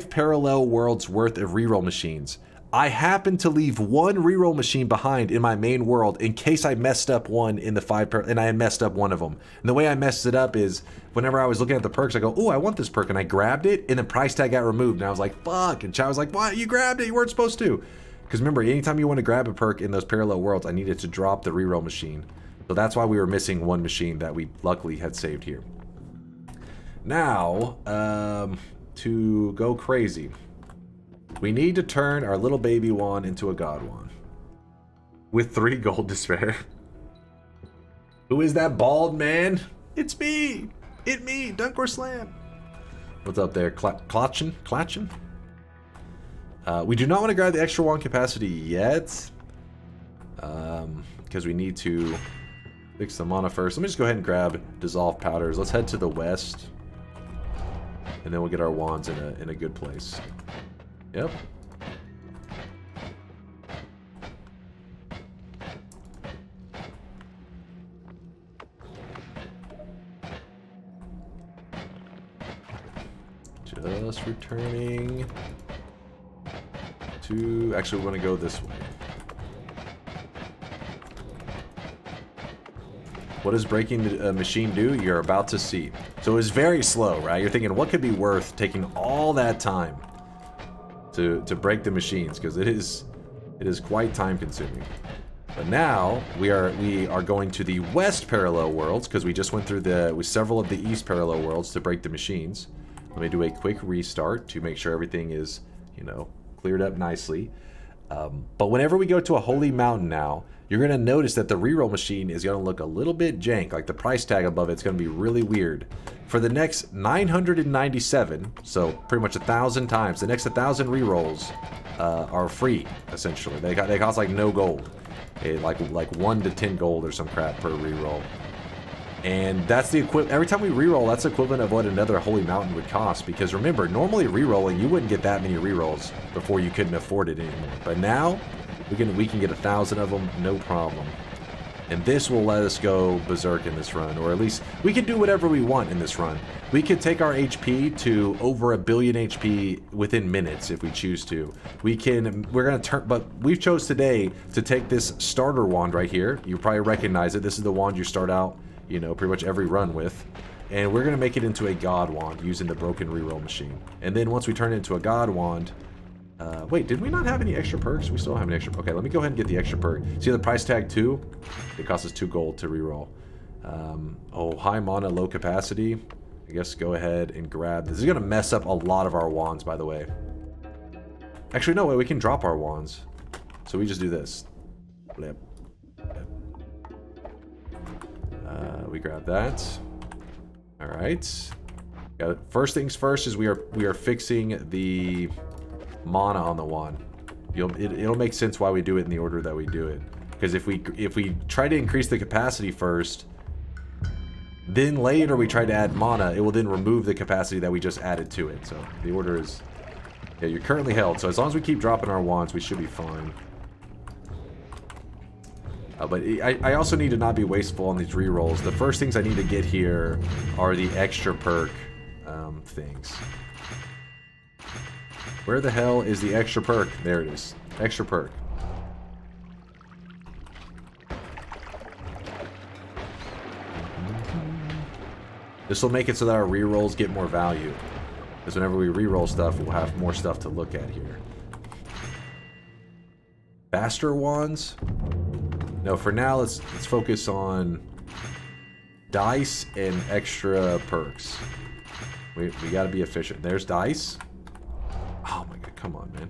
parallel worlds worth of reroll machines. I happen to leave one reroll machine behind in my main world in case I messed up one in the and I had messed up one of them. And the way I messed it up is whenever I was looking at the perks, I go, oh, I want this perk, and I grabbed it, and the price tag got removed, and I was like, fuck. And Chad was like, why? You grabbed it, you weren't supposed to. Because remember, anytime you want to grab a perk in those parallel worlds, I needed to drop the reroll machine. So that's why we were missing one machine that we luckily had saved here. Now, to go crazy, we need to turn our little baby wand into a god wand. With 3 gold to spare. Who is that bald man? It's me! It me, DunkOrSlam! What's up there? Klatchin? We do not want to grab the extra wand capacity yet. Because we need to fix the mana first. Let me just go ahead and grab dissolved powders. Let's head to the west. And then we'll get our wands in a good place. Yep. Just returning to... Actually, we want to go this way. What does breaking the machine do? You're about to see. So it was very slow, right? You're thinking, what could be worth taking all that time to break the machines? Because it is quite time consuming. But now we are going to the west parallel worlds because we just went through with several of the east parallel worlds to break the machines. Let me do a quick restart to make sure everything is, you know, cleared up nicely. But whenever we go to a holy mountain now, you're going to notice that the reroll machine is going to look a little bit jank. Like the price tag above it's going to be really weird. For the next 997, so pretty much 1,000 times, the next 1,000 rerolls are free, essentially. They cost like no gold. Like 1 to 10 gold or some crap per reroll. And that's the equivalent. Every time we reroll, that's equivalent of what another holy mountain would cost. Because remember, normally rerolling, you wouldn't get that many rerolls before you couldn't afford it anymore. But now, we can get 1,000 of them, no problem. And this will let us go berserk in this run, or at least we can do whatever we want in this run. We could take our HP to over 1 billion HP within minutes if we choose to. We're gonna turn, but we've chose today to take this starter wand right here. You probably recognize it. This is the wand you start out, you know, pretty much every run with. and we're going to make it into a God Wand using the broken reroll machine. And then once we turn it into a God Wand... wait, did we not have any extra perks? We still don't have any extra... Okay, let me go ahead and get the extra perk. See the price tag 2? It costs us 2 gold to reroll. Oh, high mana, low capacity. I guess go ahead and grab... This is going to mess up a lot of our wands, by the way. Actually, no way, we can drop our wands. So we just do this. Blip. We grab that. All right. First things first is we are fixing the mana on the wand. It'll make sense why we do it in the order that we do it. Because if we try to increase the capacity first, then later we try to add mana, it will then remove the capacity that we just added to it. So the order is, yeah, you're currently held. So as long as we keep dropping our wands, we should be fine. But I also need to not be wasteful on these rerolls. The first things I need to get here are the extra perk things. Where the hell is the extra perk? There it is. Extra perk. This will make it so that our rerolls get more value. Because whenever we reroll stuff, we'll have more stuff to look at here. Faster wands? No, for now, let's focus on dice and extra perks. We gotta be efficient. There's dice. Oh my god, come on, man.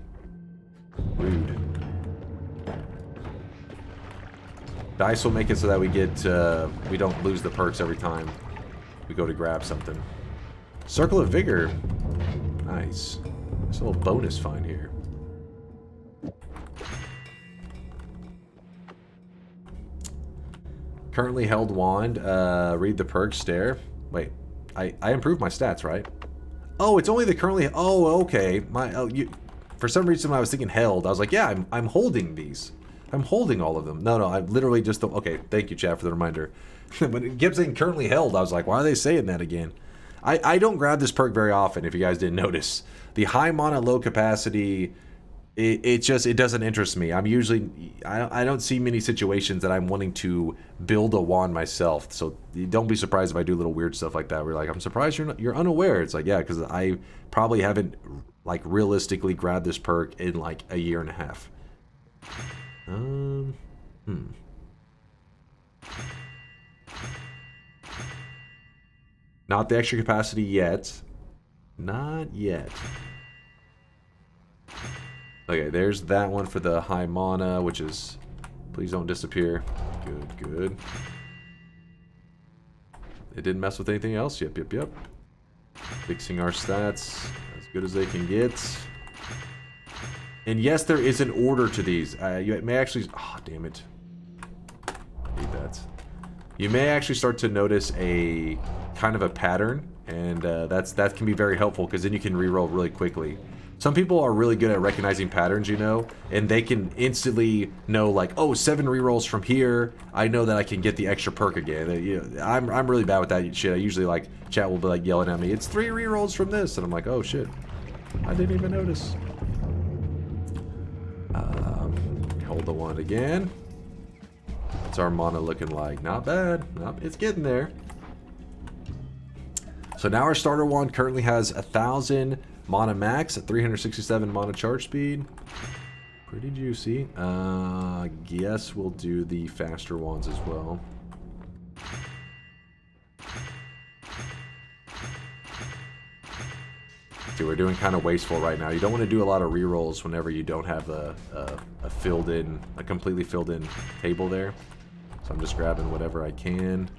Rude. Dice will make it so that we get, we don't lose the perks every time we go to grab something. Circle of Vigor. Nice. There's a little bonus find here. Currently held wand. Read the perks. Stare. Wait, I improved my stats, right? Oh, it's only the currently. Oh, okay. For some reason, when I was thinking held, I was like, yeah, I'm holding these. I'm holding all of them. No, I'm literally just. Okay, thank you, chat, for the reminder. When it kept saying currently held, I was like, why are they saying that again? I don't grab this perk very often. If you guys didn't notice, the high mana, low capacity. It doesn't interest me. I don't see many situations that I'm wanting to build a wand myself. So don't be surprised if I do little weird stuff like that. We're like, I'm surprised you're unaware. It's like, yeah, because I probably haven't like realistically grabbed this perk in like a year and a half. Not the extra capacity yet. Not yet. Okay, there's that one for the high mana, which is... Please don't disappear. Good. It didn't mess with anything else. Yep. Fixing our stats as good as they can get. And yes, there is an order to these. You may actually... Oh, damn it. I hate that. You may actually start to notice a kind of a pattern. And that can be very helpful, because then you can reroll really quickly. Some people are really good at recognizing patterns, you know, and they can instantly know, like, oh, 7 rerolls from here. I know that I can get the extra perk again. You know, I'm really bad with that shit. I usually, like, chat will be, like, yelling at me, it's 3 rerolls from this. And I'm like, oh, shit. I didn't even notice. Hold the wand again. What's our mana looking like? Not bad. Nope, it's getting there. So now our starter wand currently has 1,000... mana max at 367 mana charge speed. Pretty juicy. Guess we'll do the faster ones as well. See, we're doing kind of wasteful right now. You don't want to do a lot of rerolls whenever you don't have a completely filled in table there. So I'm just grabbing whatever I can.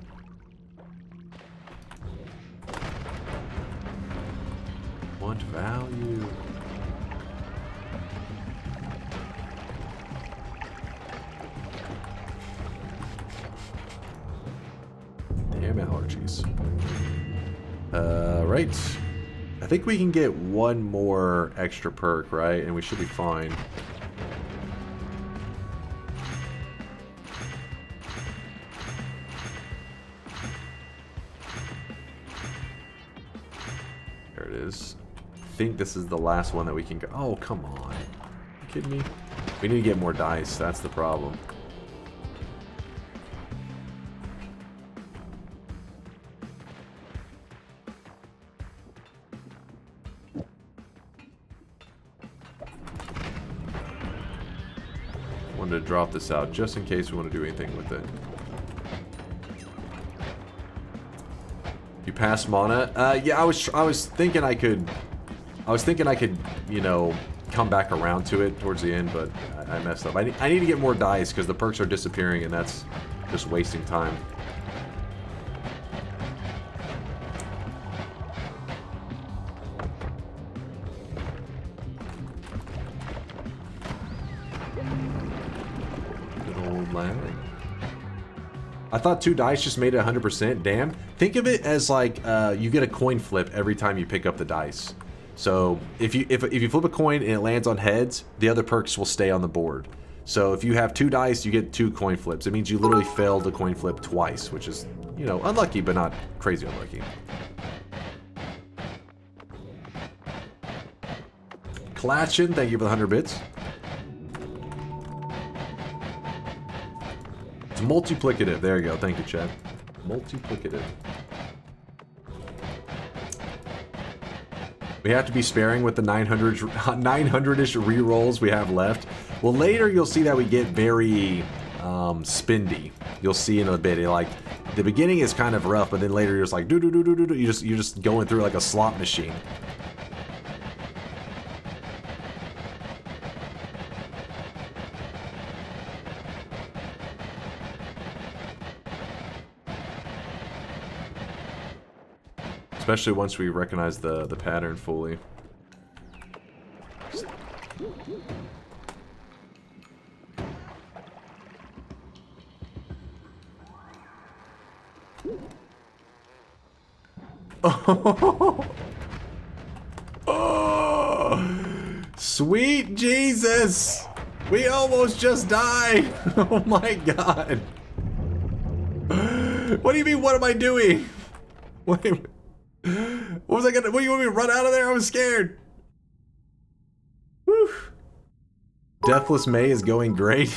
Want value. Damn allergies. Right. I think we can get one more extra perk, right? And we should be fine. There it is. I think this is the last one that we can go. Oh, come on. Are you kidding me? We need to get more dice. That's the problem. Wanted to drop this out just in case we want to do anything with it. You pass mana? Yeah, I was thinking I could, you know, come back around to it towards the end, but I messed up. I need to get more dice because the perks are disappearing and that's just wasting time. I thought 2 dice just made it 100%. Damn. Think of it as like you get a coin flip every time you pick up the dice. So if you flip a coin and it lands on heads, the other perks will stay on the board. So if you have 2 dice, you get 2 coin flips. It means you literally failed a coin flip twice, which is, you know, unlucky, but not crazy unlucky. Clatchin, thank you for the 100 bits. It's multiplicative. There you go. Thank you, Chad. Multiplicative. We have to be sparing with the 900-ish rerolls we have left. Well, later you'll see that we get very spindy. You'll see in a bit. Like the beginning is kind of rough, but then later you're just like do do do do do do. You're just going through like a slot machine. Especially once we recognize the pattern fully. Oh, sweet Jesus! We almost just died! Oh my god! What do you mean, what am I doing? Wait. What was I gonna? What, you want me to run out of there? I was scared. Whew. Deathless May is going great.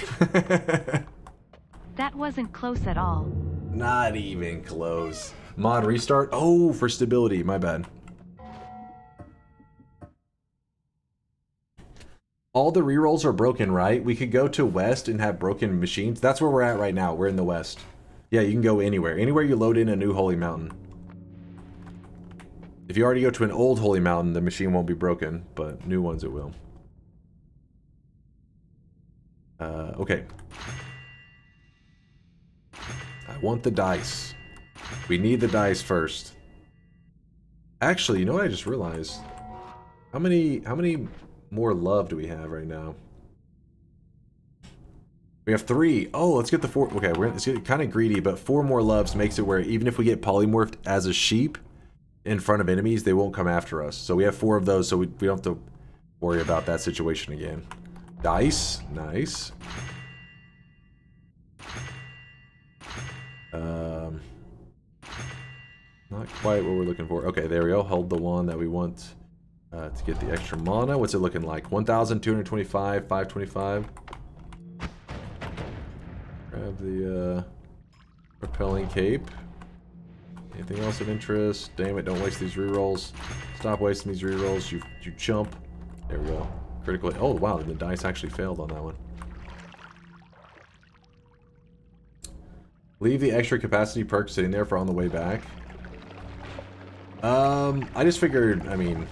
That wasn't close at all.
Not even close. Mod restart? Oh, for stability. My bad. All the rerolls are broken, right? We could go to West and have broken machines. That's where we're at right now. We're in the West. Yeah, you can go anywhere. Anywhere you load in a new Holy Mountain. If you already go to an old Holy Mountain, the machine won't be broken, but new ones it will. Okay. I want the dice. We need the dice first. Actually, you know what I just realized? How many more love do we have right now? We have 3. Oh, let's get the 4. Okay, let's get kind of greedy, but 4 more loves makes it where even if we get polymorphed as a sheep in front of enemies, they won't come after us. So we have 4 of those, so we don't have to worry about that situation again. Dice, nice. Not quite what we're looking for. Okay, there we go. Hold the one that we want to get the extra mana. What's it looking like? 1,225, 525. Grab the repelling cape. Anything else of interest? Damn it, don't waste these rerolls. Stop wasting these rerolls, you chump. There we go. Critical. Oh, wow, the dice actually failed on that one. Leave the extra capacity perk sitting there for on the way back. I just figured, I mean,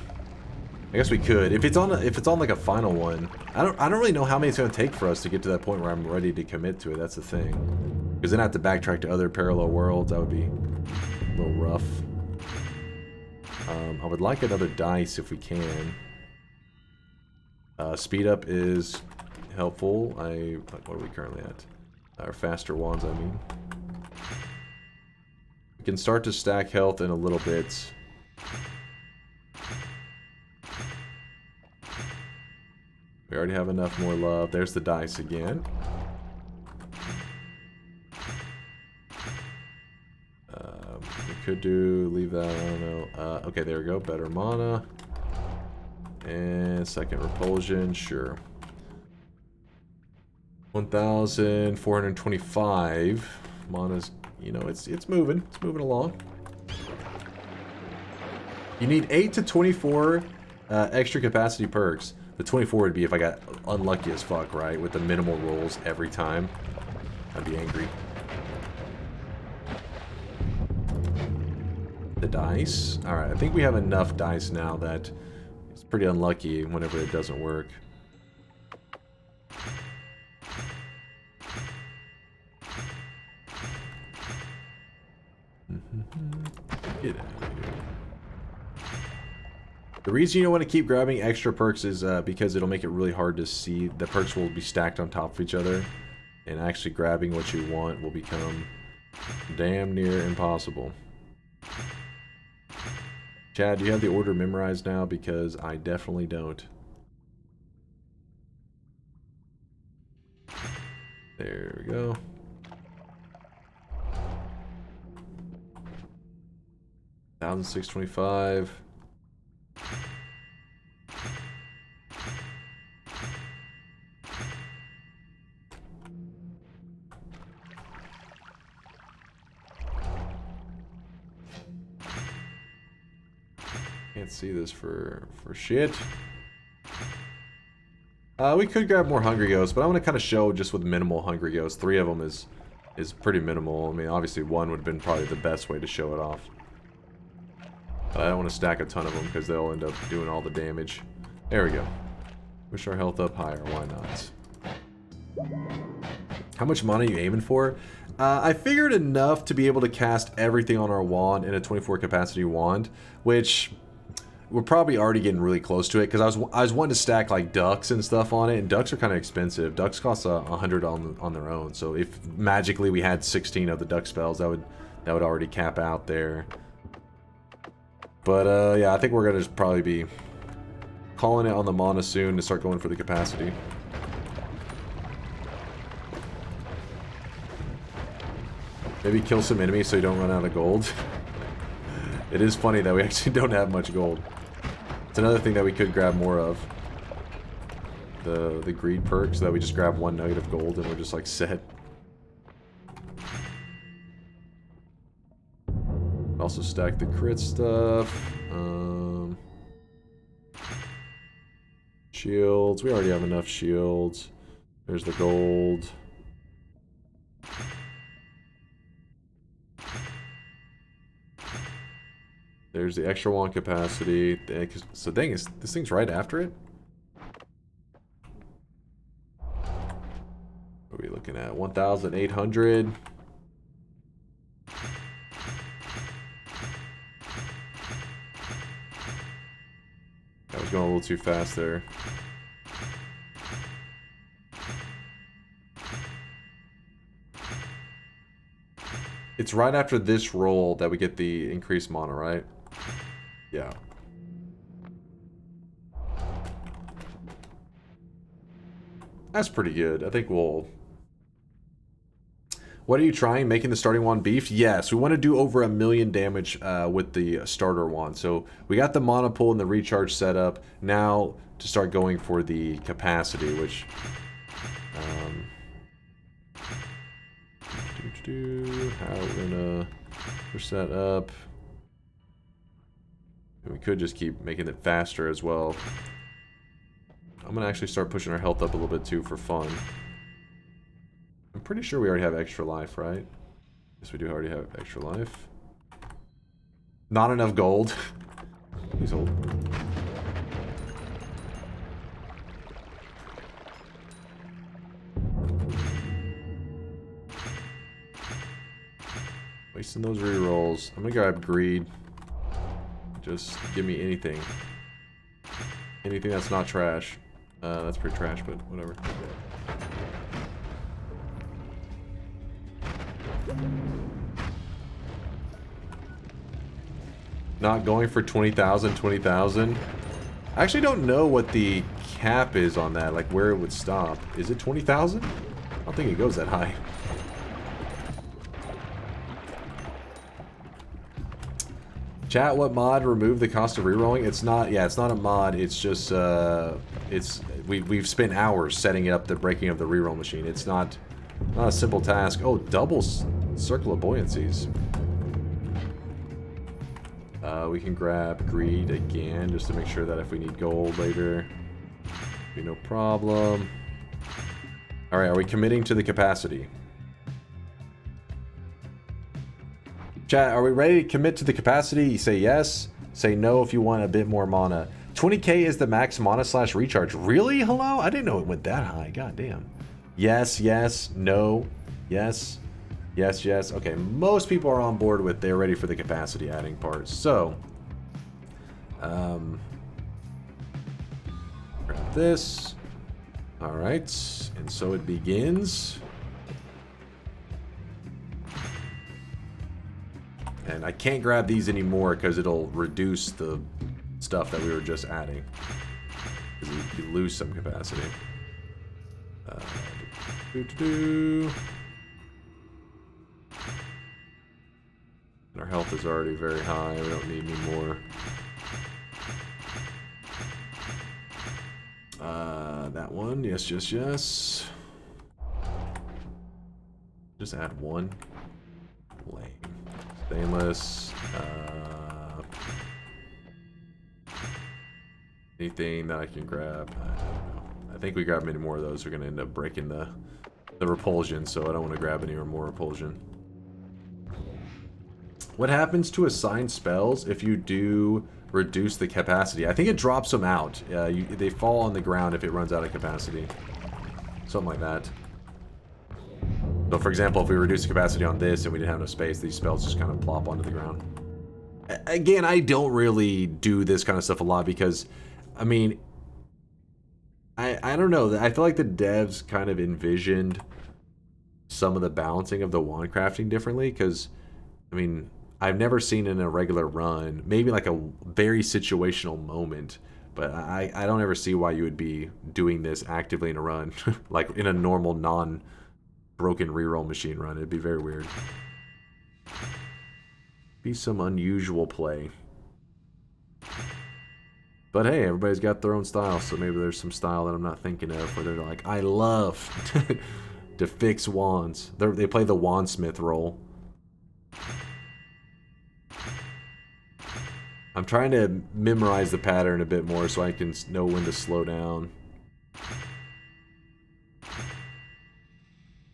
I guess we could. If it's on like a final one, I don't really know how many it's gonna take for us to get to that point where I'm ready to commit to it. That's the thing. Because then I have to backtrack to other parallel worlds. That would be a little rough. I would like another dice if we can. Speed up is helpful. What are we currently at? Our faster wands, I mean. We can start to stack health in a little bit. We already have enough more love. There's the dice again. We could leave that, I don't know. Okay, there we go. Better mana. And second repulsion, sure. 1,425. Mana's, you know, it's moving. It's moving along. You need 8 to 24 extra capacity perks. The 24 would be if I got unlucky as fuck, right? With the minimal rolls every time. I'd be angry. The dice. Alright, I think we have enough dice now that it's pretty unlucky whenever it doesn't work. Get out of here. The reason you don't want to keep grabbing extra perks is because it'll make it really hard to see. The perks will be stacked on top of each other, and actually grabbing what you want will become damn near impossible. Chad, do you have the order memorized now? Because I definitely don't. There we go. $1,625. Can't see this for shit. We could grab more Hungry Ghosts, but I want to kind of show just with minimal Hungry Ghosts. 3 of them is pretty minimal. I mean, obviously 1 would have been probably the best way to show it off. But I don't want to stack a ton of them because they'll end up doing all the damage. There we go. Push our health up higher. Why not? How much mana are you aiming for? I figured enough to be able to cast everything on our wand in a 24 capacity wand, which we're probably already getting really close to it because I was wanting to stack like ducks and stuff on it, and ducks are kind of expensive. Ducks cost 100 on their own, so if magically we had 16 of the duck spells, that would already cap out there. But yeah, I think we're gonna just probably be calling it on the mana soon to start going for the capacity. Maybe kill some enemies so you don't run out of gold. It is funny that we actually don't have much gold. It's another thing that we could grab more of. The greed perk, so that we just grab 1 nugget of gold and we're just like set. Also stack the crit stuff. Shields. We already have enough shields. There's the gold. There's the extra wand capacity. So dang, this thing's right after it? What are we looking at? 1,800. I was going a little too fast there. It's right after this roll that we get the increased mana, right? Yeah. That's pretty good. I think we'll... What are you trying? Making the starting wand beefed? Yes, we want to do over 1,000,000 damage with the starter wand. So we got the mana pull and the recharge set up. Now to start going for the capacity, which... how we're gonna push that up. And we could just keep making it faster as well. I'm gonna actually start pushing our health up a little bit too for fun. I'm pretty sure we already have extra life, right? Yes, we do already have extra life. Not enough gold. Please hold. Wasting those rerolls. I'm gonna grab greed. Just give me anything. Anything that's not trash. That's pretty trash, but whatever. Not going for 20,000, 20,000. I actually don't know what the cap is on that, like where it would stop. Is it 20,000? I don't think it goes that high. Chat, what mod removed the cost of rerolling? It's not, yeah, it's not a mod, it's just, we've spent hours setting up the breaking of the reroll machine. It's not a simple task. Oh, double circle of buoyancies. We can grab greed again, just to make sure that if we need gold later. Be no problem. All right, are we committing to the capacity? Chat, are we ready to commit to the capacity? You say yes. Say no if you want a bit more mana. 20k is the max mana / recharge. Really? Hello? I didn't know it went that high. God damn. Yes, yes, no, yes, yes, yes. Okay, most people are on board with they're ready for the capacity adding part. So, grab this. All right, and so it begins. And I can't grab these anymore because it'll reduce the stuff that we were just adding. Because you lose some capacity. And our health is already very high. We don't need any more. That one. Yes, yes, yes. Just add one. Lame. Stainless. Anything that I can grab? I don't know. I think we grab many more of those. We're going to end up breaking the repulsion, so I don't want to grab any more repulsion. What happens to assigned spells if you do reduce the capacity? I think it drops them out. They fall on the ground if it runs out of capacity. Something like that. So, for example, if we reduce the capacity on this and we didn't have enough space, these spells just kind of plop onto the ground. Again, I don't really do this kind of stuff a lot because, I mean, I don't know. I feel like the devs kind of envisioned some of the balancing of the wand crafting differently because, I mean, I've never seen in a regular run, maybe like a very situational moment, but I don't ever see why you would be doing this actively in a run, like in a normal non-broken reroll machine run. It'd be very weird. Be some unusual play. But hey, everybody's got their own style, so maybe there's some style that I'm not thinking of where they're like, I love to fix wands. They play the wandsmith role. I'm trying to memorize the pattern a bit more so I can know when to slow down.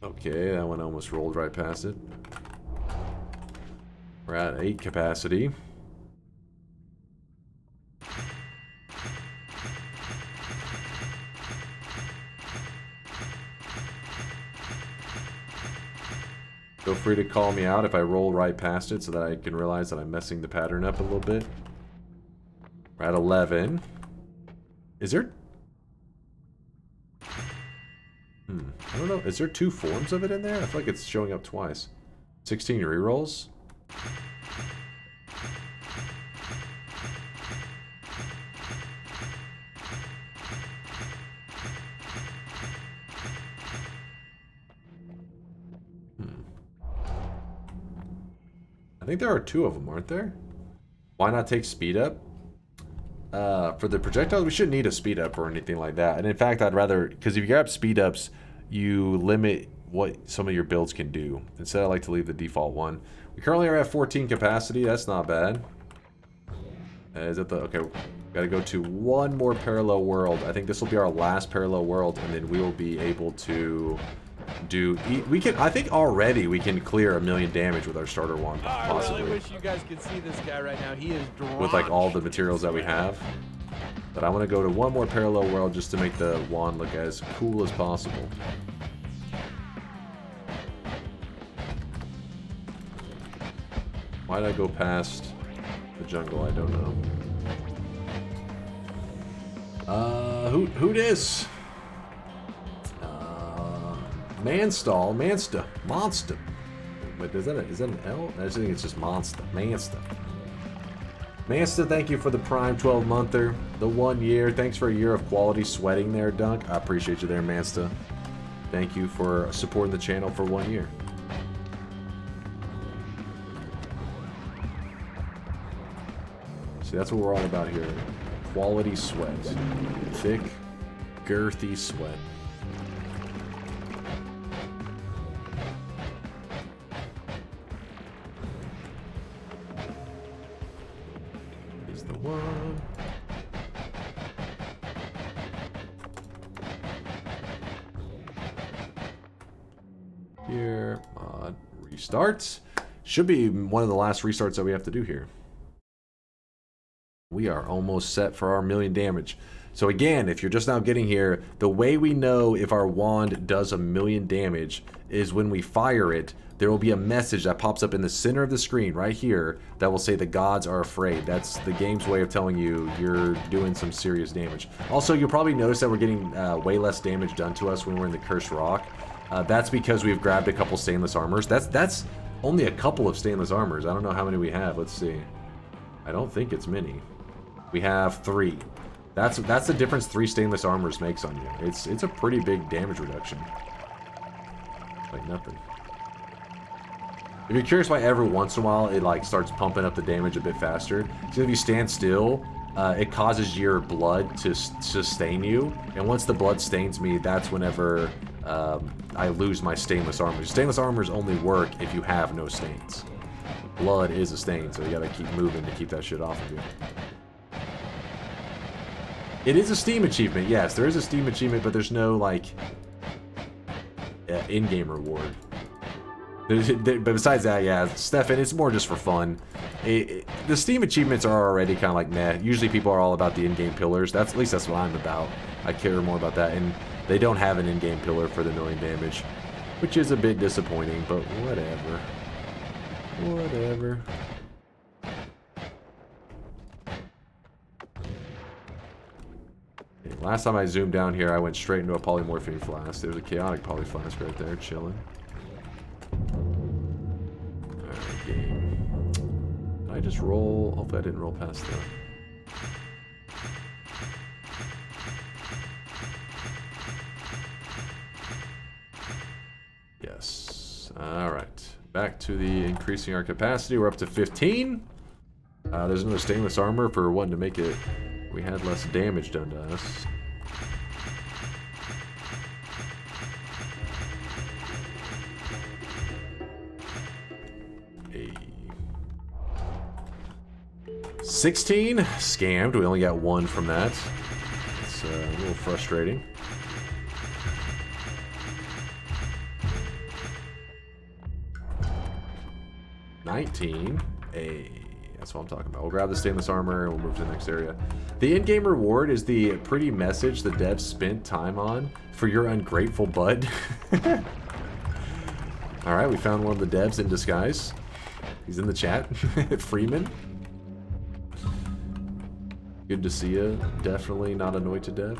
Okay, that one almost rolled right past it. We're at 8 capacity. Feel free to call me out if I roll right past it so that I can realize that I'm messing the pattern up a little bit. We're at 11. Is there... I don't know. Is there 2 forms of it in there? I feel like it's showing up twice. 16 rerolls? I think there are 2 of them, aren't there? Why not take speed up? For the projectiles, we shouldn't need a speed up or anything like that. And in fact, I'd rather... Because if you grab speed ups, you limit what some of your builds can do. Instead, I like to leave the default one. We currently are at 14 capacity. That's not bad. Is that the... Okay, gotta go to one more parallel world. I think this will be our last parallel world, and then we will be able to... we can... I think already we can clear 1,000,000 damage with our starter wand, possibly.
I really wish you guys could see this guy right now. He is drawn.
With like all the materials that we have. But I want to go to one more parallel world just to make the wand look as cool as possible. Why did I go past the jungle? I don't know. Who dis? Monster. Wait, is that an L? I just think it's just Monster. Mansta, thank you for the Prime 12-monther, the 1 year. Thanks for a year of quality sweating there, Dunk. I appreciate you there, Mansta. Thank you for supporting the channel for 1 year. See, that's what we're all about here. Quality sweat. Thick, girthy sweat. here. Mod restart. Should be one of the last restarts that we have to do here. We are almost set for our 1,000,000 damage. So again, if you're just now getting here, the way we know if our wand does 1,000,000 damage is when we fire it, there will be a message that pops up in the center of the screen right here that will say the gods are afraid. That's the game's way of telling you you're doing some serious damage. Also, you'll probably notice that we're getting way less damage done to us when we're in the Cursed Rock. That's because we've grabbed a couple stainless armors. That's only a couple of stainless armors. I don't know how many we have. Let's see. I don't think it's many. We have 3. That's the difference 3 stainless armors makes on you. It's a pretty big damage reduction. Like nothing. If you're curious why every once in a while it like starts pumping up the damage a bit faster, so if you stand still, it causes your blood to stain you, and once the blood stains me, that's whenever I lose my stainless armor. Stainless armors only work if you have no stains. Blood is a stain, so you gotta keep moving to keep that shit off of you. It is a Steam achievement, yes, there is a Steam achievement, but there's no, like, in-game reward. But besides that, yeah, Stefan, it's more just for fun. The Steam achievements are already kind of like meh. Usually people are all about the in-game pillars. At least that's what I'm about. I care more about that, and they don't have an in-game pillar for the 1,000,000 damage, which is a bit disappointing, but whatever. Whatever. Last time I zoomed down here, I went straight into a polymorphine flask. There's a chaotic poly flask right there, chilling. Alright, game. Did I just roll? Hopefully I didn't roll past that. Yes. Alright. Back to the increasing our capacity. We're up to 15. There's another stainless armor for one to make it... We had less damage done to us. A 16 scammed. We only got 1 from that. It's a little frustrating. $19. That's what I'm talking about. We'll grab the stainless armor and we'll move to the next area. The in-game reward is the pretty message the devs spent time on for your ungrateful bud. Alright, we found one of the devs in disguise. He's in the chat. Freeman. Good to see you. Definitely not a Noita dev.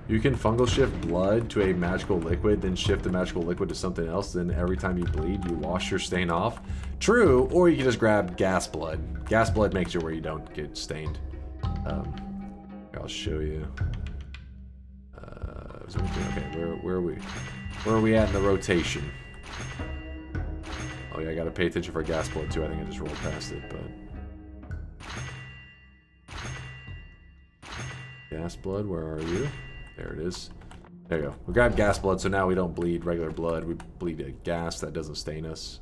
You can fungal shift blood to a magical liquid, then shift the magical liquid to something else, then every time you bleed, you wash your stain off. True, or you can just grab gas blood. Gas blood makes it where you don't get stained. I'll show you. Okay, where are we? Where are we at in the rotation? Oh yeah, I gotta pay attention for gas blood too. I think I just rolled past it, but... Gas blood, where are you? There it is. There you go. We grabbed gas blood, so now we don't bleed regular blood. We bleed a gas that doesn't stain us.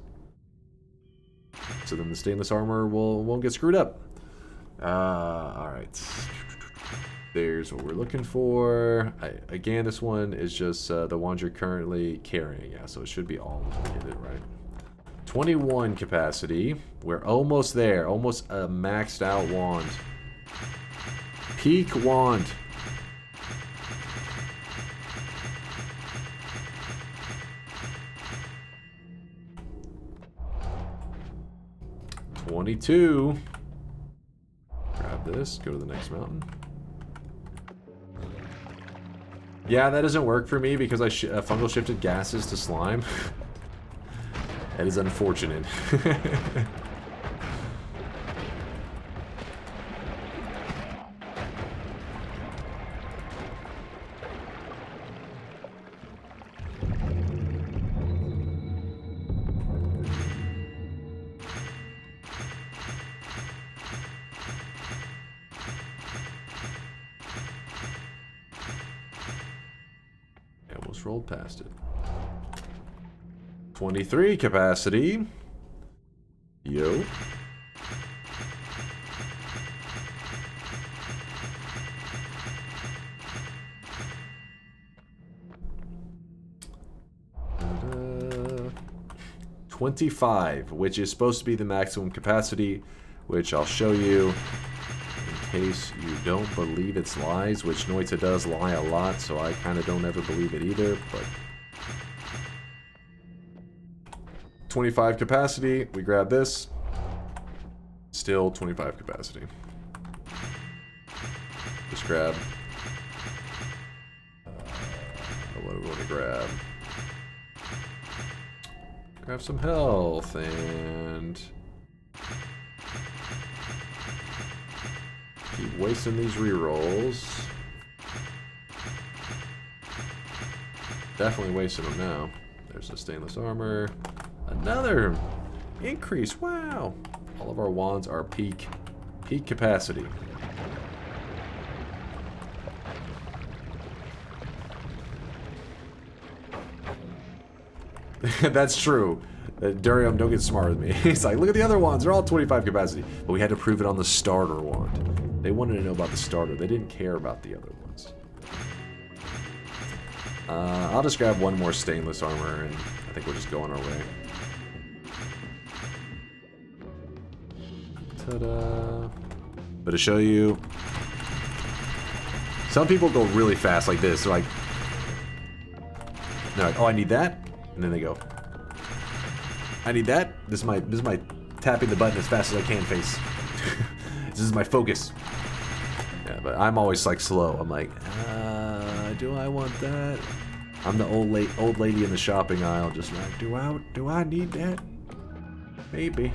So then the stainless armor won't get screwed up. Alright. There's what we're looking for. Again, this one is just the ones you're currently carrying. Yeah, so it should be all completed, right? 21 capacity. We're almost there. Almost a maxed out wand. Peak wand. $22. Grab this, go to the next mountain. Yeah, that doesn't work for me because I fungal shifted gases to slime. That is unfortunate. Rolled past it. 23 capacity. Yo. 25, which is supposed to be the maximum capacity, which I'll show you in case you don't believe it's lies, which Noita does lie a lot, so I kind of don't ever believe it either, but 25 capacity, we grab this, still 25 capacity. Just grab, what do we want to grab? Grab some health and keep wasting these rerolls. Definitely wasting them now. There's the stainless armor. Another increase. Wow. All of our wands are peak capacity. That's true. Durium, don't get smart with me. He's like, look at the other ones. They're all 25 capacity. But we had to prove it on the starter wand. They wanted to know about the starter. They didn't care about the other ones. I'll just grab one more stainless armor, and I think we'll just go on our way. Ta-da. But to show you, some people go really fast like this. They're like, oh, I need that. And then they go, I need that. This is my tapping the button as fast as I can face. This is my focus. Yeah, but I'm always like slow. I'm like, do I want that? I'm the old lady in the shopping aisle, just like, do I need that? Maybe.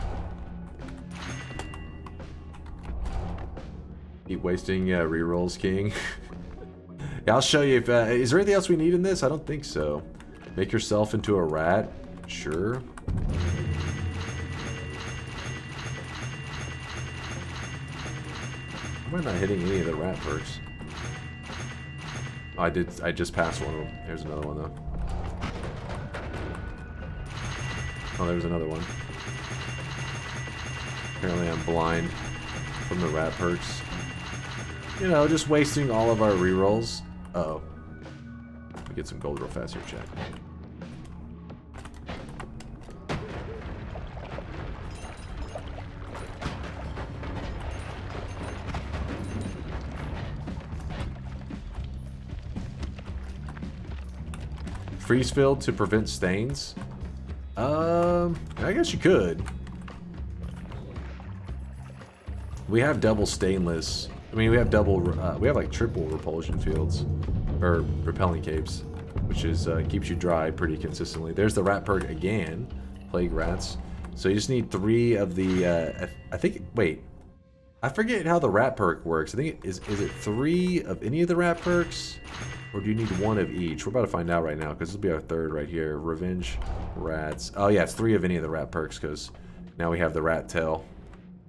Keep wasting rerolls, King. Yeah, I'll show you if is there anything else we need in this? I don't think so. Make yourself into a rat? Sure. Am I not hitting any of the rat perks? Oh, I just passed one of them. Here's another one, though. Oh, there's another one. Apparently I'm blind from the rat perks. You know, just wasting all of our rerolls. Uh-oh. Let me get some gold real fast here, chat. Freeze field to prevent stains? I guess you could. We have double stainless. I mean, we have double. We have like triple repulsion fields, or repelling capes, which is keeps you dry pretty consistently. There's the rat perk again, plague rats. So you just need 3 of the. I think. Wait, I forget how the rat perk works. I think is it 3 of any of the rat perks? Or do you need 1 of each? We're about to find out right now, because this will be our 3rd right here. Revenge rats. Oh yeah, it's 3 of any of the rat perks, because now we have the rat tail.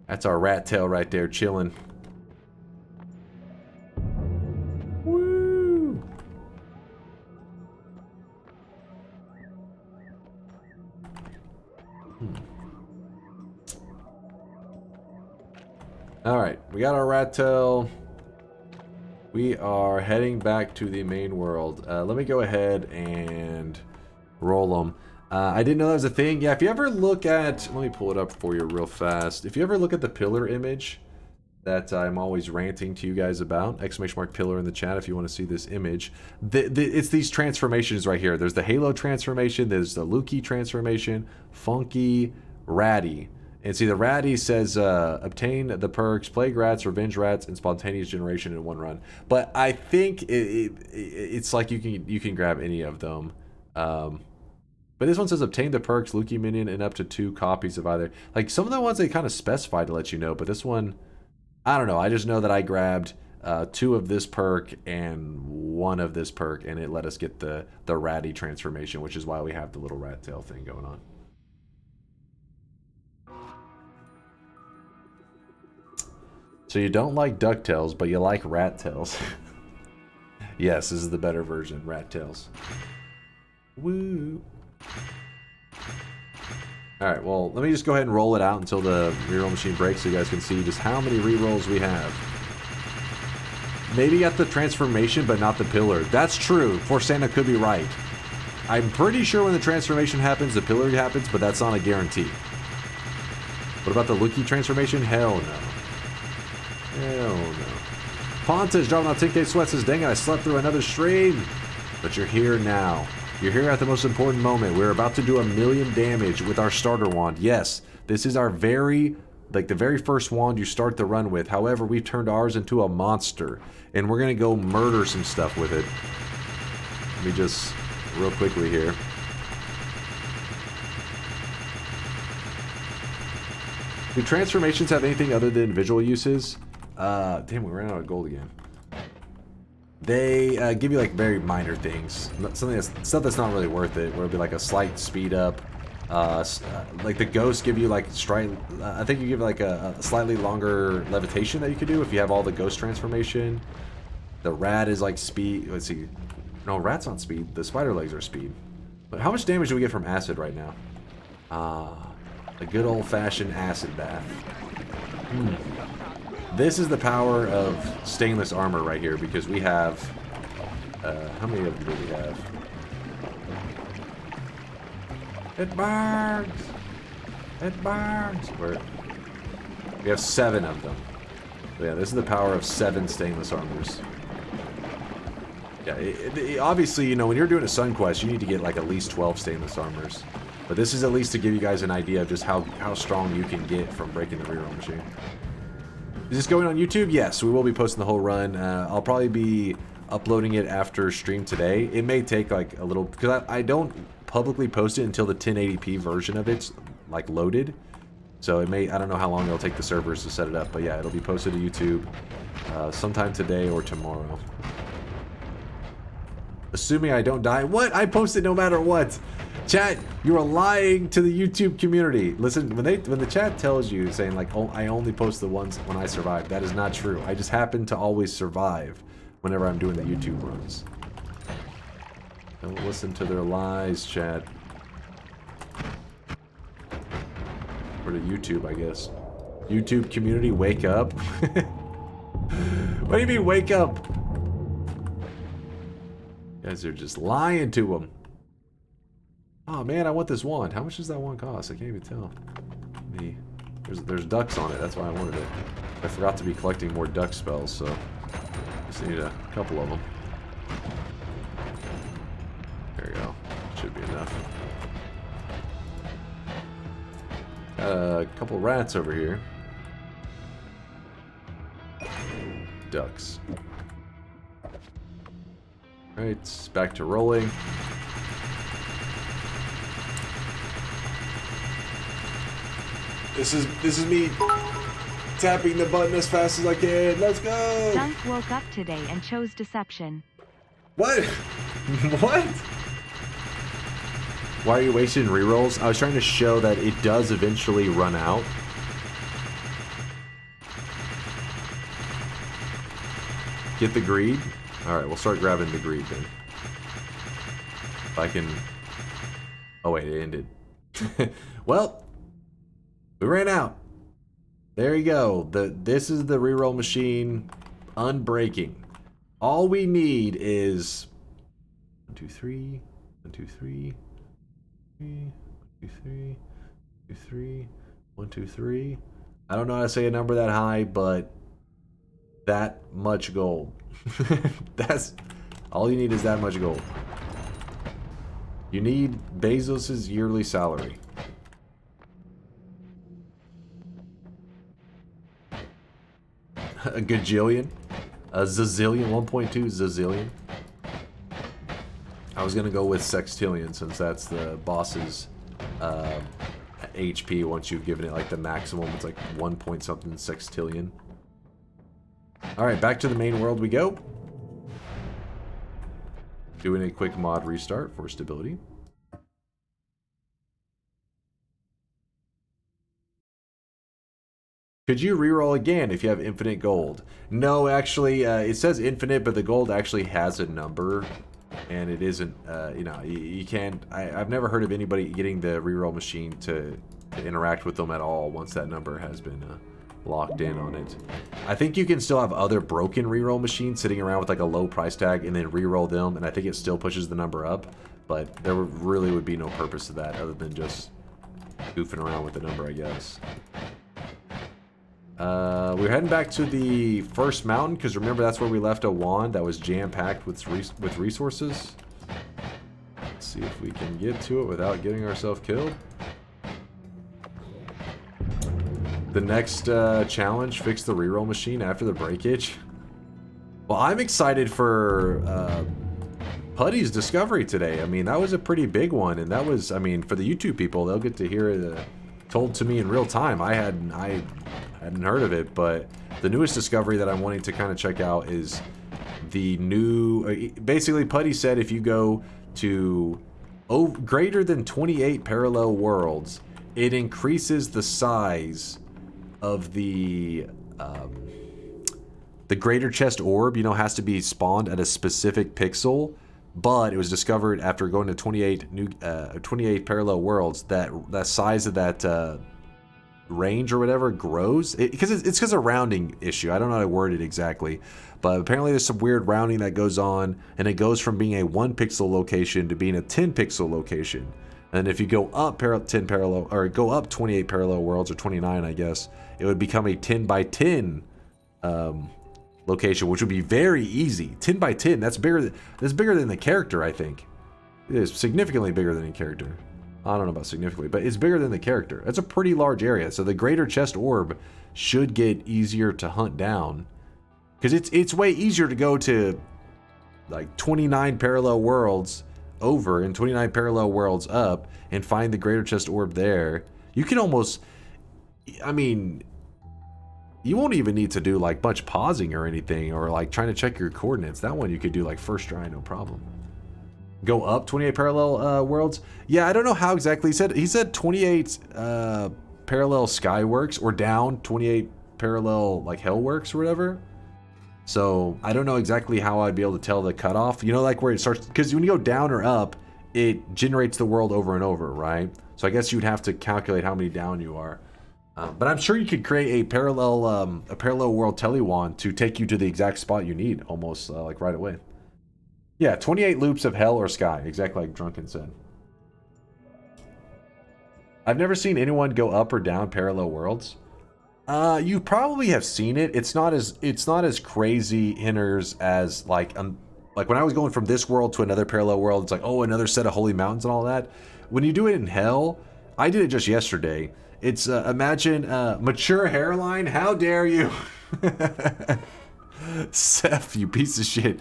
That's our rat tail right there, chilling. Woo! Alright, we got our rat tail. We are heading back to the main world. Let me go ahead and roll them. I didn't know that was a thing. Yeah, if you ever look at... Let me pull it up for you real fast. If you ever look at the pillar image that I'm always ranting to you guys about, !pillar in the chat if you want to see this image. It's these transformations right here. There's the Halo transformation. There's the Lukey transformation. Funky, Ratty. And see, the Ratty says, obtain the perks, Plague Rats, Revenge Rats, and Spontaneous Generation in 1 run. But I think it's like you can grab any of them. But this one says, obtain the perks, Lukey Minion, and up to 2 copies of either. Like, some of the ones they kind of specify to let you know, but this one, I don't know. I just know that I grabbed 2 of this perk and 1 of this perk, and it let us get the Ratty transformation, which is why we have the little rat tail thing going on. So you don't like DuckTales, but you like Rat Tails. Yes, this is the better version, Rat Tails. Woo! Alright, well, let me just go ahead and roll it out until the reroll machine breaks so you guys can see just how many rerolls we have. Maybe at the transformation, but not the pillar. That's true. For Santa could be right. I'm pretty sure when the transformation happens, the pillar happens, but that's not a guarantee. What about the Lucky transformation? Hell no. Hell no. Pontage dropping out 10k sweat says, dang it, I slept through another stream. But you're here now. You're here at the most important moment. We're about to do 1,000,000 damage with our starter wand. Yes, this is our the very first wand you start the run with. However, we've turned ours into a monster. And we're going to go murder some stuff with it. Let me just, real quickly here. Do transformations have anything other than visual uses? Damn, we ran out of gold again. They give you like very minor things, stuff that's not really worth it. Where it'll be like a slight speed up. Like the ghosts give you like I think you give like a slightly longer levitation that you could do if you have all the ghost transformation. The rat is like speed. Let's see. No, rat's on speed. The spider legs are speed. But how much damage do we get from acid right now? A good old-fashioned acid bath. This is the power of stainless armor right here, because we have... how many of them do we have? It burns! It burns! We have 7 of them. But yeah, this is the power of 7 stainless armors. Yeah, obviously, you know, when you're doing a Sun Quest, you need to get like at least 12 stainless armors. But this is at least to give you guys an idea of just how strong you can get from breaking the reroll machine. Is this going on YouTube? Yes, we will be posting the whole run. I'll probably be uploading it after stream today. It may take like a little, because I don't publicly post it until the 1080p version of it's like loaded. So it may, I don't know how long it'll take the servers to set it up. But yeah, it'll be posted to YouTube sometime today or tomorrow. Assuming I don't die. What? I post it no matter what. Chat, you are lying to the YouTube community. Listen, when the chat tells you, saying like, oh, I only post the ones when I survive, that is not true. I just happen to always survive whenever I'm doing the YouTube runs. Don't listen to their lies, chat. Or to YouTube, I guess. YouTube community, wake up. What do you mean, wake up? You guys are just lying to them. Oh man, I want this wand. How much does that wand cost? I can't even tell. There's ducks on it. That's why I wanted it. I forgot to be collecting more duck spells, so just need a couple of them. There you go. Should be enough. Got a couple rats over here. Ducks. Alright, back to rolling. This is me tapping the button as fast as I can. Let's go!
Dunk woke up today and chose deception.
What? What? Why are you wasting rerolls? I was trying to show that it does eventually run out. Get the greed? Alright, we'll start grabbing the greed then. If I can... Oh wait, it ended. Well... we ran out. There you go. This is the reroll machine unbreaking. All we need is 1, 2, 3, 1, 2, 3, 1, 2, 3, 2, 3, 1, 2, 3. I don't know how to say a number that high, but that much gold. That's all you need is that much gold. You need Bezos's yearly salary. A gajillion, a zazillion, 1.2 zazillion. I was gonna go with sextillion since that's the boss's HP. Once you've given it like the maximum, it's like 1 point something sextillion. All right, back to the main world we go. Doing a quick mod restart for stability. Could you reroll again if you have infinite gold? No, actually, it says infinite, but the gold actually has a number, and it isn't. You know, you can't. I've never heard of anybody getting the reroll machine to interact with them at all once that number has been locked in on it. I think you can still have other broken reroll machines sitting around with like a low price tag, and then reroll them, and I think it still pushes the number up. But there really would be no purpose to that other than just goofing around with the number, I guess. We're heading back to the first mountain, because remember that's where we left a wand that was jam-packed with resources. Let's see if we can get to it without getting ourselves killed. The next challenge, fix the reroll machine after the breakage. Well, I'm excited for Putty's discovery today. I mean, that was a pretty big one, and that was, I mean, for the YouTube people, they'll get to hear it told to me in real time. I hadn't heard of it, but the newest discovery that I'm wanting to kind of check out is the new. Basically, Putty said if you go to greater than 28 parallel worlds, it increases the size of the greater chest orb. You know, has to be spawned at a specific pixel. But it was discovered after going to 28 parallel worlds that size of that range or whatever grows. It's because of rounding issue. I don't know how to word it exactly, but apparently there's some weird rounding that goes on, and it goes from being a 1 pixel location to being a 10 pixel location. And if you go up 10 parallel, or go up 28 parallel worlds, or 29, I guess, it would become a 10 by 10 location, which would be very easy. 10 by 10, that's bigger than the character, I think. It is significantly bigger than the character. I don't know about significantly, but it's bigger than the character. That's a pretty large area, so the greater chest orb should get easier to hunt down, because it's way easier to go to like 29 parallel worlds over and 29 parallel worlds up and find the greater chest orb there. You can almost, I mean, you won't even need to do like much pausing or anything, or like trying to check your coordinates. That one you could do like first try, no problem. Go up 28 parallel worlds. Yeah, I don't know how exactly he said 28 parallel Skyworks, or down 28 parallel like Hellworks or whatever. So I don't know exactly how I'd be able to tell the cutoff. You know, like where it starts, because when you go down or up, it generates the world over and over, right? So I guess you'd have to calculate how many down you are. But I'm sure you could create a parallel world telewand to take you to the exact spot you need, almost like right away. Yeah, 28 loops of hell or sky, exactly like Drunken said. I've never seen anyone go up or down parallel worlds. You probably have seen it. It's not as crazy hinders as like when I was going from this world to another parallel world. It's like, oh, another set of holy mountains and all that. When you do it in hell, I did it just yesterday. It's imagine mature hairline. How dare you, Seth? You piece of shit.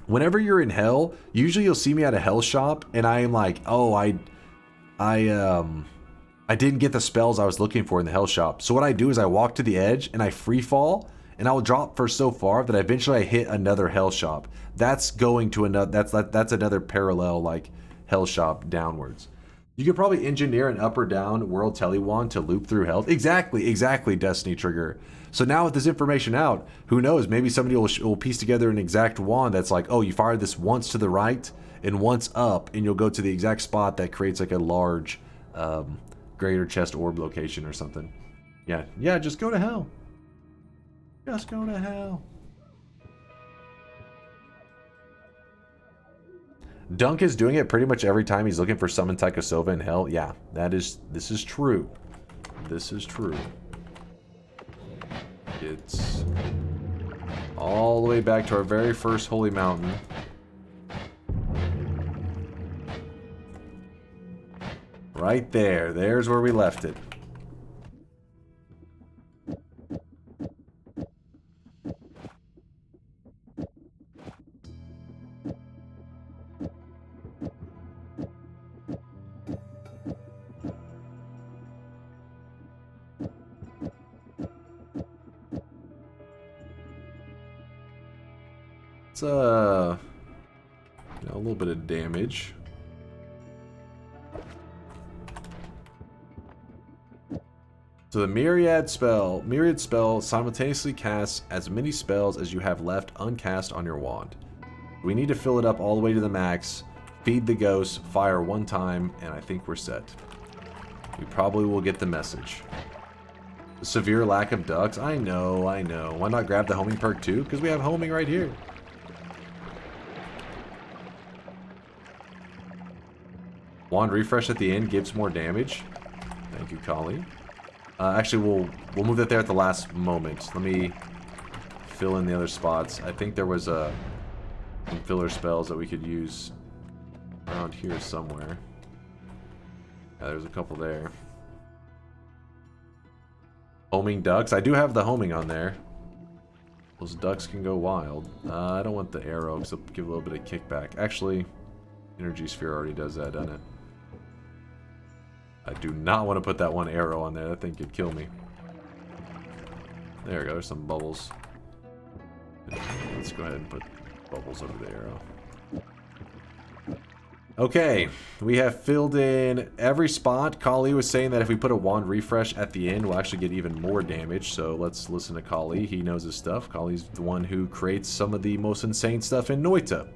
Whenever you're in hell, usually you'll see me at a hell shop, and I am like, oh, I didn't get the spells I was looking for in the hell shop. So what I do is I walk to the edge and I free fall, and I will drop for so far that eventually I hit another hell shop. That's going to another. That's another parallel like hell shop downwards. You could probably engineer an up or down world telewand to loop through hell. Exactly, Destiny Trigger. So now with this information out, who knows? Maybe somebody will piece together an exact wand that's like, oh, you fire this once to the right and once up, and you'll go to the exact spot that creates like a large greater chest orb location or something. Yeah, just go to hell. Just go to hell. Dunk is doing it pretty much every time he's looking for Summon Tychosova in hell. Yeah, this is true. This is true. It's all the way back to our very first holy mountain. Right there. There's where we left it. It's a little bit of damage. So the myriad spell simultaneously casts as many spells as you have left uncast on your wand. We need to fill it up all the way to the max, feed the ghost, fire one time, and I think we're set. We probably will get the message. The severe lack of ducks? I know. Why not grab the homing perk too? Because we have homing right here. Wand refresh at the end gives more damage. Thank you, Kali. Actually, we'll move that there at the last moment. Let me fill in the other spots. I think there was some filler spells that we could use around here somewhere. Yeah, there's a couple there. Homing ducks. I do have the homing on there. Those ducks can go wild. I don't want the arrow because it'll give a little bit of kickback. Actually, energy sphere already does that, doesn't it? I do not want to put that one arrow on there. That thing could kill me. There we go. There's some bubbles. Let's go ahead and put bubbles over the arrow. Okay, we have filled in every spot. Kali was saying that if we put a wand refresh at the end, we'll actually get even more damage. So let's listen to Kali. He knows his stuff. Kali's the one who creates some of the most insane stuff in Noita.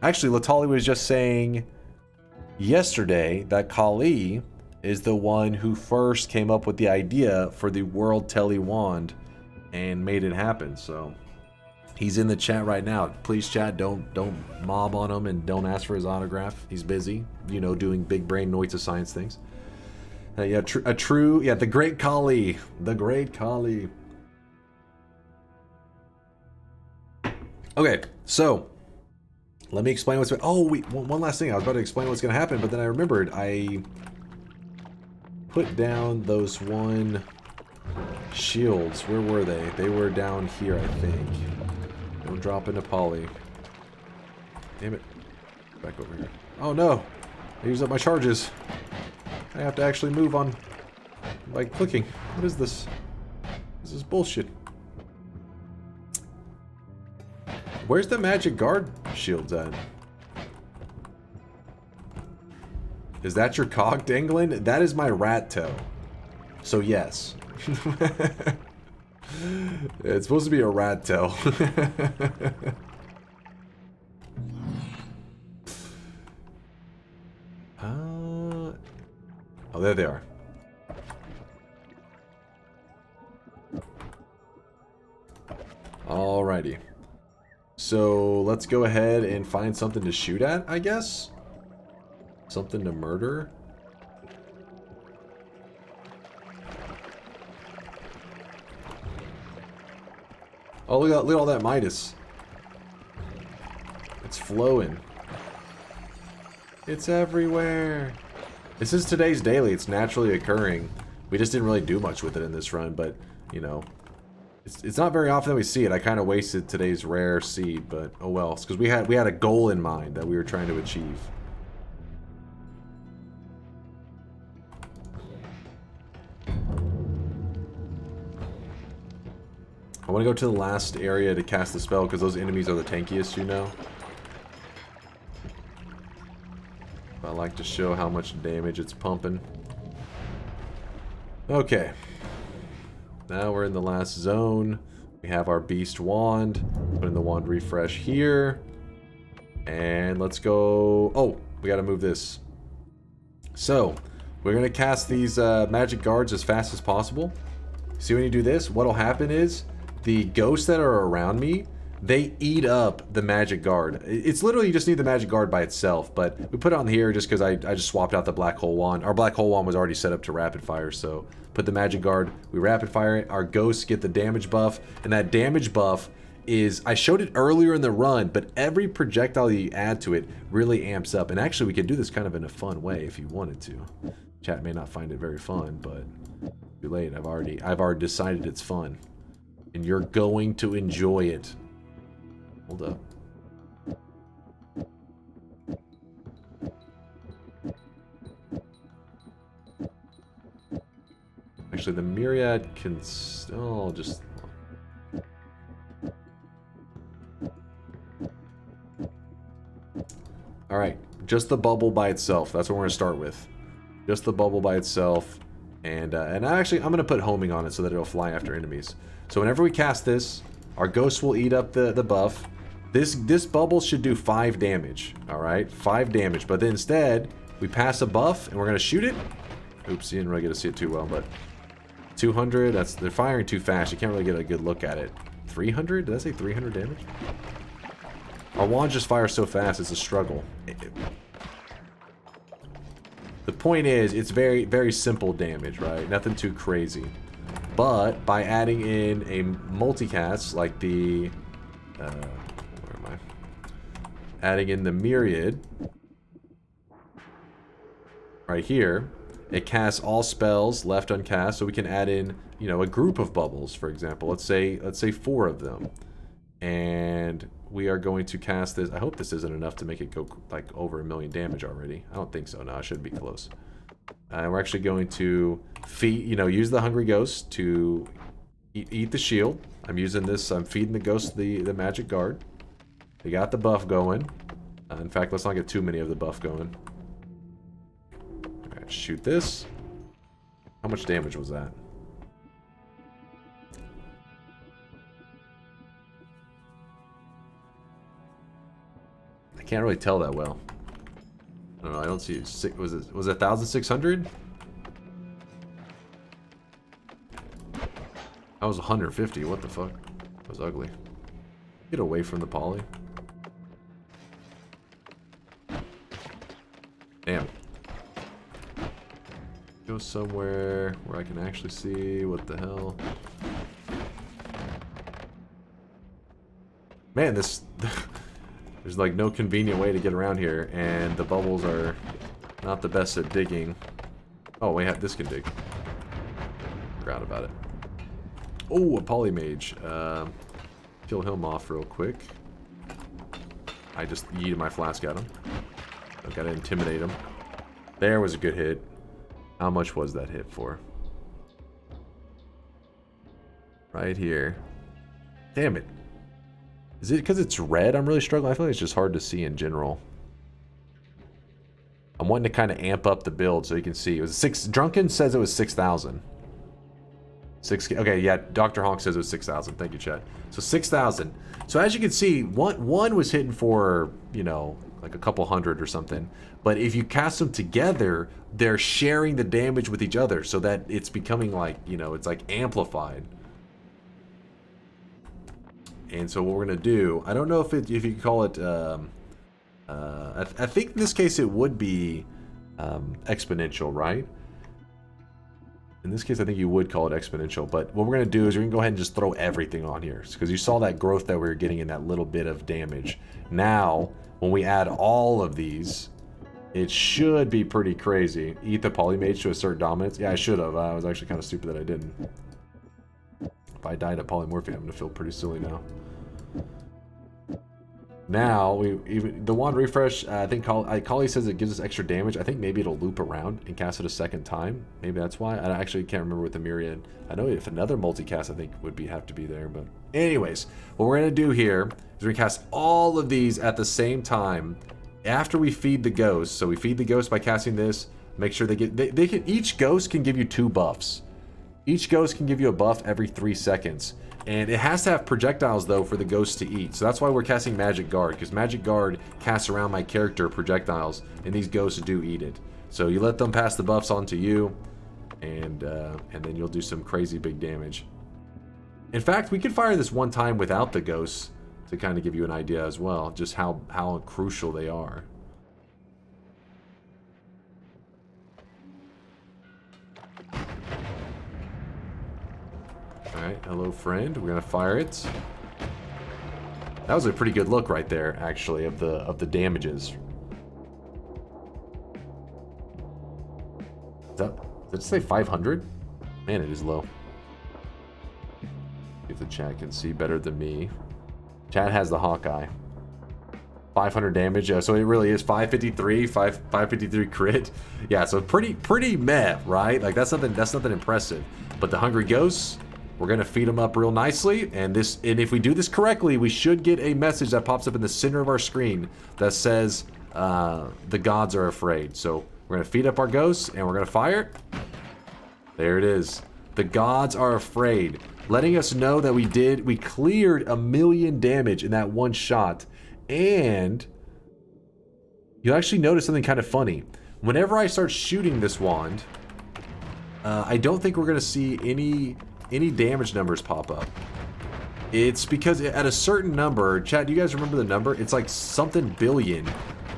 Actually, Latali was just saying yesterday that Kali is the one who first came up with the idea for the World Tele Wand and made it happen. So he's in the chat right now. Please, chat, don't mob on him and don't ask for his autograph. He's busy, you know, doing big brain Noita science things. Yeah, the great Kali. The great Kali. Okay, so let me explain what's... Oh, wait, one last thing. I was about to explain what's going to happen, but then I remembered I put down those one shields. Where were they? They were down here, I think. Don't drop into poly. Damn it. Back over here. Oh no! I used up my charges. I have to actually move on by clicking. What is this? This is bullshit. Where's the magic guard shields at? Is that your cog dangling? That is my rat toe. So yes. It's supposed to be a rat tail. Oh, there they are. Alrighty. So let's go ahead and find something to shoot at, I guess. Something to murder. Oh, look at all that Midas. It's flowing. It's everywhere. This is today's daily. It's naturally occurring. We just didn't really do much with it in this run, but, you know, it's not very often that we see it. I kind of wasted today's rare seed, but oh well. It's because we had a goal in mind that we were trying to achieve. I want to go to the last area to cast the spell because those enemies are the tankiest, you know. I like to show how much damage it's pumping. Okay. Now we're in the last zone. We have our beast wand. Put in the wand refresh here. And let's go... Oh, we got to move this. So, we're going to cast these magic guards as fast as possible. See, when you do this, what'll happen is the ghosts that are around me, they eat up the magic guard. It's literally, you just need the magic guard by itself, but we put it on here just because I just swapped out the black hole wand. Our black hole wand was already set up to rapid fire, so put the magic guard, we rapid fire it, our ghosts get the damage buff, and that damage buff is, I showed it earlier in the run, but every projectile you add to it really amps up, and actually we could do this kind of in a fun way if you wanted to. Chat may not find it very fun, but too late, I've already decided it's fun. And you're going to enjoy it. Hold up. Actually, the myriad can still just... Alright, just the bubble by itself. That's what we're going to start with. Just the bubble by itself. And actually, I'm going to put homing on it so that it'll fly after enemies. So whenever we cast this, our ghosts will eat up the buff. This bubble should do 5 damage. Alright, 5 damage. But then instead, we pass a buff and we're going to shoot it. Oops, you didn't really get to see it too well, but 200, they're firing too fast. You can't really get a good look at it. 300? Did I say 300 damage? Our wand just fires so fast, it's a struggle. The point is, it's very, very simple damage, right? Nothing too crazy. But by adding in a multicast like the... where am I? Adding in the myriad right here, it casts all spells left uncast, so we can add in, you know, a group of bubbles, for example. Let's say 4 of them. And we are going to cast this. I hope this isn't enough to make it go like over 1,000,000 damage already. I don't think so. No, I should be close. We're actually going to feed, you know, use the Hungry Ghost to eat the shield. I'm using this. I'm feeding the ghost the magic guard. We got the buff going. In fact, let's not get too many of the buff going. All right, shoot this. How much damage was that? I can't really tell that well. I don't know. I don't see. Was it 1,600? That was 150. What the fuck? That was ugly. Get away from the poly. Damn. Go somewhere where I can actually see what the hell. Man, this... There's like no convenient way to get around here, and the bubbles are not the best at digging. Oh, wait, this can dig. Forgot about it. Oh, a polymage. Kill him off real quick. I just yeeted my flask at him. I gotta intimidate him. There was a good hit. How much was that hit for? Right here. Damn it. Is it because it's red I'm really struggling? I feel like it's just hard to see in general. I'm wanting to kind of amp up the build so you can see. It was 6... Drunken says it was 6,000. Okay, yeah, Dr. Honk says it was 6,000. Thank you, chat. So 6,000. So as you can see, one was hitting for, you know, like a couple hundred or something. But if you cast them together, they're sharing the damage with each other so that it's becoming like, you know, it's like amplified. And so what we're going to do, I don't know if you call it, I think in this case it would be exponential, right? In this case, I think you would call it exponential. But what we're going to do is we're going to go ahead and just throw everything on here. Because you saw that growth that we were getting in that little bit of damage. Now, when we add all of these, it should be pretty crazy. Eat the polymage to assert dominance. Yeah, I should have. I was actually kind of stupid that I didn't. If I died at polymorphia, I'm going to feel pretty silly now. Now, the wand refresh, I think Kali says it gives us extra damage. I think maybe it'll loop around and cast it a second time. Maybe that's why. I actually can't remember with the myriad. I know if another multicast, I think, would have to be there. But anyways, what we're going to do here is we're going to cast all of these at the same time after we feed the ghost. So we feed the ghost by casting this. Make sure they can, each ghost can give you 2 buffs. Each ghost can give you a buff every 3 seconds. And it has to have projectiles, though, for the ghost to eat. So that's why we're casting Magic Guard, because Magic Guard casts around my character projectiles, and these ghosts do eat it. So you let them pass the buffs on to you, and then you'll do some crazy big damage. In fact, we could fire this one time without the ghosts to kind of give you an idea as well, just how crucial they are. Alright, hello friend. We're gonna fire it. That was a pretty good look right there, actually, of the damages. Did it say 500? Man, it is low. If the chat can see better than me. Chat has the Hawkeye. 500 damage, so it really is 553, 553 crit. Yeah, so pretty meh, right? Like that's nothing impressive. But the Hungry Ghosts, we're gonna feed them up real nicely, and if we do this correctly, we should get a message that pops up in the center of our screen that says the gods are afraid. So we're gonna feed up our ghosts and we're gonna fire. There it is. The gods are afraid, letting us know that we cleared 1,000,000 damage in that one shot. And you'll actually notice something kind of funny. Whenever I start shooting this wand, I don't think we're gonna see any damage numbers pop up. It's because at a certain number, chat, do you guys remember the number? It's like something billion.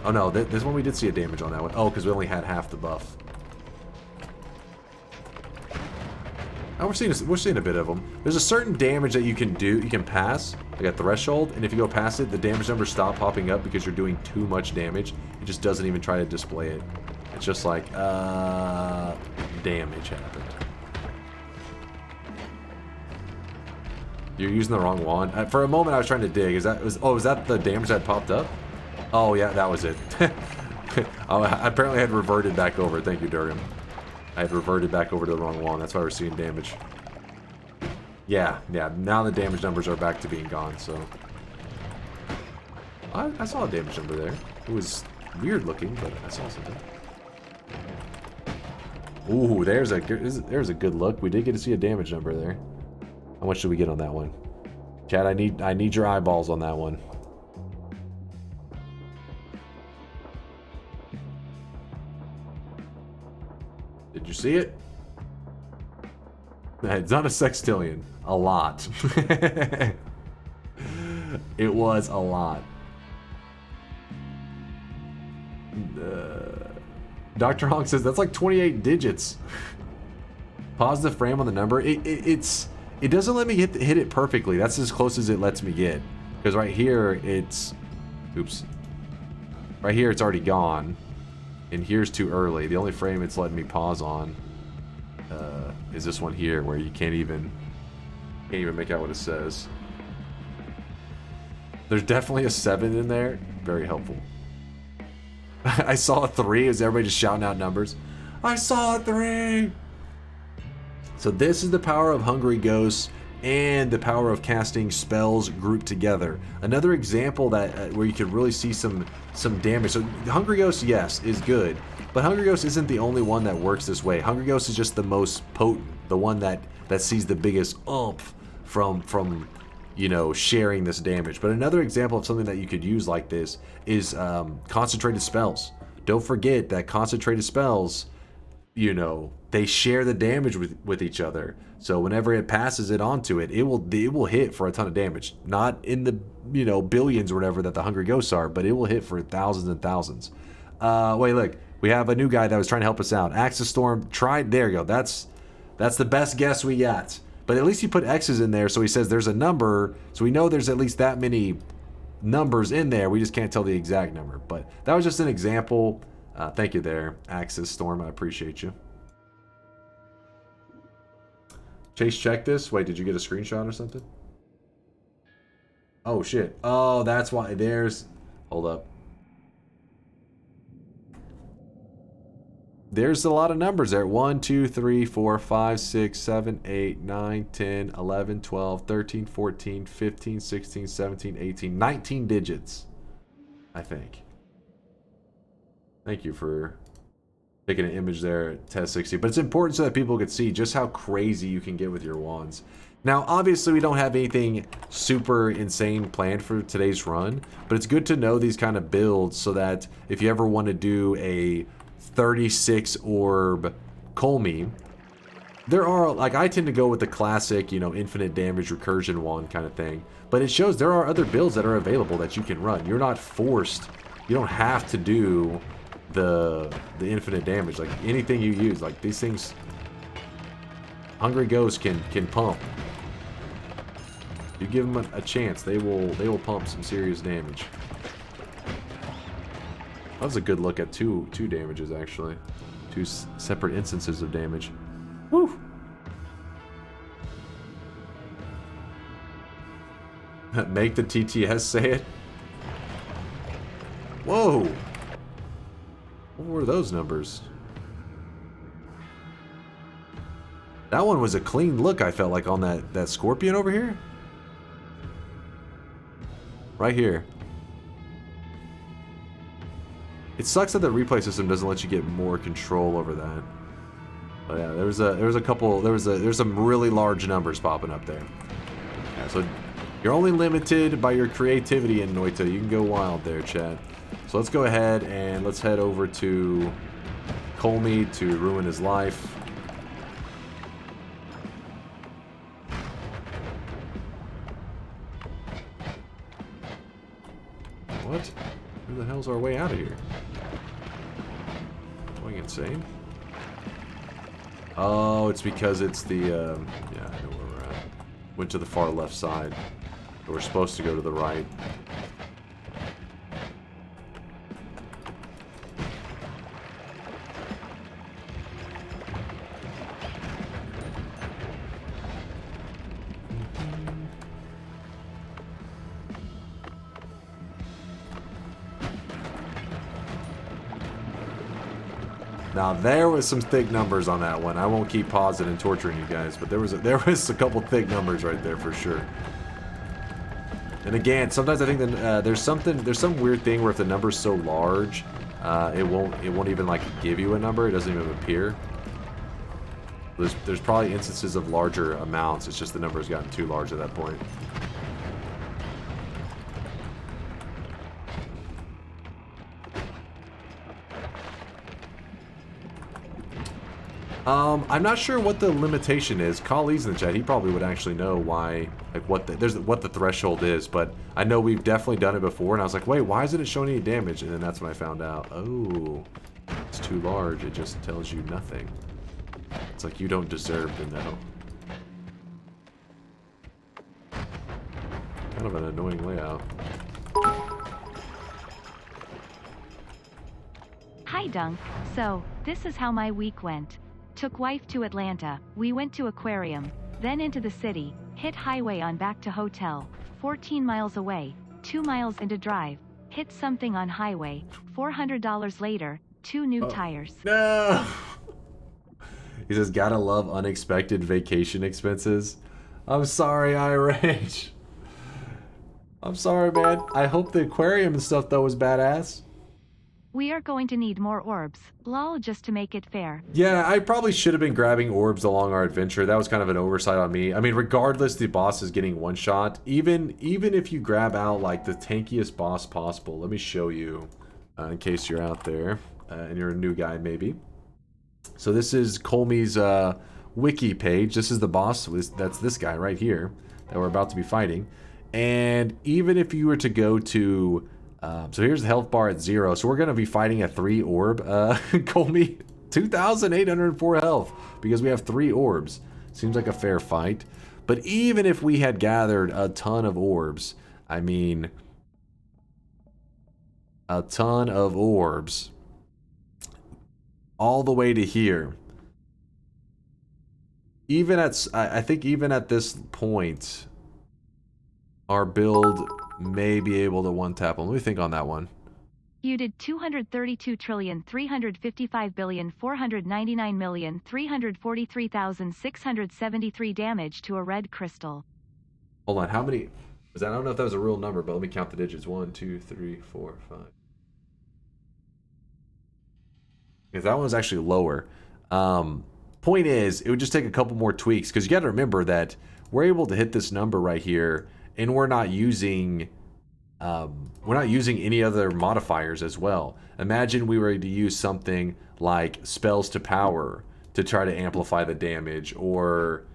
Oh no, this one we did see a damage on that one. Oh, because we only had half the buff. Oh, we're seeing a bit of them. There's a certain damage that you can pass, like a threshold, and if you go past it, the damage numbers stop popping up because you're doing too much damage. It just doesn't even try to display it. It's just like, damage happened. You're using the wrong wand. For a moment, I was trying to dig. Is that the damage that popped up? Oh yeah, that was it. Oh, I apparently had reverted back over. Thank you, Durham. I had reverted back over to the wrong wall, and that's why we're seeing damage. Yeah, now the damage numbers are back to being gone, so... I saw a damage number there. It was weird looking, but I saw something. Ooh, there's a good look. We did get to see a damage number there. How much should we get on that one? Chad, I need your eyeballs on that one. Did you see it? It's not a sextillion. A lot. It was a lot. Dr. Honk says that's like 28 digits. Pause the frame on the number. It doesn't let me hit it perfectly. That's as close as it lets me get. Because right here it's... Oops. Right here it's already gone. And here's too early. The only frame it's letting me pause on is this one here, where you can't even make out what it says. There's definitely a 7 in there. Very helpful. I saw a 3. Is everybody just shouting out numbers? I saw a 3! So this is the power of Hungry Ghosts and the power of casting spells grouped together. Another example that where you could really see some damage. So Hungry Ghost, yes, is good, but Hungry Ghost isn't the only one that works this way. Hungry Ghost is just the most potent, the one that sees the biggest oomph from you know, sharing this damage. But another example of something that you could use like this is concentrated spells. Don't forget that concentrated spells, you know, they share the damage with each other. So whenever it passes it onto it, it will hit for a ton of damage. Not in the, you know, billions or whatever that the Hungry Ghosts are, but it will hit for thousands and thousands. Wait, look, we have a new guy that was trying to help us out. Axis Storm tried. There you go. That's the best guess we got. But at least he put X's in there, so he says there's a number, so we know there's at least that many numbers in there. We just can't tell the exact number. But that was just an example. Thank you there, Axis Storm. I appreciate you. Chase, check this. Wait, did you get a screenshot or something? Oh, shit. Oh, that's why. There's... Hold up. There's a lot of numbers there. 1, 2, 3, 4, 5, 6, 7, 8, 9, 10, 11, 12, 13, 14, 15, 16, 17, 18, 19 digits, I think. Thank you for taking an image there at test 60. But it's important so that people could see just how crazy you can get with your wands. Now, obviously, we don't have anything super insane planned for today's run, but it's good to know these kind of builds so that if you ever want to do a 36 orb Colmy, there are, like, I tend to go with the classic, you know, infinite damage recursion wand kind of thing, but it shows there are other builds that are available that you can run. You're not forced, you don't have to do the infinite damage. Like, anything you use, like these things, Hungry Ghosts can pump. You give them a chance, they will pump some serious damage. That was a good look at two damages, actually. Two separate instances of damage. Woo! Make the TTS say it. Whoa! What were those numbers? That one was a clean look, I felt like, on that scorpion over here. Right here. It sucks that the replay system doesn't let you get more control over that. But yeah, there's some really large numbers popping up there. Yeah, so you're only limited by your creativity in Noita. You can go wild there, chat. So let's go ahead and let's head over to Colmy to ruin his life. What? Who the hell's our way out of here? Going insane? Oh, it's because it's the, yeah, I know where we're at. Went to the far left side. We're supposed to go to the right. Now there was some thick numbers on that one. I won't keep pausing and torturing you guys, but there was a couple thick numbers right there for sure. And again, sometimes I think that there's some weird thing where if the number's so large, it won't even like give you a number. It doesn't even appear. There's probably instances of larger amounts. It's just the number's gotten too large at that point. I'm not sure what the limitation is. Kali's in the chat. He probably would actually know why, like what the threshold is. But I know we've definitely done it before, and I was like, wait, why isn't it showing any damage? And then that's when I found out, oh, it's too large. It just tells you nothing. It's like you don't deserve to know. Kind of an annoying layout.
Hi, Dunk. So, this is how my week went. Took wife to Atlanta, we went to aquarium, then into the city, hit highway on back to hotel, 14 miles away, 2 miles into drive, hit something on highway, $400 later, 2 new tires.
No! He says, gotta love unexpected vacation expenses. I'm sorry, IRH. I'm sorry, man. I hope the aquarium and stuff, though, was badass.
We are going to need more orbs, lol, just to make it fair.
Yeah, I probably should have been grabbing orbs along our adventure. That was kind of an oversight on me. I mean, regardless, the boss is getting one shot. Even if you grab out, like, the tankiest boss possible. Let me show you, in case you're out there, and you're a new guy, maybe. So this is Colmy's wiki page. This is the boss. That's this guy right here that we're about to be fighting. And even if you were to go to... so here's the health bar at 0. So we're going to be fighting a 3 orb. Colmy, 2,804 health because we have 3 orbs. Seems like a fair fight. But even if we had gathered a ton of orbs, I mean, a ton of orbs, all the way to here. Even at, I think even at this point, our build may be able to one-tap them. Let me think on that one.
You did 232,355,499,343,673 damage to a red crystal.
Hold on, how many? I don't know if that was a real number, but let me count the digits. 1, 2, 3, 4, 5. Because that one was actually lower. Point is, it would just take a couple more tweaks, because you got to remember that we're able to hit this number right here, and we're not using any other modifiers as well. Imagine we were to use something like spells to power to try to amplify the damage, or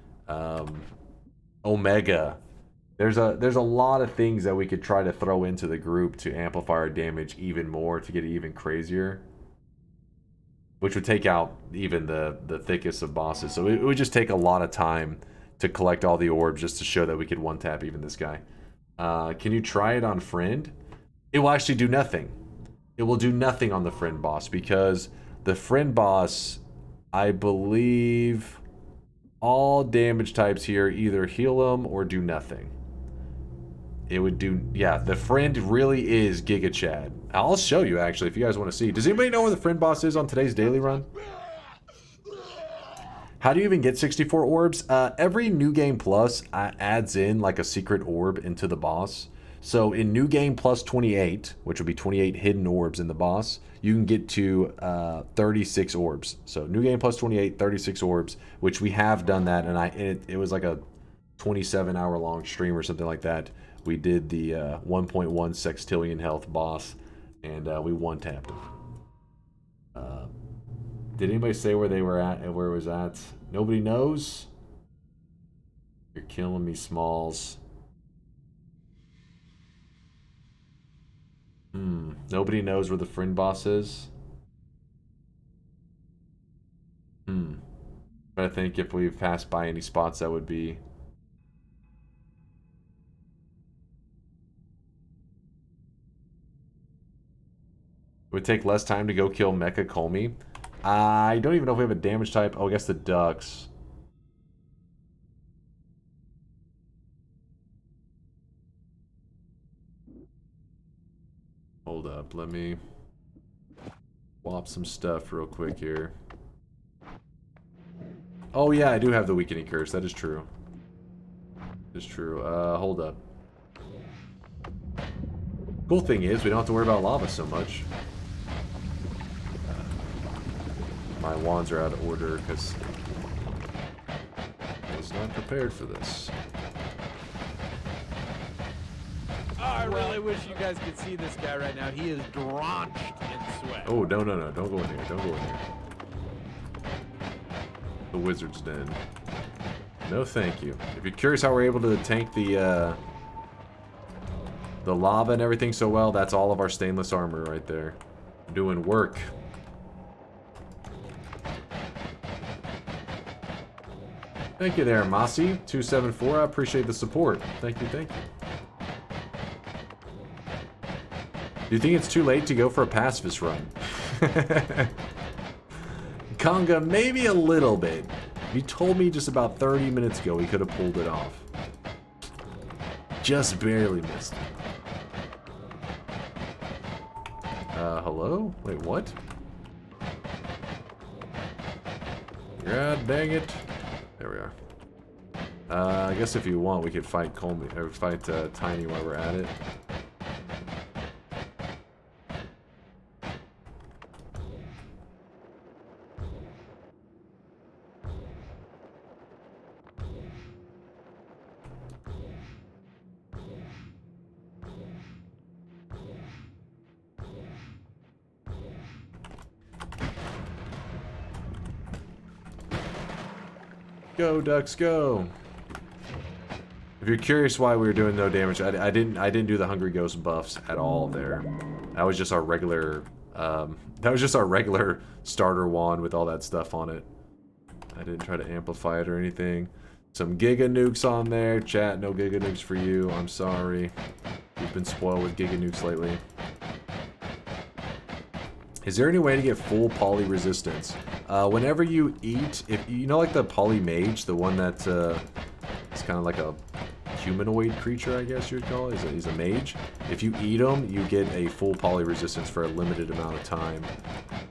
Omega. There's a lot of things that we could try to throw into the group to amplify our damage even more, to get it even crazier, which would take out even the thickest of bosses. So it would just take a lot of time to collect all the orbs just to show that we could one-tap even this guy. Can you try it on friend? It will actually do nothing. It will do nothing on the friend boss, because the friend boss, I believe, all damage types here either heal them or do nothing. It would do, yeah, the friend really is Giga Chad. I'll show you, actually, if you guys want to see. Does anybody know where the friend boss is on today's daily run? How do you even get 64 orbs? Every New Game Plus adds in like a secret orb into the boss. So in New Game Plus 28, which would be 28 hidden orbs in the boss, you can get to 36 orbs. So New Game Plus 28, 36 orbs, which we have done that, and it was like a 27-hour long stream or something like that. We did the 1.1 sextillion health boss, and we one-tapped him. Did anybody say where they were at and where it was at? Nobody knows? You're killing me, Smalls. Nobody knows where the friend boss is? I think if we passed by any spots that would be... It would take less time to go kill Mecha Colmy. I don't even know if we have a damage type. Oh, I guess the ducks. Hold up, let me swap some stuff real quick here. Oh yeah, I do have the weakening curse. That is true. That is true. Hold up. Cool thing is, we don't have to worry about lava so much. My wands are out of order because I was not prepared for this.
Oh, I really wish you guys could see this guy right now. He is drenched in sweat.
Oh, no, no, no. Don't go in here. Don't go in here. The wizard's den. No, thank you. If you're curious how we're able to tank the lava and everything so well, that's all of our stainless armor right there. Doing work. Thank you there, Masi274. I appreciate the support. Thank you, thank you. Do you think it's too late to go for a pacifist run? Conga, maybe a little bit. You told me just about 30 minutes ago we could have pulled it off. Just barely missed it. Hello? Wait, what? God dang it. There we are. I guess if you want, we could fight Colmy, or fight Tiny while we're at it. Go, ducks, go! If you're curious why we were doing no damage, I didn't do the Hungry Ghost buffs at all there. That was just our regular starter wand with all that stuff on it. I didn't try to amplify it or anything. Some Giga Nukes on there. Chat, no Giga Nukes for you. I'm sorry. We've been spoiled with Giga Nukes lately. Is there any way to get full poly resistance? Whenever you eat, if you know, like the poly mage, the one that is kind of like a humanoid creature, I guess you would call it. He's a mage. If you eat him, you get a full poly resistance for a limited amount of time,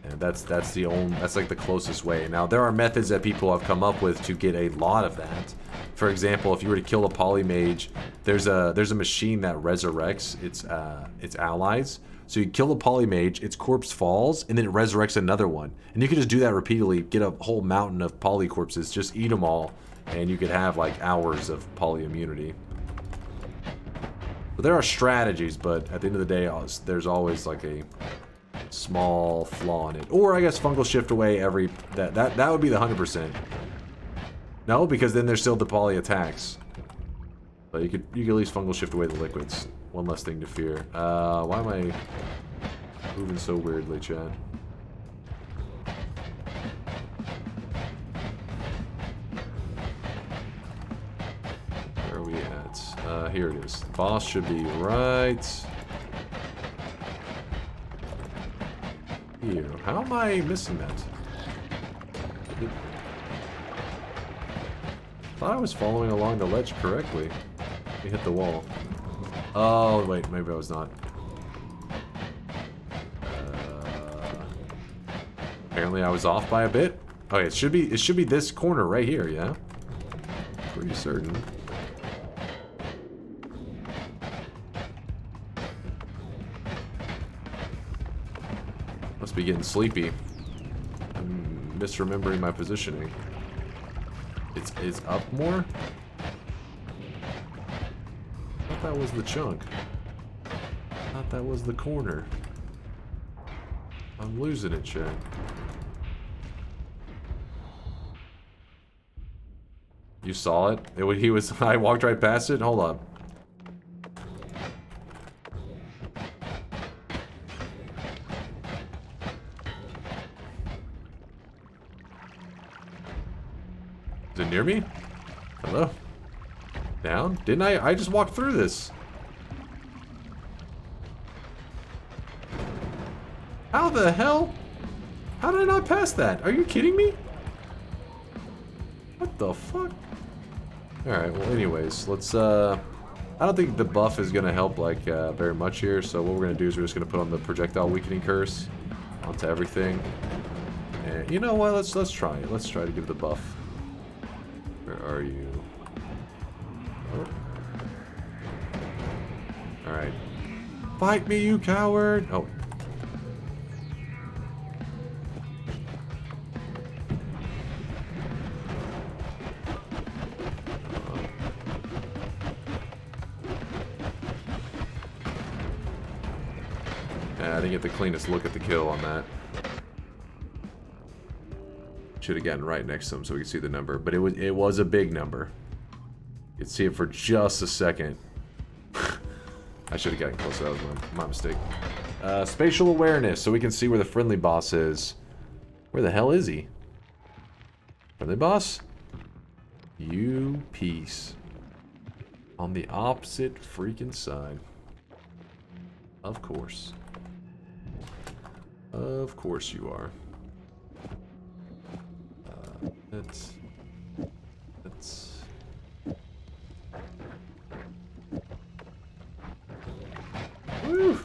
and that's like the closest way. Now there are methods that people have come up with to get a lot of that. For example, if you were to kill a poly mage, there's a machine that resurrects its allies. So you kill a polymage, its corpse falls, and then it resurrects another one. And you can just do that repeatedly, get a whole mountain of poly corpses, just eat them all, and you could have like hours of poly immunity. So there are strategies, but at the end of the day, there's always like a small flaw in it. Or I guess fungal shift away every... That would be the 100%. No, because then there's still the poly attacks. But you could at least fungal shift away the liquids. One less thing to fear. Why am I moving so weirdly, Chad? Where are we at? Here it is. The boss should be right here. How am I missing that? I thought I was following along the ledge correctly. We hit the wall. Oh, wait, maybe I was not. Apparently I was off by a bit. Okay, it should be this corner right here, yeah? Pretty certain. Must be getting sleepy. I'm misremembering my positioning. It's up more? I thought that was the chunk. I thought that was the corner. I'm losing it, Chad. You saw it? He was. I walked right past it. Hold up. Something near me? Hello? Down? Didn't I? I just walked through this. How the hell? How did I not pass that? Are you kidding me? What the fuck? Alright, well anyways, let's I don't think the buff is gonna help like very much here, so what we're gonna do is we're just gonna put on the projectile weakening curse onto everything. And you know what, let's try it. Let's try to give the buff. Where are you? Oh. Alright. Fight me, you coward! Oh. I didn't get the cleanest look at the kill on that. Should have gotten right next to him so we could see the number, but it was a big number. You could see it for just a second. I should have gotten closer. That was my mistake. Spatial awareness, so we can see where the friendly boss is. Where the hell is he? Friendly boss? You piece. On the opposite freaking side. Of course. Of course you are. That's... Woo!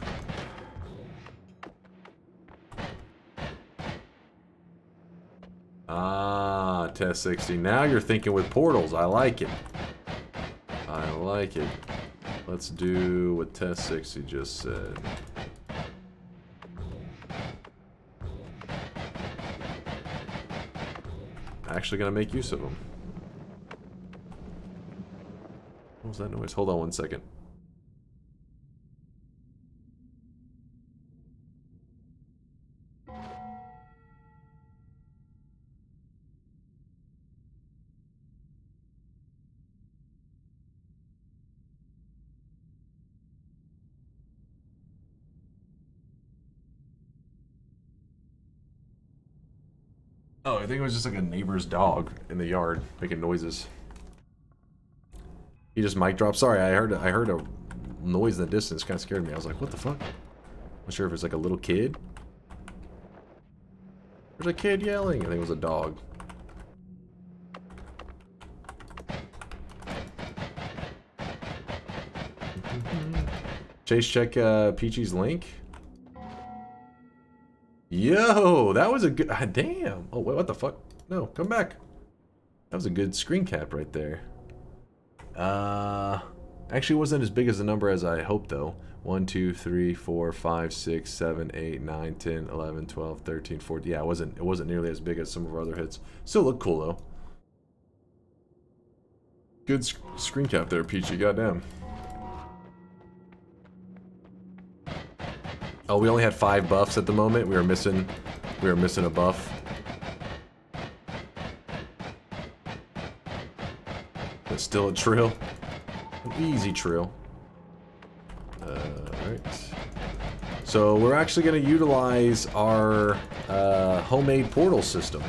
Ah, test 60. Now you're thinking with portals. I like it. I like it. Let's do what test 60 just said. Actually gonna make use of them. What was that noise? Hold on one second. Oh, I think it was just like a neighbor's dog in the yard making noises. He just mic dropped. Sorry, I heard a noise in the distance. Kind of scared me. I was like, what the fuck? Not sure if it's like a little kid. There's a kid yelling. I think it was a dog. Chase, check Peachy's link. Yo, that was a good... damn. Oh, wait, what the fuck? No, come back. That was a good screen cap right there. Actually wasn't as big as the number as I hoped, though. 1, 2, 3, 4, 5, 6, 7, 8, 9, 10, 11, 12, 13, 14. Yeah, it wasn't nearly as big as some of our other hits. Still looked cool, though. Good screen cap there, Peachy. Goddamn. Oh, we only had 5 buffs at the moment. We were missing a buff. But still a trill. An easy trill. Alright. So we're actually going to utilize our homemade portal system.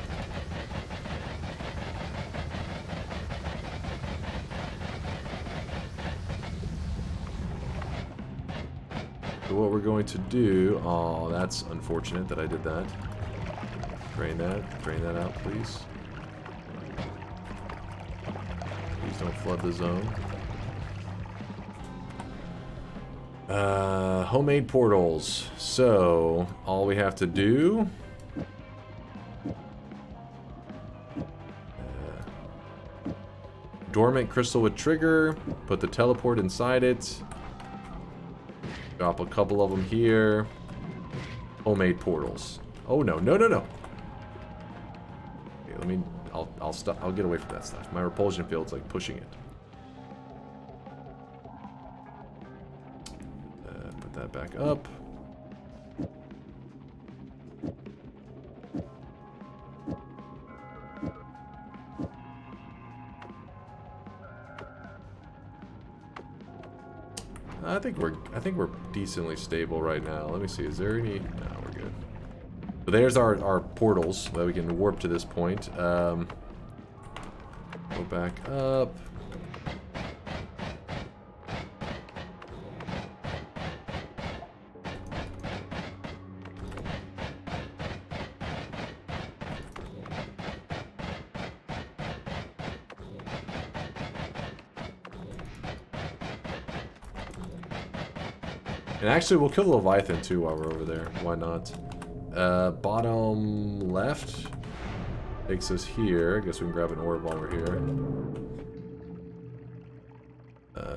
What we're going to do... Oh, that's unfortunate that I did that. Drain that out, please. Please don't flood the zone. Homemade portals. So, all we have to do... dormant crystal with trigger. Put the teleport inside it. Drop a couple of them here. Homemade portals. Oh no, no, no, no. Okay, let me. I'll stop. I'll get away from that stuff. My repulsion field's like pushing it. Put that back up. I think we're decently stable right now. Let me see. Is there any? No, we're good. So there's our portals that we can warp to this point. back up. And actually, we'll kill the Leviathan too while we're over there. Why not? Bottom left takes us here. I guess we can grab an orb while we're here.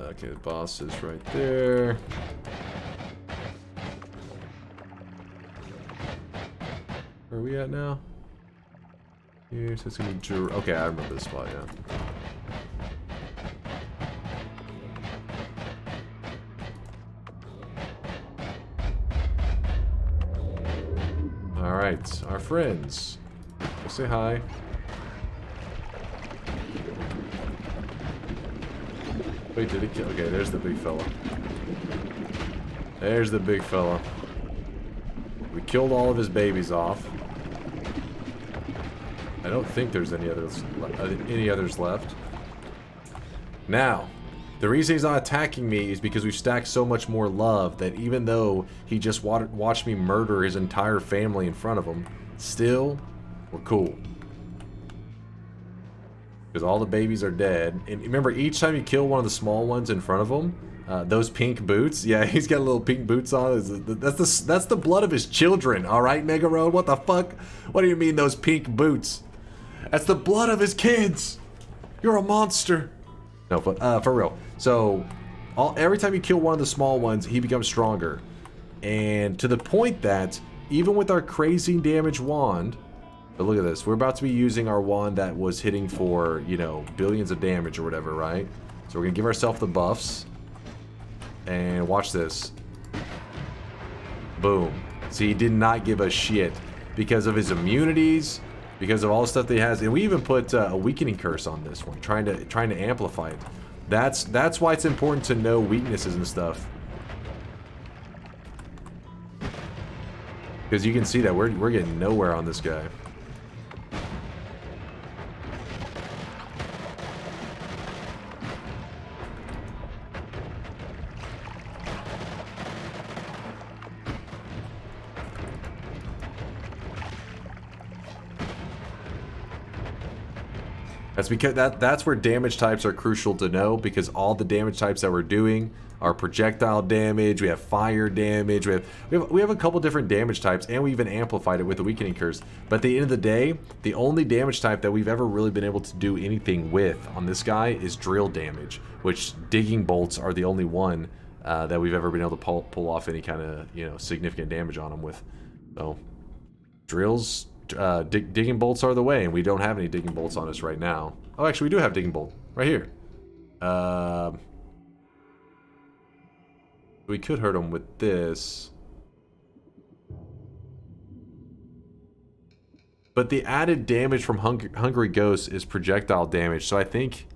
Okay, the boss is right there. Where are we at now? Here, so it's gonna be okay, I remember this spot, yeah. Alright, our friends. We'll say hi. Wait, did it kill? Okay, there's the big fella. There's the big fella. We killed all of his babies off. I don't think there's any others left. Now, the reason he's not attacking me is because we've stacked so much more love that even though he just watched me murder his entire family in front of him, still, we're cool. Because all the babies are dead. And remember, each time you kill one of the small ones in front of him, those pink boots, yeah, he's got little pink boots on. That's the blood of his children, alright, Mega Road? What the fuck? What do you mean, those pink boots? That's the blood of his kids! You're a monster! No, but for real. So, every time you kill one of the small ones, he becomes stronger. And to the point that, even with our crazy damage wand, but look at this, we're about to be using our wand that was hitting for, you know, billions of damage or whatever, right? So we're gonna give ourselves the buffs. And watch this. Boom. See, he did not give a shit because of his immunities, because of all the stuff that he has. And we even put a weakening curse on this one, trying to amplify it. That's why it's important to know weaknesses and stuff. Because you can see that we're getting nowhere on this guy. That's because that's where damage types are crucial to know, because all the damage types that we're doing are projectile damage, we have fire damage, we have a couple different damage types, and we even amplified it with the weakening curse. But at the end of the day, the only damage type that we've ever really been able to do anything with on this guy is drill damage, which digging bolts are the only one that we've ever been able to pull off any kind of, you know, significant damage on him with. So drills, digging bolts are the way, and we don't have any digging bolts on us right now. Oh, actually, we do have digging bolt right here. We could hurt him with this, but the added damage from Hungry Ghost is projectile damage, so I think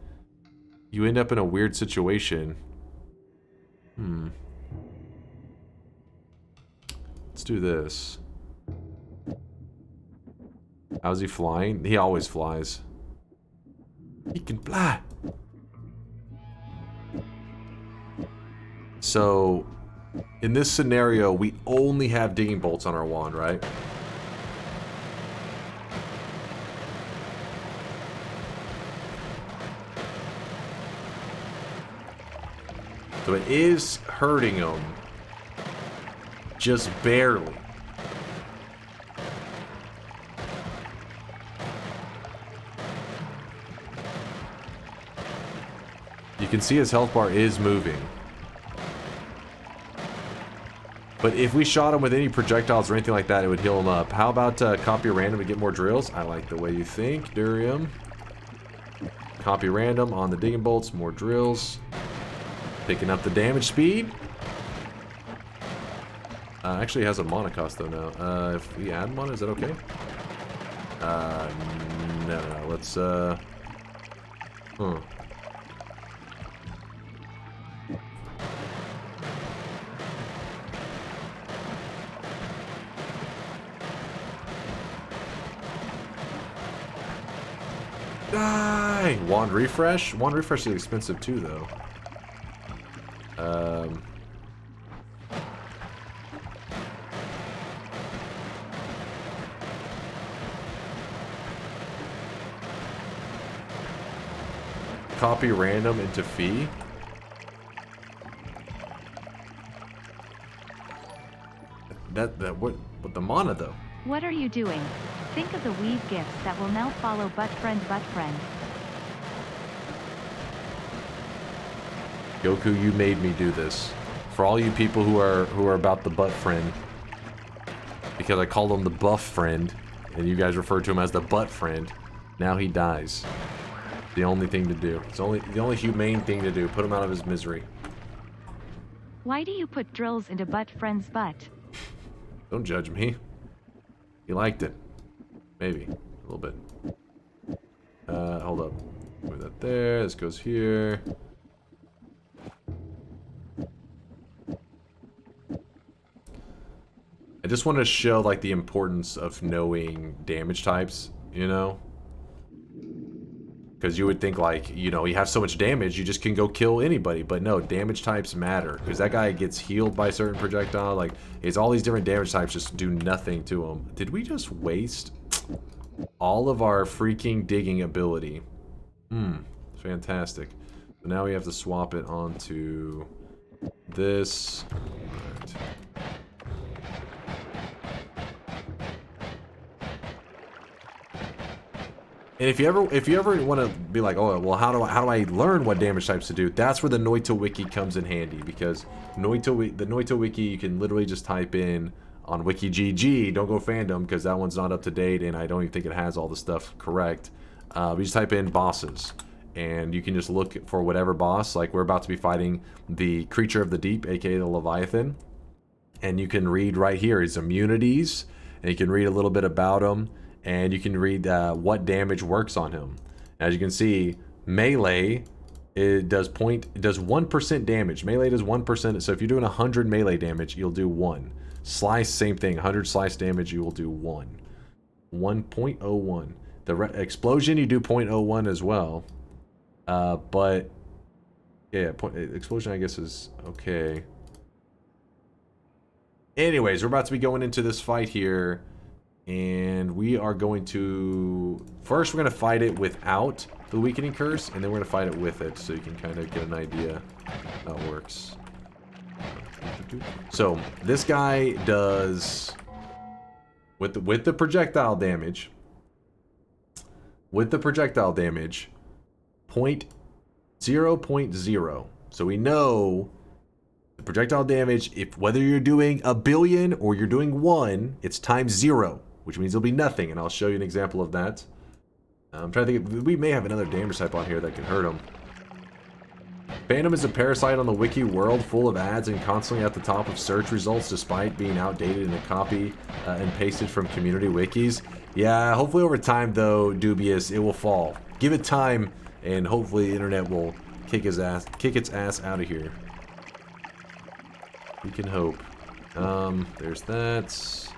you end up in a weird situation. Let's do this. How's he flying? He always flies. He can fly. So, in this scenario, we only have digging bolts on our wand, right? So it is hurting him. Just barely. You can see his health bar is moving. But if we shot him with any projectiles or anything like that, it would heal him up. How about copy random to get more drills? I like the way you think, Durium. Copy random on the digging bolts, more drills. Picking up the damage speed. Actually, it has a mana cost though now. If we add mana, is that okay? No. Let's Die! buy wand refresh. Wand refresh is expensive too, though. Copy random into fee. What the mana though?
What are you doing? Think of the weave gifts that will now follow butt friend.
Goku, you made me do this. For all you people who are about the butt friend, because I called him the buff friend, and you guys refer to him as the butt friend. Now he dies. The only thing to do. It's the only humane thing to do. Put him out of his misery.
Why do you put drills into butt friend's butt?
Don't judge me. He liked it. Maybe. A little bit. Hold up. Move that there. This goes here. I just want to show, like, the importance of knowing damage types, you know? Because you would think, like, you know, you have so much damage, you just can go kill anybody. But no, damage types matter. Because that guy gets healed by certain projectile. Like, it's all these different damage types just do nothing to him. Did we just waste all of our freaking digging ability? Fantastic. So now we have to swap it onto this. Alright. And if you ever want to be like, oh well, how do I learn what damage types to do? That's where the Noita wiki comes in handy, because the Noita wiki, you can literally just type in on WikiGG. Don't go fandom, because that one's not up to date, and I don't even think it has all the stuff correct. We just type in bosses, and you can just look for whatever boss. Like, we're about to be fighting the Creature of the Deep, aka the Leviathan, and you can read right here his immunities, and you can read a little bit about him. And you can read what damage works on him. As you can see, melee does 1% damage. Melee does 1%. So if you're doing 100 melee damage, you'll do 1. Slice, same thing. 100 slice damage, you will do 1. 1.01. The explosion, you do 0.01 as well. But yeah, explosion, I guess, is okay. Anyways, we're about to be going into this fight here. And we are going to... First, we're going to fight it without the weakening curse, and then we're going to fight it with it, so you can kind of get an idea how it works. So, this guy does... With the projectile damage... With the projectile damage... 0.0. So we know... The projectile damage, whether you're doing 1,000,000,000 or you're doing 1, it's times 0. Which means it'll be nothing, and I'll show you an example of that. I'm trying to think, we may have another damage type on here that can hurt him. Phantom is a parasite on the wiki world, full of ads and constantly at the top of search results despite being outdated and a copy and pasted from community wikis. Yeah, hopefully over time though, Dubious, it will fall. Give it time, and hopefully the internet will kick its ass out of here. We can hope. There's that.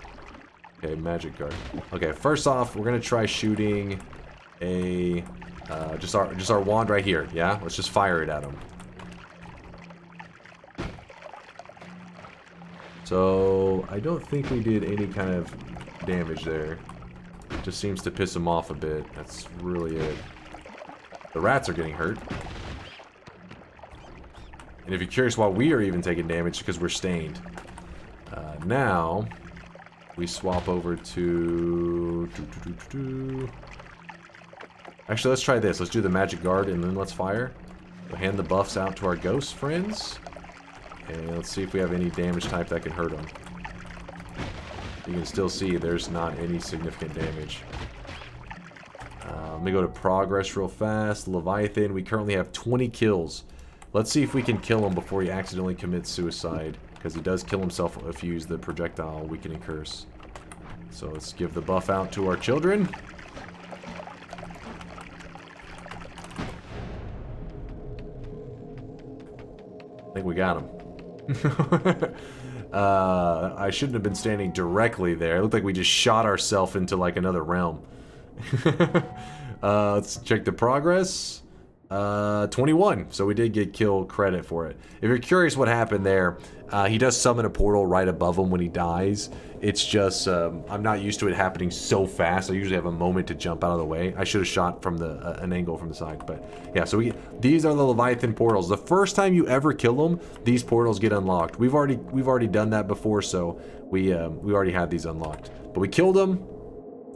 Okay, magic guard. Okay, first off, we're gonna try shooting a just our wand right here. Yeah, let's just fire it at him. So I don't think we did any kind of damage there. It just seems to piss him off a bit. That's really it. The rats are getting hurt. And if you're curious why we are even taking damage, because we're stained. Now, we swap over to... Actually, let's try this. Let's do the magic guard and then let's fire. We'll hand the buffs out to our ghost friends. And let's see if we have any damage type that can hurt them. You can still see there's not any significant damage. Let me go to progress real fast. Leviathan, we currently have 20 kills. Let's see if we can kill him before he accidentally commits suicide. Because he does kill himself if you use the projectile weakening curse. So let's give the buff out to our children. I think we got him. I shouldn't have been standing directly there. It looked like we just shot ourselves into like another realm. Let's check the progress. 21. So we did get kill credit for it. If you're curious what happened there, he does summon a portal right above him when he dies. It's just, I'm not used to it happening so fast. I usually have a moment to jump out of the way. I should have shot from the an angle from the side, but yeah. So these are the Leviathan portals. The first time you ever kill them, these portals get unlocked. We've already done that before, so we already had these unlocked. But we killed them.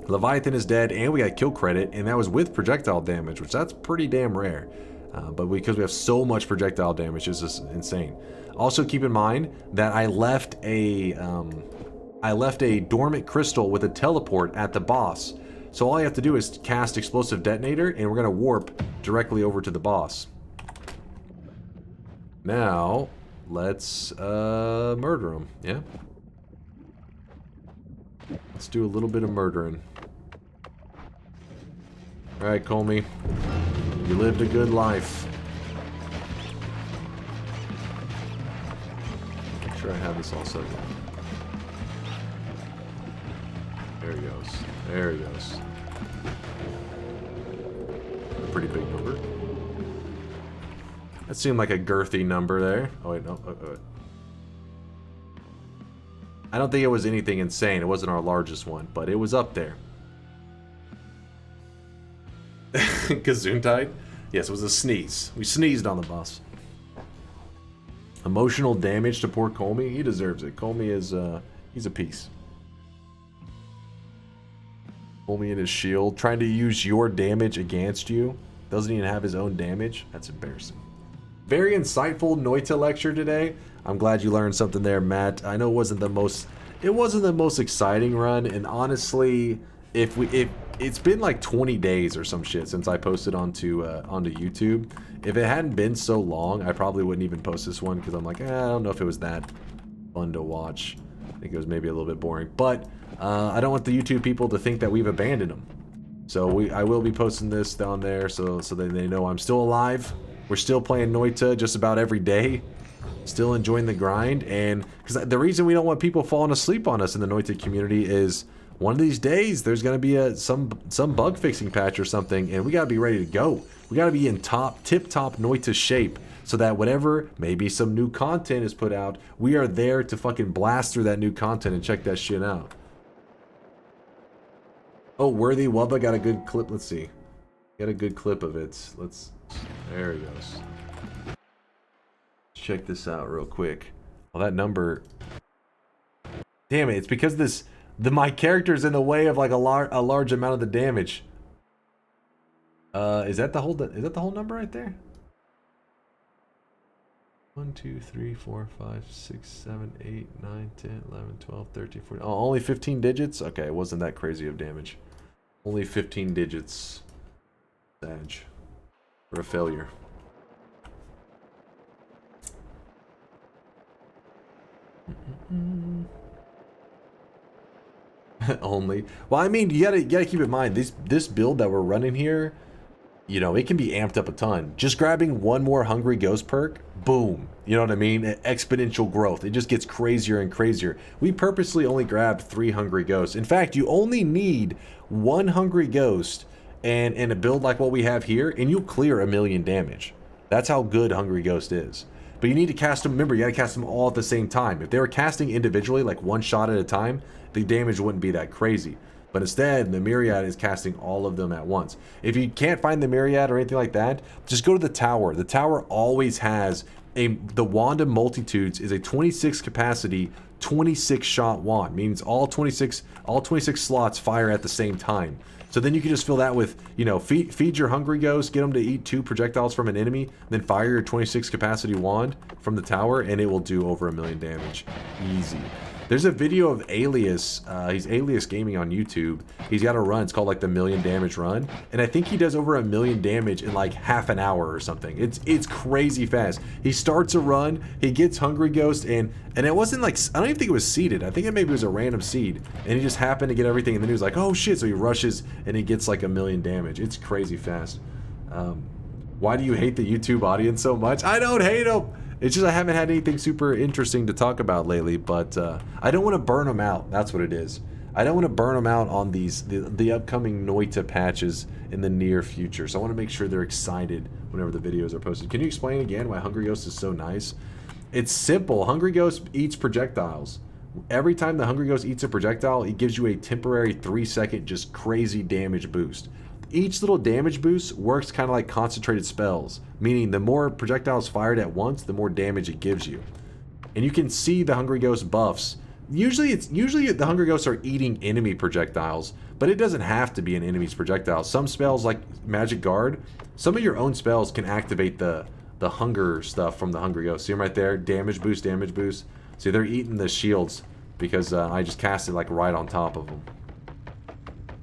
Leviathan is dead, and we got kill credit, and that was with projectile damage, which that's pretty damn rare. But because we have so much projectile damage, it's just insane. Also, keep in mind that I left a dormant crystal with a teleport at the boss. So all I have to do is cast explosive detonator, and we're gonna warp directly over to the boss. Now, let's murder him. Yeah. Let's do a little bit of murdering. Alright, Comey. You lived a good life. Make sure I have this all set up. There he goes. There he goes. A pretty big number. That seemed like a girthy number there. Oh, wait, no. Oh. I don't think it was anything insane. It wasn't our largest one, but it was up there. Gesundheit? Yes, it was a sneeze. We sneezed on the boss. Emotional damage to poor Comey. He deserves it. Comey is, he's a piece. Comey and his shield. Trying to use your damage against you. Doesn't even have his own damage. That's embarrassing. Very insightful Noita lecture today. I'm glad you learned something there, Matt. I know it wasn't the most exciting run, and honestly, it's been like 20 days or some shit since I posted onto YouTube. If it hadn't been so long, I probably wouldn't even post this one because I'm like, I don't know if it was that fun to watch. I think it was maybe a little bit boring, but I don't want the YouTube people to think that we've abandoned them. So I will be posting this down there so that they know I'm still alive. We're still playing Noita just about every day. Still enjoying the grind, and because the reason we don't want people falling asleep on us in the Noita community is one of these days there's going to be some bug fixing patch or something, and we got to be ready to go. We got to be in tip-top Noita shape so that whenever maybe some new content is put out, we are there to fucking blast through that new content and check that shit out. Oh, Worthy Wubba got a good clip. Let's see. Got a good clip of it. There he goes. Check this out real quick. Well, that number. Damn it! It's because my character's in the way of like a large amount of the damage. Is that the whole number right there? 1, 2, 3, 4, 5, 6, 7, 8, 9, 10, 11, 12, 13, 14. Oh, only 15 digits? Okay, it wasn't that crazy of damage. Only 15 digits. Sag. For a failure. Only. Well, I mean, you gotta keep in mind this build that we're running here, you know, it can be amped up a ton. Just grabbing one more Hungry Ghost perk, boom. You know what I mean? Exponential growth. It just gets crazier and crazier. We purposely only grabbed 3 Hungry Ghosts. In fact, you only need 1 Hungry Ghost and a build like what we have here, and you'll clear 1,000,000 damage. That's how good Hungry Ghost is. But you need to cast them, remember, you gotta cast them all at the same time. If they were casting individually, like one shot at a time, the damage wouldn't be that crazy. But instead, the Myriad is casting all of them at once. If you can't find the Myriad or anything like that, just go to the Tower. The Tower always has the Wand of Multitudes is a 26 capacity, 26 shot wand. Means all 26 slots fire at the same time. So then you can just fill that with, you know, feed your Hungry Ghost, get them to eat 2 projectiles from an enemy, then fire your 26 capacity wand from the tower, and it will do over 1,000,000 damage. Easy. There's a video of Alias, he's Alias Gaming on YouTube. He's got a run, it's called like the 1,000,000 damage run. And I think he does over 1,000,000 damage in like half an hour or something. It's crazy fast. He starts a run, he gets Hungry Ghost, and it wasn't like, I don't even think it was seeded. I think it maybe was a random seed. And he just happened to get everything, and then he was like, oh shit, so he rushes and he gets like 1,000,000 damage. It's crazy fast. Why do you hate the YouTube audience so much? I don't hate them! It's just I haven't had anything super interesting to talk about lately, but I don't want to burn them out. That's what it is. I don't want to burn them out on the upcoming Noita patches in the near future. So I want to make sure they're excited whenever the videos are posted. Can you explain again why Hungry Ghost is so nice? It's simple. Hungry Ghost eats projectiles. Every time the Hungry Ghost eats a projectile, it gives you a temporary 3-second just crazy damage boost. Each little damage boost works kind of like concentrated spells, meaning the more projectiles fired at once, the more damage it gives you. And you can see the Hungry Ghost buffs. Usually the Hungry Ghosts are eating enemy projectiles, but it doesn't have to be an enemy's projectile. Some spells like Magic Guard, some of your own spells can activate the hunger stuff from the Hungry Ghost. See them right there? Damage boost, damage boost. See, they're eating the shields because I just cast it like right on top of them.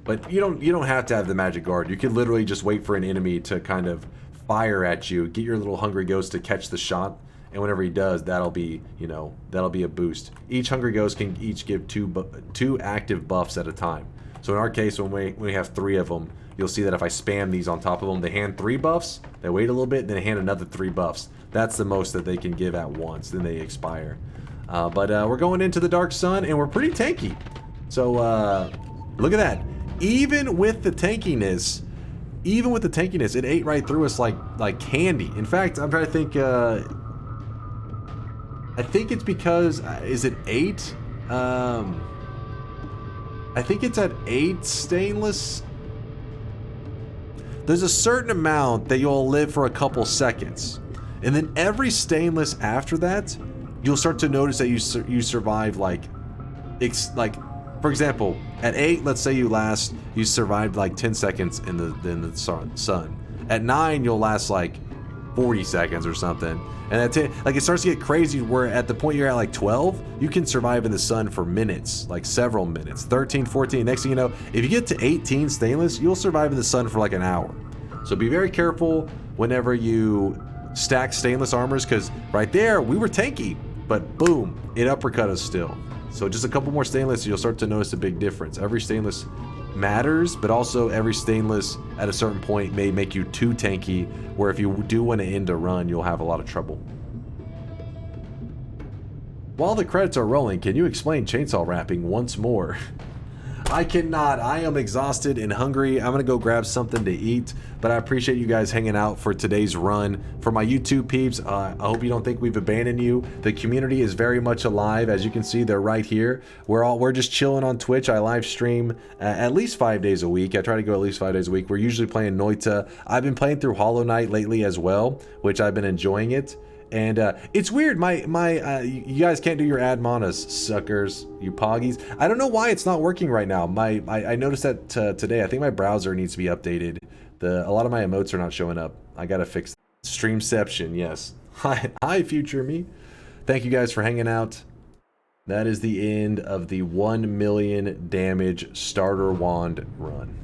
But you don't have to have the Magic Guard. You can literally just wait for an enemy to kind of fire at you, get your little Hungry Ghost to catch the shot, and whenever he does, that'll be, you know, that'll be a boost. Each Hungry Ghost can each give two active buffs at a time. So in our case, when we have 3 of them, you'll see that if I spam these on top of them, they hand 3 buffs, they wait a little bit, then they hand another 3 buffs. That's the most that they can give at once, then they expire. But we're going into the Dark Sun, and we're pretty tanky. So look at that. Even with the tankiness, it ate right through us like candy. In fact, I'm trying to think. I think it's because is it 8? I think it's at 8 stainless. There's a certain amount that you'll live for a couple seconds, and then every stainless after that, you'll start to notice that you survive like for example, at 8, let's say you survived like 10 seconds in the sun. At 9, you'll last like 40 seconds or something. And at 10, like it starts to get crazy where at the point you're at like 12, you can survive in the sun for minutes, like several minutes. 13, 14, next thing you know, if you get to 18 stainless, you'll survive in the sun for like an hour. So be very careful whenever you stack stainless armors, because right there, we were tanky, but boom, it uppercut us still. So just a couple more stainless, you'll start to notice a big difference. Every stainless matters, but also every stainless at a certain point may make you too tanky, where if you do want to end a run, you'll have a lot of trouble. While the credits are rolling, can you explain chainsaw wrapping once more? I cannot. I am exhausted and hungry. I'm gonna go grab something to eat, but I appreciate you guys hanging out for today's run. For my YouTube peeps, I hope you don't think we've abandoned you. The community is very much alive. As you can see, they're right here. We're just chilling on Twitch. I live stream at least 5 days a week. I try to go at least 5 days a week. We're usually playing Noita. I've been playing through Hollow Knight lately as well, which I've been enjoying it. And it's weird, you guys can't do your ad monas, suckers, you poggies. I don't know why it's not working right now. I noticed that today. I think my browser needs to be updated. A lot of my emotes are not showing up. I gotta fix that. Streamception, yes. Hi, future me. Thank you guys for hanging out. That is the end of the 1 million damage starter wand run.